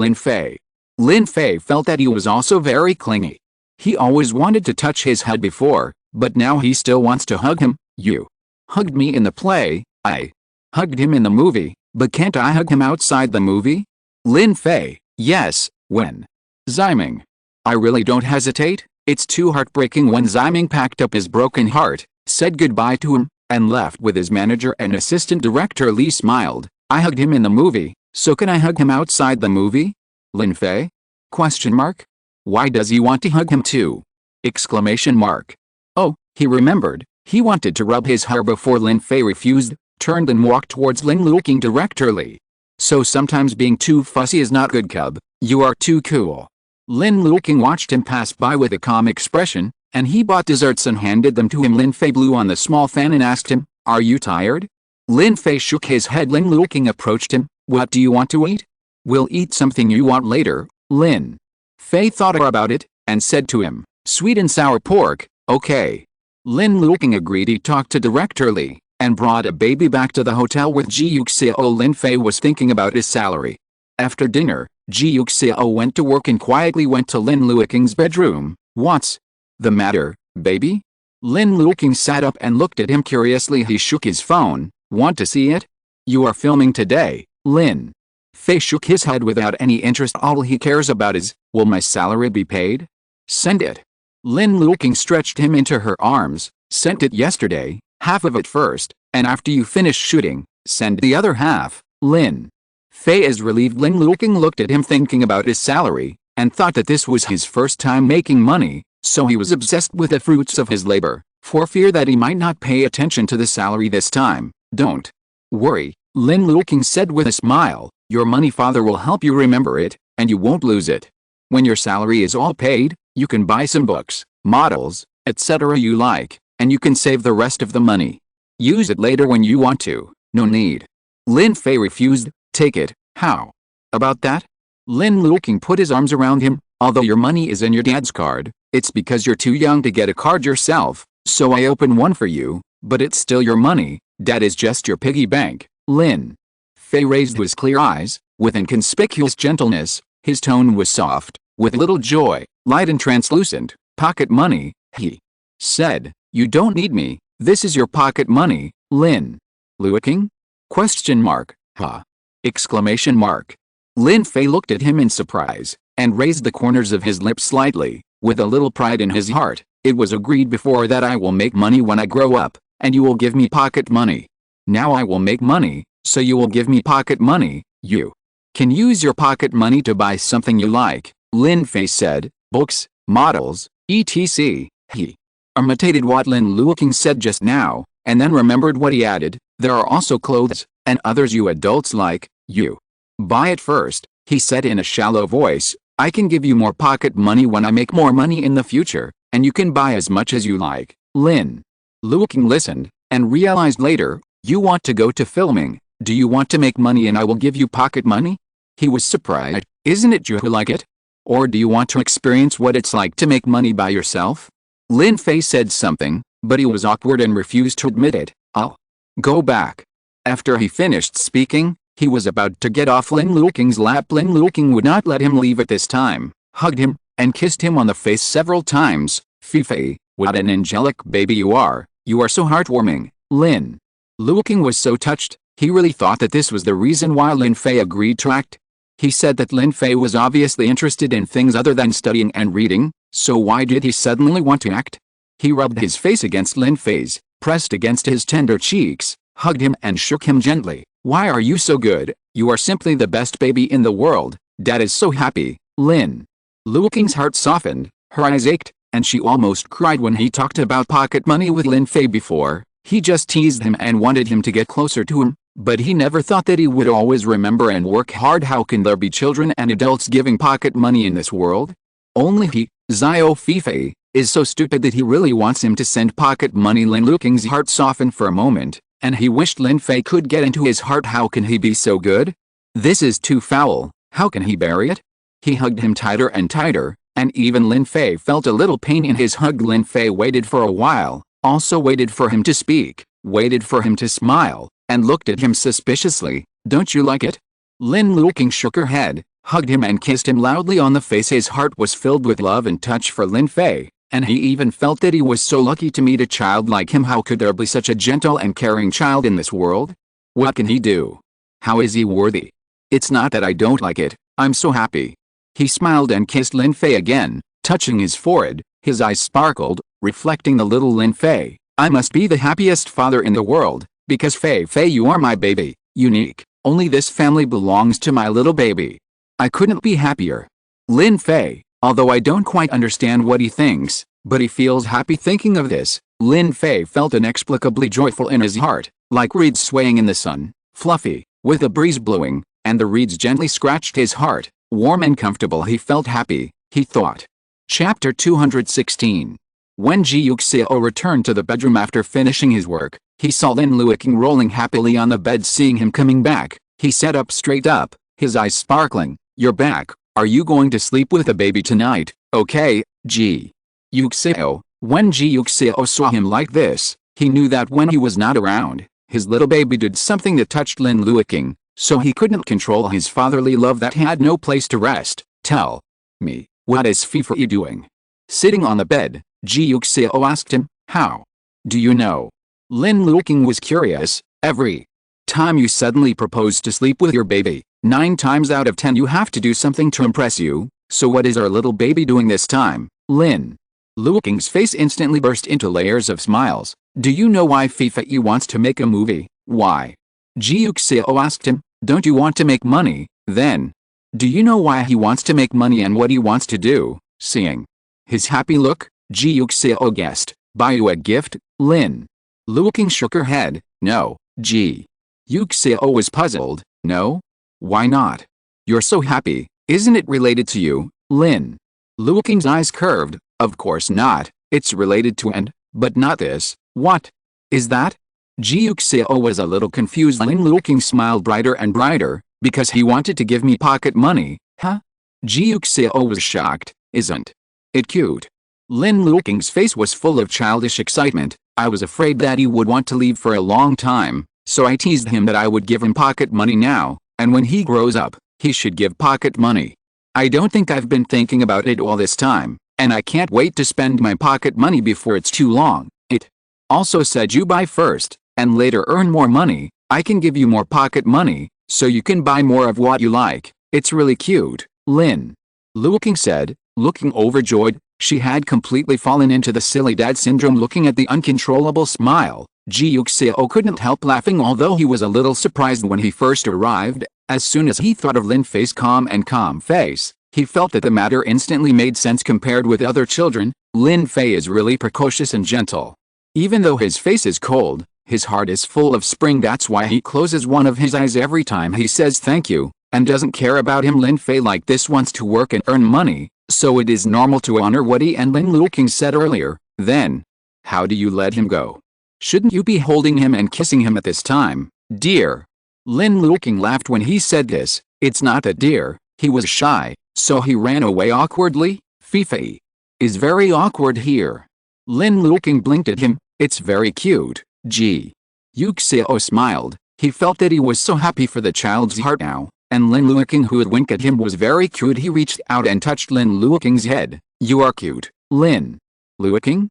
Lin Fei felt that he was also very clingy. He always wanted to touch his head before, but now he still wants to hug him. You hugged me in the play. I hugged him in the movie, but can't I hug him outside the movie? Lin Fei, yes, when? Ziming. I really don't hesitate. It's too heartbreaking. When Ziming packed up his broken heart, said goodbye to him, and left with his manager and assistant director. Li smiled. I hugged him in the movie, so can I hug him outside the movie? Lin Fei? Question mark? Why does he want to hug him too? Exclamation mark. Oh, he remembered. He wanted to rub his hair before. Lin Fei refused, turned and walked towards Lin Luoqing directly. So sometimes being too fussy is not good, cub. You are too cool. Lin Luoqing watched him pass by with a calm expression, and he bought desserts and handed them to him. Lin Fei blew on the small fan and asked him, are you tired? Lin Fei shook his head. Lin Luoqing approached him. What do you want to eat? We'll eat something you want later. Lin Fei thought about it, and said to him, sweet and sour pork, okay. Lin Luoqing agreed. He talked to director Li, and brought a baby back to the hotel with Ji Yuxiao. Lin Fei was thinking about his salary. After dinner, Ji Yuxiao went to work and quietly went to Lin Luoqing's bedroom. What's the matter, baby? Lin Luoqing sat up and looked at him curiously. He shook his phone. Want to see it? You are filming today. Lin Fei shook his head without any interest. All he cares about is, will my salary be paid? Send it. Lin Luoqing stretched him into her arms. Sent it yesterday, half of it first, and after you finish shooting, send the other half. Lin Fei is relieved. Lin Luoqing looked at him thinking about his salary, and thought that this was his first time making money, so he was obsessed with the fruits of his labor, for fear that he might not pay attention to the salary this time. Don't worry, Lin Luoqing said with a smile. Your money father will help you remember it, and you won't lose it. When your salary is all paid, you can buy some books, models, etc. you like, and you can save the rest of the money. Use it later when you want to. No need. Lin Fei refused. Take it. How about that? Lin Luoqing put his arms around him. Although your money is in your dad's card, it's because you're too young to get a card yourself, so I open one for you, but it's still your money. Dad is just your piggy bank. Lin Fei raised his clear eyes, with inconspicuous gentleness. His tone was soft, with little joy, light and translucent. Pocket money, he said. You don't need me. This is your pocket money, Lin Luoqing? Question mark. Huh? Exclamation mark. Lin Fei looked at him in surprise, and raised the corners of his lips slightly, with a little pride in his heart. It was agreed before that I will make money when I grow up, and you will give me pocket money. Now I will make money, so you will give me pocket money. You can use your pocket money to buy something you like, Lin Fei said. Books, models, etc. He imitated what Lin Luoqing said just now, and then remembered what he added. There are also clothes, and others you adults like. You buy it first, he said in a shallow voice. I can give you more pocket money when I make more money in the future, and you can buy as much as you like. Lin Luoqing listened, and realized later, you want to go to filming. Do you want to make money and I will give you pocket money? He was surprised. Isn't it you who like it? Or do you want to experience what it's like to make money by yourself? Lin Fei said something, but he was awkward and refused to admit it. I'll go back. After he finished speaking, he was about to get off Lin Luoqing's lap. Lin Luoqing would not let him leave at this time, hugged him, and kissed him on the face several times. Fei, what an angelic baby you are so heartwarming. Lin Luoqing was so touched. He really thought that this was the reason why Lin Fei agreed to act. He said that Lin Fei was obviously interested in things other than studying and reading, so why did he suddenly want to act? He rubbed his face against Lin Fei's, pressed against his tender cheeks, hugged him and shook him gently. Why are you so good? You are simply the best baby in the world. Dad is so happy. Lin Luoqing's heart softened, her eyes ached, and she almost cried when he talked about pocket money with Lin Fei before. He just teased him and wanted him to get closer to him, but he never thought that he would always remember and work hard. How can there be children and adults giving pocket money in this world? Only he, Xiao Fifei, is so stupid that he really wants him to send pocket money. Lin Luoqing's heart softened for a moment, and he wished Lin Fei could get into his heart. How can he be so good? This is too foul. How can he bury it? He hugged him tighter and tighter, and even Lin Fei felt a little pain in his hug. Lin Fei waited for a while, also waited for him to speak, waited for him to smile, and looked at him suspiciously. Don't you like it? Lin Luoqing shook her head, hugged him and kissed him loudly on the face. His heart was filled with love and touch for Lin Fei, and he even felt that he was so lucky to meet a child like him. How could there be such a gentle and caring child in this world? What can he do? How is he worthy? It's not that I don't like it, I'm so happy. He smiled and kissed Lin Fei again, touching his forehead. His eyes sparkled, reflecting the little Lin Fei. I must be the happiest father in the world, because Fei, you are my baby, unique. Only this family belongs to my little baby. I couldn't be happier. Lin Fei, although I don't quite understand what he thinks, but he feels happy thinking of this. Lin Fei felt inexplicably joyful in his heart, like reeds swaying in the sun, fluffy, with a breeze blowing, and the reeds gently scratched his heart. Warm and comfortable, he felt happy, he thought. Chapter 216. When Ji Yuxiao returned to the bedroom after finishing his work, he saw Lin Luoqing rolling happily on the bed. Seeing him coming back, he sat up straight up, his eyes sparkling. You're back. Are you going to sleep with the baby tonight? Okay, Ji Yuxiao. When Ji Yuxiao saw him like this, he knew that when he was not around, his little baby did something that touched Lin Luoqing, so he couldn't control his fatherly love that had no place to rest. Tell me, what is Fifei doing? Sitting on the bed, Ji Yuxiao asked him. How do you know? Lin Luoqing was curious. Every time you suddenly propose to sleep with your baby, 9 times out of 10 you have to do something to impress you, so what is our little baby doing this time? Lin Luoqing's face instantly burst into layers of smiles. Do you know why Fifei wants to make a movie? Why? Ji Yuxiao asked him. Don't you want to make money, then? Do you know why he wants to make money and what he wants to do? Seeing his happy look, Ji Yuxiao guessed. Buy you a gift? Lin Luoqing shook her head. No. Ji Yuxiao was puzzled. No? Why not? You're so happy, isn't it related to you? Lin Luoqing's eyes curved. Of course not, it's related to but not this. What is that? Ji Yuxiao was a little confused. Lin Luoqing smiled brighter and brighter. Because he wanted to give me pocket money, huh? Ji Yuxiao was shocked. Isn't it cute? Lin Luoqing's face was full of childish excitement. I was afraid that he would want to leave for a long time, so I teased him that I would give him pocket money now, and when he grows up, he should give pocket money. I don't think I've been thinking about it all this time, and I can't wait to spend my pocket money before it's too long. It also said you buy first, and later earn more money. I can give you more pocket money, so you can buy more of what you like. It's really cute, Lin Luoqing said, looking overjoyed. She had completely fallen into the silly dad syndrome. Looking at the uncontrollable smile, Ji Yuxiao couldn't help laughing, although he was a little surprised when he first arrived. As soon as he thought of Lin Fei's calm face, he felt that the matter instantly made sense. Compared with other children, Lin Fei is really precocious and gentle. Even though his face is cold, his heart is full of spring. That's why he closes one of his eyes every time he says thank you, and doesn't care about him. Lin Fei like this wants to work and earn money, so it is normal to honor what he and Lin Luoqing said earlier. Then, how do you let him go? Shouldn't you be holding him and kissing him at this time, dear? Lin Luoqing laughed when he said this. It's not that, dear. He was shy, so he ran away awkwardly. Fifei is very awkward here. Lin Luoqing blinked at him. It's very cute. Ji Yuxiao smiled. He felt that he was so happy for the child's heart now, and Lin Luoqing, who would wink at him, was very cute. He reached out and touched Lin Luoqing's head. You are cute, Lin Luoqing? ?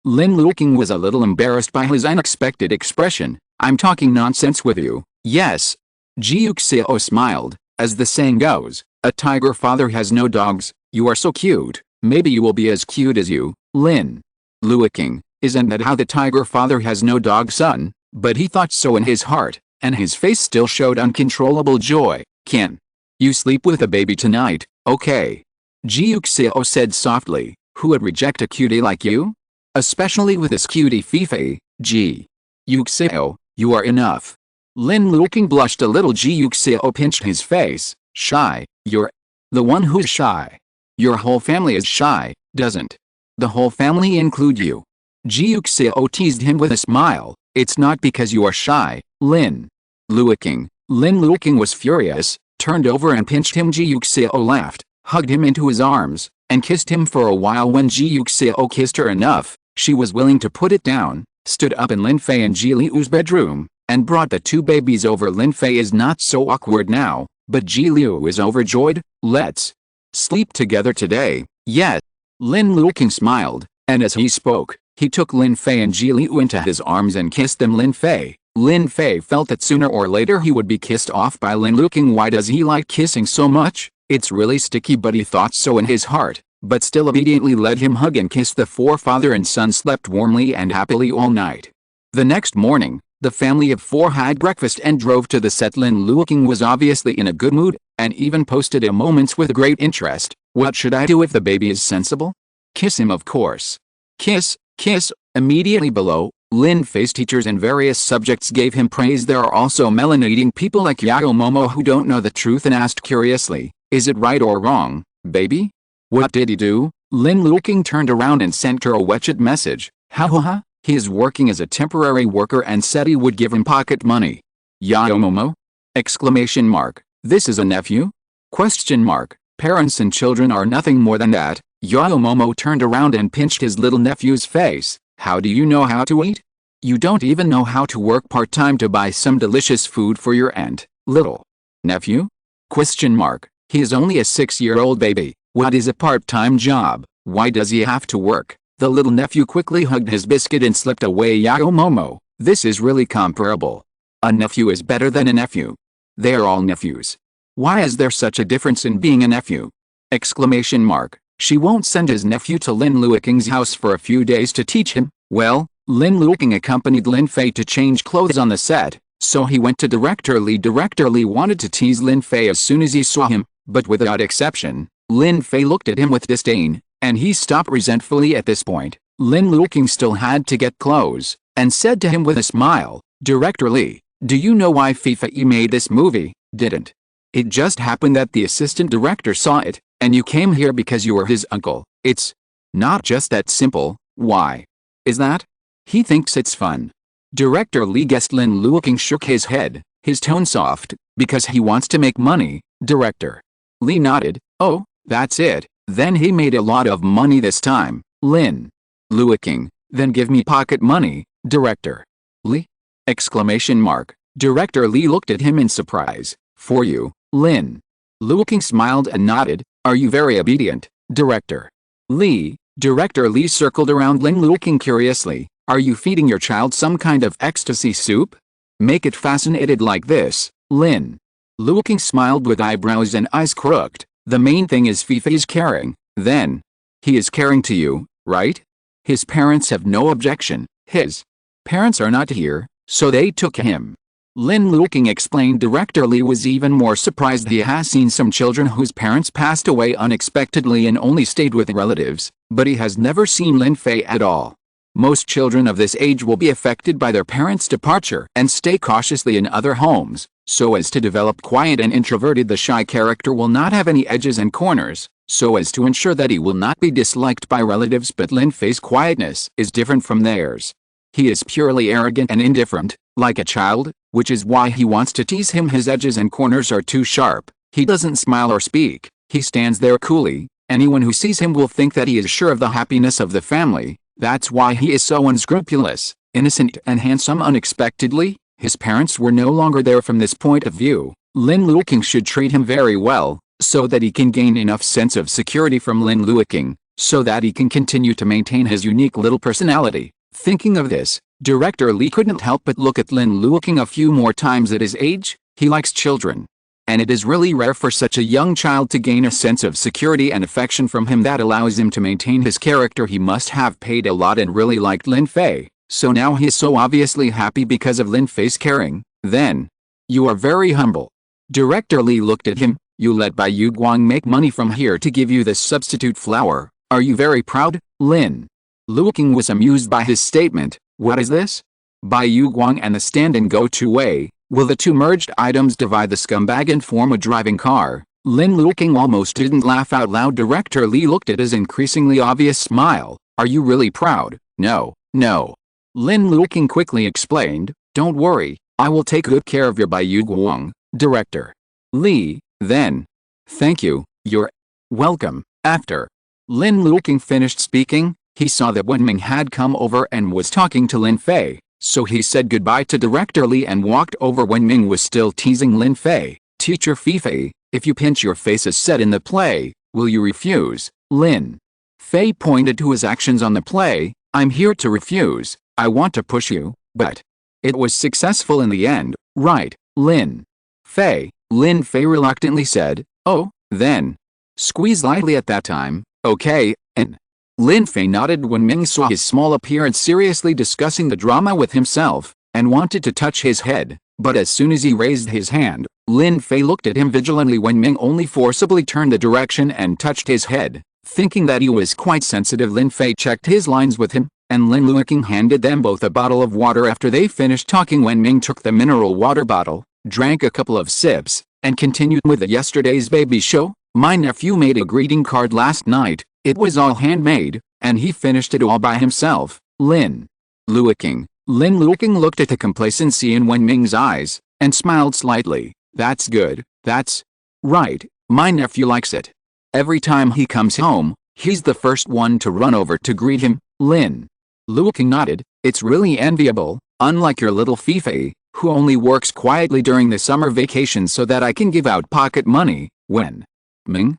Lin Luoqing was a little embarrassed by his unexpected expression. I'm talking nonsense with you. Yes. Ji Yuxiao smiled. As the saying goes, a tiger father has no dogs. You are so cute. Maybe you will be as cute as you, Lin Luoqing. Isn't that how the tiger father has no dog, son? But he thought so in his heart, and his face still showed uncontrollable joy. Can you sleep with a baby tonight? Okay. Ji Yuxiao said softly. Who would reject a cutie like you? Especially with this cutie Fifei. Ji Yuxiao, you are enough. Lin Luoqing blushed a little. Ji Yuxiao pinched his face. Shy? You're the one who's shy. Your whole family is shy, doesn't the whole family include you? Ji Yuxiao teased him with a smile. It's not because you are shy, Lin Luoqing. Lin Luoqing was furious, turned over and pinched him. Ji Yuxiao laughed, hugged him into his arms, and kissed him for a while. When Ji Yuxiao kissed her enough, she was willing to put it down, stood up in Lin Fei and Ji Liu's bedroom, and brought the two babies over. Lin Fei is not so awkward now, but Ji Liu is overjoyed. Let's sleep together today, yes. Lin Luoqing smiled, and as he spoke, he took Lin Fei and Ji Liu into his arms and kissed them. Lin Fei felt that sooner or later he would be kissed off by Lin Luoqing. Why does he like kissing so much? It's really sticky, but he thought so in his heart, but still obediently let him hug and kiss. The four father and son slept warmly and happily all night. The next morning, the family of four had breakfast and drove to the set. Lin Luoqing was obviously in a good mood, and even posted a moments with great interest. What should I do if the baby is sensible? Kiss him, of course. Kiss, kiss. Immediately below, Lin Fei's teachers in various subjects gave him praise. There are also melanating people like Yao Momo who don't know the truth and asked curiously, is it right or wrong, baby? What did he do? Lin Luoqing turned around and sent her a WeChat message. Ha. He is working as a temporary worker and said he would give him pocket money. Yao Momo? Exclamation mark. This is a nephew? Question mark. Parents and children are nothing more than that. Yao Momo turned around and pinched his little nephew's face. How do you know how to eat? You don't even know how to work part-time to buy some delicious food for your little nephew? Question mark. He is only a 6-year-old baby. What is a part-time job? Why does he have to work? The little nephew quickly hugged his biscuit and slipped away. Yao Momo, this is really comparable. A nephew is better than a nephew. They are all nephews. Why is there such a difference in being a nephew? Exclamation mark. She won't send his nephew to Lin Luoqing's house for a few days to teach him. Well, Lin Luoqing accompanied Lin Fei to change clothes on the set, so he went to Director Li. Director Li wanted to tease Lin Fei as soon as he saw him, but without exception, Lin Fei looked at him with disdain, and he stopped resentfully. At this point, Lin Luoqing still had to get clothes, and said to him with a smile, Director Li, do you know why FIFA made this movie? Didn't it just happened that the assistant director saw it, and you came here because you were his uncle? It's not just that simple. Why is that? He thinks it's fun. Director Li guessed. Lin Luoqing shook his head, his tone soft, because he wants to make money. Director Li nodded. Oh, that's it. Then he made a lot of money this time. Lin Luoqing, then give me pocket money, Director Li? Exclamation mark. Director Li looked at him in surprise. For you, Lin Luoqing smiled and nodded. Are you very obedient, Director Li? Director Li circled around Lin Luoqing curiously. Are you feeding your child some kind of ecstasy soup? Make it fascinated like this. Lin Luoqing smiled with eyebrows and eyes crooked. The main thing is FIFA is caring. Then he is caring to you, right? His parents have no objection. His parents are not here, so they took him. Lin Luoqing explained. Director Li was even more surprised. He has seen some children whose parents passed away unexpectedly and only stayed with relatives, but he has never seen Lin Fei at all. Most children of this age will be affected by their parents' departure and stay cautiously in other homes, so as to develop quiet and introverted. The shy character will not have any edges and corners, so as to ensure that he will not be disliked by relatives. But Lin Fei's quietness is different from theirs. He is purely arrogant and indifferent, like a child, which is why he wants to tease him. His edges and corners are too sharp. He doesn't smile or speak. He stands there coolly. Anyone who sees him will think that he is sure of the happiness of the family. That's why he is so unscrupulous, innocent and handsome. Unexpectedly, his parents were no longer there. From this point of view, Lin Luoqing should treat him very well, so that he can gain enough sense of security from Lin Luoqing, so that he can continue to maintain his unique little personality. Thinking of this, Director Li couldn't help but look at Lin Luoqing a few more times. At his age, he likes children. And it is really rare for such a young child to gain a sense of security and affection from him that allows him to maintain his character. He must have paid a lot and really liked Lin Fei, so now he is so obviously happy because of Lin Fei's caring. Then, you are very humble. Director Li looked at him. You let Bai Yuguang make money from here to give you this substitute flower. Are you very proud? Lin Luoqing was amused by his statement. What is this? Bai Yuguang and the stand-in go two-way. Will the two merged items divide the scumbag and form a driving car? Lin Luoqing almost didn't laugh out loud. Director Li looked at his increasingly obvious smile. Are you really proud? No, no. Lin Luoqing quickly explained, don't worry, I will take good care of your Bai Guang, Director Li, then. Thank you, you're welcome. After Lin Luoqing finished speaking, he saw that Wenming had come over and was talking to Lin Fei, so he said goodbye to Director Li and walked over. Wenming was still teasing Lin Fei. Teacher Fei, if you pinch your face as said in the play, will you refuse? Lin Fei pointed to his actions on the play. I'm here to refuse, I want to push you, but it was successful in the end, right, Lin Fei? Lin Fei reluctantly said, oh, then. Squeeze lightly at that time, okay, and Lin Fei nodded. When Ming saw his small appearance seriously discussing the drama with himself, and wanted to touch his head, but as soon as he raised his hand, Lin Fei looked at him vigilantly. When Ming only forcibly turned the direction and touched his head, thinking that he was quite sensitive. Lin Fei checked his lines with him, and Lin Luoqing handed them both a bottle of water. After they finished talking, Wen Ming took the mineral water bottle, drank a couple of sips, and continued with the yesterday's baby show. My nephew made a greeting card last night, it was all handmade, and he finished it all by himself. Lin Luoqing looked at the complacency in Wen Ming's eyes, and smiled slightly. That's good, that's right, my nephew likes it. Every time he comes home, he's the first one to run over to greet him. Lin Luoqing nodded, it's really enviable, unlike your little Fei, who only works quietly during the summer vacation so that I can give out pocket money. When Ming,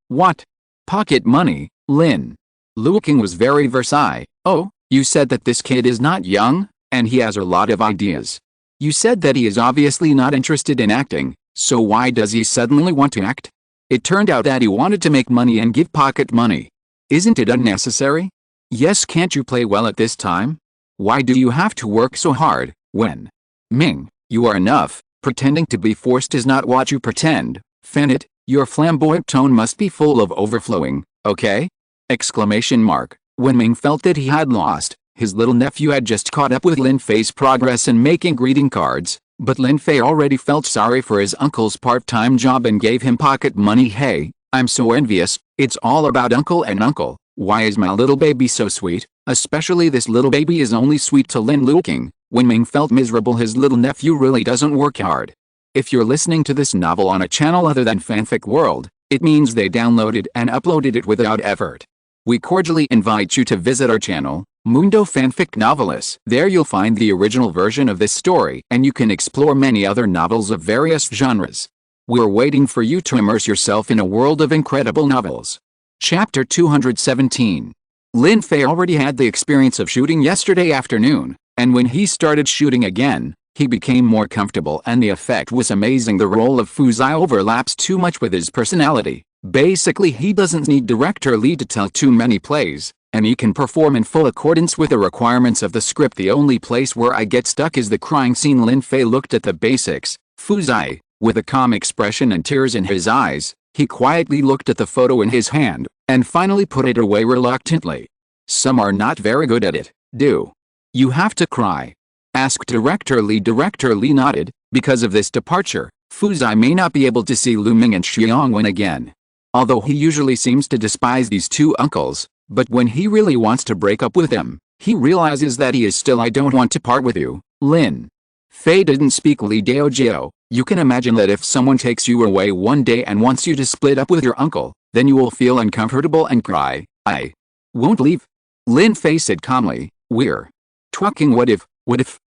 what? Pocket money? Lin Luoqing was very Versailles. Oh, you said that this kid is not young, and he has a lot of ideas. You said that he is obviously not interested in acting, so why does he suddenly want to act? It turned out that he wanted to make money and give pocket money. Isn't it unnecessary? Yes, can't you play well at this time? Why do you have to work so hard? When Ming, you are enough. Pretending to be forced is not what you pretend. Fan it, your flamboyant tone must be full of overflowing, okay? Exclamation mark. When Ming felt that he had lost, his little nephew had just caught up with Lin Fei's progress in making greeting cards, but Lin Fei already felt sorry for his uncle's part-time job and gave him pocket money. Hey, I'm so envious, it's all about uncle and uncle. Why is my little baby so sweet? Especially this little baby is only sweet to Lin Luoqing. When Ming felt miserable, his little nephew really doesn't work hard. If you're listening to this novel on a channel other than Fanfic World, it means they downloaded and uploaded it without effort. We cordially invite you to visit our channel, Mundo Fanfic Novelists. There you'll find the original version of this story, and you can explore many other novels of various genres. We're waiting for you to immerse yourself in a world of incredible novels. Chapter 217. Lin Fei already had the experience of shooting yesterday afternoon, and when he started shooting again, he became more comfortable and the effect was amazing. The role of Fuzai overlaps too much with his personality. Basically, he doesn't need Director Li to tell too many plays, and he can perform in full accordance with the requirements of the script. The only place where I get stuck is the crying scene. Lin Fei looked at the basics. Fuzai, with a calm expression and tears in his eyes, he quietly looked at the photo in his hand, and finally put it away reluctantly. Some are not very good at it. Do you have to cry? Asked Director Li. Director Li nodded. Because of this departure, Fuzai may not be able to see Lu Ming and Xiangwen again. Although he usually seems to despise these two uncles, but when he really wants to break up with them, he realizes that he is still. I don't want to part with you. Lin Fei didn't speak Li Daojiao. You can imagine that if someone takes you away one day and wants you to split up with your uncle, then you will feel uncomfortable and cry. I won't leave. Lin Fei said calmly. We're talking what if.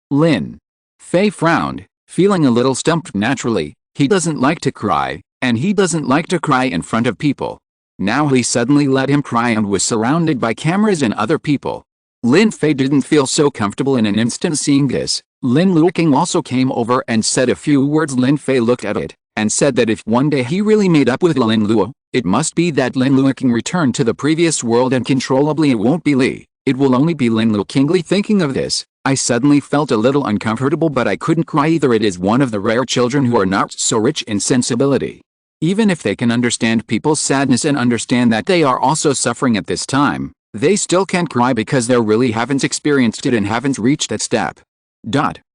Lin Fei frowned, feeling a little stumped. Naturally, he doesn't like to cry, and he doesn't like to cry in front of people. Now he suddenly let him cry and was surrounded by cameras and other people. Lin Fei didn't feel so comfortable in an instant seeing this. Lin Luoqing also came over and said a few words. Lin Fei looked at it, and said that if one day he really made up with Lin Luo, it must be that Lin Luoqing returned to the previous world uncontrollably. It won't be Li, it will only be Lin Luoqing. Thinking of this, I suddenly felt a little uncomfortable, but I couldn't cry either. It is one of the rare children who are not so rich in sensibility. Even if they can understand people's sadness and understand that they are also suffering at this time, they still can't cry because they really haven't experienced it and haven't reached that step.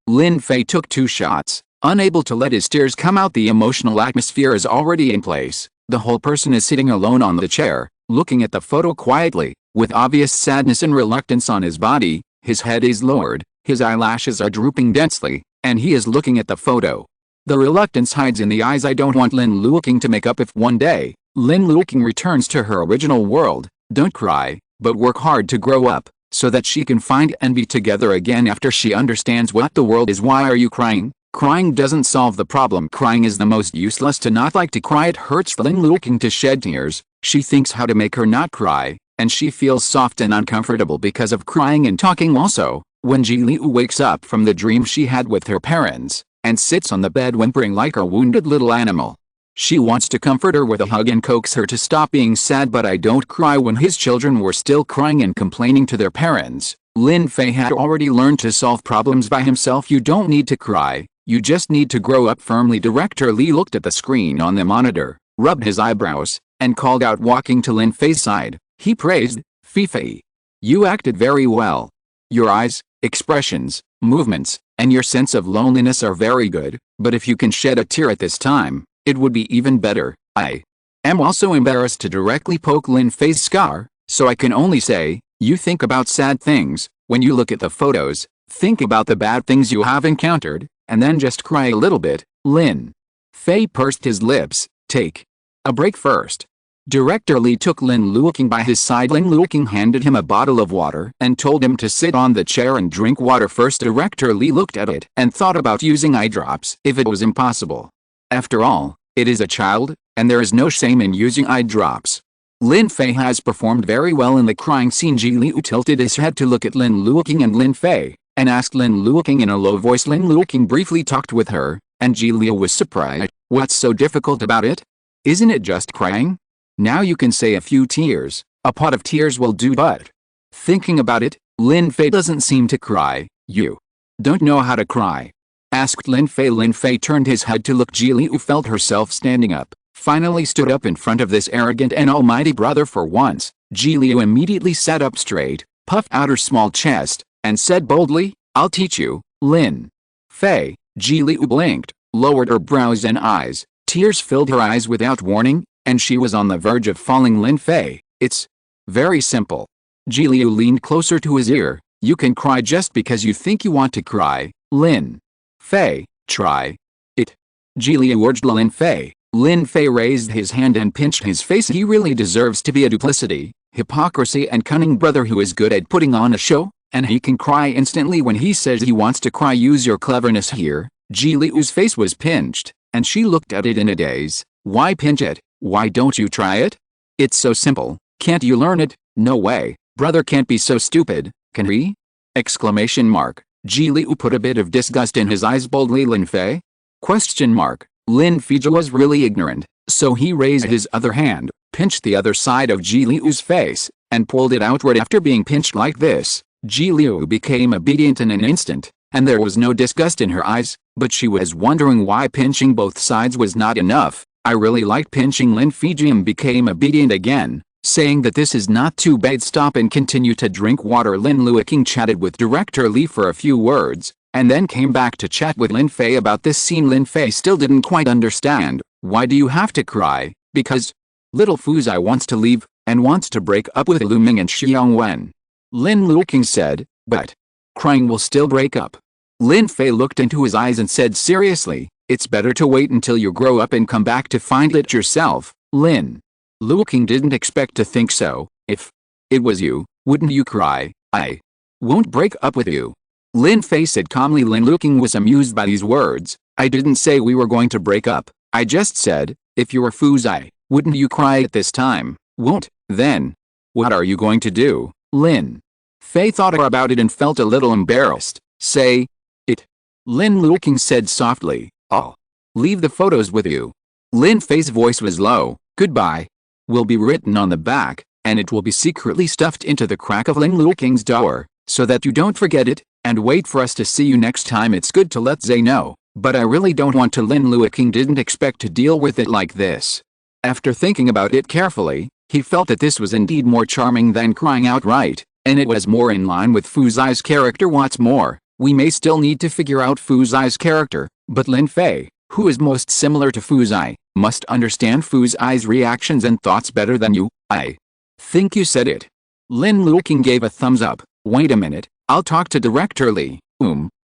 Lin Fei took 2 shots, Unable to let his tears come out, the emotional atmosphere is already in place. The whole person is sitting alone on the chair, looking at the photo quietly, with obvious sadness and reluctance on his body. His head is lowered, his eyelashes are drooping densely, and he is looking at the photo. The reluctance hides in the eyes. I don't want Lin Luoqing to make up if one day Lin Luoqing returns to her original world. Don't cry, but work hard to grow up, so that she can find and be together again after she understands what the world is. Why are you crying? Crying doesn't solve the problem. Crying is the most useless. To not like to cry, it hurts Lin Luoqing to shed tears. She thinks how to make her not cry, and she feels soft and uncomfortable because of crying and talking. Also, when Ji Liu wakes up from the dream she had with her parents, and sits on the bed whimpering like a wounded little animal, she wants to comfort her with a hug and coax her to stop being sad. But I don't cry. When his children were still crying and complaining to their parents, Lin Fei had already learned to solve problems by himself. You don't need to cry, you just need to grow up firmly. Director Li looked at the screen on the monitor, rubbed his eyebrows, and called out, walking to Lin Fei's side. He praised, Fei, you acted very well. Your eyes, expressions, movements, and your sense of loneliness are very good, but if you can shed a tear at this time, it would be even better. I am also embarrassed to directly poke Lin Fei's scar, so I can only say, you think about sad things. When you look at the photos, think about the bad things you have encountered, and then just cry a little bit. Lin Fei pursed his lips. Take a break first. Director Li took Lin Luoqing by his side. Lin Luoqing handed him a bottle of water and told him to sit on the chair and drink water first. Director Li looked at it and thought about using eye drops if it was impossible. After all, it is a child, and there is no shame in using eye drops. Lin Fei has performed very well in the crying scene. Ji Liu tilted his head to look at Lin Luoqing and Lin Fei, and asked Lin Luoqing in a low voice. Lin Luoqing briefly talked with her, and Ji Liu was surprised. What's so difficult about it? Isn't it just crying? Now you can say a few tears. A pot of tears will do. But thinking about it, Lin Fei doesn't seem to cry. You don't know how to cry? Asked Lin Fei. Lin Fei turned his head to look. Ji Liu felt herself standing up, finally stood up in front of this arrogant and almighty brother for once. Ji Liu immediately sat up straight, puffed out her small chest, and said boldly, I'll teach you, Lin Fei. Ji Liu blinked, lowered her brows and eyes. Tears filled her eyes without warning, and she was on the verge of falling. Lin Fei, it's very simple. Ji Liu leaned closer to his ear. You can cry just because you think you want to cry. Lin Fei, try it. Ji Liu urged Lin Fei. Lin Fei raised his hand and pinched his face. He really deserves to be a duplicity, hypocrisy and cunning brother who is good at putting on a show, and he can cry instantly when he says he wants to cry. Use your cleverness here. Ji Liu's face was pinched, and she looked at it in a daze. Why pinch it? Why don't you try it? It's so simple. Can't you learn it? No way. Brother can't be so stupid, can he? Exclamation mark. Ji Liu put a bit of disgust in his eyes. Boldly, Lin Fei? Question mark. Lin Fei was really ignorant, so he raised his other hand, pinched the other side of Ji Liu's face, and pulled it outward. After being pinched like this, Ji Liu became obedient in an instant, and there was no disgust in her eyes, but she was wondering why pinching both sides was not enough. I really like pinching. Lin Fei became obedient again, saying that this is not too bad. Stop and continue to drink water. Lin Luoqing chatted with Director Li for a few words, and then came back to chat with Lin Fei about this scene. Lin Fei still didn't quite understand. Why do you have to cry? Because little Fuzai wants to leave, and wants to break up with Lu Ming and Xiangwen. Lin Luoqing said, but crying will still break up. Lin Fei looked into his eyes and said seriously, it's better to wait until you grow up and come back to find it yourself. Lin Luoqing didn't expect to think so. If it was you, wouldn't you cry? I won't break up with you. Lin Fei said calmly. Lin Luoqing was amused by these words. I didn't say we were going to break up. I just said, if you were Fuzai, wouldn't you cry at this time? Won't, then. What are you going to do? Lin Fei thought about it and felt a little embarrassed. Say it. Lin Luoqing said softly. I'll leave the photos with you. Lin Fei's voice was low. Goodbye will be written on the back, and it will be secretly stuffed into the crack of Lin Luoqing's door, so that you don't forget it, and wait for us to see you next time. It's good to let Zay know, but I really don't want to. Lin Luoqing didn't expect to deal with it like this. After thinking about it carefully, he felt that this was indeed more charming than crying outright, and it was more in line with Fuzai's character. What's more, we may still need to figure out Fuzai's character, But Lin Fei, who is most similar to Fuzai, must understand Fuzai's reactions and thoughts better than you. I think you said it. Lin Luoqing gave a thumbs up. Wait a minute, I'll talk to Director Li.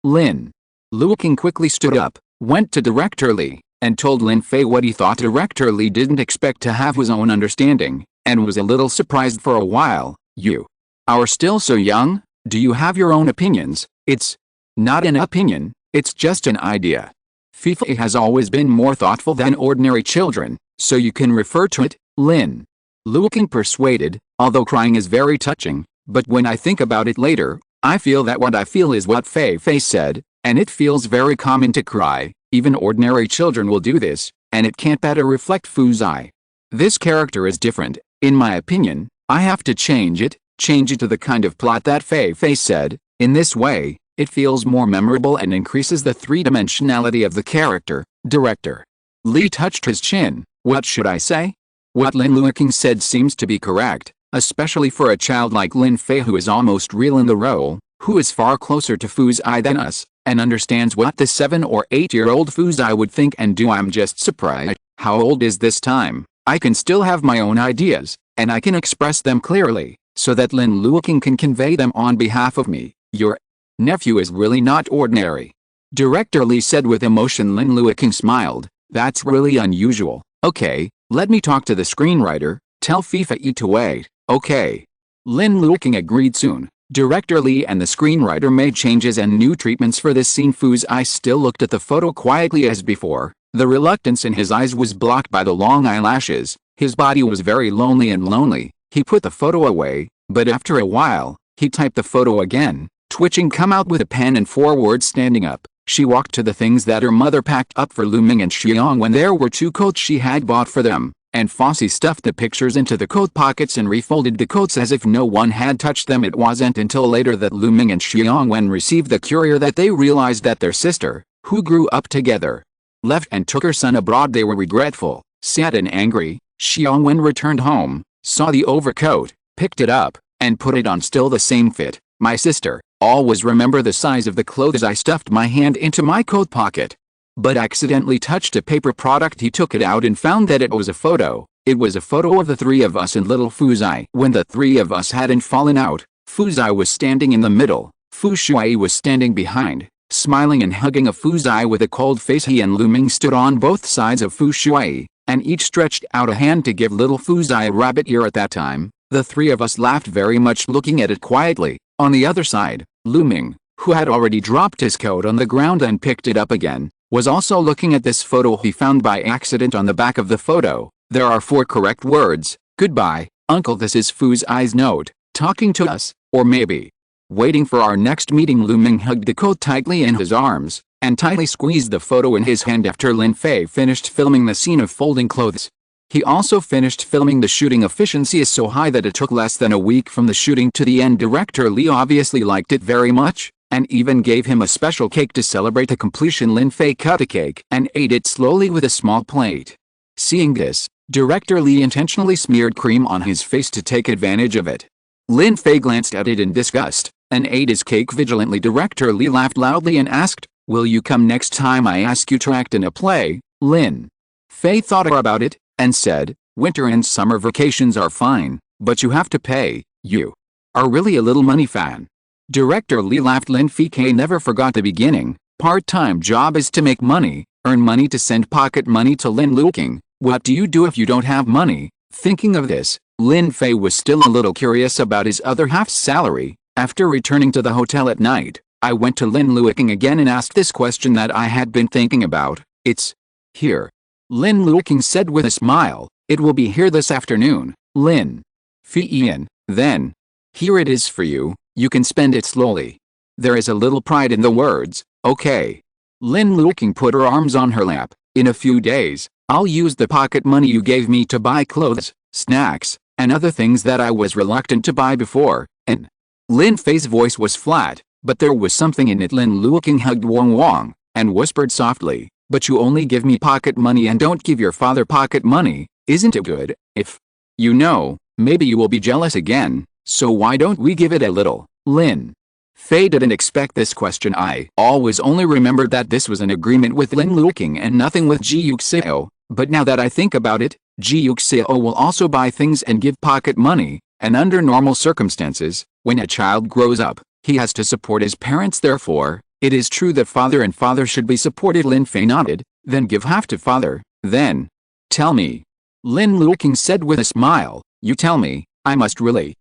Lin Luoqing quickly stood up, went to Director Li, and told Lin Fei what he thought. Director Li didn't expect to have his own understanding, and was a little surprised for a while. You are still so young, do you have your own opinions? It's not an opinion, it's just an idea. Fei has always been more thoughtful than ordinary children, so you can refer to it. Lin Luoqing persuaded, although crying is very touching, but when I think about it later, I feel that what I feel is what Fei said, and it feels very common to cry. Even ordinary children will do this, and it can't better reflect Fuzai. This character is different, in my opinion. I have to change it to the kind of plot that Fei said. In this way, it feels more memorable and increases the three-dimensionality of the character. Director Li touched his chin. What should I say? What Lin Luoqing said seems to be correct, especially for a child like Lin Fei who is almost real in the role, who is far closer to Fuzai than us, and understands what the 7 or 8-year-old Fuzai would think and do. I'm just surprised. How old is this time? I can still have my own ideas, and I can express them clearly, so that Lin Luoqing can convey them on behalf of me. Your nephew is really not ordinary. Director Li said with emotion. Lin Luoqing smiled. That's really unusual. Okay, let me talk to the screenwriter, tell Fei to wait. Okay. Lin Luoqing agreed soon. Director Li and the screenwriter made changes and new treatments for this scene. Fuzai still looked at the photo quietly as before. The reluctance in his eyes was blocked by the long eyelashes. His body was very lonely. He put the photo away, but after a while, he typed the photo again, twitching. Come out with a pen and 4 words. Standing up, she walked to the things that her mother packed up for Luming and Xiang when there were 2 coats she had bought for them, and Fossey stuffed the pictures into the coat pockets and refolded the coats as if no one had touched them. It wasn't until later that Luming and Xiang Wen received the courier that they realized that their sister, who grew up together, left and took her son abroad. They were regretful, sad and angry. Xiang Wen returned home, saw the overcoat, picked it up, and put it on. Still the same fit. My sister, always remember the size of the clothes. I stuffed my hand into my coat pocket, but accidentally touched a paper product. He took it out and found that it was a photo. It was a photo of the 3 of us and little Fuzai. When the 3 of us hadn't fallen out, Fuzai was standing in the middle. Fu Shuai was standing behind, smiling and hugging a Fuzai with a cold face. He and Luming stood on both sides of Fu Shuai, and each stretched out a hand to give little Fuzai a rabbit ear. At that time, the 3 of us laughed very much, looking at it quietly. On the other side, Luming, who had already dropped his coat on the ground and picked it up again, was also looking at this photo he found by accident. On the back of the photo, there are 4 correct words. Goodbye, Uncle. This is Fuzai's note, talking to us, or maybe waiting for our next meeting. Luming hugged the coat tightly in his arms, and tightly squeezed the photo in his hand. After Lin Fei finished filming the scene of folding clothes, he also finished filming. The shooting efficiency is so high that it took less than a week from the shooting to the end. Director Li obviously liked it very much, and even gave him a special cake to celebrate the completion. Lin Fei cut a cake and ate it slowly with a small plate. Seeing this, Director Li intentionally smeared cream on his face to take advantage of it. Lin Fei glanced at it in disgust, and ate his cake vigilantly. Director Li laughed loudly and asked, "Will you come next time I ask you to act in a play?" Lin Fei thought about it, and said, "Winter and summer vacations are fine, but you have to pay. You are really a little money fan." Director Li laughed. Lin Fei never forgot the beginning. Part-time job is to make money, earn money to send pocket money to Lin Luoqing. What do you do if you don't have money? Thinking of this, Lin Fei was still a little curious about his other half's salary. After returning to the hotel at night, I went to Lin Luoqing again and asked this question that I had been thinking about. It's here. Lin Luoqing said with a smile, "It will be here this afternoon." Lin Fei, then, "Here it is for you, you can spend it slowly." There is a little pride in the words, "Okay." Lin Luoqing put her arms on her lap. "In a few days, I'll use the pocket money you gave me to buy clothes, snacks, and other things that I was reluctant to buy before." And Lin Fei's voice was flat, but there was something in it. Lin Luoqing hugged Wang and whispered softly, "But you only give me pocket money and don't give your father pocket money. Isn't it good? If you know, maybe you will be jealous again, so why don't we give it a little?" Lin Fei didn't expect this question. I always only remembered that this was an agreement with Lin Luoqing and nothing with Ji Yuxiao, but now that I think about it, Ji Yuxiao will also buy things and give pocket money, and under normal circumstances, when a child grows up, he has to support his parents. Therefore, it is true that father and father should be supported. Lin Fei nodded, then give half to father, then. Tell me. Lin Luoqing said with a smile, you tell me, I must really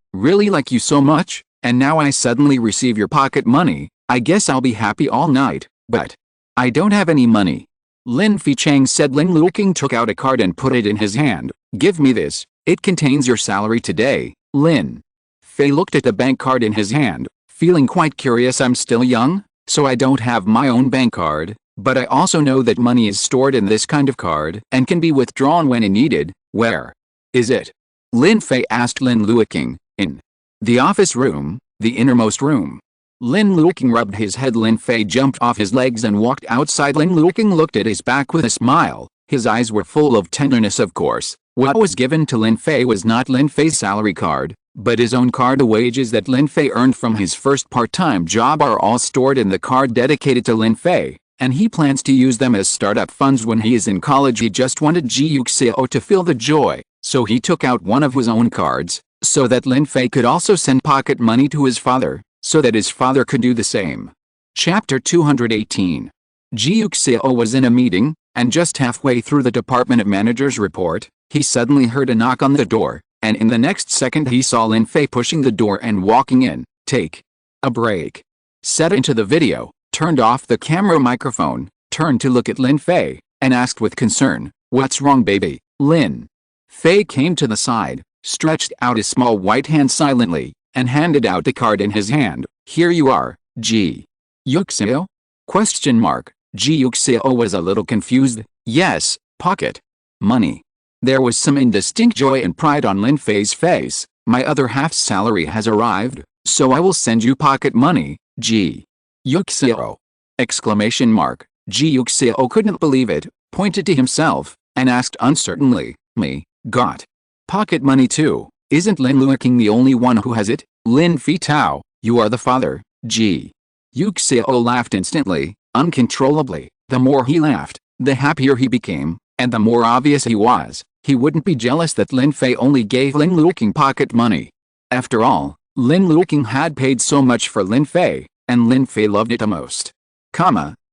like you so much, and now I suddenly receive your pocket money, I guess I'll be happy all night, but I don't have any money. Lin Fei Chang said. Lin Luoqing took out a card and put it in his hand. Give me this, it contains your salary today. Lin Fei looked at the bank card in his hand, feeling quite curious. I'm still young, so I don't have my own bank card, but I also know that money is stored in this kind of card and can be withdrawn when needed. Where is it? Lin Fei asked Lin Luoqing. In the office room, the innermost room. Lin Luoqing rubbed his head. Lin Fei jumped off his legs and walked outside. Lin Luoqing looked at his back with a smile. His eyes were full of tenderness. Of course, what was given to Lin Fei was not Lin Fei's salary card, but his own card. The wages that Lin Fei earned from his first part-time job are all stored in the card dedicated to Lin Fei, and he plans to use them as startup funds when he is in college. He just wanted Ji Yuxiao to feel the joy, so he took out one of his own cards, so that Lin Fei could also send pocket money to his father, so that his father could do the same. Chapter 218. Ji Yuxiao was in a meeting, and just halfway through the department manager's report, he suddenly heard a knock on the door, and in the next second he saw Lin Fei pushing the door and walking in. Take a break. Set into the video, turned off the camera microphone, turned to look at Lin Fei, and asked with concern, "What's wrong, baby?" Lin Fei came to the side, stretched out his small white hand silently, and handed out the card in his hand. "Here you are, Ji Yuxiao?" Question mark. Ji Yuxiao was a little confused. "Yes, pocket money." There was some indistinct joy and pride on Lin Fei's face. "My other half's salary has arrived, so I will send you pocket money, Ji Yuxiao!" Exclamation mark. Ji Yuxiao couldn't believe it, pointed to himself, and asked uncertainly, "Me, got pocket money too? Isn't Lin Luoqing the only one who has it?" "Lin Fei Tao, you are the father." Ji Yuxiao laughed instantly, uncontrollably. The more he laughed, the happier he became, and the more obvious he was. He wouldn't be jealous that Lin Fei only gave Lin Luoqing pocket money. After all, Lin Luoqing had paid so much for Lin Fei, and Lin Fei loved it the most.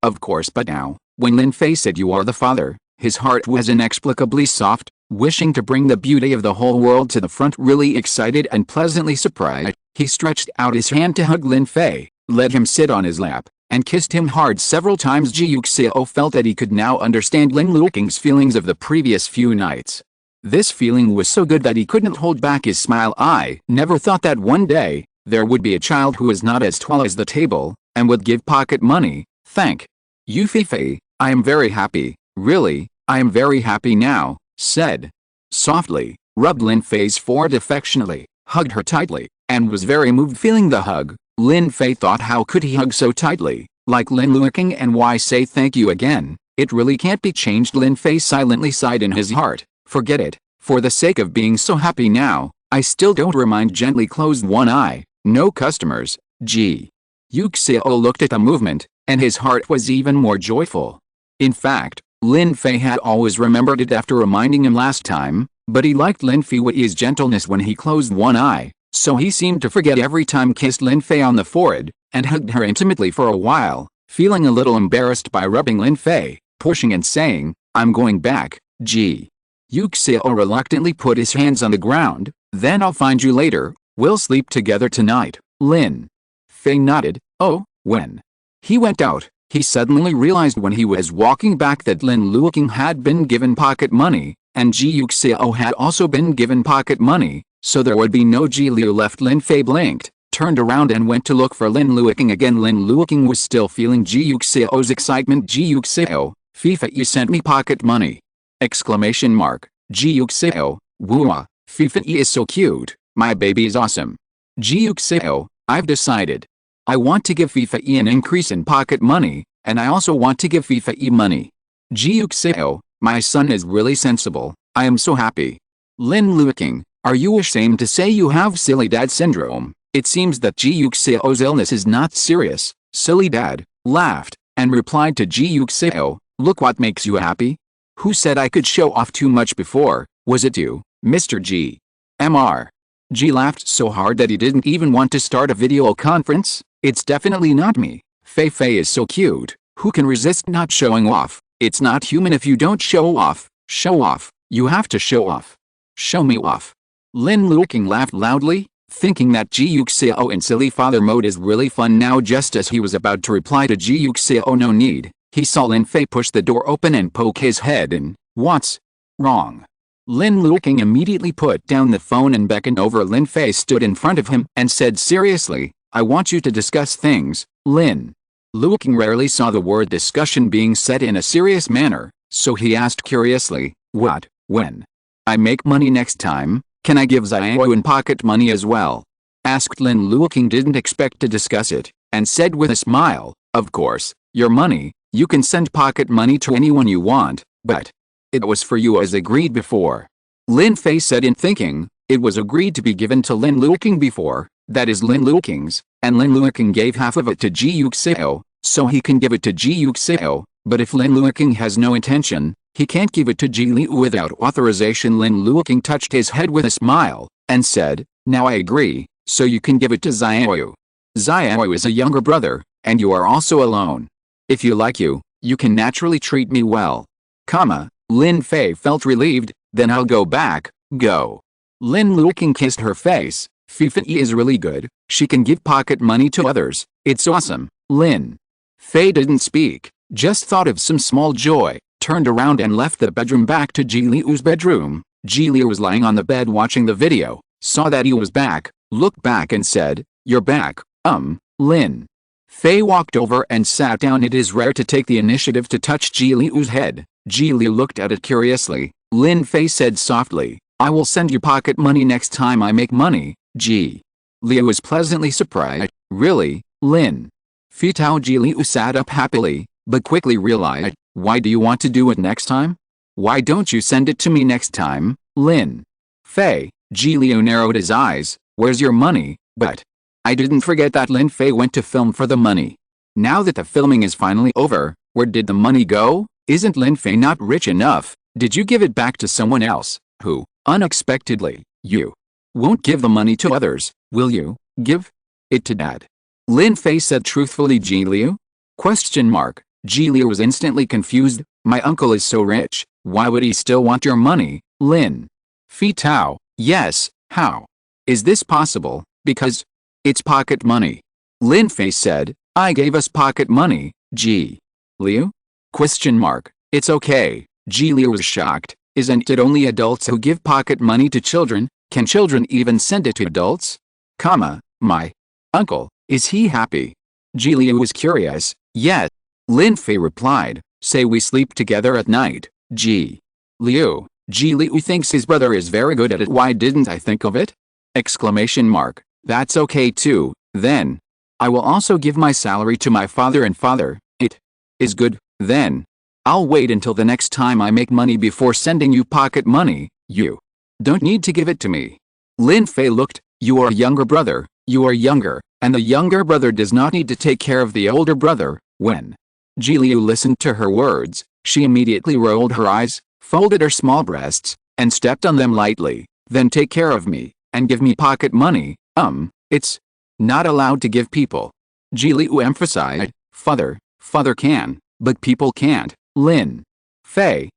Of course. But now, when Lin Fei said you are the father, his heart was inexplicably soft, wishing to bring the beauty of the whole world to the front. Really excited and pleasantly surprised, he stretched out his hand to hug Lin Fei, let him sit on his lap, and kissed him hard several times. Ji Yuxiao felt that he could now understand Lin Luoqing's feelings of the previous few nights. This feeling was so good that he couldn't hold back his smile. "I never thought that one day, there would be a child who is not as tall as the table, and would give pocket money. Thank you, Fei. I am very happy, really, I am very happy now," said softly, rubbed Lin Fei's forehead affectionately, hugged her tightly, and was very moved feeling the hug. Lin Fei thought, how could he hug so tightly, like Lin Luoqing, and why say thank you again? It really can't be changed. Lin Fei silently sighed in his heart. Forget it, for the sake of being so happy now, I still don't remind. Gently closed one eye. No customers. Ji Yuxiao looked at the movement, and his heart was even more joyful. In fact, Lin Fei had always remembered it after reminding him last time, but he liked Lin Fei's gentleness when he closed one eye, so he seemed to forget every time. Kissed Lin Fei on the forehead, and hugged her intimately for a while, feeling a little embarrassed by rubbing Lin Fei, pushing and saying, "I'm going back." Ji Yuxiao reluctantly put his hands on the ground. "Then I'll find you later, we'll sleep together tonight." Lin Fei nodded. "Oh." When he went out, he suddenly realized when he was walking back that Lin Luoqing had been given pocket money, and Ji Yuxiao had also been given pocket money, so there would be no Ji Liu left. Lin Fei blinked, turned around and went to look for Lin Luoqing again. Lin Luoqing was still feeling Ji Yuxiao's excitement. "Ji Yuxiao, Fei sent me pocket money!" Exclamation mark. Ji Yuxiao, "Wooah, Fei is so cute, my baby is awesome." Ji Yuxiao, "I've decided. I want to give Fei an increase in pocket money, and I also want to give Fei money." Ji Yuxiao, "My son is really sensible, I am so happy." Lin Luoqing, "Are you ashamed to say you have silly dad syndrome?" It seems that Ji Yuxiao's illness is not serious. Silly dad laughed and replied to Ji Yuxiao, look what makes you happy? Who said I could show off too much before? Was it you, Mr. G? Mr. G laughed so hard that he didn't even want to start a video conference. It's definitely not me. Fei is so cute. Who can resist not showing off? It's not human if you don't show off. Show off. You have to show off. Show me off. Lin Luoqing laughed loudly, thinking that Ji Yuxiao in silly father mode is really fun now. Just as he was about to reply to Ji Yuxiao no need, he saw Lin Fei push the door open and poke his head in. What's wrong? Lin Luoqing immediately put down the phone and beckoned over. Lin Fei stood in front of him and said seriously, I want you to discuss things. Lin Luoqing rarely saw the word discussion being said in a serious manner, so he asked curiously, what, when? I make money next time, can I give Xiao in pocket money as well? Asked Lin Luoqing didn't expect to discuss it, and said with a smile, of course, your money, you can send pocket money to anyone you want, but it was for you as agreed before. Lin Fei said in thinking, it was agreed to be given to Lin Luoqing before, that is Lin Luoqing's, and Lin Luoqing gave half of it to Ji Yuxiao, so he can give it to Ji Yuxiao, but if Lin Luoqing has no intention, he can't give it to Ji Liu without authorization. Lin Luoqing touched his head with a smile, and said, now I agree, so you can give it to Xiao. Xiao is a younger brother, and you are also alone. If you like you can naturally treat me well. Lin Fei felt relieved, then I'll go back, go. Lin Luoqing kissed her face. Fei is really good, she can give pocket money to others, it's awesome. Lin Fei didn't speak, just thought of some small joy, turned around and left the bedroom back to Ji Liu's bedroom. Ji Liu was lying on the bed watching the video, saw that he was back, looked back and said, you're back, Lin Fei walked over and sat down. It is rare to take the initiative to touch Ji Liu's head. Ji Liu looked at it curiously. Lin Fei said softly, I will send you pocket money next time I make money. Ji Liu was pleasantly surprised. Really, Lin Fei? Ji Liu sat up happily, but quickly realized, why do you want to do it next time? Why don't you send it to me next time, Lin Fei? Ji Liu narrowed his eyes, where's your money? But I didn't forget that Lin Fei went to film for the money. Now that the filming is finally over, where did the money go? Isn't Lin Fei not rich enough? Did you give it back to someone else? Who? Unexpectedly, you won't give the money to others, will you? Give it to dad. Lin Fei said truthfully. Ji Liu? Ji Liu was instantly confused. My uncle is so rich, why would he still want your money? Lin Fei. Yes, how is this possible? Because it's pocket money. Lin Fei said, I gave us pocket money. Ji Liu? It's okay. Ji Liu was shocked. Isn't it only adults who give pocket money to children? Can children even send it to adults? My uncle, is he happy? Ji Liu was curious. Yes. Lin Fei replied, say we sleep together at night. Ji Liu thinks his brother is very good at it. Why didn't I think of it? That's okay too, then. I will also give my salary to my father and father. It is good, then. I'll wait until the next time I make money before sending you pocket money. You don't need to give it to me. Lin Fei looked, you are a younger brother, you are younger, and the younger brother does not need to take care of the older brother. When Ji Liu listened to her words, she immediately rolled her eyes, folded her small breasts, and stepped on them lightly. Then take care of me, and give me pocket money. It's not allowed to give people. Ji Liu emphasized, father can, but people can't. Lin Fei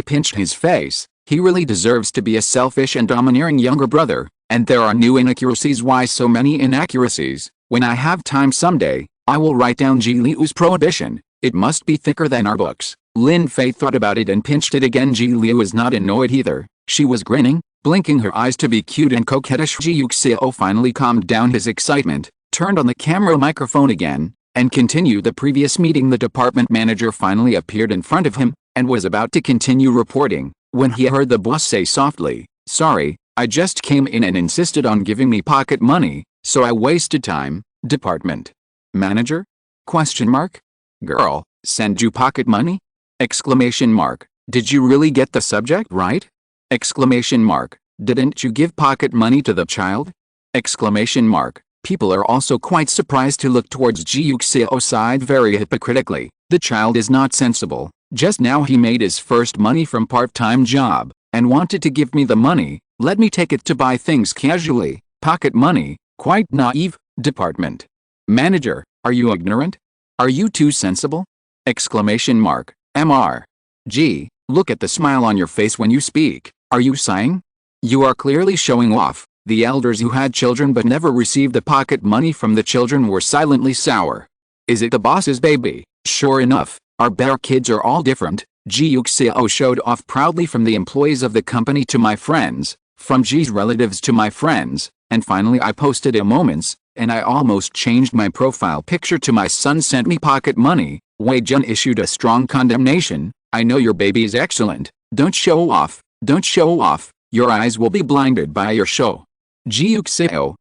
pinched his face. He really deserves to be a selfish and domineering younger brother, and there are new inaccuracies. Why so many inaccuracies? When I have time someday, I will write down Ji Liu's prohibition. It must be thicker than our books. Lin Fei thought about it and pinched it again. Ji Liu was not annoyed either. She was grinning, blinking her eyes to be cute and coquettish. Ji Yuxiao finally calmed down his excitement, turned on the camera microphone again, and continued the previous meeting. The department manager finally appeared in front of him, and was about to continue reporting, when he heard the boss say softly, sorry, I just came in and insisted on giving me pocket money, so I wasted time. Department manager? Girl, send you pocket money? Did you really get the subject right? Didn't you give pocket money to the child? Exclamation mark. People are also quite surprised to look towards Ji Yuxiao's side very hypocritically. The child is not sensible. Just now he made his first money from part-time job, and wanted to give me the money. Let me take it to buy things casually. Pocket money. Quite naive. Department manager, are you ignorant? Are you too sensible? Exclamation mark. Mr. G, look at the smile on your face when you speak. Are you sighing? You are clearly showing off. The elders who had children but never received the pocket money from the children were silently sour. Is it the boss's baby? Sure enough, our bear kids are all different. Ji Yuxiao showed off proudly, from the employees of the company to my friends, from Ji's relatives to my friends, and finally I posted a moments, and I almost changed my profile picture to my son sent me pocket money. Wei Jun issued a strong condemnation. I know your baby is excellent. Don't show off. Don't show off. Your eyes will be blinded by your show. Ji Yuxiao,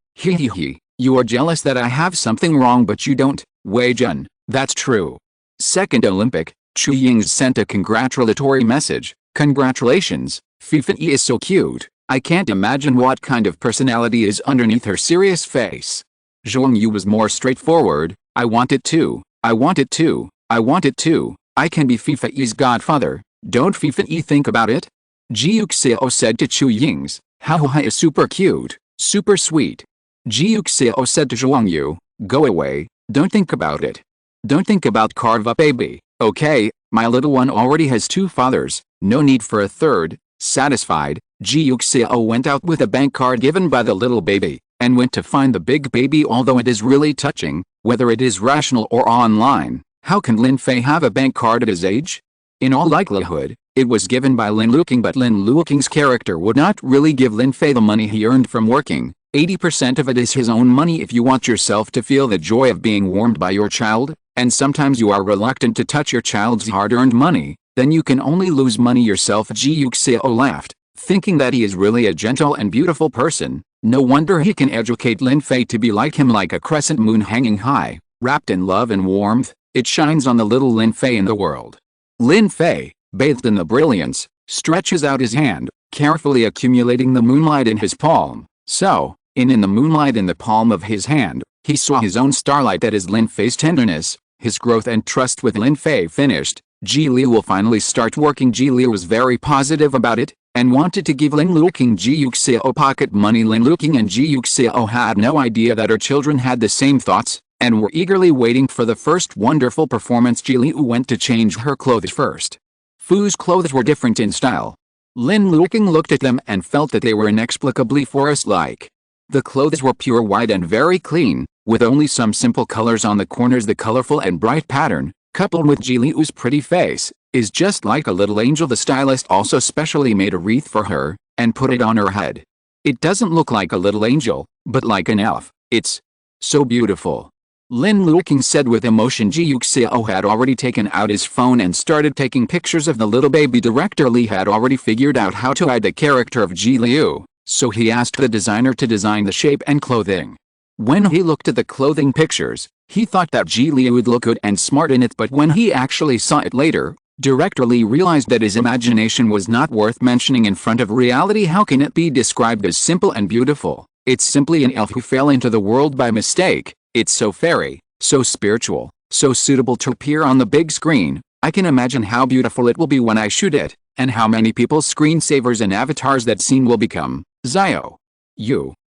you are jealous that I have something wrong but you don't. Wei Jun, that's true. Second Olympic, Chu Yings sent a congratulatory message. Congratulations, Fifa is so cute. I can't imagine what kind of personality is underneath her serious face. Zhong Yu was more straightforward. I want it too. I want it too. I want it too. I can be Fifa's godfather. Don't Fifa think about it? Ji Yuxiao said to Chu Yings. Haohai is super cute. Super sweet. Ji Yuxiao said to Zhong Yu. Go away. Don't think about it. Don't think about carve-up baby. Okay, my little one already has 2 fathers. No need for a third. Satisfied, Ji Yuxiao went out with a bank card given by the little baby, and went to find the big baby. Although it is really touching, whether it is rational or online, how can Lin Fei have a bank card at his age? In all likelihood, it was given by Lin Luoqing, but Lin Luoqing's character would not really give Lin Fei the money he earned from working. 80% of it is his own money. If you want yourself to feel the joy of being warmed by your child, and sometimes you are reluctant to touch your child's hard-earned money, then you can only lose money yourself. Ji Yuxiao laughed, thinking that he is really a gentle and beautiful person. No wonder he can educate Lin Fei to be like him, like a crescent moon hanging high, wrapped in love and warmth. It shines on the little Lin Fei in the world. Lin Fei, bathed in the brilliance, stretches out his hand, carefully accumulating the moonlight in his palm. So, in the moonlight in the palm of his hand, he saw his own starlight. That is Lin Fei's tenderness, his growth and trust with Lin Fei. Finished. Ji Liu will finally start working. Ji Liu was very positive about it, and wanted to give Lin Luoqing Ji Yuxiao pocket money. Lin Luoqing and Ji Yuxiao had no idea that her children had the same thoughts, and were eagerly waiting for the first wonderful performance. Ji Liu went to change her clothes first. Fu's clothes were different in style. Lin Luoqing looked at them and felt that they were inexplicably forest-like. The clothes were pure white and very clean, with only some simple colors on the corners. The colorful and bright pattern, coupled with Ji Liu's pretty face, is just like a little angel. The stylist also specially made a wreath for her, and put it on her head. It doesn't look like a little angel, but like an elf. It's so beautiful. Lin Luoqing said with emotion. Ji Yuxiao had already taken out his phone and started taking pictures of the little baby. Director Li had already figured out how to hide the character of Ji Liu, so he asked the designer to design the shape and clothing. When he looked at the clothing pictures, he thought that Ji Liu would look good and smart in it, but when he actually saw it later, Director Li realized that his imagination was not worth mentioning in front of reality. How can it be described as simple and beautiful? It's simply an elf who fell into the world by mistake. It's so fairy, so spiritual, so suitable to appear on the big screen. I can imagine how beautiful it will be when I shoot it, and how many people's screensavers and avatars that scene will become. Zio,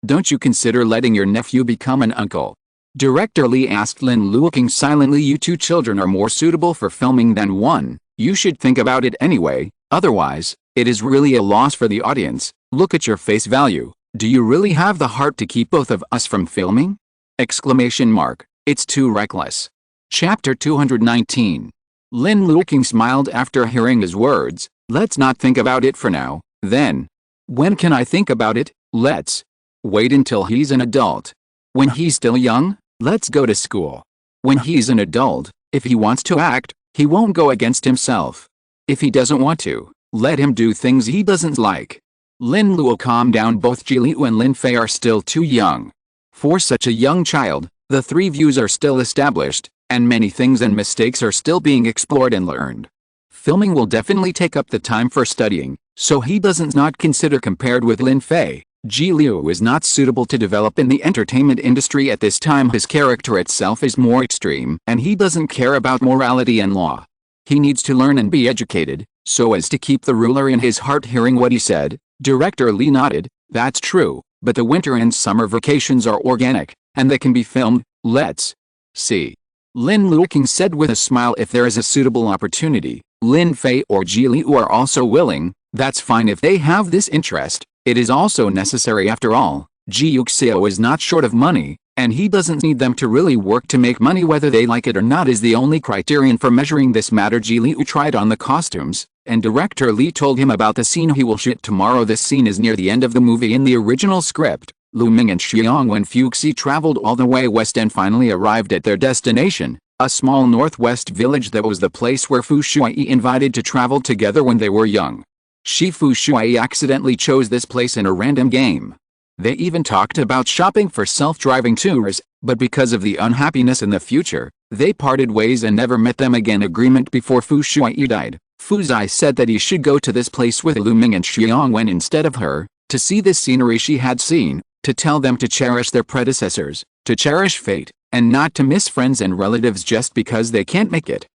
don't you consider letting your nephew become an uncle? Director Li asked Lin Luoqing silently. You 2 children are more suitable for filming than one. You should think about it anyway, otherwise, it is really a loss for the audience. Look at your face value. Do you really have the heart to keep both of us from filming? Exclamation mark. It's too reckless. Chapter 219. Lin Luoqing smiled after hearing his words. Let's not think about it for now, then. When can I think about it? Let's wait until he's an adult. When he's still young, let's go to school. When he's an adult, if he wants to act, he won't go against himself. If he doesn't want to, let him do things he doesn't like. Lin Luo, calm down. Both Ji Liu and Lin Fei are still too young. For such a young child, the 3 views are still established, and many things and mistakes are still being explored and learned. Filming will definitely take up the time for studying, so he doesn't not consider compared with Lin Fei. Ji Liu is not suitable to develop in the entertainment industry at this time. His character itself is more extreme, and he doesn't care about morality and law. He needs to learn and be educated, so as to keep the ruler in his heart. Hearing what he said, Director Li nodded. That's true, but the winter and summer vacations are organic, and they can be filmed. Let's see. Lin Luoqing said with a smile. If there is a suitable opportunity, Lin Fei or Ji Liu are also willing. That's fine if they have this interest. It is also necessary after all. Ji Yuxiao is not short of money, and he doesn't need them to really work to make money. Whether they like it or not is the only criterion for measuring this matter. Ji Liu tried on the costumes, and Director Li told him about the scene he will shoot tomorrow. This scene is near the end of the movie. In the original script, Lu Ming and Xiangwen Fuxi traveled all the way west and finally arrived at their destination, a small northwest village that was the place where Fu Shuai invited to travel together when they were young. Fu Shuai accidentally chose this place in a random game. They even talked about shopping for self-driving tours, but because of the unhappiness in the future, they parted ways and never met them again. Agreement before Fu Shuai died. Fu Zai said that he should go to this place with Lu Ming and Xiangwen instead of her, to see this scenery she had seen, to tell them to cherish their predecessors, to cherish fate, and not to miss friends and relatives just because they can't make it.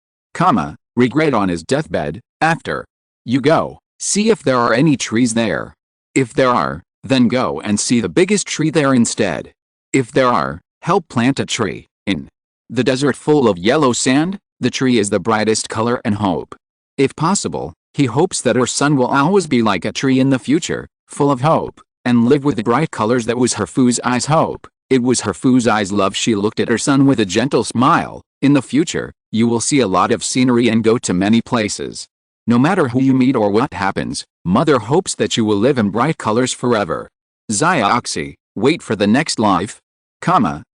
Regret on his deathbed. After you go, see if there are any trees there. If there are, then go and see the biggest tree there instead. If there are, help plant a tree. In the desert full of yellow sand, the tree is the brightest color and hope. If possible, he hopes that her son will always be like a tree in the future, full of hope, and live with the bright colors. That was her Fu Zai's hope. It was her Fu Zai's love. She looked at her son with a gentle smile. In the future, you will see a lot of scenery and go to many places. No matter who you meet or what happens, mother hopes that you will live in bright colors forever. Zai wait for the next life,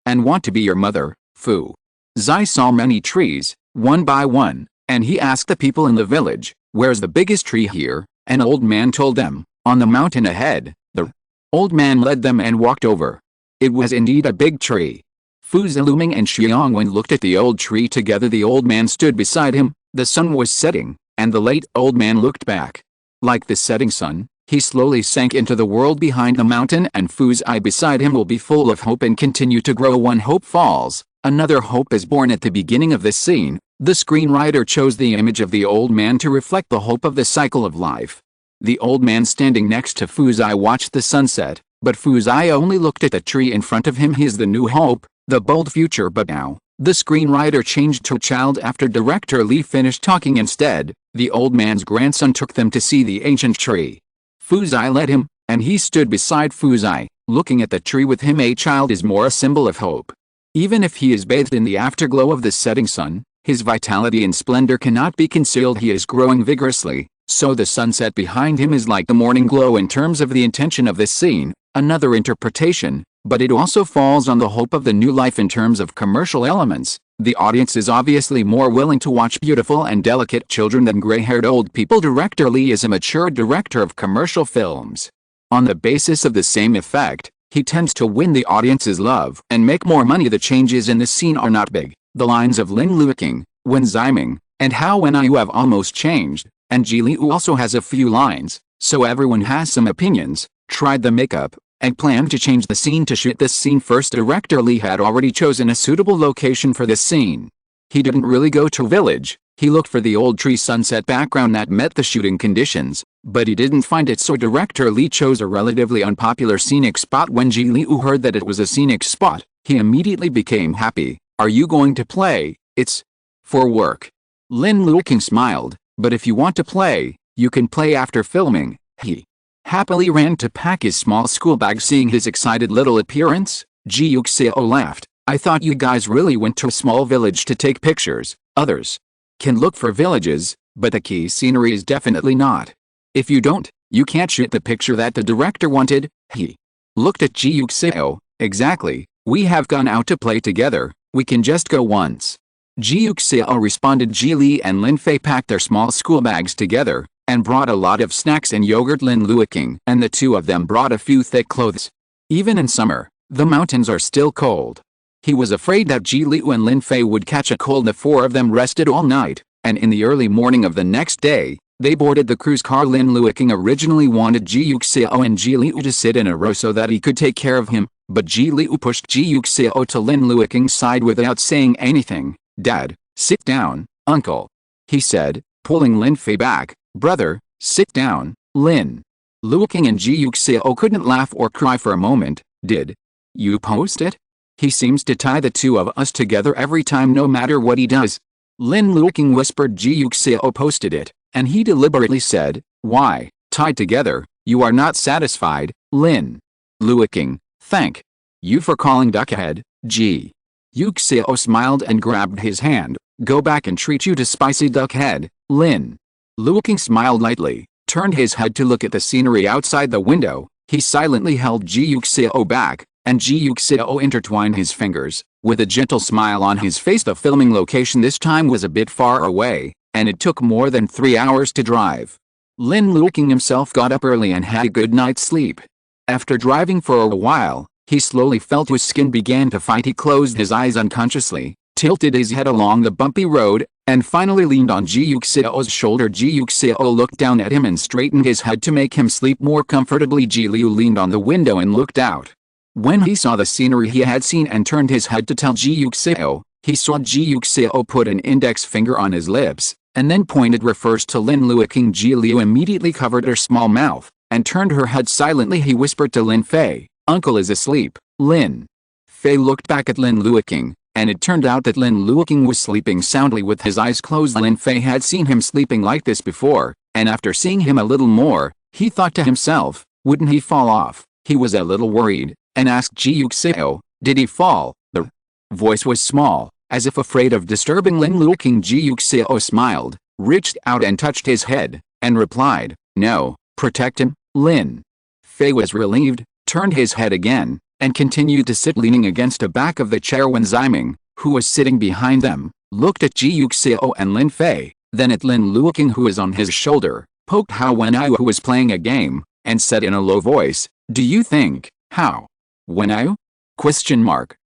and want to be your mother. Fu Zai saw many trees, one by one, and he asked the people in the village, where's the biggest tree here? An old man told them, on the mountain ahead. The old man led them and walked over. It was indeed a big tree. Fu Zai, Lu Ming and Xiangwen looked at the old tree together. The old man stood beside him. The sun was setting, and the late old man looked back. Like the setting sun, he slowly sank into the world behind the mountain, and Fu's eye beside him will be full of hope and continue to grow. One hope falls, another hope is born. At the beginning of this scene, the screenwriter chose the image of the old man to reflect the hope of the cycle of life. The old man standing next to Fu's eye watched the sunset, but Fu's eye only looked at the tree in front of him. He is the new hope, the bold future. But now, the screenwriter changed to a child after Director Li finished talking. Instead, the old man's grandson took them to see the ancient tree. Fu Zai led him, and he stood beside Fu Zai, looking at the tree with him. A child is more a symbol of hope. Even if he is bathed in the afterglow of the setting sun, his vitality and splendor cannot be concealed. He is growing vigorously, so the sunset behind him is like the morning glow. In terms of the intention of this scene, another interpretation, but it also falls on the hope of the new life. In terms of commercial elements, the audience is obviously more willing to watch beautiful and delicate children than gray-haired old people. Director Li is a mature director of commercial films. On the basis of the same effect, he tends to win the audience's love and make more money. The changes in the scene are not big. The lines of Lin Luoqing, Wen Ziming, and How When You have almost changed, and Ji Liu also has a few lines, so everyone has some opinions, tried the makeup, and planned to change the scene to shoot this scene first. Director Li had already chosen a suitable location for this scene. He didn't really go to village, he looked for the old tree sunset background that met the shooting conditions, but he didn't find it, so Director Li chose a relatively unpopular scenic spot. When Ji Liu heard that it was a scenic spot, he immediately became happy. Are you going to play? It's for work. Lin Luoqing smiled, but if you want to play, you can play after filming. He happily ran to pack his small school bag. Seeing his excited little appearance, Ji Yuxiao laughed. I thought you guys really went to a small village to take pictures. Others can look for villages, but the key scenery is definitely not. If you don't, you can't shoot the picture that the director wanted. He looked at Ji Yuxiao. Exactly, we have gone out to play together, we can just go once. Ji Yuxiao responded. Ji Li and Lin Fei packed their small school bags together, and brought a lot of snacks and yogurt. Lin Luoqing and the two of them brought a few thick clothes. Even in summer, the mountains are still cold. He was afraid that Ji Liu and Lin Fei would catch a cold. The four of them rested all night, and in the early morning of the next day, They boarded the cruise car. Lin Luoqing originally wanted Ji Yuxiao and Ji Liu to sit in a row so that he could take care of him, but Ji Liu pushed Ji Yuxiao to Lin Luoqing's side without saying anything. "Dad, sit down, uncle," he said, pulling Lin Fei back. "Brother, sit down, Lin." Luoqing and Ji Yuxiao couldn't laugh or cry for a moment. "Did you post it? He seems to tie the two of us together every time, no matter what he does." Lin Luoqing whispered. Ji Yuxiao posted it, and he deliberately said, "Why, tied together, you are not satisfied, Lin." Luoqing, "Thank you for calling duckhead." Ji Yuxiao smiled and grabbed his hand. "Go back and treat you to spicy duckhead, Lin." Luoqing smiled lightly, turned his head to look at the scenery outside the window. He silently held Ji Yuxiao back, and Ji Yuxiao intertwined his fingers. With a gentle smile on his face, the filming location this time was a bit far away, and it took more than 3 hours to drive. Lin Luoqing himself got up early and had a good night's sleep. After driving for a while, he slowly felt his skin began to fight. He closed his eyes unconsciously, tilted his head along the bumpy road, and finally leaned on Ji Yuxiao's shoulder. Ji Yuxiao looked down at him and straightened his head to make him sleep more comfortably. Ji Liu leaned on the window and looked out. When he saw the scenery he had seen and turned his head to tell Ji Yuxiao, he saw Ji Yuxiao put an index finger on his lips, and then pointed refers to Lin Luoqing. Ji Liu immediately covered her small mouth, and turned her head silently. He whispered to Lin Fei, "Uncle is asleep." Lin Fei looked back at Lin Luoqing, and it turned out that Lin Luoqing was sleeping soundly with his eyes closed. Lin Fei had seen him sleeping like this before, and after seeing him a little more, he thought to himself, wouldn't he fall off? He was a little worried, and asked Ji Yuxiao, "Did he fall?" The voice was small, as if afraid of disturbing Lin Luoqing. Ji Yuxiao smiled, reached out and touched his head, and replied, "No, protect him." Lin Fei was relieved, turned his head again, and continued to sit leaning against the back of the chair. When Ziming, who was sitting behind them, looked at Ji Yuxiao and Lin Fei, then at Lin Luoqing who was on his shoulder, poked Hao Wenyu who was playing a game, and said in a low voice, "Do you think, Hao Wenyu?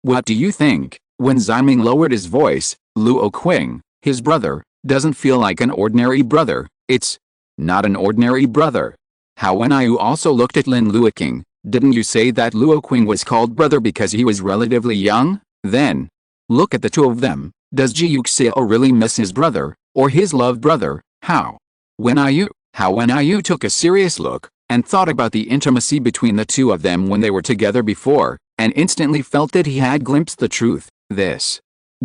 What do you think?" When Ziming lowered his voice, Luoqing, his brother, doesn't feel like an ordinary brother. It's not an ordinary brother. Hao Wenyu also looked at Lin Luoqing. "Didn't you say that Luoqing was called brother because he was relatively young? Then look at the two of them. Does Ji Yuxiao really miss his brother, or his loved brother, Hao Wenyu?" Hao Wenyu took a serious look, and thought about the intimacy between the two of them when they were together before, and instantly felt that he had glimpsed the truth.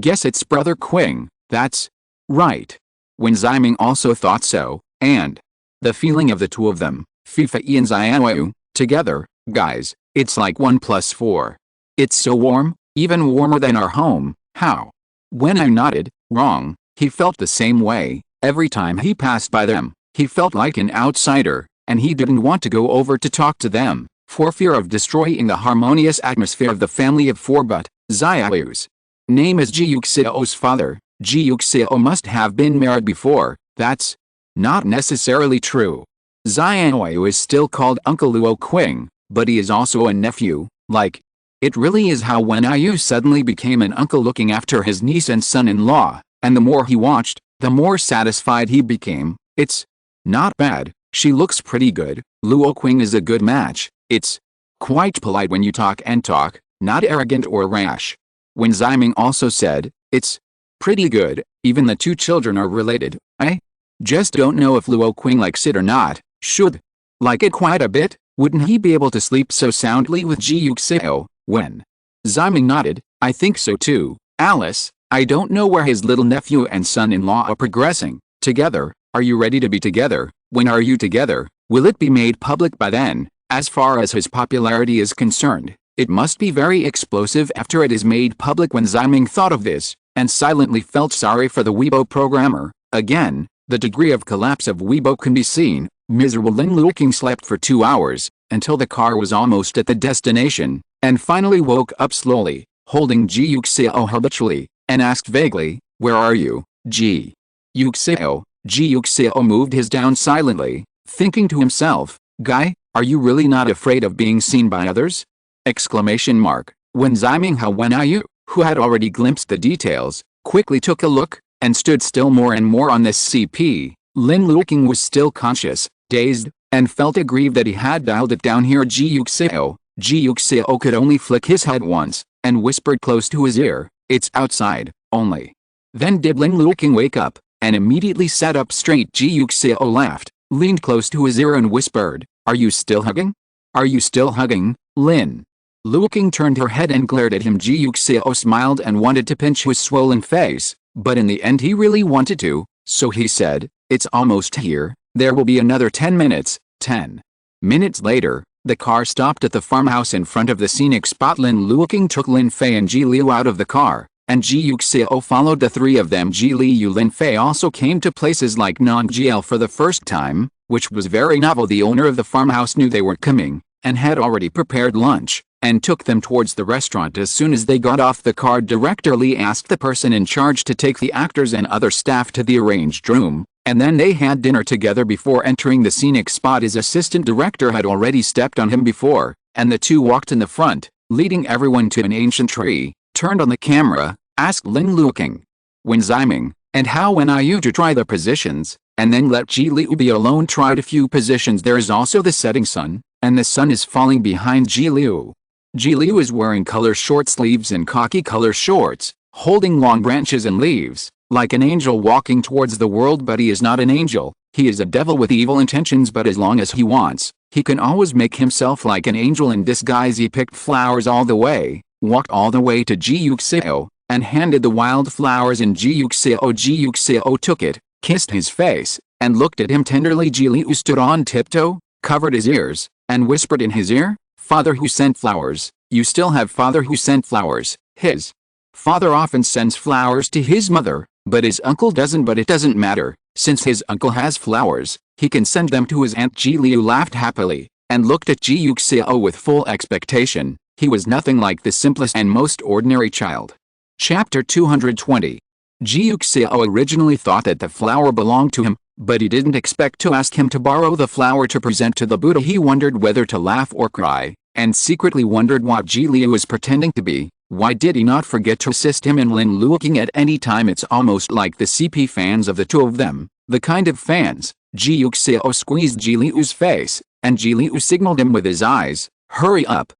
Guess it's brother Qing, that's right. When Ziming also thought so, and the feeling of the two of them, Fei and Xianyu, together, guys, it's like 1 + 4. It's so warm, even warmer than our home. How? When I nodded, wrong, he felt the same way. Every time he passed by them, he felt like an outsider, and he didn't want to go over to talk to them, for fear of destroying the harmonious atmosphere of the family of 4. But Xianyu's name is Ji Yuxiao's father. Ji Yuxiao must have been married before. That's not necessarily true. Xianyu is still called Uncle Luoqing, but he is also a nephew. Like, it really is how Wenyu suddenly became an uncle looking after his niece and son-in-law, and the more he watched, the more satisfied he became. It's not bad, she looks pretty good. Luoqing is a good match. It's quite polite when you talk and talk, not arrogant or rash. When Ziming also said, "It's pretty good, even the two children are related. I just don't know if Luoqing likes it or not." Should like it quite a bit. Wouldn't he be able to sleep so soundly with Ji Yuxiao? When Ziming nodded, "I think so too, Alice. I don't know where his little nephew and son-in-law are progressing. Together, are you ready to be together? When are you together? Will it be made public by then?" As far as his popularity is concerned, it must be very explosive after it is made public. When Ziming thought of this, and silently felt sorry for the Weibo programmer, again, the degree of collapse of Weibo can be seen. Miserable Lin Luoqing slept for 2 hours, until the car was almost at the destination, and finally woke up slowly, holding Ji Yuxiao habitually, and asked vaguely, "Where are you, Ji Yuxiao?" Ji Yuxiao moved his down silently, thinking to himself, "Guy, are you really not afraid of being seen by others?" When Ziming Hao Wenyu, who had already glimpsed the details, quickly took a look, and stood still more and more on this CP, Lin Luoqing was still conscious, dazed, and felt aggrieved that he had dialed it down here. Ji Yuxiao. Ji Yuxiao could only flick his head once, and whispered close to his ear, "It's outside, only." Then did Lin Luoqing wake up, and immediately sat up straight. Ji Yuxiao laughed, leaned close to his ear and whispered, "Are you still hugging? Are you still hugging, Lin?" Luoqing turned her head and glared at him. Ji Yuxiao smiled and wanted to pinch his swollen face, but in the end he really wanted to, so he said, "It's almost here, there will be another 10 minutes. 10 minutes later, the car stopped at the farmhouse in front of the scenic spot. Lin Luoqing took Lin Fei and Ji Liu out of the car, and Ji Yuxiao followed the three of them. Ji Liu Lin Fei also came to places like Nongjiao for the first time, which was very novel. The owner of the farmhouse knew they were coming, and had already prepared lunch, and took them towards the restaurant. As soon as they got off the car, Director Li asked the person in charge to take the actors and other staff to the arranged room, and then they had dinner together before entering the scenic spot. His assistant director had already stepped on him before, and the two walked in the front, leading everyone to an ancient tree, turned on the camera, asked Lin Luoqing, "When Ziming, and how when are you to try the positions?" and then let Ji Liu be alone. Tried a few positions. There is also the setting sun, and the sun is falling behind Ji Liu. Ji Liu is wearing color short sleeves and khaki color shorts, holding long branches and leaves, like an angel walking towards the world. But he is not an angel, he is a devil with evil intentions. But as long as he wants, he can always make himself like an angel in disguise. He picked flowers all the way, walked all the way to Ji Yuxiao, and handed the wild flowers in. Ji Yuxiao took it, kissed his face, and looked at him tenderly. Ji Liu stood on tiptoe, covered his ears, and whispered in his ear, "Father who sent flowers, you still have father who sent flowers." His father often sends flowers to his mother, but his uncle doesn't. But it doesn't matter, since his uncle has flowers, he can send them to his aunt. Ji Liu laughed happily, and looked at Ji Yuxiao with full expectation. He was nothing like the simplest and most ordinary child. Chapter 220. Ji Yuxiao originally thought that the flower belonged to him, but he didn't expect to ask him to borrow the flower to present to the Buddha. He wondered whether to laugh or cry, and secretly wondered what Ji Liu was pretending to be. Why did he not forget to assist him in Lin Luoqing at any time? It's almost like the CP fans of the two of them, the kind of fans. Ji Yuxiao squeezed Ji Liu's face, and Ji Liu signaled him with his eyes, hurry up,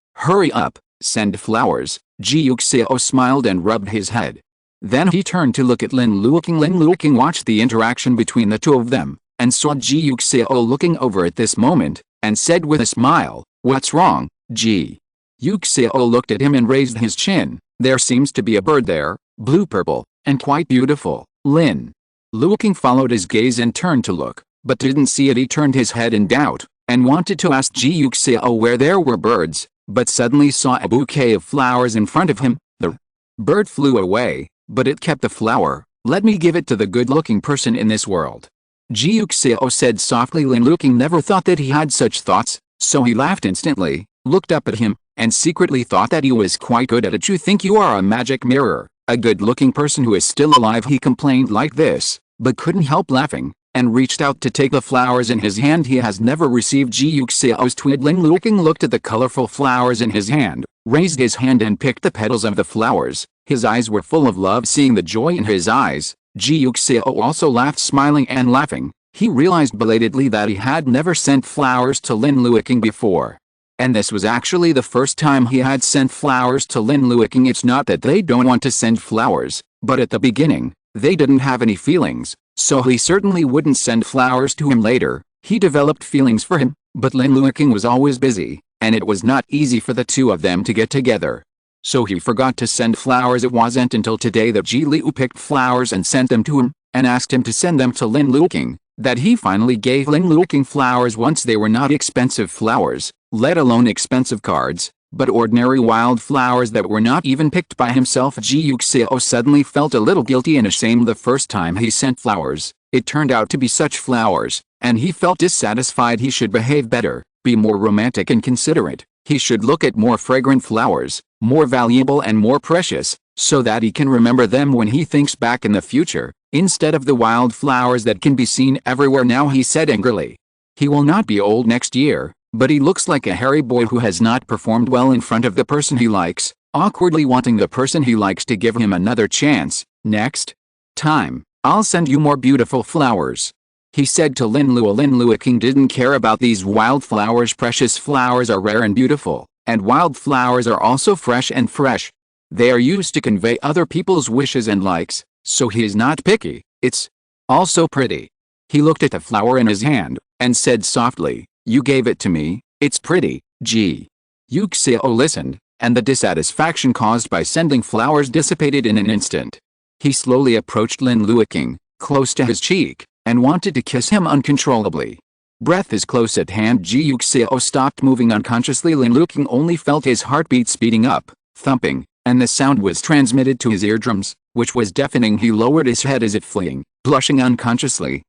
send flowers." Ji Yuxiao smiled and rubbed his head. Then he turned to look at Lin Luoqing. Lin Luoqing watched the interaction between the two of them, and saw Ji Yuxiao looking over at this moment, and said with a smile, "What's wrong, Ji?" Yuxiao looked at him and raised his chin. "There seems to be a bird there, blue-purple, and quite beautiful." Lin Luoqing followed his gaze and turned to look, but didn't see it. He turned his head in doubt, and wanted to ask Ji Yuxiao where there were birds, but suddenly saw a bouquet of flowers in front of him. The bird flew away, but it kept the flower. "Let me give it to the good-looking person in this world," Ji Yuxiao said softly. Lin Luoqing never thought that he had such thoughts, so he laughed instantly, looked up at him, and secretly thought that he was quite good at it. "You think you are a magic mirror, a good-looking person who is still alive," he complained like this, but couldn't help laughing, and reached out to take the flowers in his hand. He has never received Ji Yuxiao's tweet. Lin Luoqing looked at the colorful flowers in his hand, raised his hand and picked the petals of the flowers. His eyes were full of love. Seeing the joy in his eyes, Ji Yuxiao also laughed, smiling and laughing. He realized belatedly that he had never sent flowers to Lin Luoqing before. And this was actually the first time he had sent flowers to Lin Luoqing. It's not that they don't want to send flowers, but at the beginning, they didn't have any feelings, so he certainly wouldn't send flowers to him. Later, he developed feelings for him, but Lin Luoqing was always busy, and it was not easy for the two of them to get together. So he forgot to send flowers. It wasn't until today that Ji Liu picked flowers and sent them to him, and asked him to send them to Lin Luoqing, that he finally gave Lin Luoqing flowers. Once they were not expensive flowers, let alone expensive cards, but ordinary wild flowers that were not even picked by himself. Ji Yuxiao suddenly felt a little guilty and ashamed. The first time he sent flowers, it turned out to be such flowers, and he felt dissatisfied. He should behave better, be more romantic and considerate. He should look at more fragrant flowers, more valuable and more precious, so that he can remember them when he thinks back in the future, instead of the wild flowers that can be seen everywhere now. He said angrily, "He will not be old next year, but he looks like a hairy boy who has not performed well in front of the person he likes," awkwardly wanting the person he likes to give him another chance. "Next time, I'll send you more beautiful flowers." He said to Lin Luoqing didn't care about these wildflowers. Precious flowers are rare and beautiful, and wildflowers are also fresh and fresh. They are used to convey other people's wishes and likes, so he is not picky. It's also pretty. He looked at the flower in his hand, and said softly, "You gave it to me, it's pretty." Ji Yuxiao listened, and the dissatisfaction caused by sending flowers dissipated in an instant. He slowly approached Lin Luoqing, close to his cheek, and wanted to kiss him uncontrollably. Breath is close at hand. Ji Yuxiao stopped moving unconsciously. Lin Luoqing only felt his heartbeat speeding up, thumping, and the sound was transmitted to his eardrums, which was deafening. He lowered his head as if fleeing, blushing unconsciously.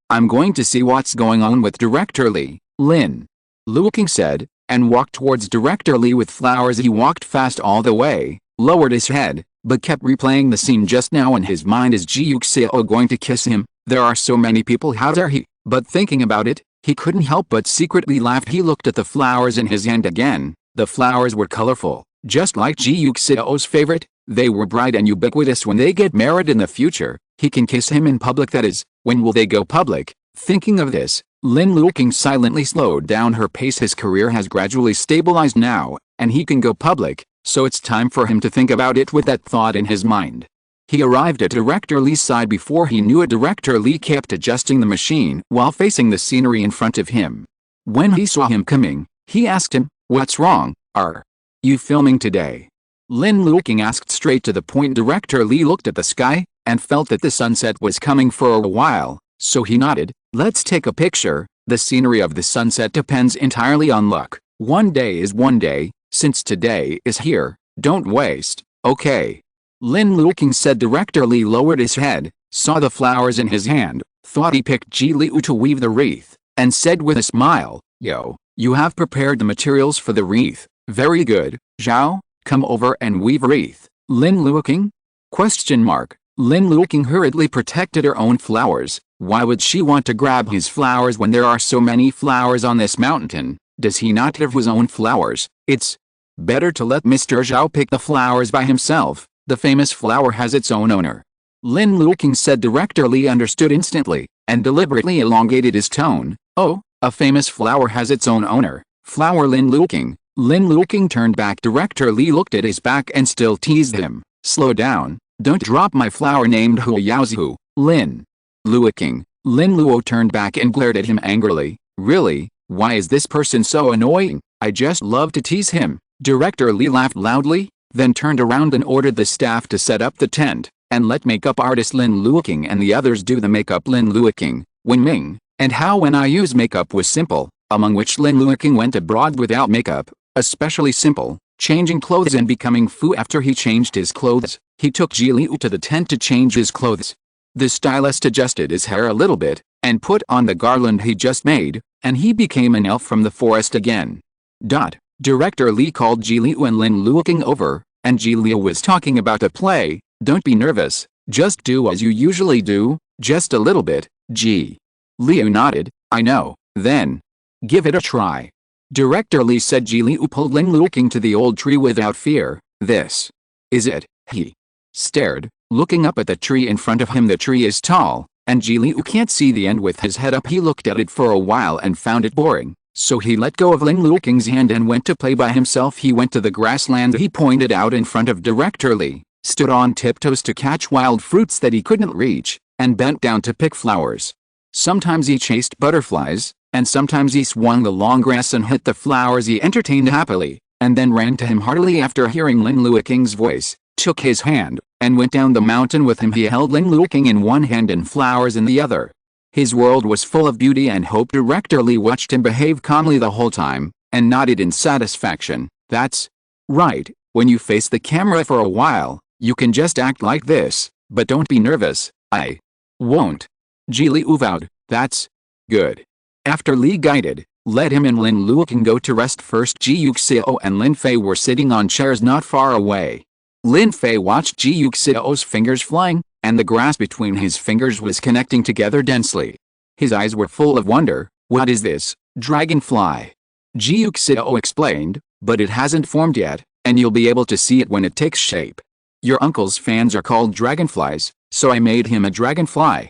I'm going to see what's going on with Director Li," Lin Luoqing said, and walked towards Director Li with flowers. He walked fast all the way, lowered his head, but kept replaying the scene just now in his mind. Is Ji Yuxiao going to kiss him? There are so many people, how dare he? But thinking about it, he couldn't help but secretly laugh. He looked at the flowers in his hand again. The flowers were colorful, just like Ji Yuxiao's favorite. They were bright and ubiquitous. When they get married in the future, he can kiss him in public. That is, when will they go public? Thinking of this, Lin Luoqing silently slowed down her pace. His career has gradually stabilized now, and he can go public, so it's time for him to think about it. With that thought in his mind, he arrived at Director Li's side. Before he knew it, Director Li kept adjusting the machine while facing the scenery in front of him. When he saw him coming, he asked him, "What's wrong? Are you filming today?" Lin Luoqing asked straight to the point. Director Li looked at the sky, and felt that the sunset was coming for a while, so he nodded. "Let's take a picture." The scenery of the sunset depends entirely on luck. One day is one day, since today is here, don't waste, okay? Lin Luoqing said. Director Li lowered his head, saw the flowers in his hand, thought he picked Ji Liu to weave the wreath, and said with a smile, "Yo, you have prepared the materials for the wreath. Very good, Zhao, come over and weave a wreath." Lin Luoqing? Question mark. Lin Luoqing hurriedly protected her own flowers. Why would she want to grab his flowers when there are so many flowers on this mountain? Does he not have his own flowers? It's better to let Mr. Zhao pick the flowers by himself. The famous flower has its own owner. Lin Luoqing said. Director Li understood instantly, and deliberately elongated his tone. "Oh, a famous flower has its own owner. Flower Lin Luoqing." Lin Luoqing turned back. Director Li looked at his back and still teased him. "Slow down. Don't drop my flower named Hu Yaozu, Lin Luoqing." Lin Luo turned back and glared at him angrily. "Really? Why is this person so annoying? I just love to tease him." Director Li laughed loudly, then turned around and ordered the staff to set up the tent, and let makeup artist Lin Luoqing and the others do the makeup. Lin Luoqing, Wen Ming, and How When I Use Makeup was simple, among which Lin Luoqing went abroad without makeup, especially simple, changing clothes and becoming Fu. After he changed his clothes, he took Ji Liu to the tent to change his clothes. The stylist adjusted his hair a little bit, and put on the garland he just made, and he became an elf from the forest again. Director Li called Ji Liu and Lin Luoqing over, and Ji Liu was talking about a play. "Don't be nervous, just do as you usually do, just a little bit." Ji Liu nodded. "I know, then. Give it a try." Director Li said. Ji Liu pulled Lin Luoqing to the old tree without fear. "This is it." He stared, looking up at the tree in front of him. The tree is tall, and Ji Liu can't see the end with his head up. He looked at it for a while and found it boring, so he let go of Lin Luoqing's hand and went to play by himself. He went to the grassland he pointed out in front of Director Li, stood on tiptoes to catch wild fruits that he couldn't reach, and bent down to pick flowers. Sometimes he chased butterflies, and sometimes he swung the long grass and hit the flowers. He entertained happily, and then ran to him heartily after hearing Lin Luoqing's voice, took his hand, and went down the mountain with him. He held Lin Luoqing in one hand and flowers in the other. His world was full of beauty and hope. Director Li watched him behave calmly the whole time, and nodded in satisfaction. "That's right, when you face the camera for a while, you can just act like this, but don't be nervous." "I won't." Ji Liu vowed. "That's good." After Li guided, let him and Lin Luoqing go to rest. First, Ji Yuxiao and Lin Fei were sitting on chairs not far away. Lin Fei watched Ji Yuxiao's fingers flying, and the grass between his fingers was connecting together densely. His eyes were full of wonder. "What is this, dragonfly?" Ji Yuxiao explained, "But it hasn't formed yet, and you'll be able to see it when it takes shape. Your uncle's fans are called dragonflies, so I made him a dragonfly."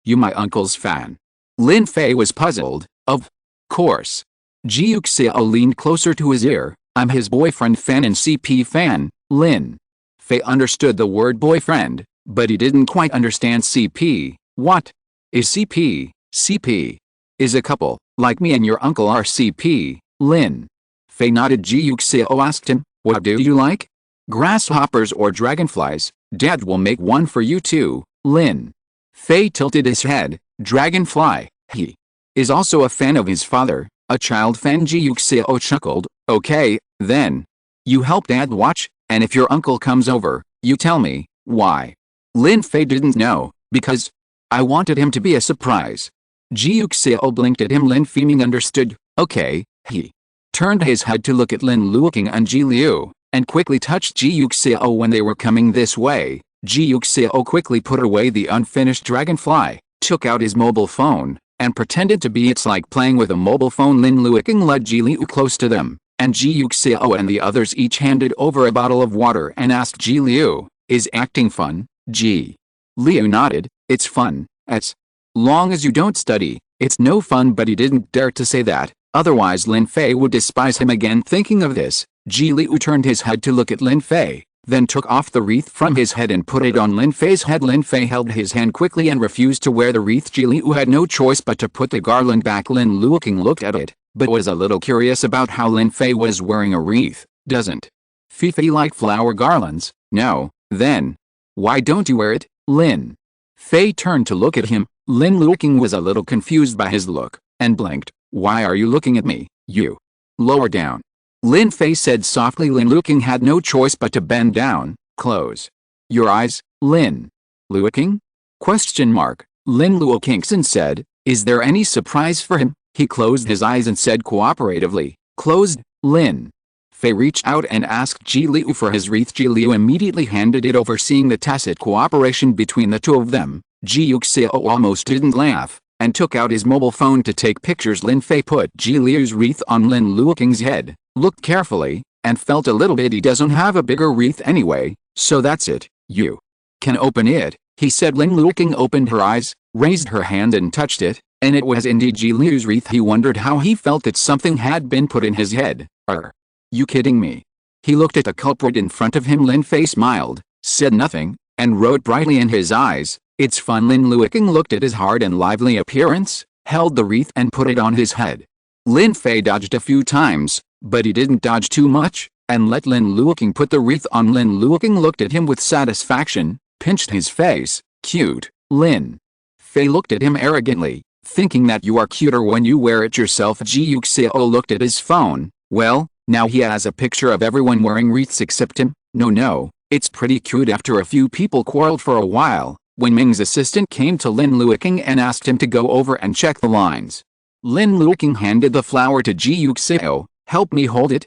You my uncle's fan? Lin Fei was puzzled. Of course. Ji Yuxiao leaned closer to his ear. I'm his boyfriend fan and CP fan, Lin. Fei understood the word boyfriend, but he didn't quite understand CP. What is CP? CP is a couple, like me and your uncle are CP, Lin. Fei nodded. Ji Yuxiao asked him, what do you like? Grasshoppers or dragonflies? Dad will make one for you too, Lin. Fei tilted his head. Dragonfly. He is also a fan of his father, a child fan. Ji Yuxiao chuckled. Okay, then. You help Dad watch, and if your uncle comes over, you tell me. Why? Lin Fei didn't know, because I wanted him to be a surprise. Ji Yuxiao blinked at him. Lin Fei understood. Okay, he turned his head to look at Lin Luoqing and Ji Liu, and quickly touched Ji Yuxiao when they were coming this way. Ji Yuxiao quickly put away the unfinished dragonfly, took out his mobile phone, and pretended to be it's like playing with a mobile phone. Lin Luoqing led Ji Liu close to them, and Ji Yuxiao and the others each handed over a bottle of water and asked Ji Liu, is acting fun? Ji Liu nodded. It's fun, as long as you don't study. It's no fun, but he didn't dare to say that, otherwise Lin Fei would despise him again. Thinking of this, Ji Liu turned his head to look at Lin Fei, then took off the wreath from his head and put it on Lin Fei's head. Lin Fei held his hand quickly and refused to wear the wreath. Ji Liu had no choice but to put the garland back. Lin Luoqing looked at it, but was a little curious about how Lin Fei was wearing a wreath. Doesn't Fifi like flower garlands? No. Then why don't you wear it, Lin? Fei turned to look at him. Lin Luoqing was a little confused by his look, and blinked. Why are you looking at me, you? Lower down. Lin Fei said softly. Lin Luoqing had no choice but to bend down. Close your eyes, Lin Luoqing? Question mark. Lin Luoqing said, is there any surprise for him? He closed his eyes and said cooperatively, closed. Lin Fei reached out and asked Ji Liu for his wreath. Ji Liu immediately handed it over. Seeing the tacit cooperation between the two of them, Ji Yuxiao almost didn't laugh, and took out his mobile phone to take pictures. Lin Fei put Ji Liu's wreath on Lin Luoqing's head, looked carefully, and felt a little bit he doesn't have a bigger wreath anyway, so that's it. You can open it, he said. Lin Luoqing opened her eyes, raised her hand and touched it, and it was indeed Ji Liu's wreath. He wondered how he felt that something had been put in his head. You kidding me? He looked at the culprit in front of him. Lin Fei smiled, said nothing, and wrote brightly in his eyes, it's fun. Lin Luoqing looked at his hard and lively appearance, held the wreath and put it on his head. Lin Fei dodged a few times, but he didn't dodge too much, and let Lin Luoqing put the wreath on. Lin Luoqing looked at him with satisfaction, pinched his face. Cute. Lin Fei looked at him arrogantly, thinking that you are cuter when you wear it yourself. Ji Yuxiao looked at his phone. Well, now he has a picture of everyone wearing wreaths except him. No, it's pretty cute. After a few people quarreled for a while, when Ming's assistant came to Lin Luoqing and asked him to go over and check the lines, Lin Luoqing handed the flower to Ji Yuxiao. Help me hold it.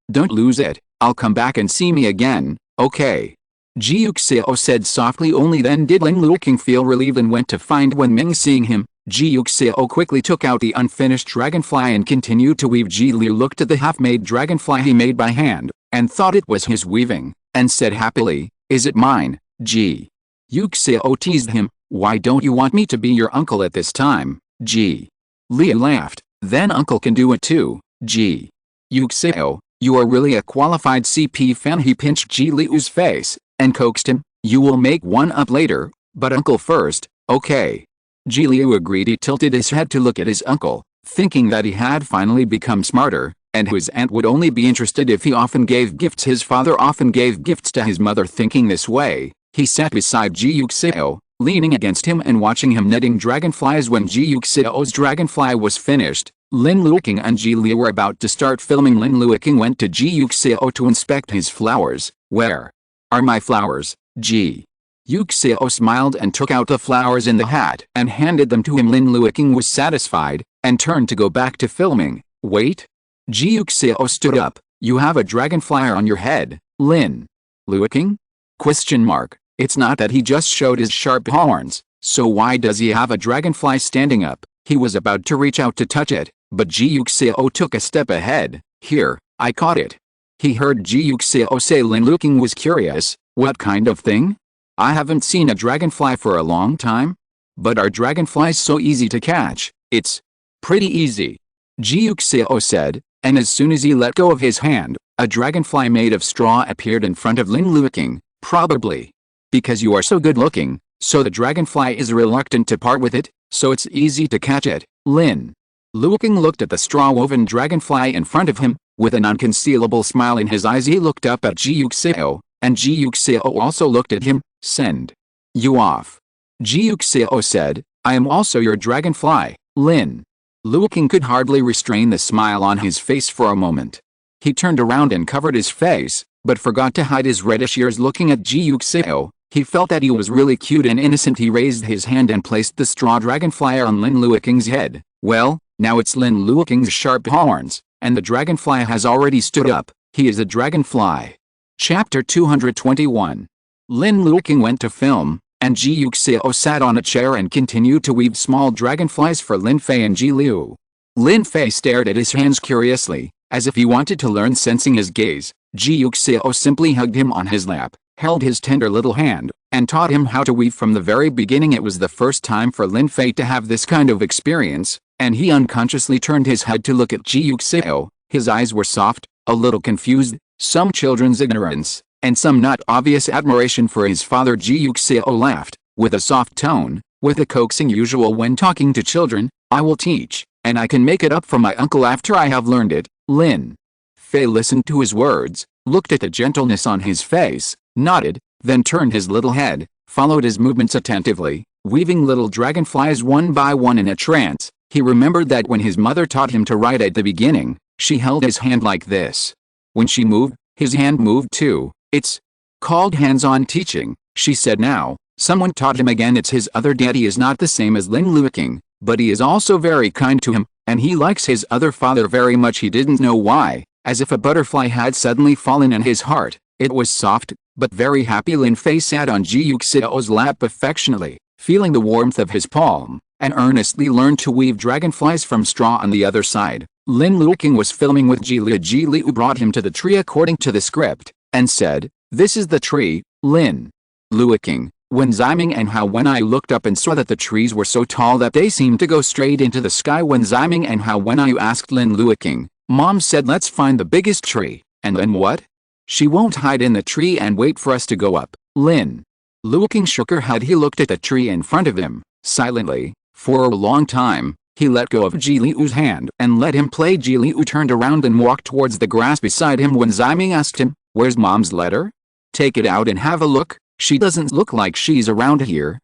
Don't lose it. I'll come back and see me again, okay? Ji Yuxiao said softly. Only then did Lin Luoqing feel relieved and went to find Wen Ming. Seeing him, Ji Yuxiao quickly took out the unfinished dragonfly and continued to weave. Ji Liu looked at the half-made dragonfly he made by hand, and thought it was his weaving, and said happily, is it mine? Ji Yuxiao teased him, why don't you want me to be your uncle at this time? Ji Liu laughed, then uncle can do it too. Ji Yuxiao, you are really a qualified CP fan. He pinched Ji Liu's face, and coaxed him, you will make one up later, but uncle first, okay? Ji Liu agreed. He tilted his head to look at his uncle, thinking that he had finally become smarter, and his aunt would only be interested if he often gave gifts. His father often gave gifts to his mother. Thinking this way, he sat beside Ji Yuxiao, leaning against him and watching him netting dragonflies. When Ji Yuxiao's dragonfly was finished, Lin Luoqing and Ji Liu were about to start filming. Lin Luoqing went to Ji Yuxiao to inspect his flowers. Where are my flowers? Ji Yuxiao smiled and took out the flowers in the hat and handed them to him. Lin Luoqing was satisfied, and turned to go back to filming. Wait. Ji Yuxiao stood up. You have a dragonfly on your head, Lin Luoqing? Question mark. It's not that he just showed his sharp horns, so why does he have a dragonfly standing up? He was about to reach out to touch it, but Ji Yuxiao took a step ahead. Here, I caught it. He heard Ji Yuxiao say. Lin Luoqing was curious. What kind of thing? I haven't seen a dragonfly for a long time. But are dragonflies so easy to catch? It's pretty easy, Ji Yuxiao said, and as soon as he let go of his hand, a dragonfly made of straw appeared in front of Lin Luoqing. Probably because you are so good looking, so the dragonfly is reluctant to part with it, so it's easy to catch it. Lin Luoqing looked at the straw-woven dragonfly in front of him. With an unconcealable smile in his eyes he looked up at Ji Yuxiao, and Ji Yuxiao also looked at him. Send you off, Ji Yuxiao said. I am also your dragonfly. Lin Luoqing could hardly restrain the smile on his face for a moment. He turned around and covered his face, but forgot to hide his reddish ears looking at Ji Yuxiao. He felt that he was really cute and innocent. He raised his hand and placed the straw dragonfly on Lin Luoqing's head. Well, now it's Lin Luoqing's sharp horns, and the dragonfly has already stood up. He is a dragonfly. Chapter 221. Lin Luoqing went to film, and Ji Yuxiao sat on a chair and continued to weave small dragonflies for Lin Fei and Ji Liu. Lin Fei stared at his hands curiously, as if he wanted to learn. Sensing his gaze, Ji Yuxiao simply hugged him on his lap, held his tender little hand, and taught him how to weave from the very beginning. It was the first time for Lin Fei to have this kind of experience, and he unconsciously turned his head to look at Ji Yuxiao. His eyes were soft, a little confused, some children's ignorance, and some not obvious admiration for his father. Ji Yuxiao laughed, with a soft tone, with the coaxing usual when talking to children. I will teach, and I can make it up for my uncle after I have learned it. Lin Fei listened to his words, looked at the gentleness on his face, nodded, then turned his little head, followed his movements attentively, weaving little dragonflies one by one in a trance. He remembered that when his mother taught him to write at the beginning, she held his hand like this. When she moved, his hand moved too. It's called hands-on teaching, she said. Now, someone taught him again. It's his other dad. He is not the same as Lin Luoqing, but he is also very kind to him, and he likes his other father very much. He didn't know why, as if a butterfly had suddenly fallen in his heart. It was soft, but very happy. Lin Fei sat on Ji Yuxiao's lap affectionately, feeling the warmth of his palm, and earnestly learned to weave dragonflies from straw. On the other side, Lin Luoqing was filming with Ji Liu. Ji Liu brought him to the tree according to the script, and said, "This is the tree, Lin Luoqing." When Ziming and Hao Wenai looked up and saw that the trees were so tall that they seemed to go straight into the sky. When Ziming and Hao Wenai asked Lin Luoqing, Mom said, "Let's find the biggest tree." "And then what?" "She won't hide in the tree and wait for us to go up." Lin Luoqing shook her head. He looked at the tree in front of him, silently. For a long time, he let go of Ji Liu's hand and let him play. Ji Liu turned around and walked towards the grass beside him. When Ziming asked him, "Where's Mom's letter?" "Take it out and have a look. She doesn't look like she's around here."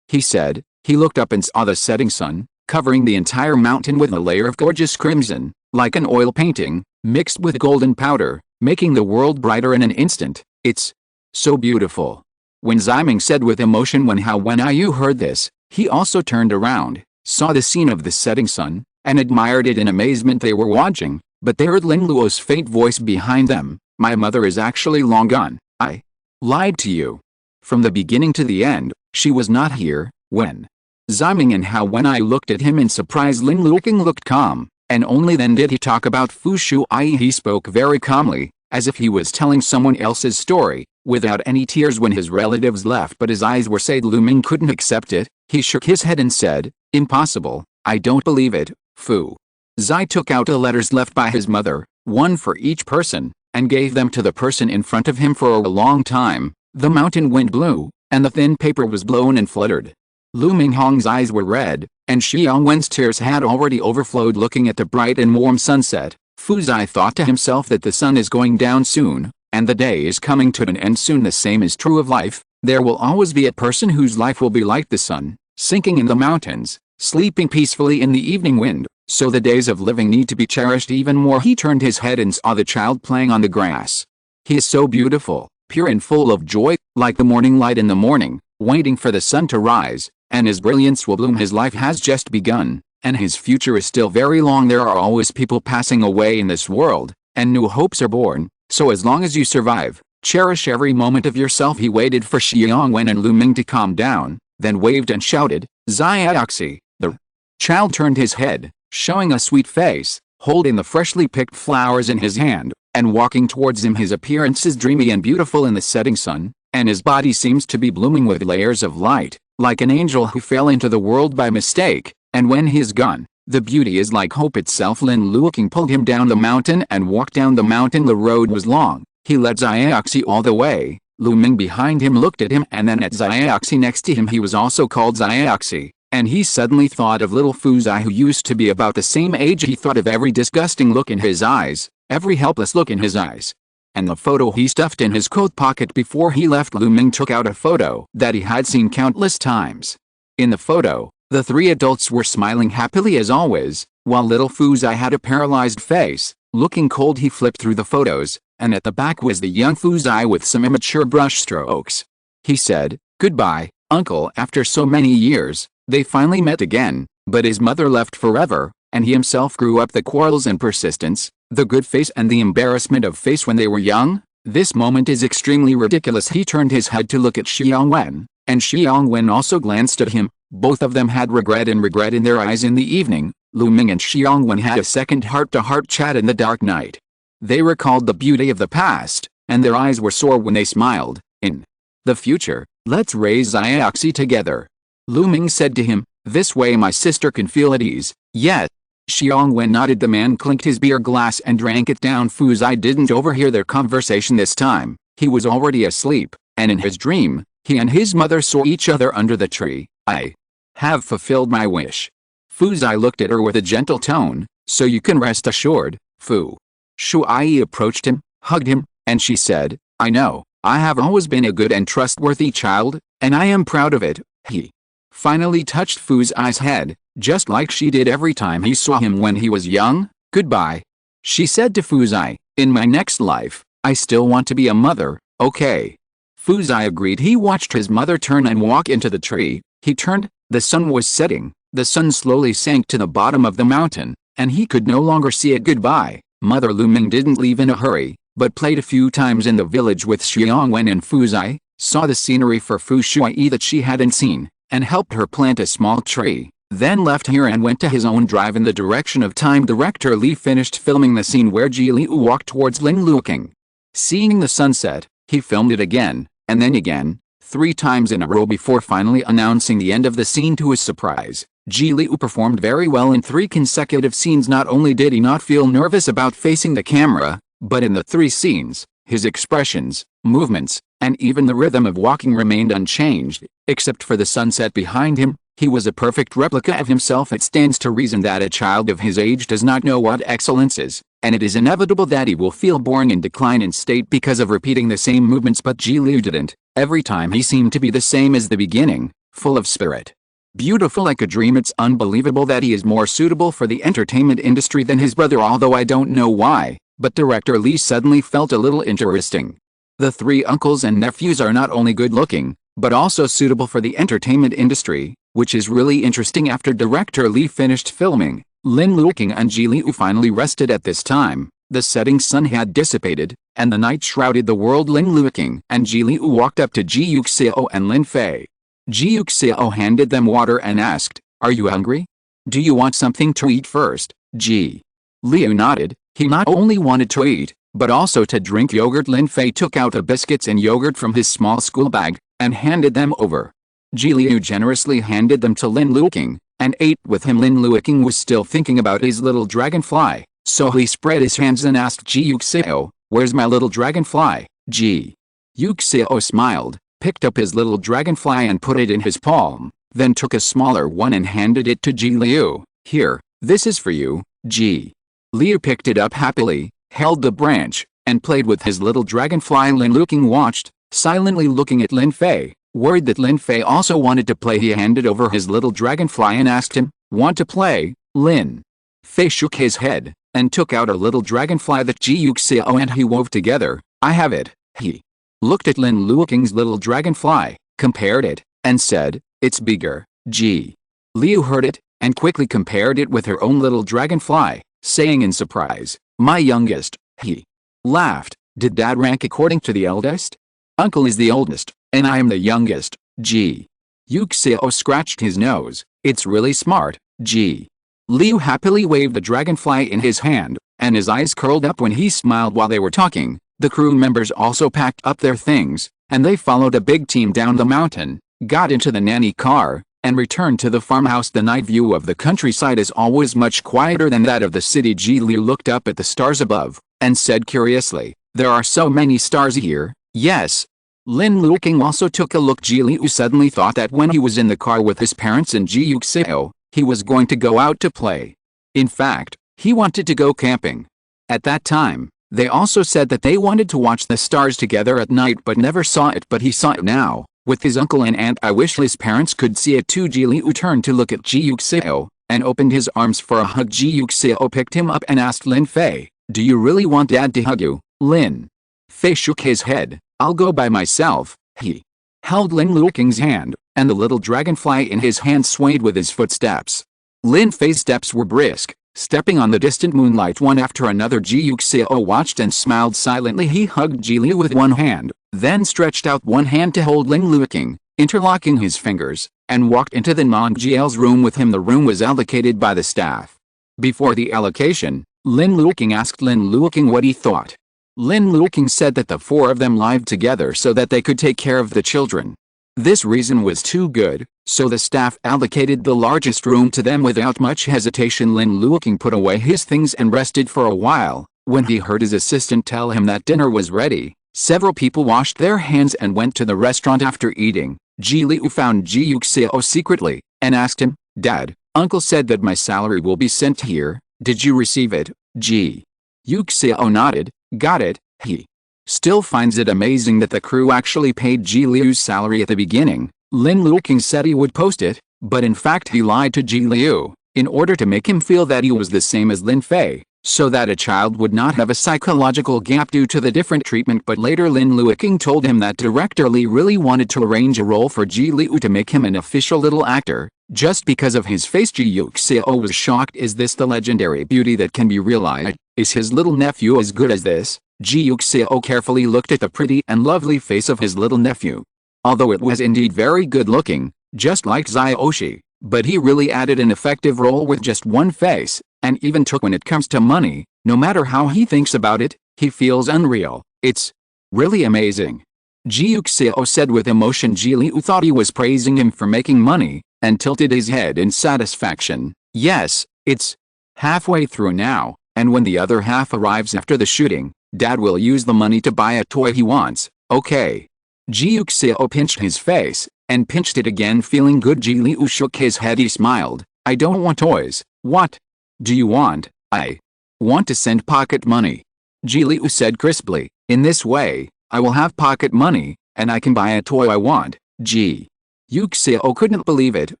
He said. He looked up and saw the setting sun, covering the entire mountain with a layer of gorgeous crimson, like an oil painting, mixed with golden powder, making the world brighter in an instant. "It's so beautiful." When Ziming said with emotion. When Hao Wenai heard this, he also turned around, saw the scene of the setting sun, and admired it in amazement. They were watching, but they heard Lin Luo's faint voice behind them. "My mother is actually long gone. I lied to you. From the beginning to the end, she was not here." When Ziming and Hao Wenai looked at him in surprise, Lin Luoqing looked calm, and only then did he talk about Fu Shu. He spoke very calmly, as if he was telling someone else's story, without any tears. When his relatives left but his eyes were sad, Luming couldn't accept it. He shook his head and said, "Impossible, I don't believe it." Fu Zai took out the letters left by his mother, one for each person, and gave them to the person in front of him. For a long time, the mountain wind blew, and the thin paper was blown and fluttered. Lu Minghong's eyes were red, and Xiang Wen's tears had already overflowed looking at the bright and warm sunset. Fu Zai thought to himself that the sun is going down soon, and the day is coming to an end soon. The same is true of life. There will always be a person whose life will be like the sun, sinking in the mountains, sleeping peacefully in the evening wind. So the days of living need to be cherished even more. He turned his head and saw the child playing on the grass. He is so beautiful, pure and full of joy, like the morning light in the morning, waiting for the sun to rise, and his brilliance will bloom. His life has just begun, and his future is still very long. There are always people passing away in this world, and new hopes are born. So as long as you survive, cherish every moment of yourself. He waited for Xiang Wen and Lu Ming to calm down, then waved and shouted, "Xiaoxi." The child turned his head, showing a sweet face, holding the freshly picked flowers in his hand, and walking towards him. His appearance is dreamy and beautiful in the setting sun, and his body seems to be blooming with layers of light. like an angel who fell into the world by mistake, and when he's gone, the beauty is like hope itself. Lin Luoqing pulled him down the mountain and walked down the mountain. The road was long. He led Ji Yuxiao all the way. Lu Ming behind him looked at him and then at Ji Yuxiao next to him. He was also called Ji Yuxiao, and he suddenly thought of little Fuzai, who used to be about the same age. He thought of every disgusting look in his eyes, every helpless look in his eyes. And the photo he stuffed in his coat pocket before he left. Lu Ming took out a photo that he had seen countless times. In the photo, the three adults were smiling happily as always, while little Fuzai had a paralyzed face, looking cold. He flipped through the photos, and at the back was the young Fuzai with some immature brush strokes. He said, "Goodbye, uncle." After so many years, they finally met again, but his mother left forever, and he himself grew up. The quarrels and persistence, the good face and the embarrassment of face when they were young. This moment is extremely ridiculous. He turned his head to look at Xiangwen, and Xiangwen also glanced at him. Both of them had regret in their eyes. In the evening, Lu Ming and Xiangwen had a second heart-to-heart chat in the dark night. They recalled the beauty of the past, and their eyes were sore when they smiled. In the future, let's raise Ji Yuxiao together. Lu Ming said to him, "This way my sister can feel at ease." Yet, Xiangwen nodded. The man clinked his beer glass and drank it down. Fuzai didn't overhear their conversation this time. He was already asleep, and in his dream, he and his mother saw each other under the tree. "I have fulfilled my wish." Fuzai looked at her with a gentle tone, "So you can rest assured, Fu." Shuai approached him, hugged him, and she said, "I know, I have always been a good and trustworthy child, and I am proud of it." He finally touched Fuzai's head, just like she did every time he saw him when he was young. "Goodbye," she said to Fuzai. "In my next life, I still want to be a mother, okay?" Fuzai agreed. He watched his mother turn and walk into the tree. He turned. The sun was setting. The sun slowly sank to the bottom of the mountain, and he could no longer see it. Goodbye. Mother Lu Ming didn't leave in a hurry, but played a few times in the village with Xiangwen and Fuzai, saw the scenery for Fu Shuai that she hadn't seen, and helped her plant a small tree, then left here and went to his own drive in the direction of time. Director Li finished filming the scene where Ji Liu walked towards Lin Luoqing. Seeing the sunset, he filmed it again, and then again, 3 times in a row before finally announcing the end of the scene. To his surprise, Ji Liu performed very well in 3 consecutive scenes. Not only did he not feel nervous about facing the camera, but in the 3 scenes, his expressions, movements, and even the rhythm of walking remained unchanged, except for the sunset behind him. He was a perfect replica of himself. It stands to reason that a child of his age does not know what excellence is, and it is inevitable that he will feel boring and decline in state because of repeating the same movements. But Ji Liu didn't. Every time he seemed to be the same as the beginning, full of spirit. Beautiful like a dream. It's unbelievable that he is more suitable for the entertainment industry than his brother, although I don't know why, but Director Li suddenly felt a little interesting. The 3 uncles and nephews are not only good-looking, but also suitable for the entertainment industry, which is really interesting. After Director Li finished filming, Lin Luoqing and Ji Liu finally rested. At this time, the setting sun had dissipated, and the night shrouded the world. Lin Luoqing and Ji Liu walked up to Ji Yuxiao and Lin Fei. Ji Yuxiao handed them water and asked, "Are you hungry? Do you want something to eat first?" Ji Liu nodded. He not only wanted to eat, but also to drink yogurt. Lin Fei took out the biscuits and yogurt from his small school bag, and handed them over. Ji Liu generously handed them to Lin Luoqing, and ate with him. Lin Luoqing was still thinking about his little dragonfly, so he spread his hands and asked Ji Yuxiao, "Where's my little dragonfly?" Ji Yuxiao smiled, picked up his little dragonfly and put it in his palm, then took a smaller one and handed it to Ji Liu. "Here, this is for you." Ji Liu picked it up happily, held the branch, and played with his little dragonfly. Lin Luoqing watched, silently looking at Lin Fei, worried that Lin Fei also wanted to play. He handed over his little dragonfly and asked him, "Want to play?" Lin Fei shook his head, and took out a little dragonfly that Ji Yuxiao and he wove together. "I have it." He looked at Lin Luoqing's little dragonfly, compared it, and said, "It's bigger." Ji Liu heard it, and quickly compared it with her own little dragonfly, saying in surprise, "My youngest." He laughed. "Did Dad rank according to the eldest? Uncle is the oldest, and I am the youngest." Ji Yuxiao scratched his nose. "It's really smart." Ji Liu happily waved the dragonfly in his hand, and his eyes curled up when he smiled. While they were talking, the crew members also packed up their things, and they followed a big team down the mountain. got into the nanny car, and returned to the farmhouse. The night view of the countryside is always much quieter than that of the city. Ji Liu looked up at the stars above, and said curiously, "There are so many stars here." "Yes." Lin Luoqing also took a look. Ji Liu suddenly thought that when he was in the car with his parents and Ji Yuxiao, he was going to go out to play. In fact, he wanted to go camping. At that time, they also said that they wanted to watch the stars together at night but never saw it. But he saw it now, with his uncle and aunt. I wish his parents could see it too. Ji Liu turned to look at Ji Yuxiao, and opened his arms for a hug. Ji Yuxiao picked him up and asked Lin Fei, "Do you really want Dad to hug you?" Lin Fei shook his head. "I'll go by myself." He held Lin Luoqing's hand, and the little dragonfly in his hand swayed with his footsteps. Lin Fei's steps were brisk, stepping on the distant moonlight one after another. Ji Yuxiao watched and smiled silently. He hugged Ji Liu with one hand, then stretched out one hand to hold Lin Luoqing, interlocking his fingers, and walked into the non-GL's room with him. The room was allocated by the staff. Before the allocation, Lin Luoqing asked Lin Luoqing what he thought. Lin Luoqing said that the four of them lived together so that they could take care of the children. This reason was too good, so the staff allocated the largest room to them without much hesitation. Lin Luoqing put away his things and rested for a while. When he heard his assistant tell him that dinner was ready, several people washed their hands and went to the restaurant. After eating, Ji Liu found Ji Yuxiao secretly, and asked him, "Dad, Uncle said that my salary will be sent here. Did you receive it?" Ji Yuxiao nodded. "Got it." He still finds it amazing that the crew actually paid Ji Liu's salary at the beginning. Lin Luoqing said he would post it, but in fact he lied to Ji Liu, in order to make him feel that he was the same as Lin Fei, so that a child would not have a psychological gap due to the different treatment. But later Lin Luoqing told him that director Li really wanted to arrange a role for Ji Liu to make him an official little actor, just because of his face. Ji Yuxiao was shocked. Is this the legendary beauty that can be realized? Is his little nephew as good as this? Ji Yuxiao carefully looked at the pretty and lovely face of his little nephew. Although it was indeed very good looking, just like Xiaoshi, but he really added an effective role with just one face, and even took when it comes to money, no matter how he thinks about it, he feels unreal. It's really amazing. Ji Yuxiao said with emotion. Ji Liu thought he was praising him for making money, and tilted his head in satisfaction. "Yes, it's halfway through now, and when the other half arrives after the shooting, Dad will use the money to buy a toy he wants, okay?" Ji Yuxiao pinched his face, and pinched it again. Feeling good, Ji Liu shook his head. He smiled. "I don't want toys." "What do you want?" "I want to send pocket money," Ji Liu said crisply. "In this way, I will have pocket money, and I can buy a toy I want." Ji Yuxiao couldn't believe it.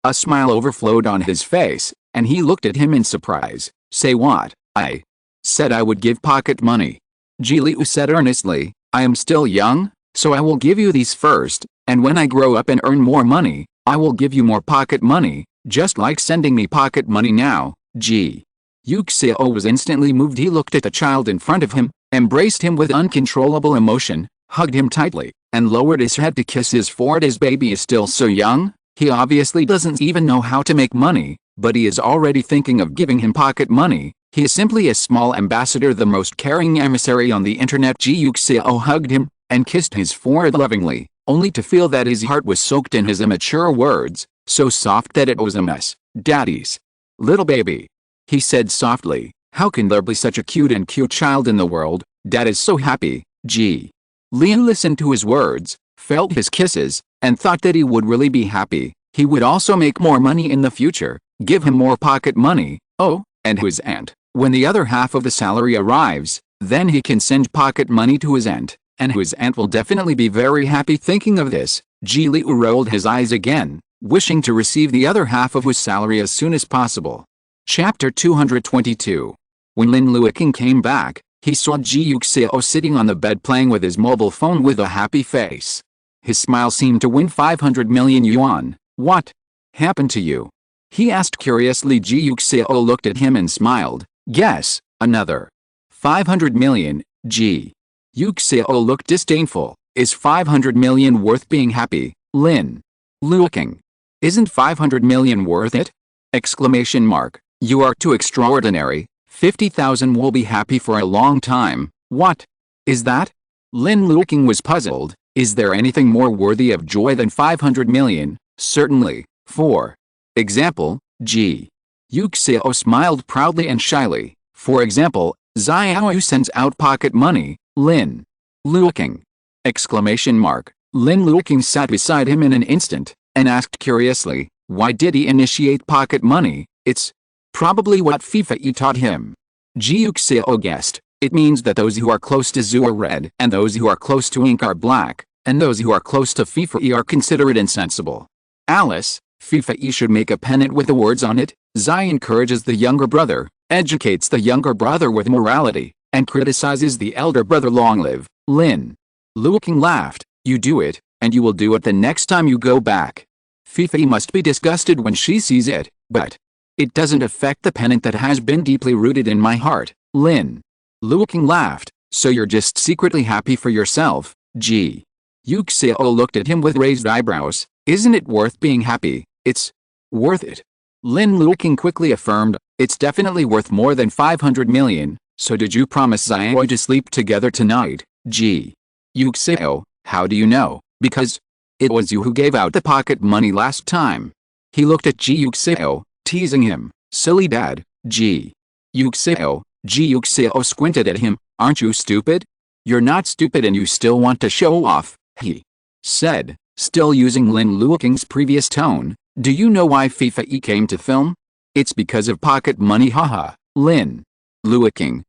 A smile overflowed on his face, and he looked at him in surprise. "Say what?" "I said I would give pocket money," Ji Liu said earnestly. "I am still young, so I will give you these first, and when I grow up and earn more money, I will give you more pocket money, just like sending me pocket money now." Ji Yuxiao was instantly moved. He looked at the child in front of him, embraced him with uncontrollable emotion, hugged him tightly, and lowered his head to kiss his forehead. His baby is still so young, he obviously doesn't even know how to make money, but he is already thinking of giving him pocket money. He is simply a small ambassador, the most caring emissary on the internet. Ji Yuxiao hugged him, and kissed his forehead lovingly, only to feel that his heart was soaked in his immature words, so soft that it was a mess. "Daddy's little baby," he said softly. "How can there be such a cute child in the world? Dad is so happy." Ji Liu listened to his words, felt his kisses, and thought that he would really be happy. He would also make more money in the future, give him more pocket money. Oh, and his aunt. When the other half of the salary arrives, then he can send pocket money to his aunt, and his aunt will definitely be very happy. Thinking of this, Ji Liu rolled his eyes again, wishing to receive the other half of his salary as soon as possible. Chapter 222. When Lin Luoqing came back, he saw Ji Yuxiao sitting on the bed playing with his mobile phone with a happy face. His smile seemed to win 500 million yuan. "What happened to you?" he asked curiously. Ji Yuxiao looked at him and smiled. "Guess, another 500 million, Ji Yuxiao looked disdainful. "Is 500 million worth being happy, Lin Luoqing? Isn't 500 million worth it?" Exclamation mark. "You are too extraordinary. 50,000 will be happy for a long time." "What is that?" Lin Luoqing was puzzled. Is there anything more worthy of joy than 500 million? Certainly. For example, Ji Yuxiao smiled proudly and shyly. For example, Xiaoyu sends out pocket money. Lin Luoqing! Exclamation mark. Lin Luoqing sat beside him in an instant, and asked curiously, why did he initiate pocket money? It's probably what Fei taught him. Ji Yuxiao guessed. It means that those who are close to Zhu are red, and those who are close to ink are black, and those who are close to Fei are considerate and sensible. Alice, Fei should make a pennant with the words on it. Zai encourages the younger brother, educates the younger brother with morality, and criticizes the elder brother. Long live Lin Luoqing laughed. You do it, and you will do it the next time you go back. Fei must be disgusted when she sees it, but it doesn't affect the pennant that has been deeply rooted in my heart. Lin Luoqing laughed. So you're just secretly happy for yourself? Ji Yuxiao looked at him with raised eyebrows. Isn't it worth being happy? It's worth it. Lin Luoqing quickly affirmed. It's definitely worth more than 500 million. So did you promise Xiaoyu to sleep together tonight? Ji Yuxiao, how do you know? Because it was you who gave out the pocket money last time. He looked at Ji Yuxiao, teasing him. Silly dad. Ji Yuxiao squinted at him. Aren't you stupid? You're not stupid and you still want to show off, he said, still using Lin Luoqing's previous tone. Do you know why Fei came to film? It's because of pocket money, haha. Lin Luoqing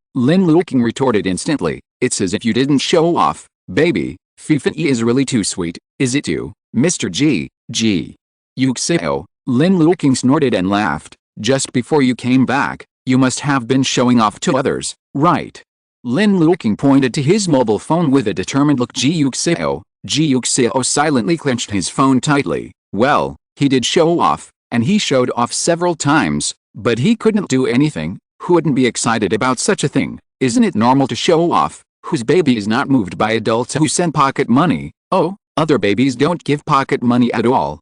retorted instantly. It's as if you didn't show off, baby. Fei is really too sweet, is it you, Mr. Ji Yuxiao? Lin Luoqing snorted and laughed. Just before you came back, you must have been showing off to others, right? Lin Luoqing pointed to his mobile phone with a determined look. Ji Yuxiao silently clenched his phone tightly. Well, he did show off, and he showed off several times, but he couldn't do anything. Who wouldn't be excited about such a thing? Isn't it normal to show off? Whose baby is not moved by adults who send pocket money? Oh, other babies don't give pocket money at all.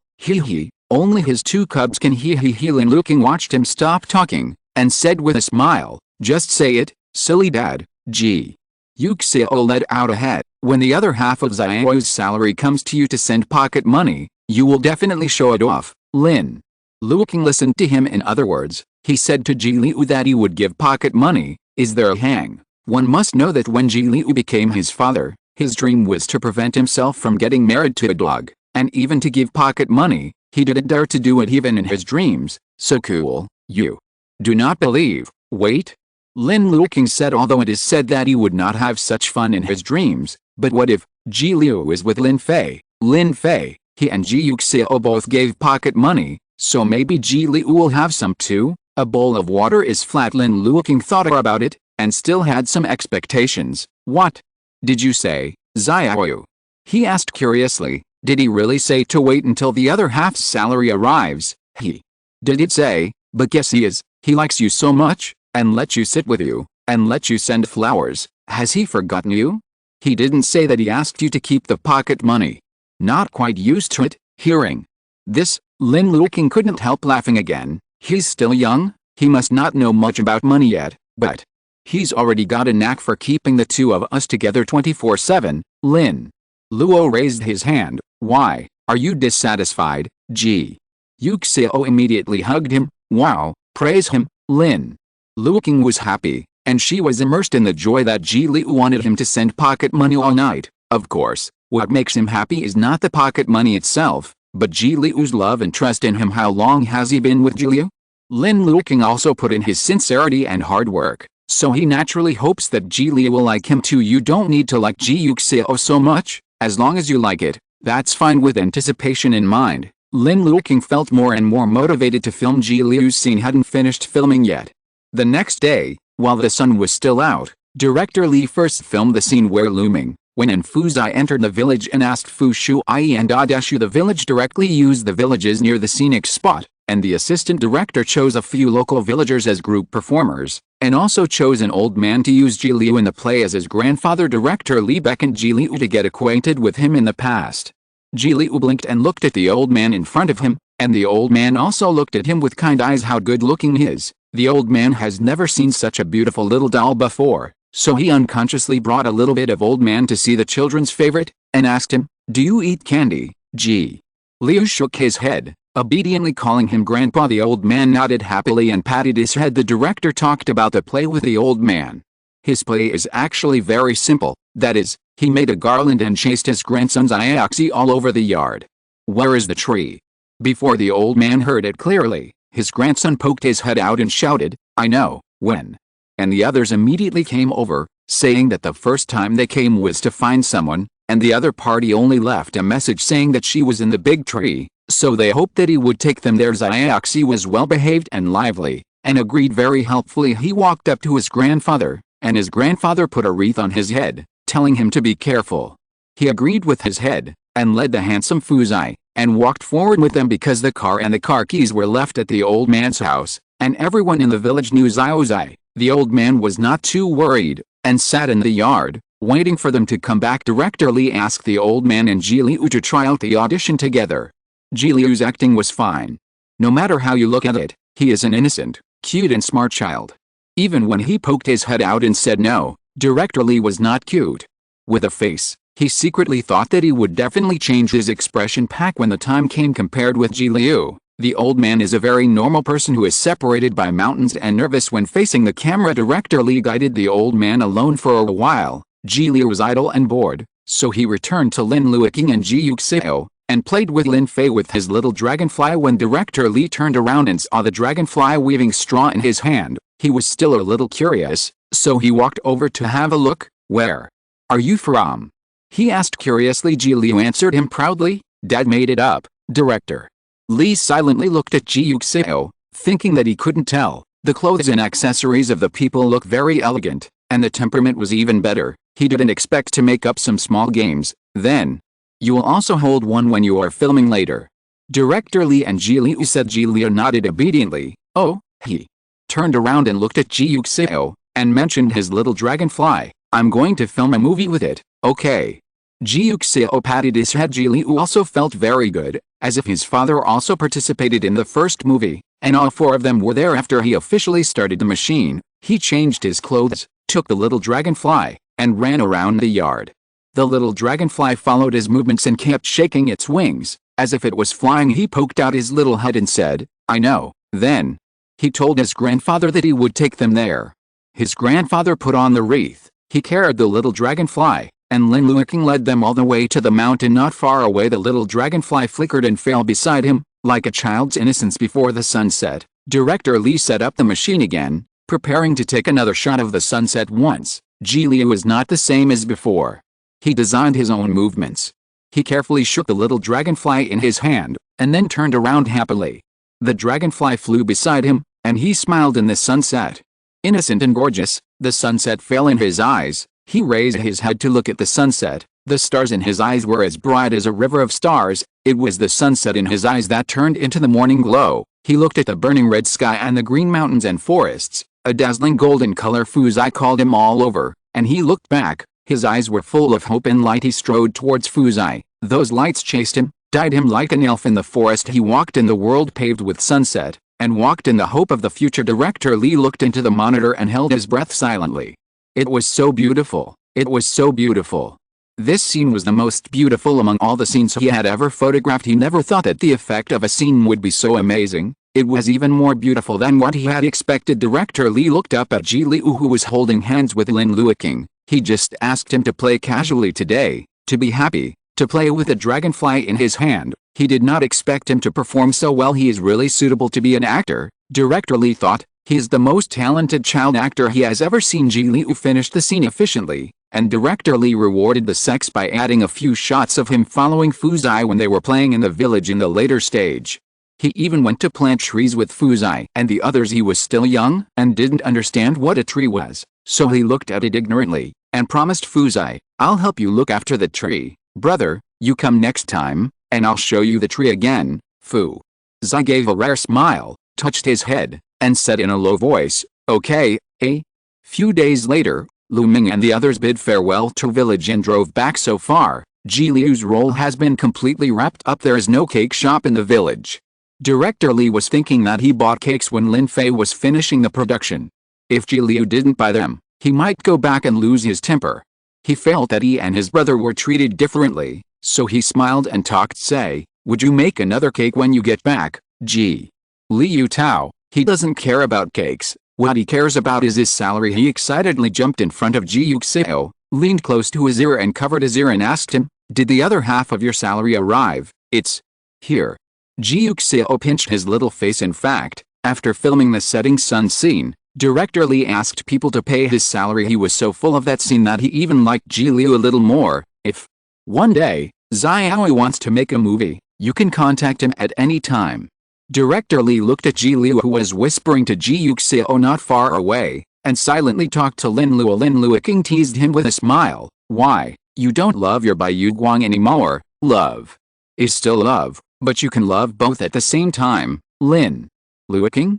Only his two cubs can. Lin Luoqing watched him stop talking, and said with a smile, just say it, silly dad. Ji Yuxiao led out ahead. When the other half of Xiaoyu's salary comes to you to send pocket money, you will definitely show it off. Lin Luoqing listened to him. In other words, he said to Ji Liu that he would give pocket money. Is there a hang? One must know that when Ji Liu became his father, his dream was to prevent himself from getting married to a dog, and even to give pocket money. He didn't dare to do it even in his dreams. So cool. You do not believe. Wait. Lin Luoqing said, although it is said that he would not have such fun in his dreams, but what if Ji Liu is with Lin Fei? He and Ji Yuxiao both gave pocket money, so maybe Ji Liu will have some too. A bowl of water is flat. Lin Luoqing thought about it, and still had some expectations. What did you say, Xiaoyu? He asked curiously. Did he really say to wait until the other half's salary arrives? He did say, but guess he likes you so much, and let you sit with you, and let you send flowers. Has he forgotten you? He didn't say that he asked you to keep the pocket money. Not quite used to it. Hearing this, Lin Luoqing couldn't help laughing again. He's still young, he must not know much about money yet, but he's already got a knack for keeping the two of us together 24/7. Lin Luo raised his hand. Why, are you dissatisfied? Ji Yuxiao immediately hugged him. Wow, praise him. Lin Luoqing was happy, and she was immersed in the joy that Ji Liu wanted him to send pocket money all night. Of course, what makes him happy is not the pocket money itself, but Ji Liu's love and trust in him. How long has he been with Ji Liu? Lin Luoqing also put in his sincerity and hard work, so he naturally hopes that Ji Liu will like him too. You don't need to like Ji Yuxiao so much, as long as you like it, that's fine. With anticipation in mind, Lin Luoqing felt more and more motivated to film. Ji Liu's scene hadn't finished filming yet. The next day, while the sun was still out, director Li first filmed the scene where Luming, Wen and Fu Zai entered the village and asked Fu Shuai and Adeshu the village directly used the villages near the scenic spot, and the assistant director chose a few local villagers as group performers, and also chose an old man to use Ji Liu in the play as his grandfather. Director Li beckoned Ji Liu to get acquainted with him in the past. Ji Liu blinked and looked at the old man in front of him, and the old man also looked at him with kind eyes. How good looking he is. The old man has never seen such a beautiful little doll before. So he unconsciously brought a little bit of old man to see the children's favorite, and asked him, "Do you eat candy, Ji?" Leyu shook his head, obediently calling him grandpa. The old man nodded happily and patted his head. The director talked about the play with the old man. His play is actually very simple, that is, he made a garland and chased his grandson's Ioxy all over the yard. "Where is the tree?" Before the old man heard it clearly, his grandson poked his head out and shouted, "I know, when?" And the others immediately came over, saying that the first time they came was to find someone, and the other party only left a message saying that she was in the big tree, so they hoped that he would take them there. Ioxy was well behaved and lively, and agreed very helpfully. He walked up to his grandfather, and his grandfather put a wreath on his head, telling him to be careful. He agreed with his head, and led the handsome Fuzai, and walked forward with them because the car and the car keys were left at the old man's house, and everyone in the village knew Ziozai. The old man was not too worried, and sat in the yard, waiting for them to come back. Director Li asked the old man and Ji Liu to try out the audition together. Ji Liu's acting was fine. No matter how you look at it, he is an innocent, cute and smart child. Even when he poked his head out and said no, Director Li was not cute. With a face, he secretly thought that he would definitely change his expression pack when the time came. Compared with Ji Liu, the old man is a very normal person who is separated by mountains and nervous when facing the camera. Director Li guided the old man alone for a while. Ji Liu was idle and bored, so he returned to Lin Luoqing and Ji Yuxiao, and played with Lin Fei with his little dragonfly. When Director Li turned around and saw the dragonfly weaving straw in his hand, he was still a little curious, so he walked over to have a look. "Where are you from?" he asked curiously. Ji Liu answered him proudly, "Dad made it up." Director Li silently looked at Ji Yuxiao, thinking that he couldn't tell. The clothes and accessories of the people look very elegant, and the temperament was even better. He didn't expect to make up some small games. "Then, you will also hold one when you are filming later?" Director Li and Ji Liu said. Ji Liu nodded obediently. "Oh." He turned around and looked at Ji Yuxiao, and mentioned his little dragonfly. "I'm going to film a movie with it." "Okay." Ji Yuxiao patted his head. Ji Liu also felt very good, as if his father also participated in the first movie, and all four of them were there. After he officially started the machine, he changed his clothes, took the little dragonfly, and ran around the yard. The little dragonfly followed his movements and kept shaking its wings, as if it was flying. He poked out his little head and said, "I know." Then, he told his grandfather that he would take them there. His grandfather put on the wreath, he carried the little dragonfly, and Lin Luoqing led them all the way to the mountain. Not far away, the little dragonfly flickered and fell beside him, like a child's innocence before the sunset. Director Li set up the machine again, preparing to take another shot of the sunset. Once, Ji Liu was not the same as before. He designed his own movements. He carefully shook the little dragonfly in his hand, and then turned around happily. The dragonfly flew beside him, and he smiled in the sunset. Innocent and gorgeous, the sunset fell in his eyes. He raised his head to look at the sunset. The stars in his eyes were as bright as a river of stars. It was the sunset in his eyes that turned into the morning glow. He looked at the burning red sky and the green mountains and forests, a dazzling golden color. Fuzai called him all over, and he looked back. His eyes were full of hope and light. He strode towards Fuzai. Those lights chased him, guided him like an elf in the forest. He walked in the world paved with sunset, and walked in the hope of the future. Director Li looked into the monitor and held his breath silently. It was so beautiful. It was so beautiful. This scene was the most beautiful among all the scenes he had ever photographed. He never thought that the effect of a scene would be so amazing. It was even more beautiful than what he had expected. Director Li looked up at Ji Liu, who was holding hands with Lin Luoqing. He just asked him to play casually today, to be happy, to play with a dragonfly in his hand. He did not expect him to perform so well. He is really suitable to be an actor. Director Li thought, he is the most talented child actor he has ever seen. Ji Liu finished the scene efficiently, and Director Li rewarded the sex by adding a few shots of him following Fuzai when they were playing in the village in the later stage. He even went to plant trees with Fuzai and the others. He was still young and didn't understand what a tree was, so he looked at it ignorantly, and promised Fuzai, "I'll help you look after the tree. Brother, you come next time, and I'll show you the tree again." Fuzai gave a rare smile, touched his head, and said in a low voice, "Okay." A few days later, Lu Ming and the others bid farewell to village and drove back. So far, Ji Liu's role has been completely wrapped up. There is no cake shop in the village. Director Li was thinking that he bought cakes when Lin Fei was finishing the production. If Ji Liu didn't buy them, he might go back and lose his temper. He felt that he and his brother were treated differently, so he smiled and talked say, "Would you make another cake when you get back, Ji Yuxiao?" He doesn't care about cakes, what he cares about is his salary. He excitedly jumped in front of Ji Yuxiao, leaned close to his ear and covered his ear and asked him, "Did the other half of your salary arrive?" "It's here." Ji Yuxiao pinched his little face. In fact, after filming the setting sun scene, director Li asked people to pay his salary. He was so full of that scene that he even liked Ji Liu a little more. If one day Xiaoi wants to make a movie, you can contact him at any time. Director Li looked at Ji Liu, who was whispering to Ji Yuxiao not far away, and silently talked to Lin Luo. Lin Luoqing teased him with a smile. "Why, you don't love your Bai Guang anymore? Love is still love, but you can love both at the same time." Lin Luoqing?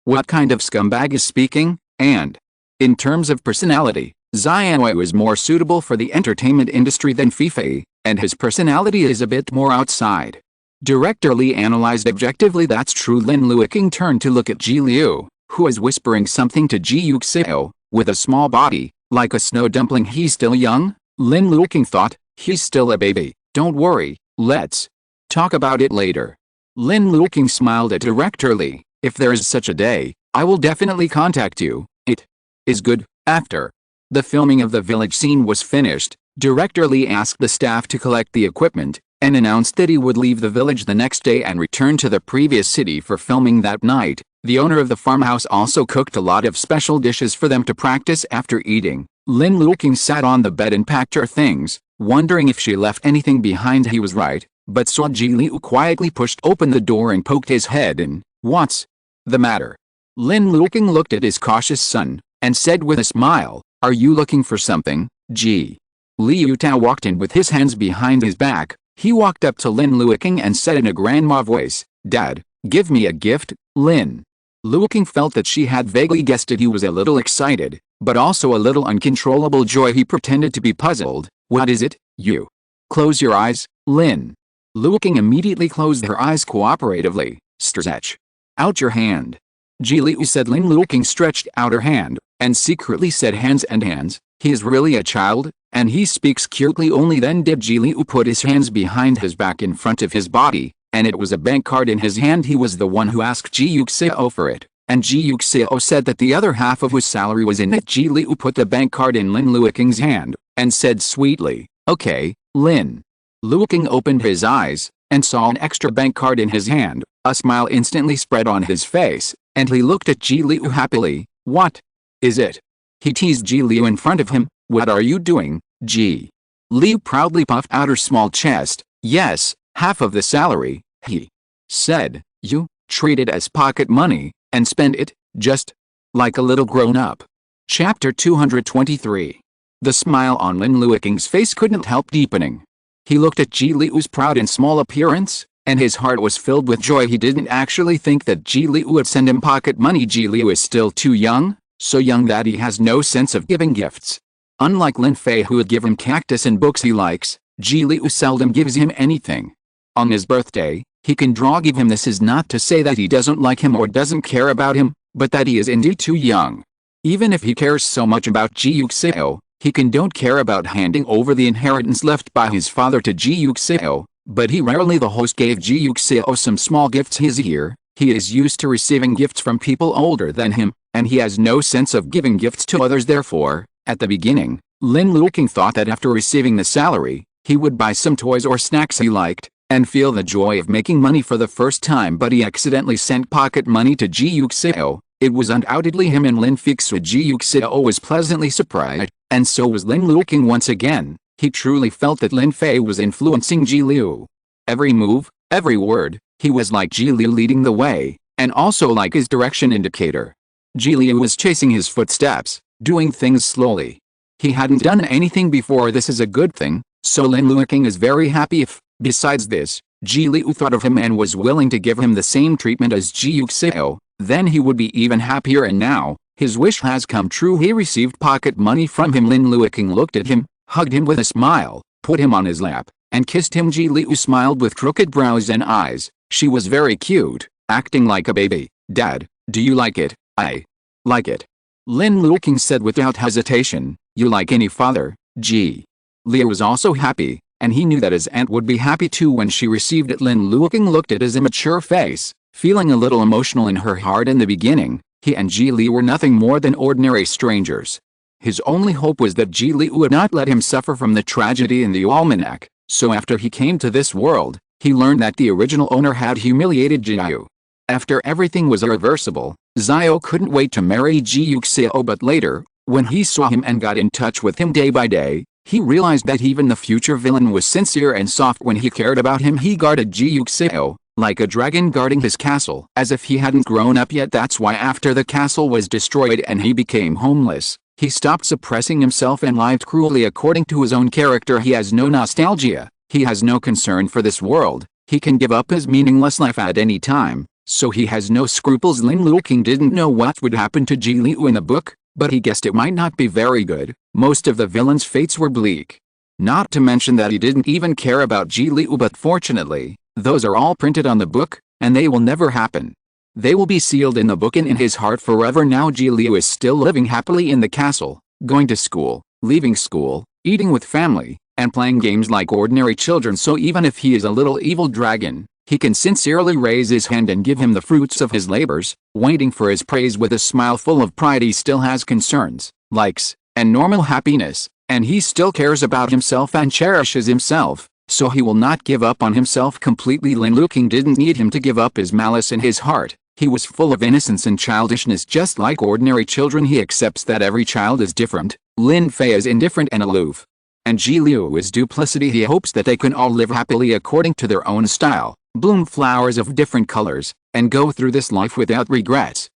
What kind of scumbag is speaking? And in terms of personality, Xiaoi was more suitable for the entertainment industry than Fei, and his personality is a bit more outside. Director Li analyzed objectively. "That's true." Lin Luoqing turned to look at Ji Liu, who was whispering something to Ji Yuxiao, with a small body, like a snow dumpling. "He's still young?" Lin Luoqing thought. "He's still a baby. Don't worry, let's talk about it later." Lin Luoqing smiled at Director Li. "If there is such a day, I will definitely contact you." It is good. After the filming of the village scene was finished, Director Li asked the staff to collect the equipment, and announced that he would leave the village the next day and return to the previous city for filming that night. The owner of the farmhouse also cooked a lot of special dishes for them to practice after eating. Lin Luoqing sat on the bed and packed her things, wondering if she left anything behind. He was right, but saw Ji Liu quietly pushed open the door and poked his head in. "What's the matter?" Lin Luoqing looked at his cautious son, and said with a smile, "Are you looking for something, Ji?" Liu Tao walked in with his hands behind his back. He walked up to Lin Luoqing and said in a grandma voice, "Dad, give me a gift." Lin Luoqing felt that she had vaguely guessed it. He was a little excited, but also a little uncontrollable joy. He pretended to be puzzled. "What is it, you?" "Close your eyes." Lin Luoqing immediately closed her eyes cooperatively. "Stretch out your hand." Ji Liu said. Lin Luoqing stretched out her hand, and secretly said, "Hands and hands." He is really a child, and he speaks curtly. Only then did Ji Liu put his hands behind his back in front of his body, and it was a bank card in his hand. He was the one who asked Ji Yuxiao for it, and Ji Yuxiao said that the other half of his salary was in it. Ji Liu put the bank card in Lin Luoqing's hand, and said sweetly, "Okay." Lin Luoqing opened his eyes, and saw an extra bank card in his hand. A smile instantly spread on his face, and he looked at Ji Liu happily. "What is it?" He teased Ji Liu in front of him. "What are you doing, Ji?" Liu proudly puffed out her small chest. "Yes, half of the salary," he said. "You treat it as pocket money, and spend it, just like a little grown-up." Chapter 223. The smile on Lin Luoqing's face couldn't help deepening. He looked at Ji Liu's proud and small appearance, and his heart was filled with joy. He didn't actually think that Ji Liu would send him pocket money. Ji Liu is still too young, so young that he has no sense of giving gifts. Unlike Lin Fei, who would give him cactus and books he likes, Ji Liu seldom gives him anything. On his birthday, he can give him. This is not to say that he doesn't like him or doesn't care about him, but that he is indeed too young. Even if he cares so much about Ji Yuxiao, he don't care about handing over the inheritance left by his father to Ji Yuxiao, but he rarely. The host gave Ji Yuxiao some small gifts his year. He is used to receiving gifts from people older than him, and he has no sense of giving gifts to others. Therefore, at the beginning, Lin Luoqing thought that after receiving the salary, he would buy some toys or snacks he liked, and feel the joy of making money for the first time. But he accidentally sent pocket money to Ji Yuxiao. It was undoubtedly him and Lin Fei. So Ji Yuxiao was pleasantly surprised, and so was Lin Luoqing once again. He truly felt that Lin Fei was influencing Ji Liu. Every move, every word, he was like Ji Liu leading the way, and also like his direction indicator. Ji Liu was chasing his footsteps, doing things slowly. He hadn't done anything before. This is a good thing, so Lin Luoqing is very happy. If, besides this, Ji Liu thought of him and was willing to give him the same treatment as Ji Yuxiao, then he would be even happier. And now, his wish has come true. He received pocket money from him. Lin Luoqing looked at him, hugged him with a smile, put him on his lap, and kissed him. Ji Liu smiled with crooked brows and eyes. She was very cute, acting like a baby. "Dad, do you like it?" "I like it." Lin Luoqing said without hesitation. You like any father, Ji. Leyu was also happy, and he knew that his aunt would be happy too when she received it. Lin Luoqing looked at his immature face, feeling a little emotional in her heart. In the beginning, he and Ji Li were nothing more than ordinary strangers. His only hope was that Ji Li would not let him suffer from the tragedy in the almanac, so after he came to this world, he learned that the original owner had humiliated Ji Yuxiao. After everything was irreversible, Xiao couldn't wait to marry Ji Yuxiao, but later, when he saw him and got in touch with him day by day, he realized that even the future villain was sincere and soft when he cared about him. He guarded Ji Yuxiao, like a dragon guarding his castle, as if he hadn't grown up yet. That's why after the castle was destroyed and he became homeless, he stopped suppressing himself and lived cruelly according to his own character. He has no nostalgia, he has no concern for this world, he can give up his meaningless life at any time, so he has no scruples. Lin Luoqing didn't know what would happen to Ji Liu in the book, but he guessed it might not be very good. Most of the villains' fates were bleak. Not to mention that he didn't even care about Ji Liu, but fortunately, those are all printed on the book, and they will never happen. They will be sealed in the book and in his heart forever. Now Ji Liu is still living happily in the castle, going to school, leaving school, eating with family, and playing games like ordinary children. So even if he is a little evil dragon, he can sincerely raise his hand and give him the fruits of his labors, waiting for his praise with a smile full of pride. He still has concerns, likes, and normal happiness, and he still cares about himself and cherishes himself, so he will not give up on himself completely. Lin Luoqing didn't need him to give up his malice in his heart. He was full of innocence and childishness just like ordinary children. He accepts that every child is different. Lin Fei is indifferent and aloof, and Ji Liu is duplicity. He hopes that they can all live happily according to their own style, bloom flowers of different colors, and go through this life without regrets,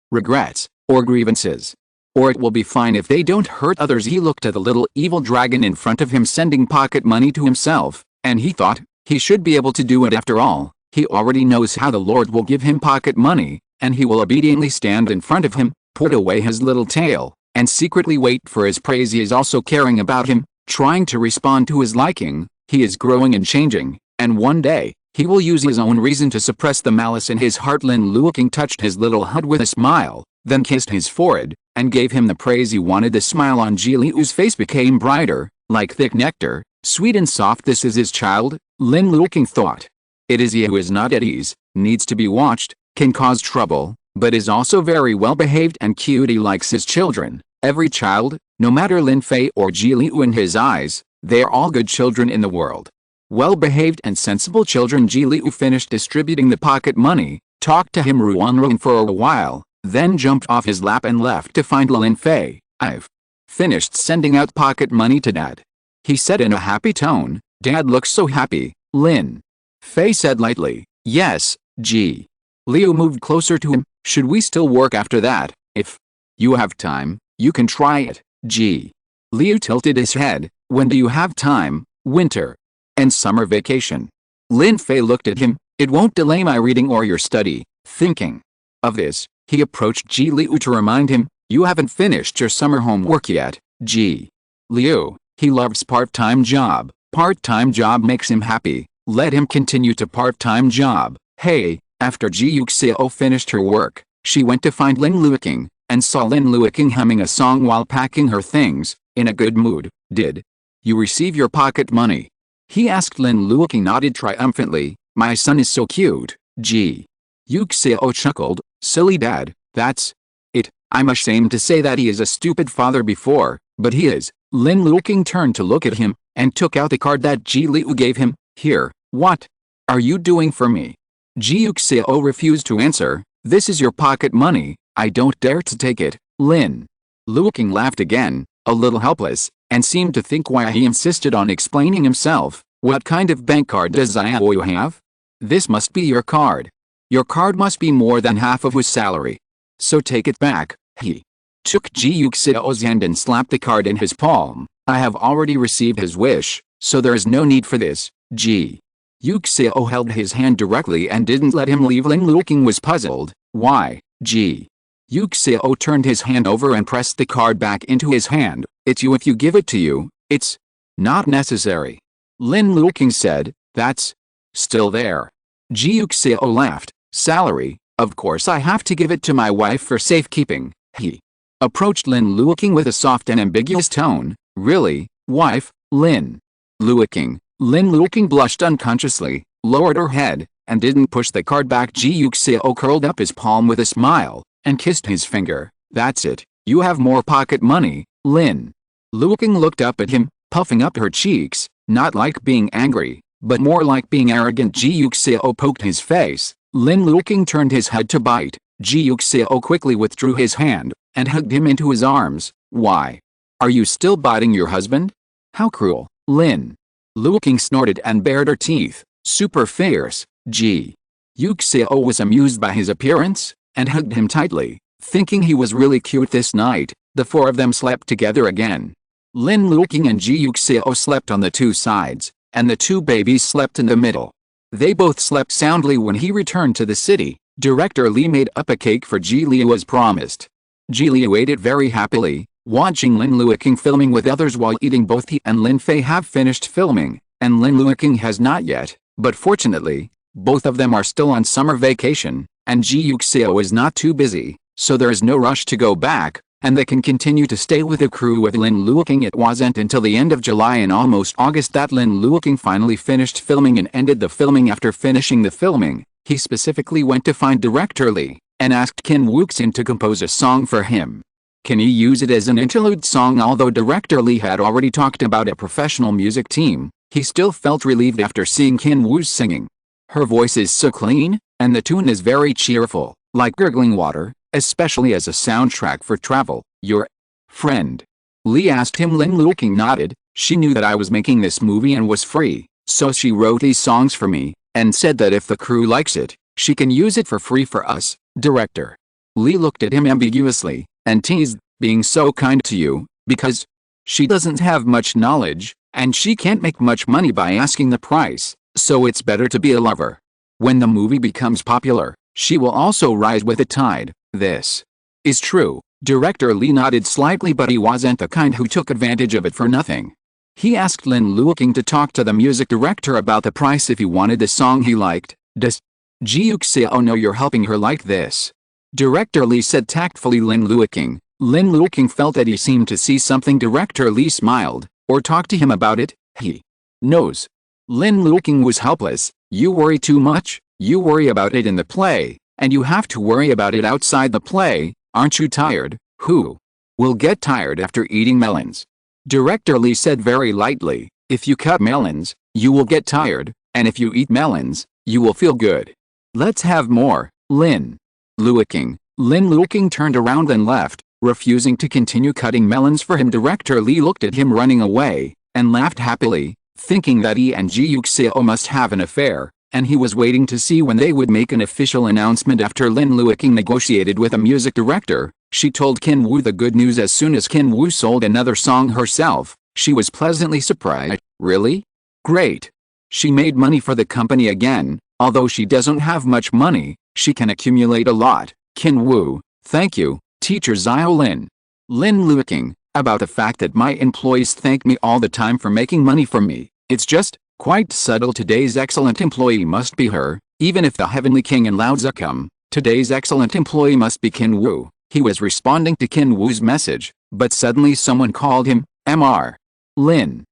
or grievances. Or it will be fine if they don't hurt others. He looked at the little evil dragon in front of him sending pocket money to himself, and he thought, he should be able to do it after all. He already knows how the Lord will give him pocket money, and he will obediently stand in front of him, put away his little tail, and secretly wait for his praise. He is also caring about him, trying to respond to his liking. He is growing and changing, and one day, he will use his own reason to suppress the malice in his heart. Lin Luoqing touched his little head with a smile, then kissed his forehead, and gave him the praise he wanted. The smile on Ji Liu's face became brighter, like thick nectar, sweet and soft. This is his child, Lin Luoqing thought. It is he who is not at ease, needs to be watched, can cause trouble, but is also very well behaved and cute. He likes his children. Every child, no matter Lin Fei or Ji Liu in his eyes, they are all good children in the world. Well-behaved and sensible children. Ji Liu finished distributing the pocket money, talked to him ruan for a while, then jumped off his lap and left to find Lin Fei. I've finished sending out pocket money to Dad, he said in a happy tone. Dad looks so happy, Lin Fei said lightly. Yes, Ji. Liu moved closer to him. Should we still work after that? If you have time, you can try it, Ji. Liu tilted his head. When do you have time? Winter and summer vacation. Lin Fei looked at him. It won't delay my reading or your study. Thinking of this, he approached Ji Liu to remind him, you haven't finished your summer homework yet, Ji. Liu, he loves part-time job. Part-time job makes him happy. Let him continue to part-time job. Hey, after Ji Yuxiao finished her work, she went to find Lin Luoqing, and saw Lin Luoqing humming a song while packing her things, in a good mood. Did you receive your pocket money? He asked. Lin Luoqing nodded triumphantly. My son is so cute, Ji Yuxiao chuckled. Silly dad, that's it. I'm ashamed to say that he is a stupid father before, but he is. Lin Luoqing turned to look at him, and took out the card that Ji Liu gave him. Here, what are you doing for me? Ji Yuxiao refused to answer. This is your pocket money, I don't dare to take it. Lin Luoqing laughed again, a little helpless, and seemed to think why he insisted on explaining himself. What kind of bank card does Xiao have? This must be your card. Your card must be more than half of his salary. So take it back. He took Ji Yuxiao's hand and slapped the card in his palm. I have already received his wish, so there is no need for this. Ji Yuxiao held his hand directly and didn't let him leave. Lin Luoqing was puzzled. Why? Ji Yuxiao turned his hand over and pressed the card back into his hand. It's you if you give it to you. It's not necessary. Lin Luoqing said. That's still there. Ji Yuxiao laughed. Salary, of course I have to give it to my wife for safekeeping. He Approached Lin Luoqing with a soft and ambiguous tone. Really, wife, Lin Luoqing. Lin Luoqing blushed unconsciously, lowered her head, and didn't push the card back. Ji Yuxiao curled up his palm with a smile, and kissed his finger. That's it, you have more pocket money, Lin Luoqing looked up at him, puffing up her cheeks, not like being angry, but more like being arrogant. Ji Yuxiao poked his face. Lin Luoqing turned his head to bite. Ji Yuxiao quickly withdrew his hand, and hugged him into his arms. Why? Are you still biting your husband? How cruel. Lin Luoqing snorted and bared her teeth. Super fierce. Ji Yuxiao was amused by his appearance, and hugged him tightly, thinking he was really cute. This night, the four of them slept together again. Lin Luoqing and Ji Yuxiao slept on the two sides, and the two babies slept in the middle. They both slept soundly. When he returned to the city, Director Li made up a cake for Ji Liu as promised. Ji Liu ate it very happily, watching Lin Luoqing filming with others while eating. Both he and Lin Fei have finished filming, and Lin Luoqing has not yet, but fortunately, both of them are still on summer vacation, and Ji Yuxiao is not too busy, so there is no rush to go back, and they can continue to stay with the crew with Lin Luoqing. It wasn't until the end of July and almost August that Lin Luoqing finally finished filming and ended the filming. After finishing the filming, he specifically went to find Director Li, and asked Lin Wuxin to compose a song for him. Can he use it as an interlude song? Although Director Li had already talked about a professional music team, he still felt relieved after seeing Lin Wu's singing. Her voice is so clean, and the tune is very cheerful, like gurgling water, especially as a soundtrack for travel. Your friend? Li asked him. Lin Luoqing nodded. She knew that I was making this movie and was free, so she wrote these songs for me, and said that if the crew likes it, she can use it for free for us. Director Li looked at him ambiguously, and teased, being so kind to you, because she doesn't have much knowledge, and she can't make much money by asking the price, so it's better to be a lover. When the movie becomes popular, she will also rise with the tide. This is true. Director Li nodded slightly, but he wasn't the kind who took advantage of it for nothing. He asked Lin Luoqing to talk to the music director about the price if he wanted the song he liked. Does Ji Yuxiao know you're helping her like this? Director Li said tactfully. Lin Luoqing felt that he seemed to see something. Director Li smiled, or talked to him about it. He knows. Lin Luoqing was helpless. You worry too much. You worry about it in the play, and you have to worry about it outside the play. Aren't you tired? Who will get tired after eating melons? Director Li said very lightly. If you cut melons, you will get tired, and if you eat melons, you will feel good. Let's have more. Lin Luoqing turned around and left, refusing to continue cutting melons for him. Director Li looked at him running away, and laughed happily, thinking that he and Ji Yuxiao must have an affair, and he was waiting to see when they would make an official announcement. After Lin Luoqing negotiated with a music director, she told Lin Wu the good news. As soon as Lin Wu sold another song herself, she was pleasantly surprised. Really? Great. She made money for the company again. Although she doesn't have much money, she can accumulate a lot. Lin Wu, thank you, teacher Xiaolin. Lin Luoqing, about the fact that my employees thank me all the time for making money for me. It's just quite subtle. Today's excellent employee must be her. Even if the heavenly king and Lao Tzu come, today's excellent employee must be Lin Wu. He was responding to Lin Wu's message, but suddenly someone called him. Mr. Lin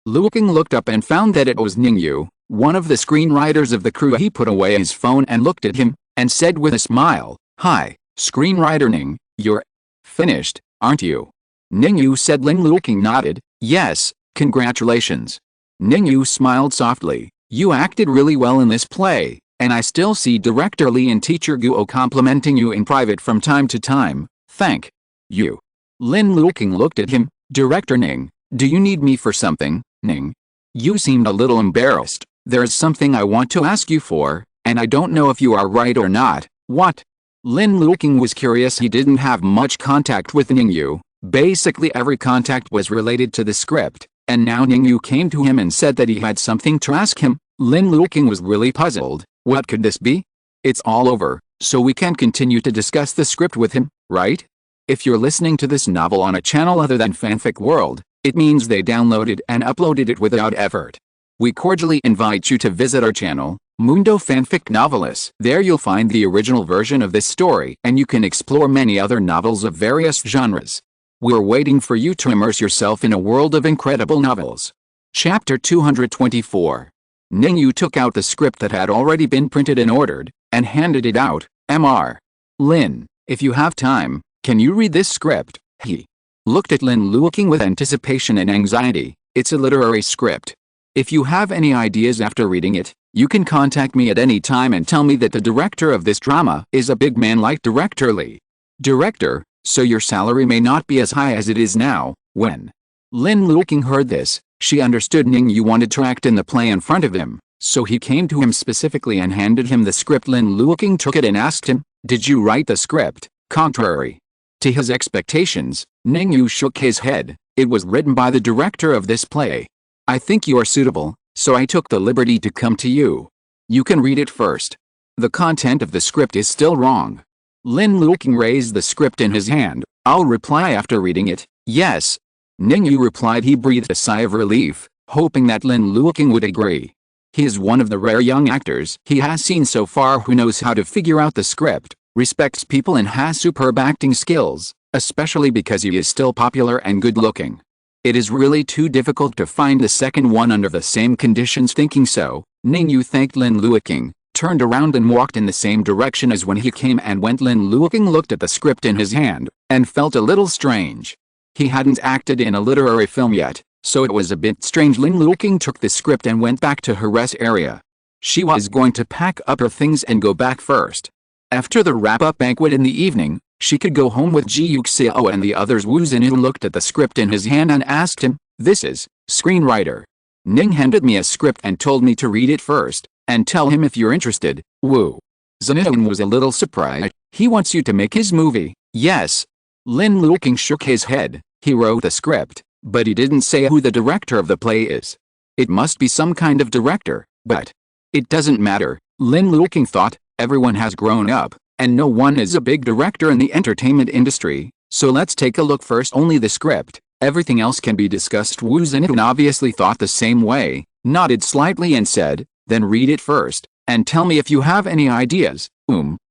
Luoqing looked up and found that it was Ningyu, one of the screenwriters of the crew. He put away his phone and looked at him, and said with a smile, "Hi, screenwriter Ning, you're finished, aren't you?" Ningyu said. Lin Luoqing nodded. Yes, congratulations. Ningyu smiled softly. You acted really well in this play, and I still see Director Li and Teacher Guo complimenting you in private from time to time. Thank you. Lin Luoqing looked at him. Director Ning, do you need me for something? Ning, you seemed a little embarrassed. There's something I want to ask you for, and I don't know if you are right or not. What? Lin Luoqing was curious. He didn't have much contact with Ningyu. Basically every contact was related to the script, and now Ningyu came to him and said that he had something to ask him. Lin Luoqing was really puzzled. What could this be? It's all over, so we can't continue to discuss the script with him, right? If you're listening to this novel on a channel other than Fanfic World, it means they downloaded and uploaded it without effort. We cordially invite you to visit our channel, Mundo Fanfic Novelists. There you'll find the original version of this story, and you can explore many other novels of various genres. We're waiting for you to immerse yourself in a world of incredible novels. Chapter 224. Ningyu took out the script that had already been printed and ordered, and handed it out. Mr. Lin, if you have time, can you read this script? He looked at Lin Luoqing with anticipation and anxiety. It's a literary script. If you have any ideas after reading it, you can contact me at any time and tell me that the director of this drama is a big man like Director Li. Director, so your salary may not be as high as it is now. When Lin Luoqing heard this, she understood Ningyu wanted to act in the play in front of him, so he came to him specifically and handed him the script. Lin Luoqing took it and asked him, "Did you write the script?" Contrary to his expectations, Ningyu shook his head. "It was written by the director of this play. I think you are suitable, so I took the liberty to come to you. You can read it first. The content of the script is still wrong." Lin Luoqing raised the script in his hand. "I'll reply after reading it." "Yes." Ningyu replied. He breathed a sigh of relief, hoping that Lin Luoqing would agree. He is one of the rare young actors he has seen so far who knows how to figure out the script, respects people and has superb acting skills, especially because he is still popular and good-looking. It is really too difficult to find the second one under the same conditions. Thinking so, Ningyu thanked Lin Luoqing, turned around and walked in the same direction as when he came and went. Lin Luoqing looked at the script in his hand, and felt a little strange. He hadn't acted in a literary film yet, so it was a bit strange. Lin Luoqing took the script and went back to her rest area. She was going to pack up her things and go back first. After the wrap-up banquet in the evening, she could go home with Ji Yuxiao and the others. Wu Zhenyu looked at the script in his hand and asked him, "This is screenwriter. Ning handed me a script and told me to read it first, and tell him if you're interested." Wu Zhenyu was a little surprised. "He wants you to make his movie?" "Yes." Lin Luoqing shook his head. "He wrote the script, but he didn't say who the director of the play is. It must be some kind of director, but it doesn't matter." Lin Luoqing thought, everyone has grown up, and no one is a big director in the entertainment industry, so let's take a look first. Only the script, everything else can be discussed. Wu Zhenyu obviously thought the same way, nodded slightly and said, "Then read it first, and tell me if you have any ideas."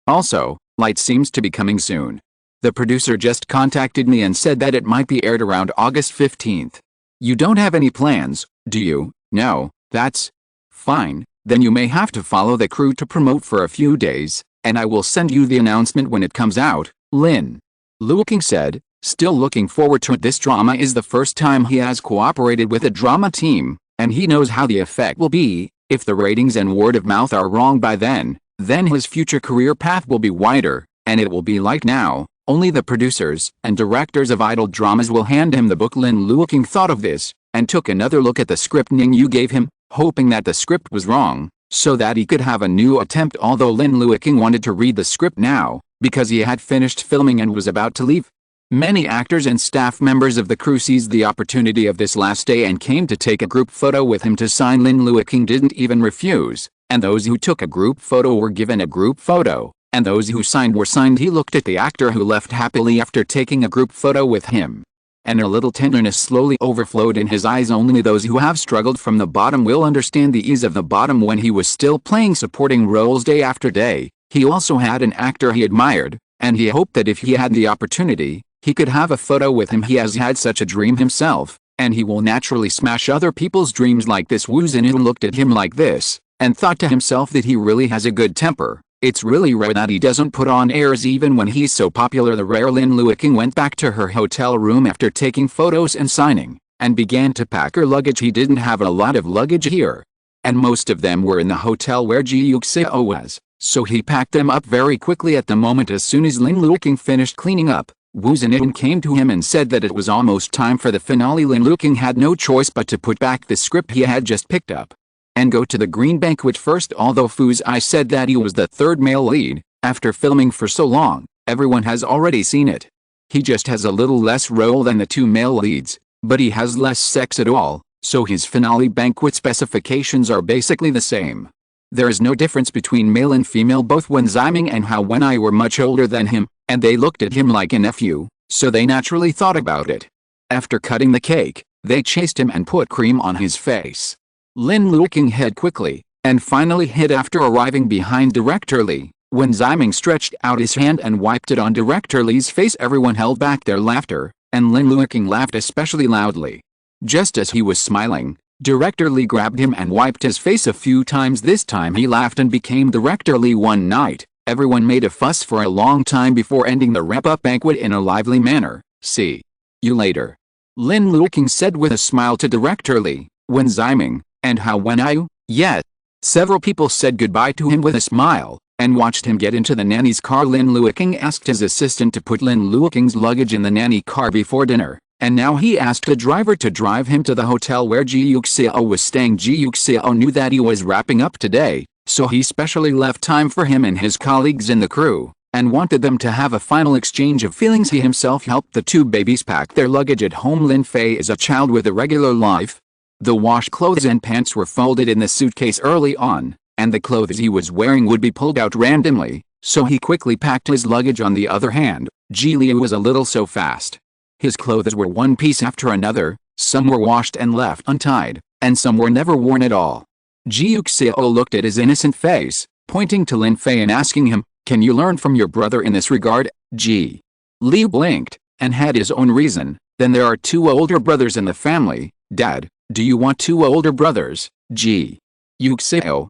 Also, light seems to be coming soon. The producer just contacted me and said that it might be aired around August 15th. You don't have any plans, do you? No, that's fine, then you may have to follow the crew to promote for a few days, and I will send you the announcement when it comes out, Lin Luoqing said, still looking forward to it. This drama is the first time he has cooperated with a drama team, and he knows how the effect will be. If the ratings and word of mouth are wrong by then his future career path will be wider, and it will be like now. Only the producers and directors of idol dramas will hand him the book. Lin Luoqing thought of this, and took another look at the script Ningyu gave him, hoping that the script was wrong, so that he could have a new attempt. Although Lin Luoqing wanted to read the script now, because he had finished filming and was about to leave. Many actors and staff members of the crew seized the opportunity of this last day and came to take a group photo with him to sign. Lin Luoqing didn't even refuse, and those who took a group photo were given a group photo, and those who signed were signed. He looked at the actor who left happily after taking a group photo with him, and a little tenderness slowly overflowed in his eyes. Only those who have struggled from the bottom will understand the ease of the bottom. When he was still playing supporting roles day after day, he also had an actor he admired, and he hoped that if he had the opportunity, he could have a photo with him. He has had such a dream himself, and he will naturally smash other people's dreams like this. Wu Zhenyu looked at him like this, and thought to himself that he really has a good temper. It's really rare that he doesn't put on airs even when he's so popular. The rare Lin Luoqing went back to her hotel room after taking photos and signing, and began to pack her luggage. He didn't have a lot of luggage here, and most of them were in the hotel where Ji Yuxiao was, so he packed them up very quickly. At the moment, as soon as Lin Luoqing finished cleaning up, Wu Zhenyu came to him and said that it was almost time for the finale. Lin Luoqing had no choice but to put back the script he had just picked up, and go to the green banquet first. Although Fu Zai said that he was the third male lead, after filming for so long, everyone has already seen it. He just has a little less role than the two male leads, but he has less sex at all, so his finale banquet specifications are basically the same. There is no difference between male and female. Both Wen Ziming and Hao Wenai were much older than him, and they looked at him like a nephew, so they naturally thought about it. After cutting the cake, they chased him and put cream on his face. Lin Luoqing hid quickly, and finally hid after arriving behind Director Li. When Ziming stretched out his hand and wiped it on Director Li's face, everyone held back their laughter, and Lin Luoqing laughed especially loudly. Just as he was smiling, Director Li grabbed him and wiped his face a few times. This time he laughed and became Director Li. One night, everyone made a fuss for a long time before ending the wrap-up banquet in a lively manner. "See you later," Lin Luoqing said with a smile to Director Li. When Ziming, "And how went you?" "Yes." Several people said goodbye to him with a smile, and watched him get into the nanny's car. Lin Luoqing asked his assistant to put Lin Luoqing's luggage in the nanny car before dinner, and now he asked the driver to drive him to the hotel where Ji Yuxiao was staying. Ji Yuxiao knew that he was wrapping up today, so he specially left time for him and his colleagues in the crew, and wanted them to have a final exchange of feelings. He himself helped the two babies pack their luggage at home. Lin Fei is a child with a regular life. The washed clothes and pants were folded in the suitcase early on, and the clothes he was wearing would be pulled out randomly, so he quickly packed his luggage. On the other hand, Ji Leyu was a little so fast. His clothes were one piece after another, some were washed and left untied, and some were never worn at all. Ji Yuxiao looked at his innocent face, pointing to Lin Fei and asking him, "Can you learn from your brother in this regard?" Ji Leyu blinked, and had his own reason. "Then there are two older brothers in the family, Dad. Do you want two older brothers?" Ji Yuxiao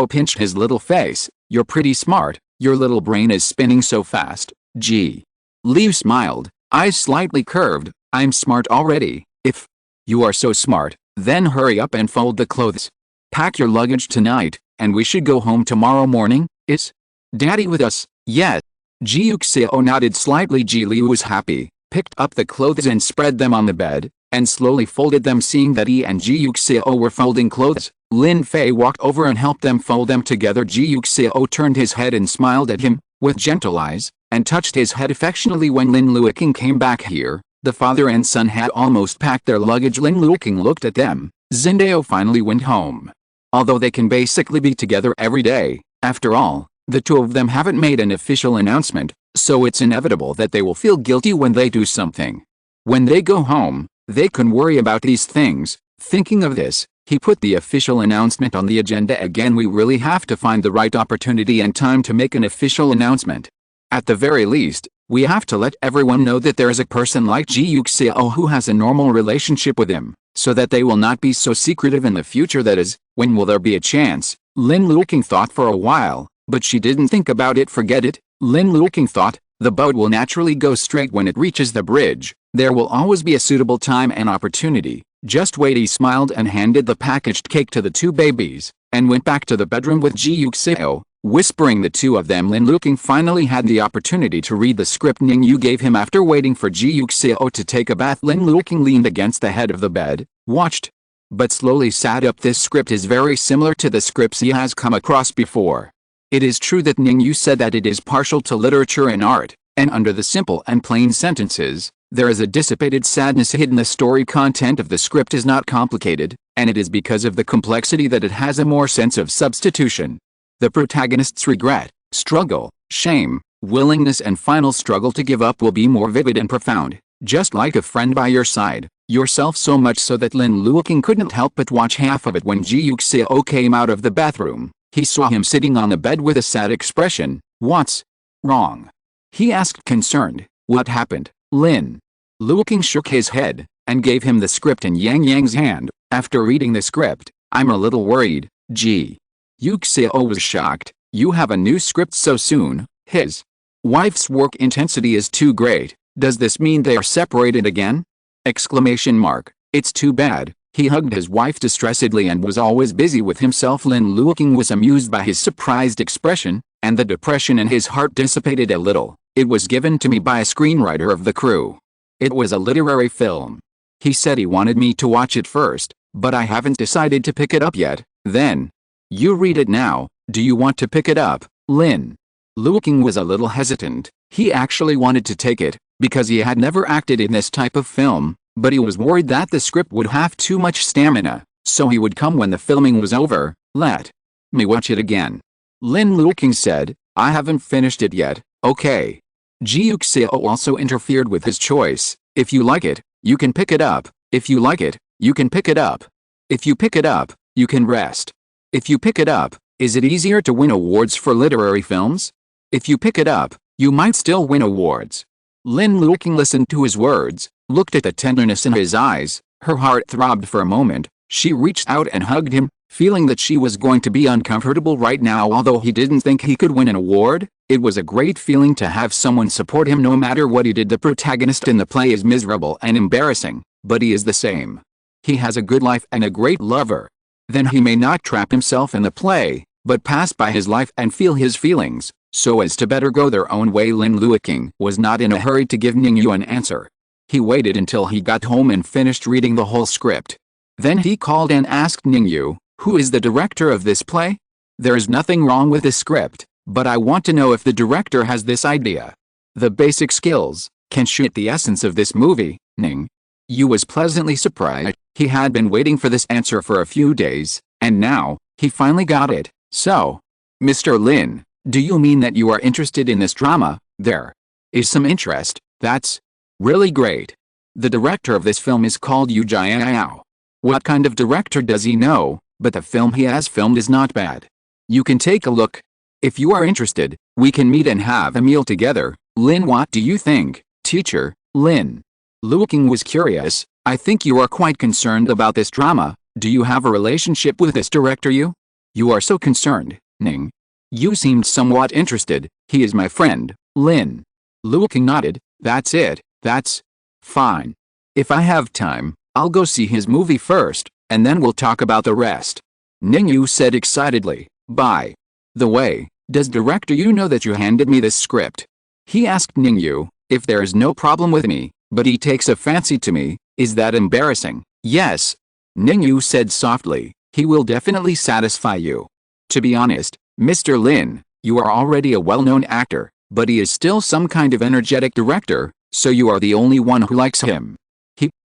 pinched his little face. "You're pretty smart, your little brain is spinning so fast." Ji Leyu smiled, eyes slightly curved. "I'm smart already. If you are so smart, then hurry up and fold the clothes. Pack your luggage tonight, and we should go home tomorrow morning." "Is Daddy with us?" "Yes." Ji Yuxiao nodded slightly. Ji Leyu was happy, picked up the clothes and spread them on the bed, and slowly folded them. Seeing that he and Ji Yuxiao were folding clothes, Lin Fei walked over and helped them fold them together. Ji Yuxiao turned his head and smiled at him, with gentle eyes, and touched his head affectionately. When Lin Luoqing came back here, the father and son had almost packed their luggage. Lin Luoqing looked at them. Zindao finally went home. Although they can basically be together every day, after all, the two of them haven't made an official announcement, so it's inevitable that they will feel guilty when they do something. When they go home, they can worry about these things. Thinking of this, he put the official announcement on the agenda again. We really have to find the right opportunity and time to make an official announcement. At the very least, we have to let everyone know that there is a person like Ji Yuxiao who has a normal relationship with him, so that they will not be so secretive in the future. That is, when will there be a chance? Lin Luoqing thought for a while, but she didn't think about it. Forget it, Lin Luoqing thought. The boat will naturally go straight when it reaches the bridge. There will always be a suitable time and opportunity. Just wait. He smiled and handed the packaged cake to the two babies, and went back to the bedroom with Ji Yuxiao, whispering the two of them. Lin Luoqing finally had the opportunity to read the script Ning Yu gave him after waiting for Ji Yuxiao to take a bath. Lin Luoqing leaned against the head of the bed, watched, but slowly sat up. This script is very similar to the scripts he has come across before. It is true that Ning Yu said that it is partial to literature and art, and under the simple and plain sentences, there is a dissipated sadness hidden. The story content of the script is not complicated, and it is because of the complexity that it has a more sense of substitution. The protagonist's regret, struggle, shame, willingness and final struggle to give up will be more vivid and profound, just like a friend by your side, yourself, so much so that Lin Luoqing couldn't help but watch half of it. When Ji Yuxiao came out of the bathroom, he saw him sitting on the bed with a sad expression. "What's wrong?" he asked, concerned. "What happened?" Lin Luoqing shook his head, and gave him the script in Yang Yang's hand. After reading the script, "I'm a little worried." Ji Yuxiao was shocked. "You have a new script so soon?" His wife's work intensity is too great. "Does this mean they are separated again?" Exclamation mark. "It's too bad." He hugged his wife distressedly and was always busy with himself. Lin Luoqing was amused by his surprised expression, and the depression in his heart dissipated a little. "It was given to me by a screenwriter of the crew. It was a literary film. He said he wanted me to watch it first, but I haven't decided to pick it up yet." "Then you read it now. Do you want to pick it up?" Lin Luoqing was a little hesitant. He actually wanted to take it, because he had never acted in this type of film, but he was worried that the script would have too much stamina, so he would come when the filming was over. "Let me watch it again," Lin Luoqing said. "I haven't finished it yet." "Okay." Ji Yuxiao also interfered with his choice. "If you like it, you can pick it up. If you like it, you can pick it up." If you pick it up, you can rest. If you pick it up, is it easier to win awards for literary films? If you pick it up, you might still win awards. Lin Luoqing listened to his words, looked at the tenderness in his eyes, her heart throbbed for a moment, she reached out and hugged him, feeling that she was going to be uncomfortable right now. Although he didn't think he could win an award, it was a great feeling to have someone support him no matter what he did. The protagonist in the play is miserable and embarrassing, but he is the same. He has a good life and a great lover. Then he may not trap himself in the play, but pass by his life and feel his feelings, so as to better go their own way. Lin Luoqing was not in a hurry to give Ningyu an answer. He waited until he got home and finished reading the whole script. Then he called and asked Ningyu, "Who is the director of this play? There is nothing wrong with the script, but I want to know if the director has this idea. The basic skills can shoot the essence of this movie." Ning Yu was pleasantly surprised. He had been waiting for this answer for a few days, and now, he finally got it. "So, Mr. Lin, do you mean that you are interested in this drama? There is some interest. That's really great. The director of this film is called Ji Yuxiao. What kind of director does he know? But the film he has filmed is not bad. You can take a look. If you are interested, we can meet and have a meal together." "Lin, what do you think, teacher?" Lin Luoqing was curious. "I think you are quite concerned about this drama. Do you have a relationship with this director? You are so concerned." Ning Yu seemed somewhat interested. "He is my friend." Lin Luoqing nodded. "That's it. That's fine. If I have time, I'll go see his movie first, and then we'll talk about the rest." Ningyu said excitedly. "By the way, does director Yu know that you handed me this script?" He asked Ningyu. "If there is no problem with me, but he takes a fancy to me, is that embarrassing?" "Yes," Ningyu said softly, "he will definitely satisfy you. To be honest, Mr. Lin, you are already a well-known actor, but he is still some kind of energetic director, so you are the only one who likes him.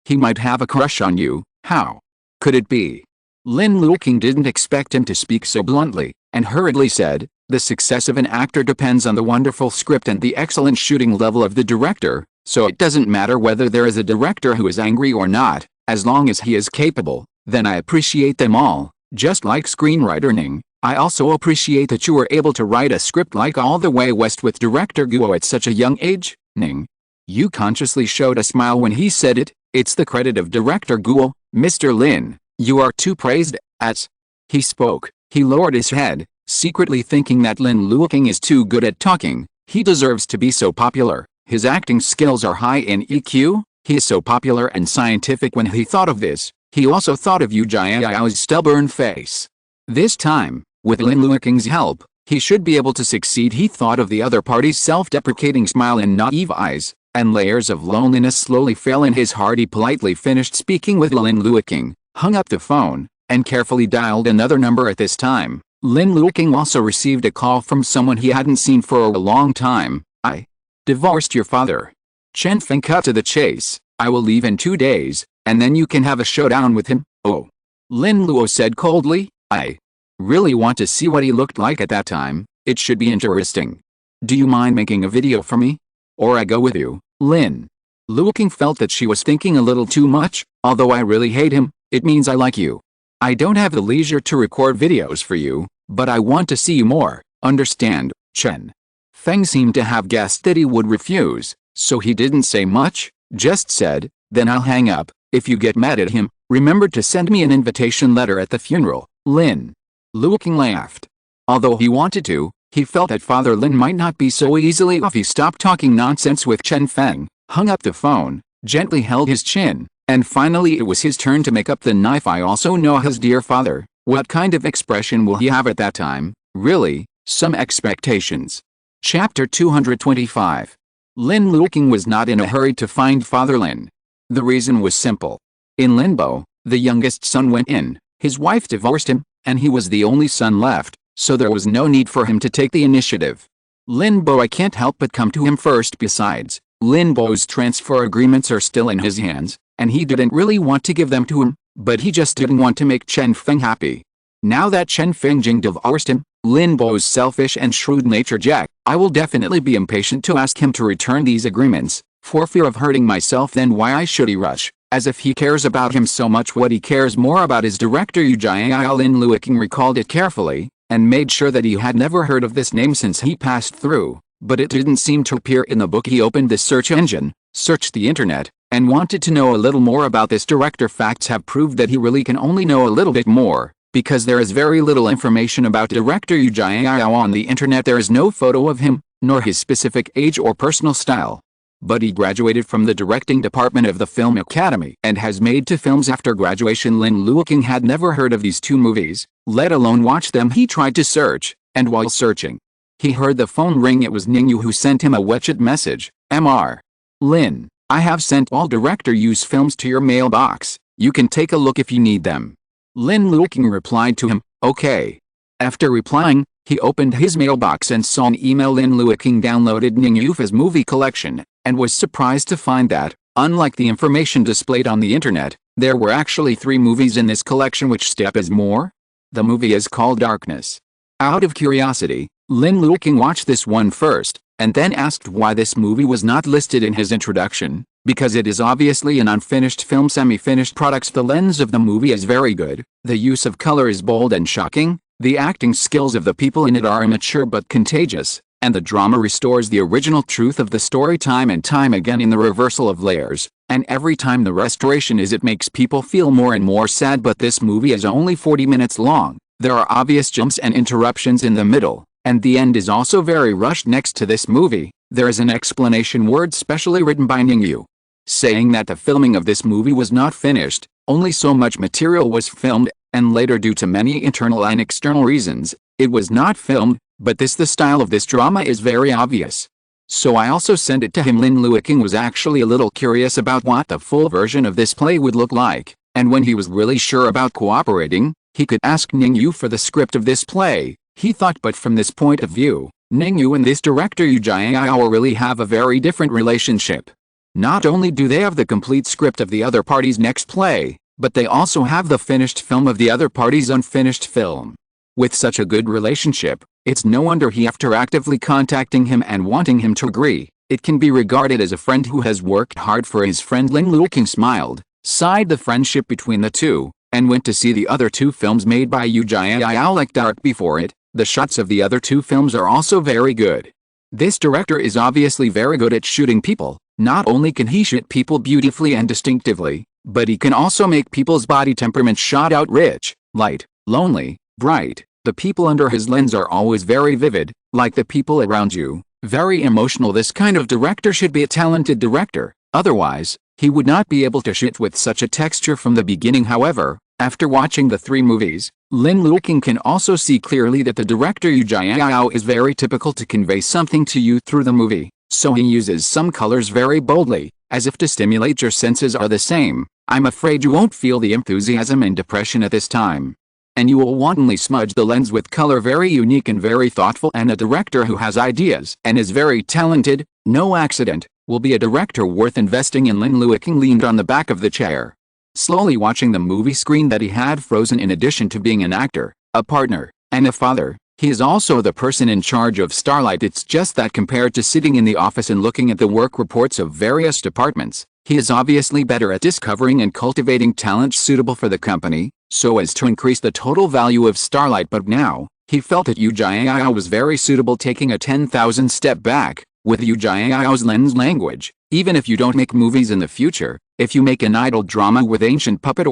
He might have a crush on you. How could it be?" Lin Luoqing didn't expect him to speak so bluntly, and hurriedly said, "The success of an actor depends on the wonderful script and the excellent shooting level of the director, so it doesn't matter whether there is a director who is angry or not, as long as he is capable, then I appreciate them all." Just like screenwriter Ning, I also appreciate that you were able to write a script like All the Way West with director Guo at such a young age. Ning Yu consciously showed a smile when he said it. "It's the credit of director Guo. Mr. Lin, you are too praised." As he spoke, he lowered his head, secretly thinking that Lin Luoqing is too good at talking. He deserves to be so popular. His acting skills are high in EQ. He is so popular and scientific. When he thought of this, he also thought of Ji Yuxiao's stubborn face. This time, with Lin Luoqing's help, he should be able to succeed. He thought of the other party's self-deprecating smile and naive eyes, and layers of loneliness slowly fell in his heart. He politely finished speaking with Lin Luoqing, hung up the phone, and carefully dialed another number. At this time, Lin Luoqing also received a call from someone he hadn't seen for a long time. "I divorced your father." Chen Feng cut to the chase. "I will leave in 2 days, and then you can have a showdown with him." "Oh," Lin Luo said coldly. "I really want to see what he looked like at that time. It should be interesting. Do you mind making a video for me? Or I go with you?" Lin Luoqing felt that she was thinking a little too much. "Although I really hate him, it means I like you. I don't have the leisure to record videos for you, but I want to see you more, understand?" Chen Feng seemed to have guessed that he would refuse, so he didn't say much, just said, "Then I'll hang up. If you get mad at him, remember to send me an invitation letter at the funeral." Lin Luoqing laughed. Although he wanted to, he felt that Father Lin might not be so easily off. He stopped talking nonsense with Chen Feng, hung up the phone, gently held his chin, and finally it was his turn to make up the knife. "I also know his dear father. What kind of expression will he have at that time? Really, some expectations." Chapter 225. Lin Luoqing was not in a hurry to find Father Lin. The reason was simple. In Linbo, the youngest son went in, his wife divorced him, and he was the only son left, so there was no need for him to take the initiative. Linbo, I can't help but come to him first. Besides, Linbo's transfer agreements are still in his hands, and he didn't really want to give them to him, but he just didn't want to make Chen Feng happy. Now that Chen Fengjing divorced him, Linbo's selfish and shrewd nature jacked. "I will definitely be impatient to ask him to return these agreements, for fear of hurting myself. Then why should he rush?" As if he cares about him so much. What he cares more about is director Yu Jiao. Lin Luoqing recalled it carefully, and made sure that he had never heard of this name since he passed through, but it didn't seem to appear in the book. He opened the search engine, searched the internet, and wanted to know a little more about this director. Facts have proved that he really can only know a little bit more, because there is very little information about director Yu Jiao on the internet. There is no photo of him, nor his specific age or personal style. But he graduated from the directing department of the Film Academy and has made 2 films after graduation. Lin Luoqing had never heard of these 2 movies, let alone watch them. He tried to search, and while searching, he heard the phone ring. It was Ningyu who sent him a WeChat message. Mr. Lin, I have sent all director Yu's films to your mailbox. You can take a look if you need them. Lin Luoqing replied to him, okay. After replying, he opened his mailbox and saw an email. Lin Luoqing downloaded Ningyu's movie collection, and was surprised to find that, unlike the information displayed on the internet, there were actually 3 movies in this collection. Which step is more? The movie is called Darkness. Out of curiosity, Lin Luoqing watched this one first, and then asked why this movie was not listed in his introduction, because it is obviously an unfinished film. Semi-finished products. The lens of the movie is very good, the use of color is bold and shocking, the acting skills of the people in it are immature but contagious, and the drama restores the original truth of the story time and time again in the reversal of layers, and every time the restoration is it makes people feel more and more sad. But this movie is only 40 minutes long, there are obvious jumps and interruptions in the middle, and the end is also very rushed. Next to this movie, there is an explanation word specially written by Ningyu, saying that the filming of this movie was not finished, only so much material was filmed, and later due to many internal and external reasons, it was not filmed. But the style of this drama is very obvious. So I also sent it to him. Lin Luoqing was actually a little curious about what the full version of this play would look like, and when he was really sure about cooperating, he could ask Ningyu for the script of this play, he thought. But from this point of view, Ningyu and this director Yu Jiao really have a very different relationship. Not only do they have the complete script of the other party's next play, but they also have the finished film of the other party's unfinished film. With such a good relationship, it's no wonder he, after actively contacting him and wanting him to agree, it can be regarded as a friend who has worked hard for his friend. Lin Luoqing smiled, sighed the friendship between the 2, and went to see the other 2 films made by Yu Jiao. Like Dark before it, the shots of the other 2 films are also very good. This director is obviously very good at shooting people. Not only can he shoot people beautifully and distinctively, but he can also make people's body temperament shot out: rich, light, lonely, bright. The people under his lens are always very vivid, like the people around you, very emotional. This kind of director should be a talented director, otherwise, he would not be able to shoot with such a texture from the beginning. However, after watching the 3 movies, Lin Luoqing can also see clearly that the director Yu Jiao is very typical to convey something to you through the movie, so he uses some colors very boldly, as if to stimulate your senses are the same. I'm afraid you won't feel the enthusiasm and depression at this time, and you will wantonly smudge the lens with color. Very unique and very thoughtful, and a director who has ideas and is very talented, no accident, will be a director worth investing in. Lin Luoqing leaned on the back of the chair, slowly watching the movie screen that he had frozen. In addition to being an actor, a partner, and a father, he is also the person in charge of Starlight. It's just that compared to sitting in the office and looking at the work reports of various departments, he is obviously better at discovering and cultivating talent suitable for the company, so as to increase the total value of Starlight. But now, he felt that Yu Jiao was very suitable. Taking a 10,000 step back, with Yu Jiao's lens language, even if you don't make movies in the future, if you make an idol drama with ancient puppet,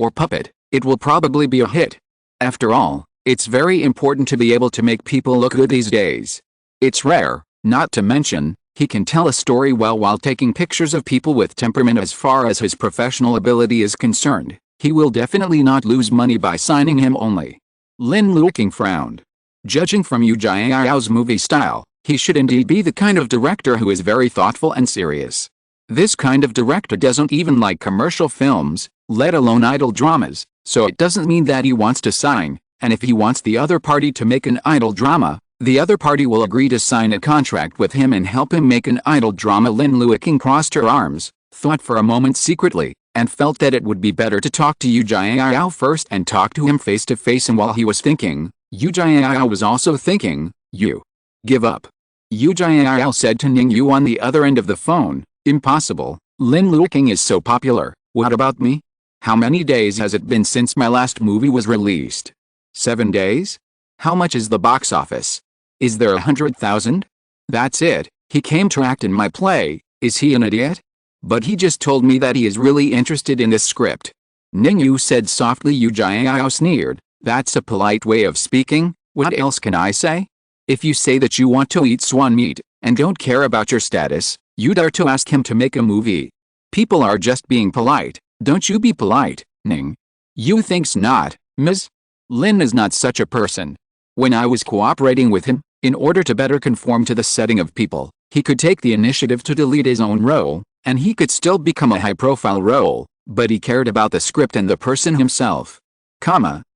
it will probably be a hit. After all, it's very important to be able to make people look good these days. It's rare, not to mention, he can tell a story well while taking pictures of people with temperament. As far as his professional ability is concerned, he will definitely not lose money by signing him only. Lin Luoqing frowned. Judging from Yu Jiao's movie style, he should indeed be the kind of director who is very thoughtful and serious. This kind of director doesn't even like commercial films, let alone idol dramas, so it doesn't mean that he wants to sign, and if he wants the other party to make an idol drama, the other party will agree to sign a contract with him and help him make an idol drama. Lin Luoqing crossed her arms, thought for a moment secretly, and felt that it would be better to talk to Yu Jiao first and talk to him face to face. And while he was thinking, Yu Jiao was also thinking, "You give up." Yu Jiao said to Ningyu on the other end of the phone, "Impossible, Lin Luoqing is so popular, What about me? How many days has it been since my last movie was released? 7 days? How much is the box office? Is there 100,000? That's it, he came to act in my play. Is he an idiot? But he just told me that he is really interested in this script. Ningyu said softly. Yu Jiao sneered. That's a polite way of speaking. What else can I say? If you say that you want to eat swan meat, and don't care about your status, you dare to ask him to make a movie. People are just being polite. Don't you be polite, Ning. You thinks not, Ms. Lin is not such a person. When I was cooperating with him, in order to better conform to the setting of people, he could take the initiative to delete his own role, and he could still become a high-profile role, but he cared about the script and the person himself.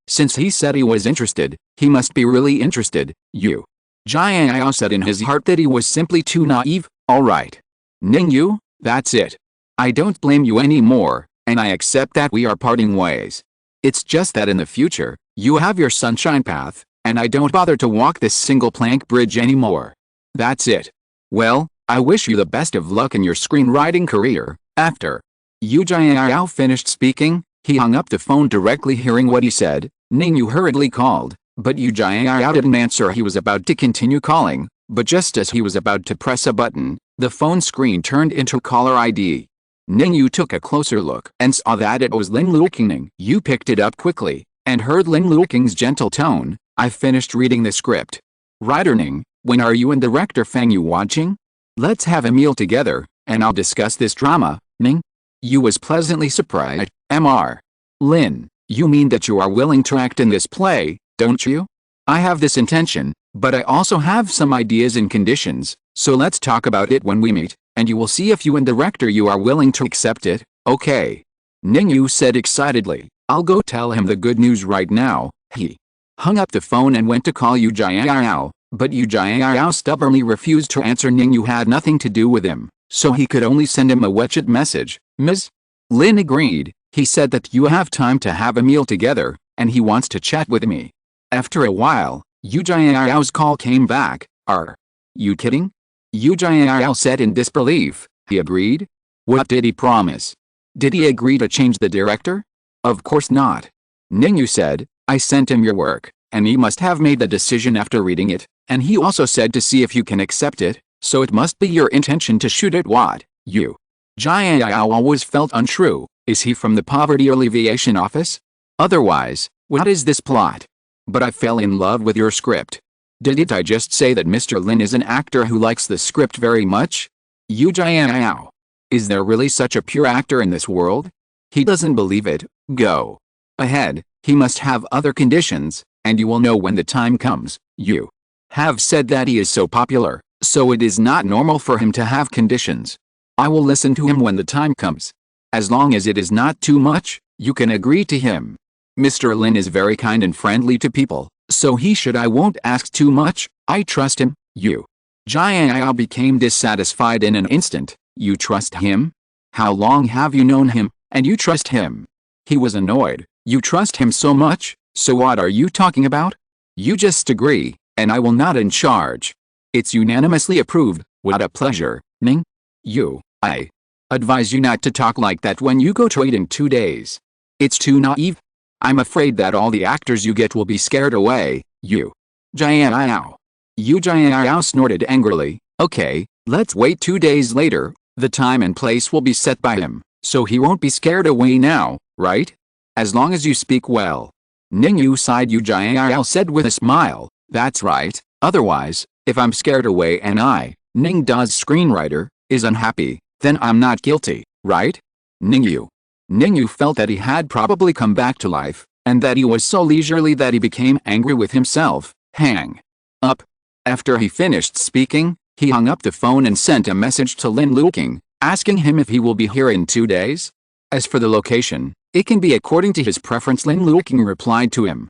Since he said he was interested, he must be really interested. Yu Jiao said in his heart that he was simply too naive. Alright. Ningyu, that's it. I don't blame you anymore, and I accept that we are parting ways. It's just that in the future, you have your sunshine path, and I don't bother to walk this single plank bridge anymore. That's it. Well, I wish you the best of luck in your screenwriting career. After Yu Jiao finished speaking, he hung up the phone directly hearing what he said. Ningyu hurriedly called, but Yu Jiao didn't answer. He was about to continue calling, but just as he was about to press a button, the phone screen turned into caller ID. Ningyu took a closer look and saw that it was Lin Luoqing. You picked it up quickly, and heard Lin Luoqing's gentle tone. I finished reading the script. Writer Ning, when are you and director Fang Yu watching? Let's have a meal together, and I'll discuss this drama, Ning. Yu was pleasantly surprised. Mr. Lin, you mean that you are willing to act in this play, don't you? I have this intention, but I also have some ideas and conditions, so let's talk about it when we meet, and you will see if you and director you are willing to accept it. Okay. Ningyu said excitedly. I'll go tell him the good news right now. He hung up the phone and went to call Yu Jiao, but Yu Jiao stubbornly refused to answer. Ningyu had nothing to do with him, so he could only send him a WeChat message. Ms. Lin agreed. He said that you have time to have a meal together, and he wants to chat with me. After a while, Yu Jiao's call came back. Are you kidding? Yu Jiao said in disbelief. He agreed? What did he promise? Did he agree to change the director? Of course not. Ningyu said, I sent him your work, and he must have made the decision after reading it, and he also said to see if you can accept it, so it must be your intention to shoot it. What? Yu Jiao always felt untrue. Is he from the Poverty Alleviation Office? Otherwise, what is this plot? But I fell in love with your script. Didn't I just say that Mr. Lin is an actor who likes the script very much? Yu Jiao. Is there really such a pure actor in this world? He doesn't believe it. Go ahead, he must have other conditions, and you will know when the time comes. You have said that he is so popular, so it is not normal for him to have conditions. I will listen to him when the time comes. As long as it is not too much, you can agree to him. Mr. Lin is very kind and friendly to people, so he should. I won't ask too much. I trust him. Yu Jiao became dissatisfied in an instant. You trust him? How long have you known him, and you trust him? He was annoyed. You trust him so much, so what are you talking about? You just agree, and I will not in charge. It's unanimously approved. What a pleasure, Ning. I advise you not to talk like that when you go to eat in 2 days. It's too naive. I'm afraid that all the actors you get will be scared away. Yu Jiao snorted angrily. Okay, let's wait 2 days later. The time and place will be set by him, so he won't be scared away now, right? As long as you speak well. Ningyu sighed. Yu Jiao said with a smile. That's right. Otherwise, if I'm scared away and Ning Da's screenwriter, is unhappy, then I'm not guilty, right? Ningyu felt that he had probably come back to life, and that he was so leisurely that he became angry with himself. Hang up. After he finished speaking, he hung up the phone and sent a message to Lin Luoqing, asking him if he will be here in 2 days. As for the location, it can be according to his preference. Lin Luoqing replied to him.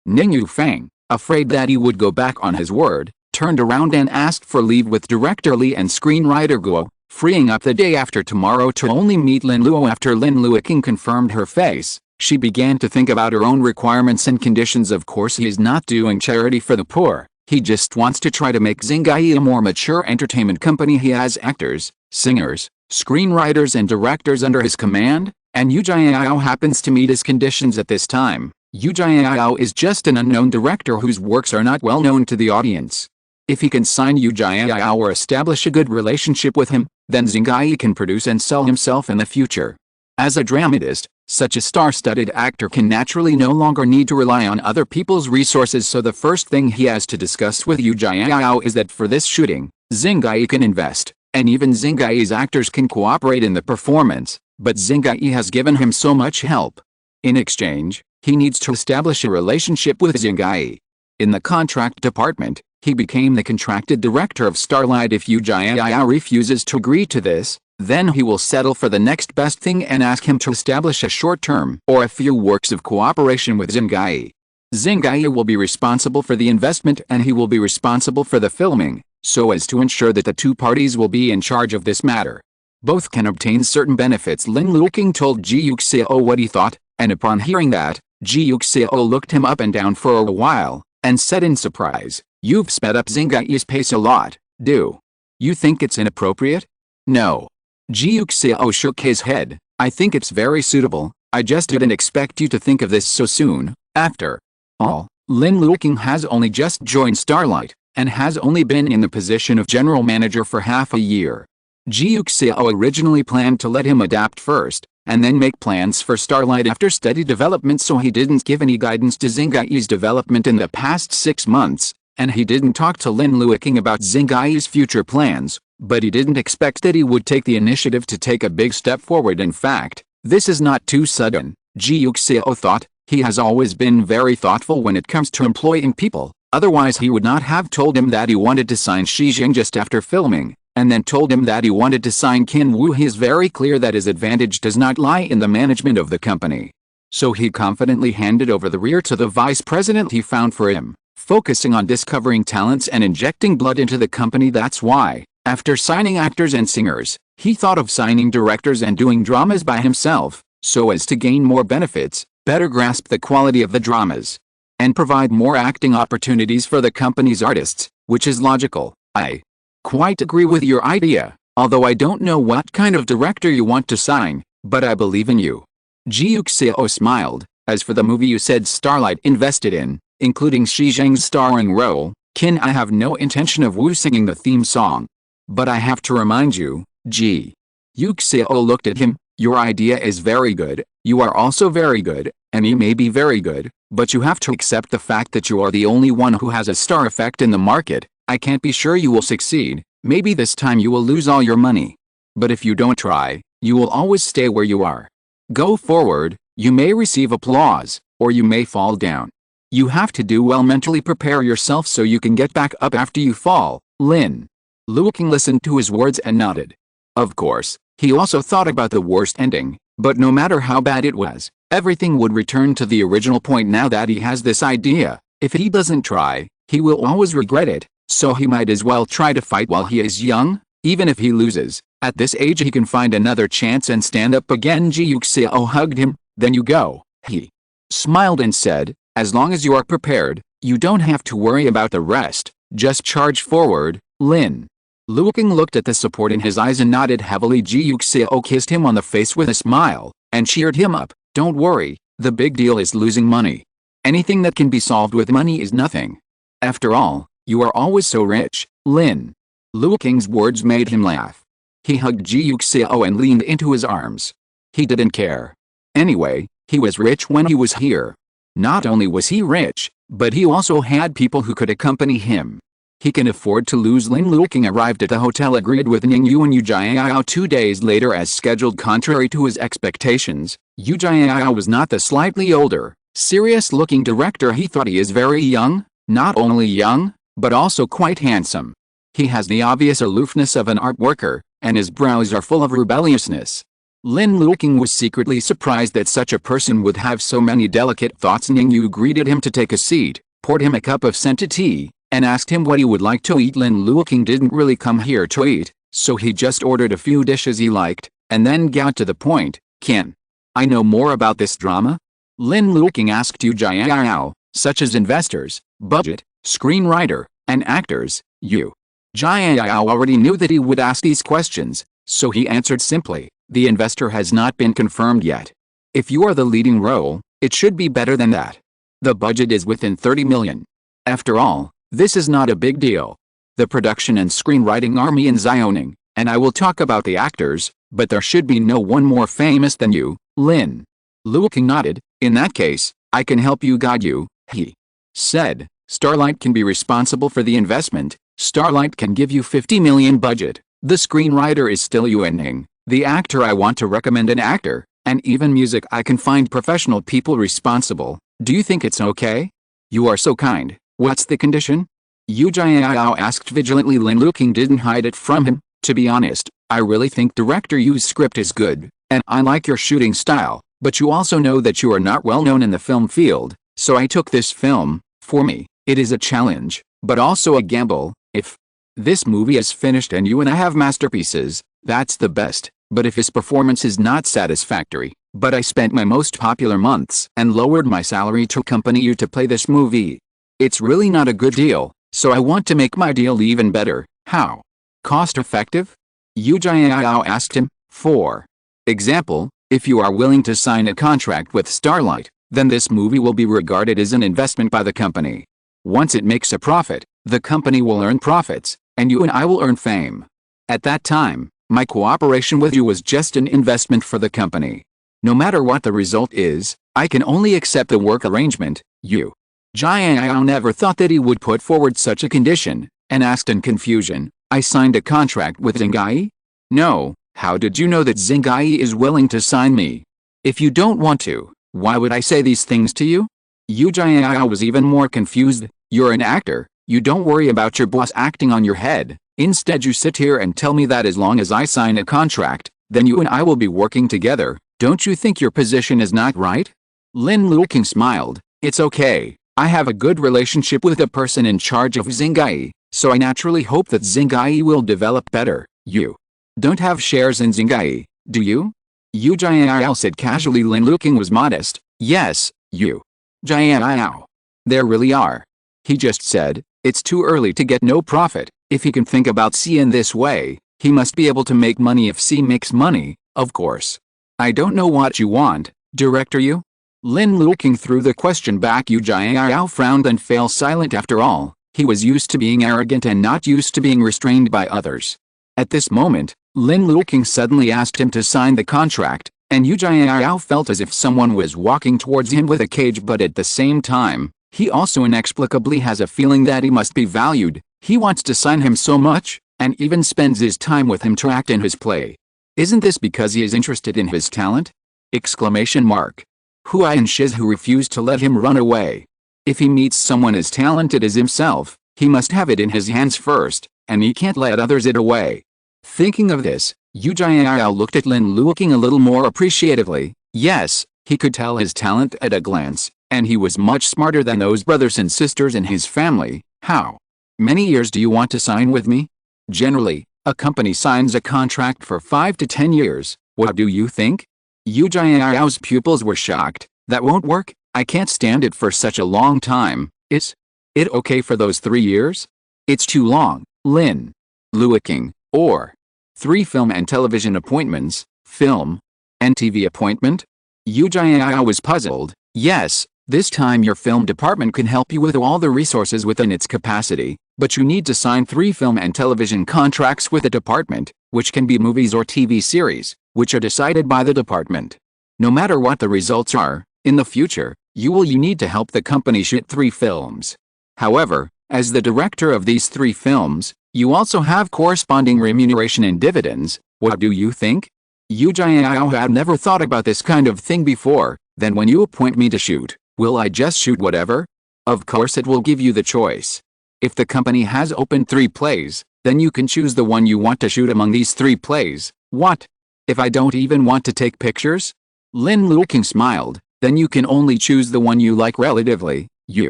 Ningyu, afraid that he would go back on his word, turned around and asked for leave with director Li and screenwriter Guo, freeing up the day after tomorrow to only meet Lin Luo. After Lin Luoqing confirmed her face, she began to think about her own requirements and conditions. Of course, he is not doing charity for the poor, He just wants to try to make Xingai a more mature entertainment company. He has actors, singers, screenwriters and directors under his command, and Yu Jiao happens to meet his conditions at this time. Yu Jiao is just an unknown director whose works are not well known to the audience. If he can sign Yu Jiao or establish a good relationship with him, then Xingai can produce and sell himself in the future. As a dramatist, such a star-studded actor can naturally no longer need to rely on other people's resources, so the first thing he has to discuss with Yu Jiao is that for this shooting, Xingai can invest, and even Xingai's actors can cooperate in the performance, but Xingai has given him so much help. In exchange, he needs to establish a relationship with Xingai. In the contract department, he became the contracted director of Starlight. If Yu Jiao refuses to agree to this, then he will settle for the next best thing and ask him to establish a short-term or a few works of cooperation with Xingai. Xingai will be responsible for the investment and he will be responsible for the filming, so as to ensure that the two parties will be in charge of this matter. Both can obtain certain benefits. Lin Luoqing told Ji Yuxiao what he thought, and upon hearing that, Ji Yuxiao looked him up and down for a while, and said in surprise, "You've sped up Xingai's pace a lot, do you think it's inappropriate?" "No." Ji Yuxiao shook his head. "I think it's very suitable. I just didn't expect you to think of this so soon." After all, Lin Luoqing has only just joined Starlight, and has only been in the position of general manager for half a year. Ji Yuxiao originally planned to let him adapt first, and then make plans for Starlight after steady development, so he didn't give any guidance to Xingai's development in the past 6 months, and he didn't talk to Lin Luoqing about Xingai's future plans, but he didn't expect that he would take the initiative to take a big step forward. In fact, this is not too sudden, Ji Yuxiao thought. He has always been very thoughtful when it comes to employing people, otherwise he would not have told him that he wanted to sign Shi Jing just after filming, and then told him that he wanted to sign Qin Wu. He is very clear that his advantage does not lie in the management of the company. So he confidently handed over the rear to the vice president he found for him, focusing on discovering talents and injecting blood into the company. That's why, after signing actors and singers, he thought of signing directors and doing dramas by himself, so as to gain more benefits, better grasp the quality of the dramas, and provide more acting opportunities for the company's artists, which is logical. I quite agree with your idea, although I don't know what kind of director you want to sign, but I believe in you. Ji Yuxiao smiled. As for the movie you said Starlight invested in, including Shi Zheng's starring role, Qin, I have no intention of Wu singing the theme song. But I have to remind you, Ji Yuxiao looked at him, your idea is very good, you are also very good, and you may be very good, but you have to accept the fact that you are the only one who has a star effect in the market. I can't be sure you will succeed. Maybe this time you will lose all your money. But if you don't try, you will always stay where you are. Go forward, you may receive applause, or you may fall down. You have to do well, mentally prepare yourself so you can get back up after you fall. Lin Luoqing listened to his words and nodded. Of course, he also thought about the worst ending, but no matter how bad it was, everything would return to the original point now that he has this idea. If he doesn't try, he will always regret it, so he might as well try to fight while he is young. Even if he loses, at this age he can find another chance and stand up again. Ji Yuxiao hugged him. Then you go. He smiled and said, as long as you are prepared, you don't have to worry about the rest, just charge forward. Lin Luoqing looked at the support in his eyes and nodded heavily. Ji Yuxiao kissed him on the face with a smile, and cheered him up. Don't worry, the big deal is losing money. Anything that can be solved with money is nothing. After all, you are always so rich. Lin Luoqing's words made him laugh. He hugged Ji Yuxiao and leaned into his arms. He didn't care. Anyway, he was rich when he was here. Not only was he rich, but he also had people who could accompany him. He can afford to lose. Lin Luoqing arrived at the hotel, agreed with Ningyu and Yu Jiao 2 days later as scheduled. Contrary to his expectations, Yu Jiao was not the slightly older, serious-looking director he thought. He is very young, not only young, but also quite handsome. He has the obvious aloofness of an art worker, and his brows are full of rebelliousness. Lin Luoqing was secretly surprised that such a person would have so many delicate thoughts. Ningyu greeted him to take a seat, poured him a cup of scented tea, and asked him what he would like to eat. Lin Luoqing didn't really come here to eat, so he just ordered a few dishes he liked, and then got to the point. Can I know more about this drama? Lin Luoqing asked Yu Jiao, such as investors, budget, screenwriter, And actors, Ji Yuxiao already knew that he would ask these questions, so he answered simply, the investor has not been confirmed yet. If you are the leading role, it should be better than that. The budget is within 30 million. After all, this is not a big deal. The production and screenwriting are me and Zioning, and I will talk about the actors, but there should be no one more famous than you. Lin Luoqing nodded. In that case, I can help you guide you, he said. Starlight can be responsible for the investment. Starlight can give you 50 million budget. The screenwriter is still Yuanning. The actor I want to recommend an actor, and even music I can find professional people responsible. Do you think it's okay? You are so kind. What's the condition? Ji Yuxiao asked vigilantly. Lin Luoqing didn't hide it from him. To be honest, I really think director Yu's script is good, and I like your shooting style, but you also know that you are not well known in the film field, so I took this film. For me, it is a challenge, but also a gamble. If this movie is finished and you and I have masterpieces, that's the best, but if his performance is not satisfactory, but I spent my most popular months and lowered my salary to accompany you to play this movie, it's really not a good deal, so I want to make my deal even better. How? Cost effective? Ji Yuxiao asked him. For example, if you are willing to sign a contract with Starlight, then this movie will be regarded as an investment by the company. Once it makes a profit, the company will earn profits, and you and I will earn fame. At that time, my cooperation with you was just an investment for the company. No matter what the result is, I can only accept the work arrangement. Ji Yuxiao never thought that he would put forward such a condition, and asked in confusion, I signed a contract with Zingyi? No, how did you know that Zingyi is willing to sign me? If you don't want to, why would I say these things to you? Ji Yuxiao was even more confused. You're an actor, you don't worry about your boss acting on your head. Instead you sit here and tell me that as long as I sign a contract, then you and I will be working together. Don't you think your position is not right? Lin Luoqing smiled. It's okay, I have a good relationship with the person in charge of Zingyi, so I naturally hope that Zingyi will develop better. You don't have shares in Zingyi, do you? Ji Yuxiao said casually. Lin Luoqing was modest. Yes, Ji Yuxiao. There really are. He just said, it's too early to get no profit. If he can think about C in this way, he must be able to make money if C makes money, of course. I don't know what you want, director Yu? Lin Luoqing threw the question back. Ji Yuxiao frowned and fell silent. After all, he was used to being arrogant and not used to being restrained by others. At this moment, Lin Luoqing suddenly asked him to sign the contract, and Ji Yuxiao felt as if someone was walking towards him with a cage, but at the same time, he also inexplicably has a feeling that he must be valued. He wants to sign him so much, and even spends his time with him to act in his play. Isn't this because he is interested in his talent? Exclamation mark. Huai and Shiz who refused to let him run away. If he meets someone as talented as himself, he must have it in his hands first, and he can't let others it away. Thinking of this, Ji Yuxiao looked at Lin Luoqing a little more appreciatively. Yes, he could tell his talent at a glance, and he was much smarter than those brothers and sisters in his family. How many years do you want to sign with me? Generally, a company signs a contract for 5 to 10 years. What do you think? Ji Yuxiao's pupils were shocked. That won't work. I can't stand it for such a long time. Is it okay for those 3 years? It's too long, Lin Luoqing. Or 3 film and television appointments, film and TV appointment? Ji Yuxiao was puzzled. Yes, this time your film department can help you with all the resources within its capacity, but you need to sign 3 film and television contracts with the department, which can be movies or TV series, which are decided by the department. No matter what the results are, in the future, you need to help the company shoot 3 films. However, as the director of these 3 films, you also have corresponding remuneration and dividends. What do you think? Ji Yuxiao had never thought about this kind of thing before. Then when you appoint me to shoot, will I just shoot whatever? Of course it will give you the choice. If the company has opened 3 plays, then you can choose the one you want to shoot among these 3 plays. What? If I don't even want to take pictures? Lin Luoqing smiled. Then you can only choose the one you like relatively. Ji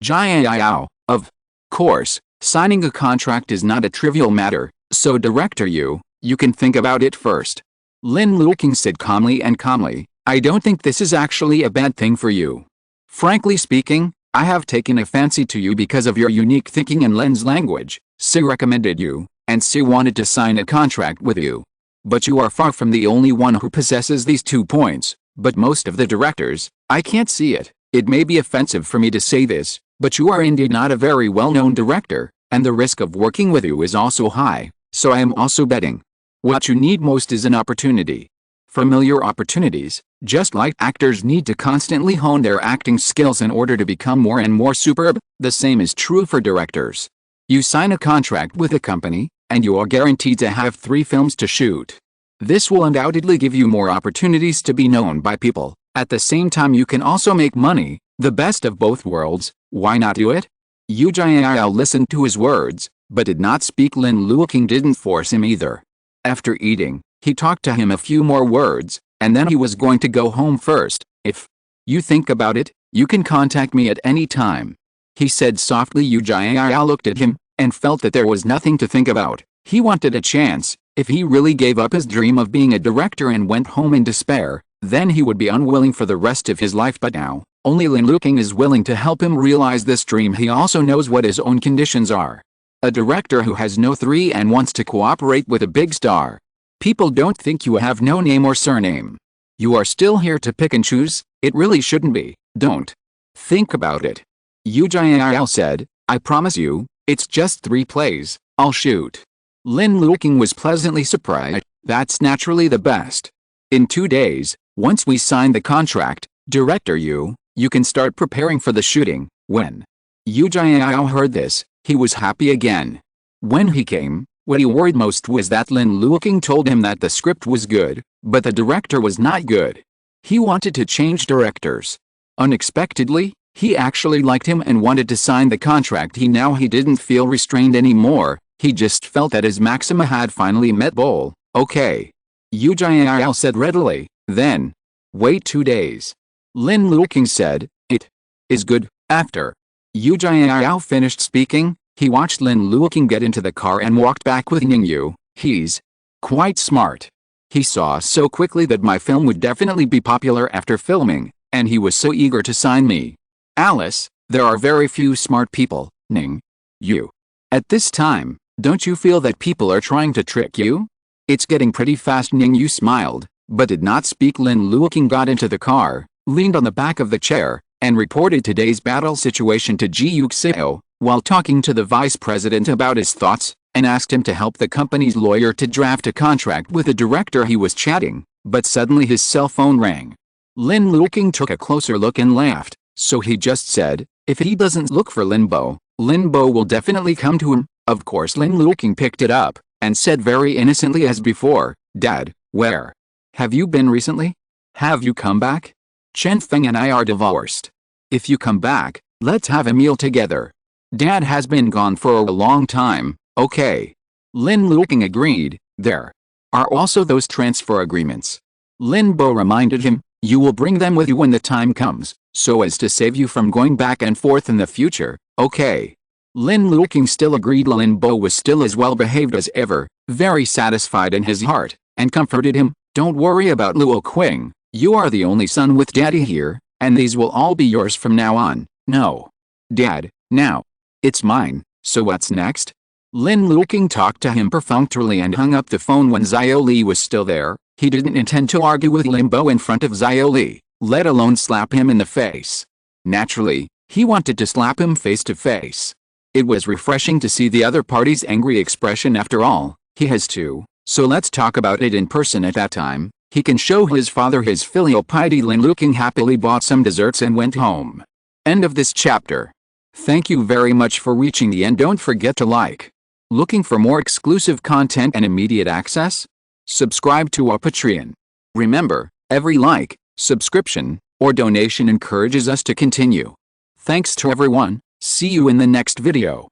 Yuxiao. Of course, signing a contract is not a trivial matter, so director you can think about it first. Lin Luoqing said calmly. I don't think this is actually a bad thing for you. Frankly speaking, I have taken a fancy to you because of your unique thinking and lens language. SY recommended you, and SY wanted to sign a contract with you. But you are far from the only one who possesses these 2 points, but most of the directors, I can't see it. It may be offensive for me to say this, but you are indeed not a very well-known director, and the risk of working with you is also high, so I am also betting. What you need most is an opportunity. Familiar opportunities, just like actors need to constantly hone their acting skills in order to become more and more superb, the same is true for directors. You sign a contract with a company, and you are guaranteed to have 3 films to shoot. This will undoubtedly give you more opportunities to be known by people. At the same time you can also make money, the best of both worlds. Why not do it? Ji Yuxiao listened to his words, but did not speak. Lin Luoqing didn't force him either. After eating, he talked to him a few more words, and then he was going to go home first. If you think about it, you can contact me at any time, he said softly. Ji Yuxiao looked at him, and felt that there was nothing to think about. He wanted a chance. If he really gave up his dream of being a director and went home in despair, then he would be unwilling for the rest of his life. But now, only Lin Luoqing is willing to help him realize this dream. He also knows what his own conditions are. A director who has no 3 and wants to cooperate with a big star. People don't think you have no name or surname. You are still here to pick and choose. It really shouldn't be. Don't think about it. Ji Yuxiao said, I promise you, it's just 3 plays, I'll shoot. Lin Luoqing was pleasantly surprised. That's naturally the best. In 2 days, once we sign the contract, director you can start preparing for the shooting. When Ji Yuxiao heard this, he was happy again. When he came, what he worried most was that Lin Luoqing told him that the script was good, but the director was not good. He wanted to change directors. Unexpectedly, he actually liked him and wanted to sign the contract. He didn't feel restrained anymore, he just felt that his maxima had finally met goal. Okay. Ji Yuxiao said readily. Then wait 2 days. Lin Luoqing said, it is good. After Ji Yuxiao finished speaking, he watched Lin Luoqing get into the car and walked back with Ningyu. He's quite smart. He saw so quickly that my film would definitely be popular after filming, and he was so eager to sign me. Alice, there are very few smart people, Ning. You. At this time, don't you feel that people are trying to trick you? It's getting pretty fast. Ningyu smiled, but did not speak. Lin Luoqing got into the car, leaned on the back of the chair, and reported today's battle situation to Ji Yuxiao, while talking to the vice president about his thoughts, and asked him to help the company's lawyer to draft a contract with the director. He was chatting, but suddenly his cell phone rang. Lin Luoqing took a closer look and laughed, so he just said, if he doesn't look for Lin Bo will definitely come to him. Of course Lin Luoqing picked it up, and said very innocently as before, Dad, where have you been recently? Have you come back? Chen Feng and I are divorced. If you come back, let's have a meal together. Dad has been gone for a long time. Okay. Lin Luoqing agreed. There are also those transfer agreements. Lin Bo reminded him, you will bring them with you when the time comes, so as to save you from going back and forth in the future. Okay. Lin Luoqing still agreed. Lin Bo was still as well behaved as ever, very satisfied in his heart, and comforted him. Don't worry about Luoqing, you are the only son with Daddy here, and these will all be yours from now on. No. Dad, now it's mine, so what's next? Lin Luoqing talked to him perfunctorily and hung up the phone when Xiaoli was still there. He didn't intend to argue with Lin Bo in front of Xiaoli, let alone slap him in the face. Naturally, he wanted to slap him face to face. It was refreshing to see the other party's angry expression. After all, he has two, so let's talk about it in person at that time. He can show his father his filial piety. Lin Luoqing happily bought some desserts and went home. End of this chapter. Thank you very much for reaching the end. Don't forget to like. Looking for more exclusive content and immediate access? Subscribe to our Patreon. Remember, every like, subscription, or donation encourages us to continue. Thanks to everyone. See you in the next video.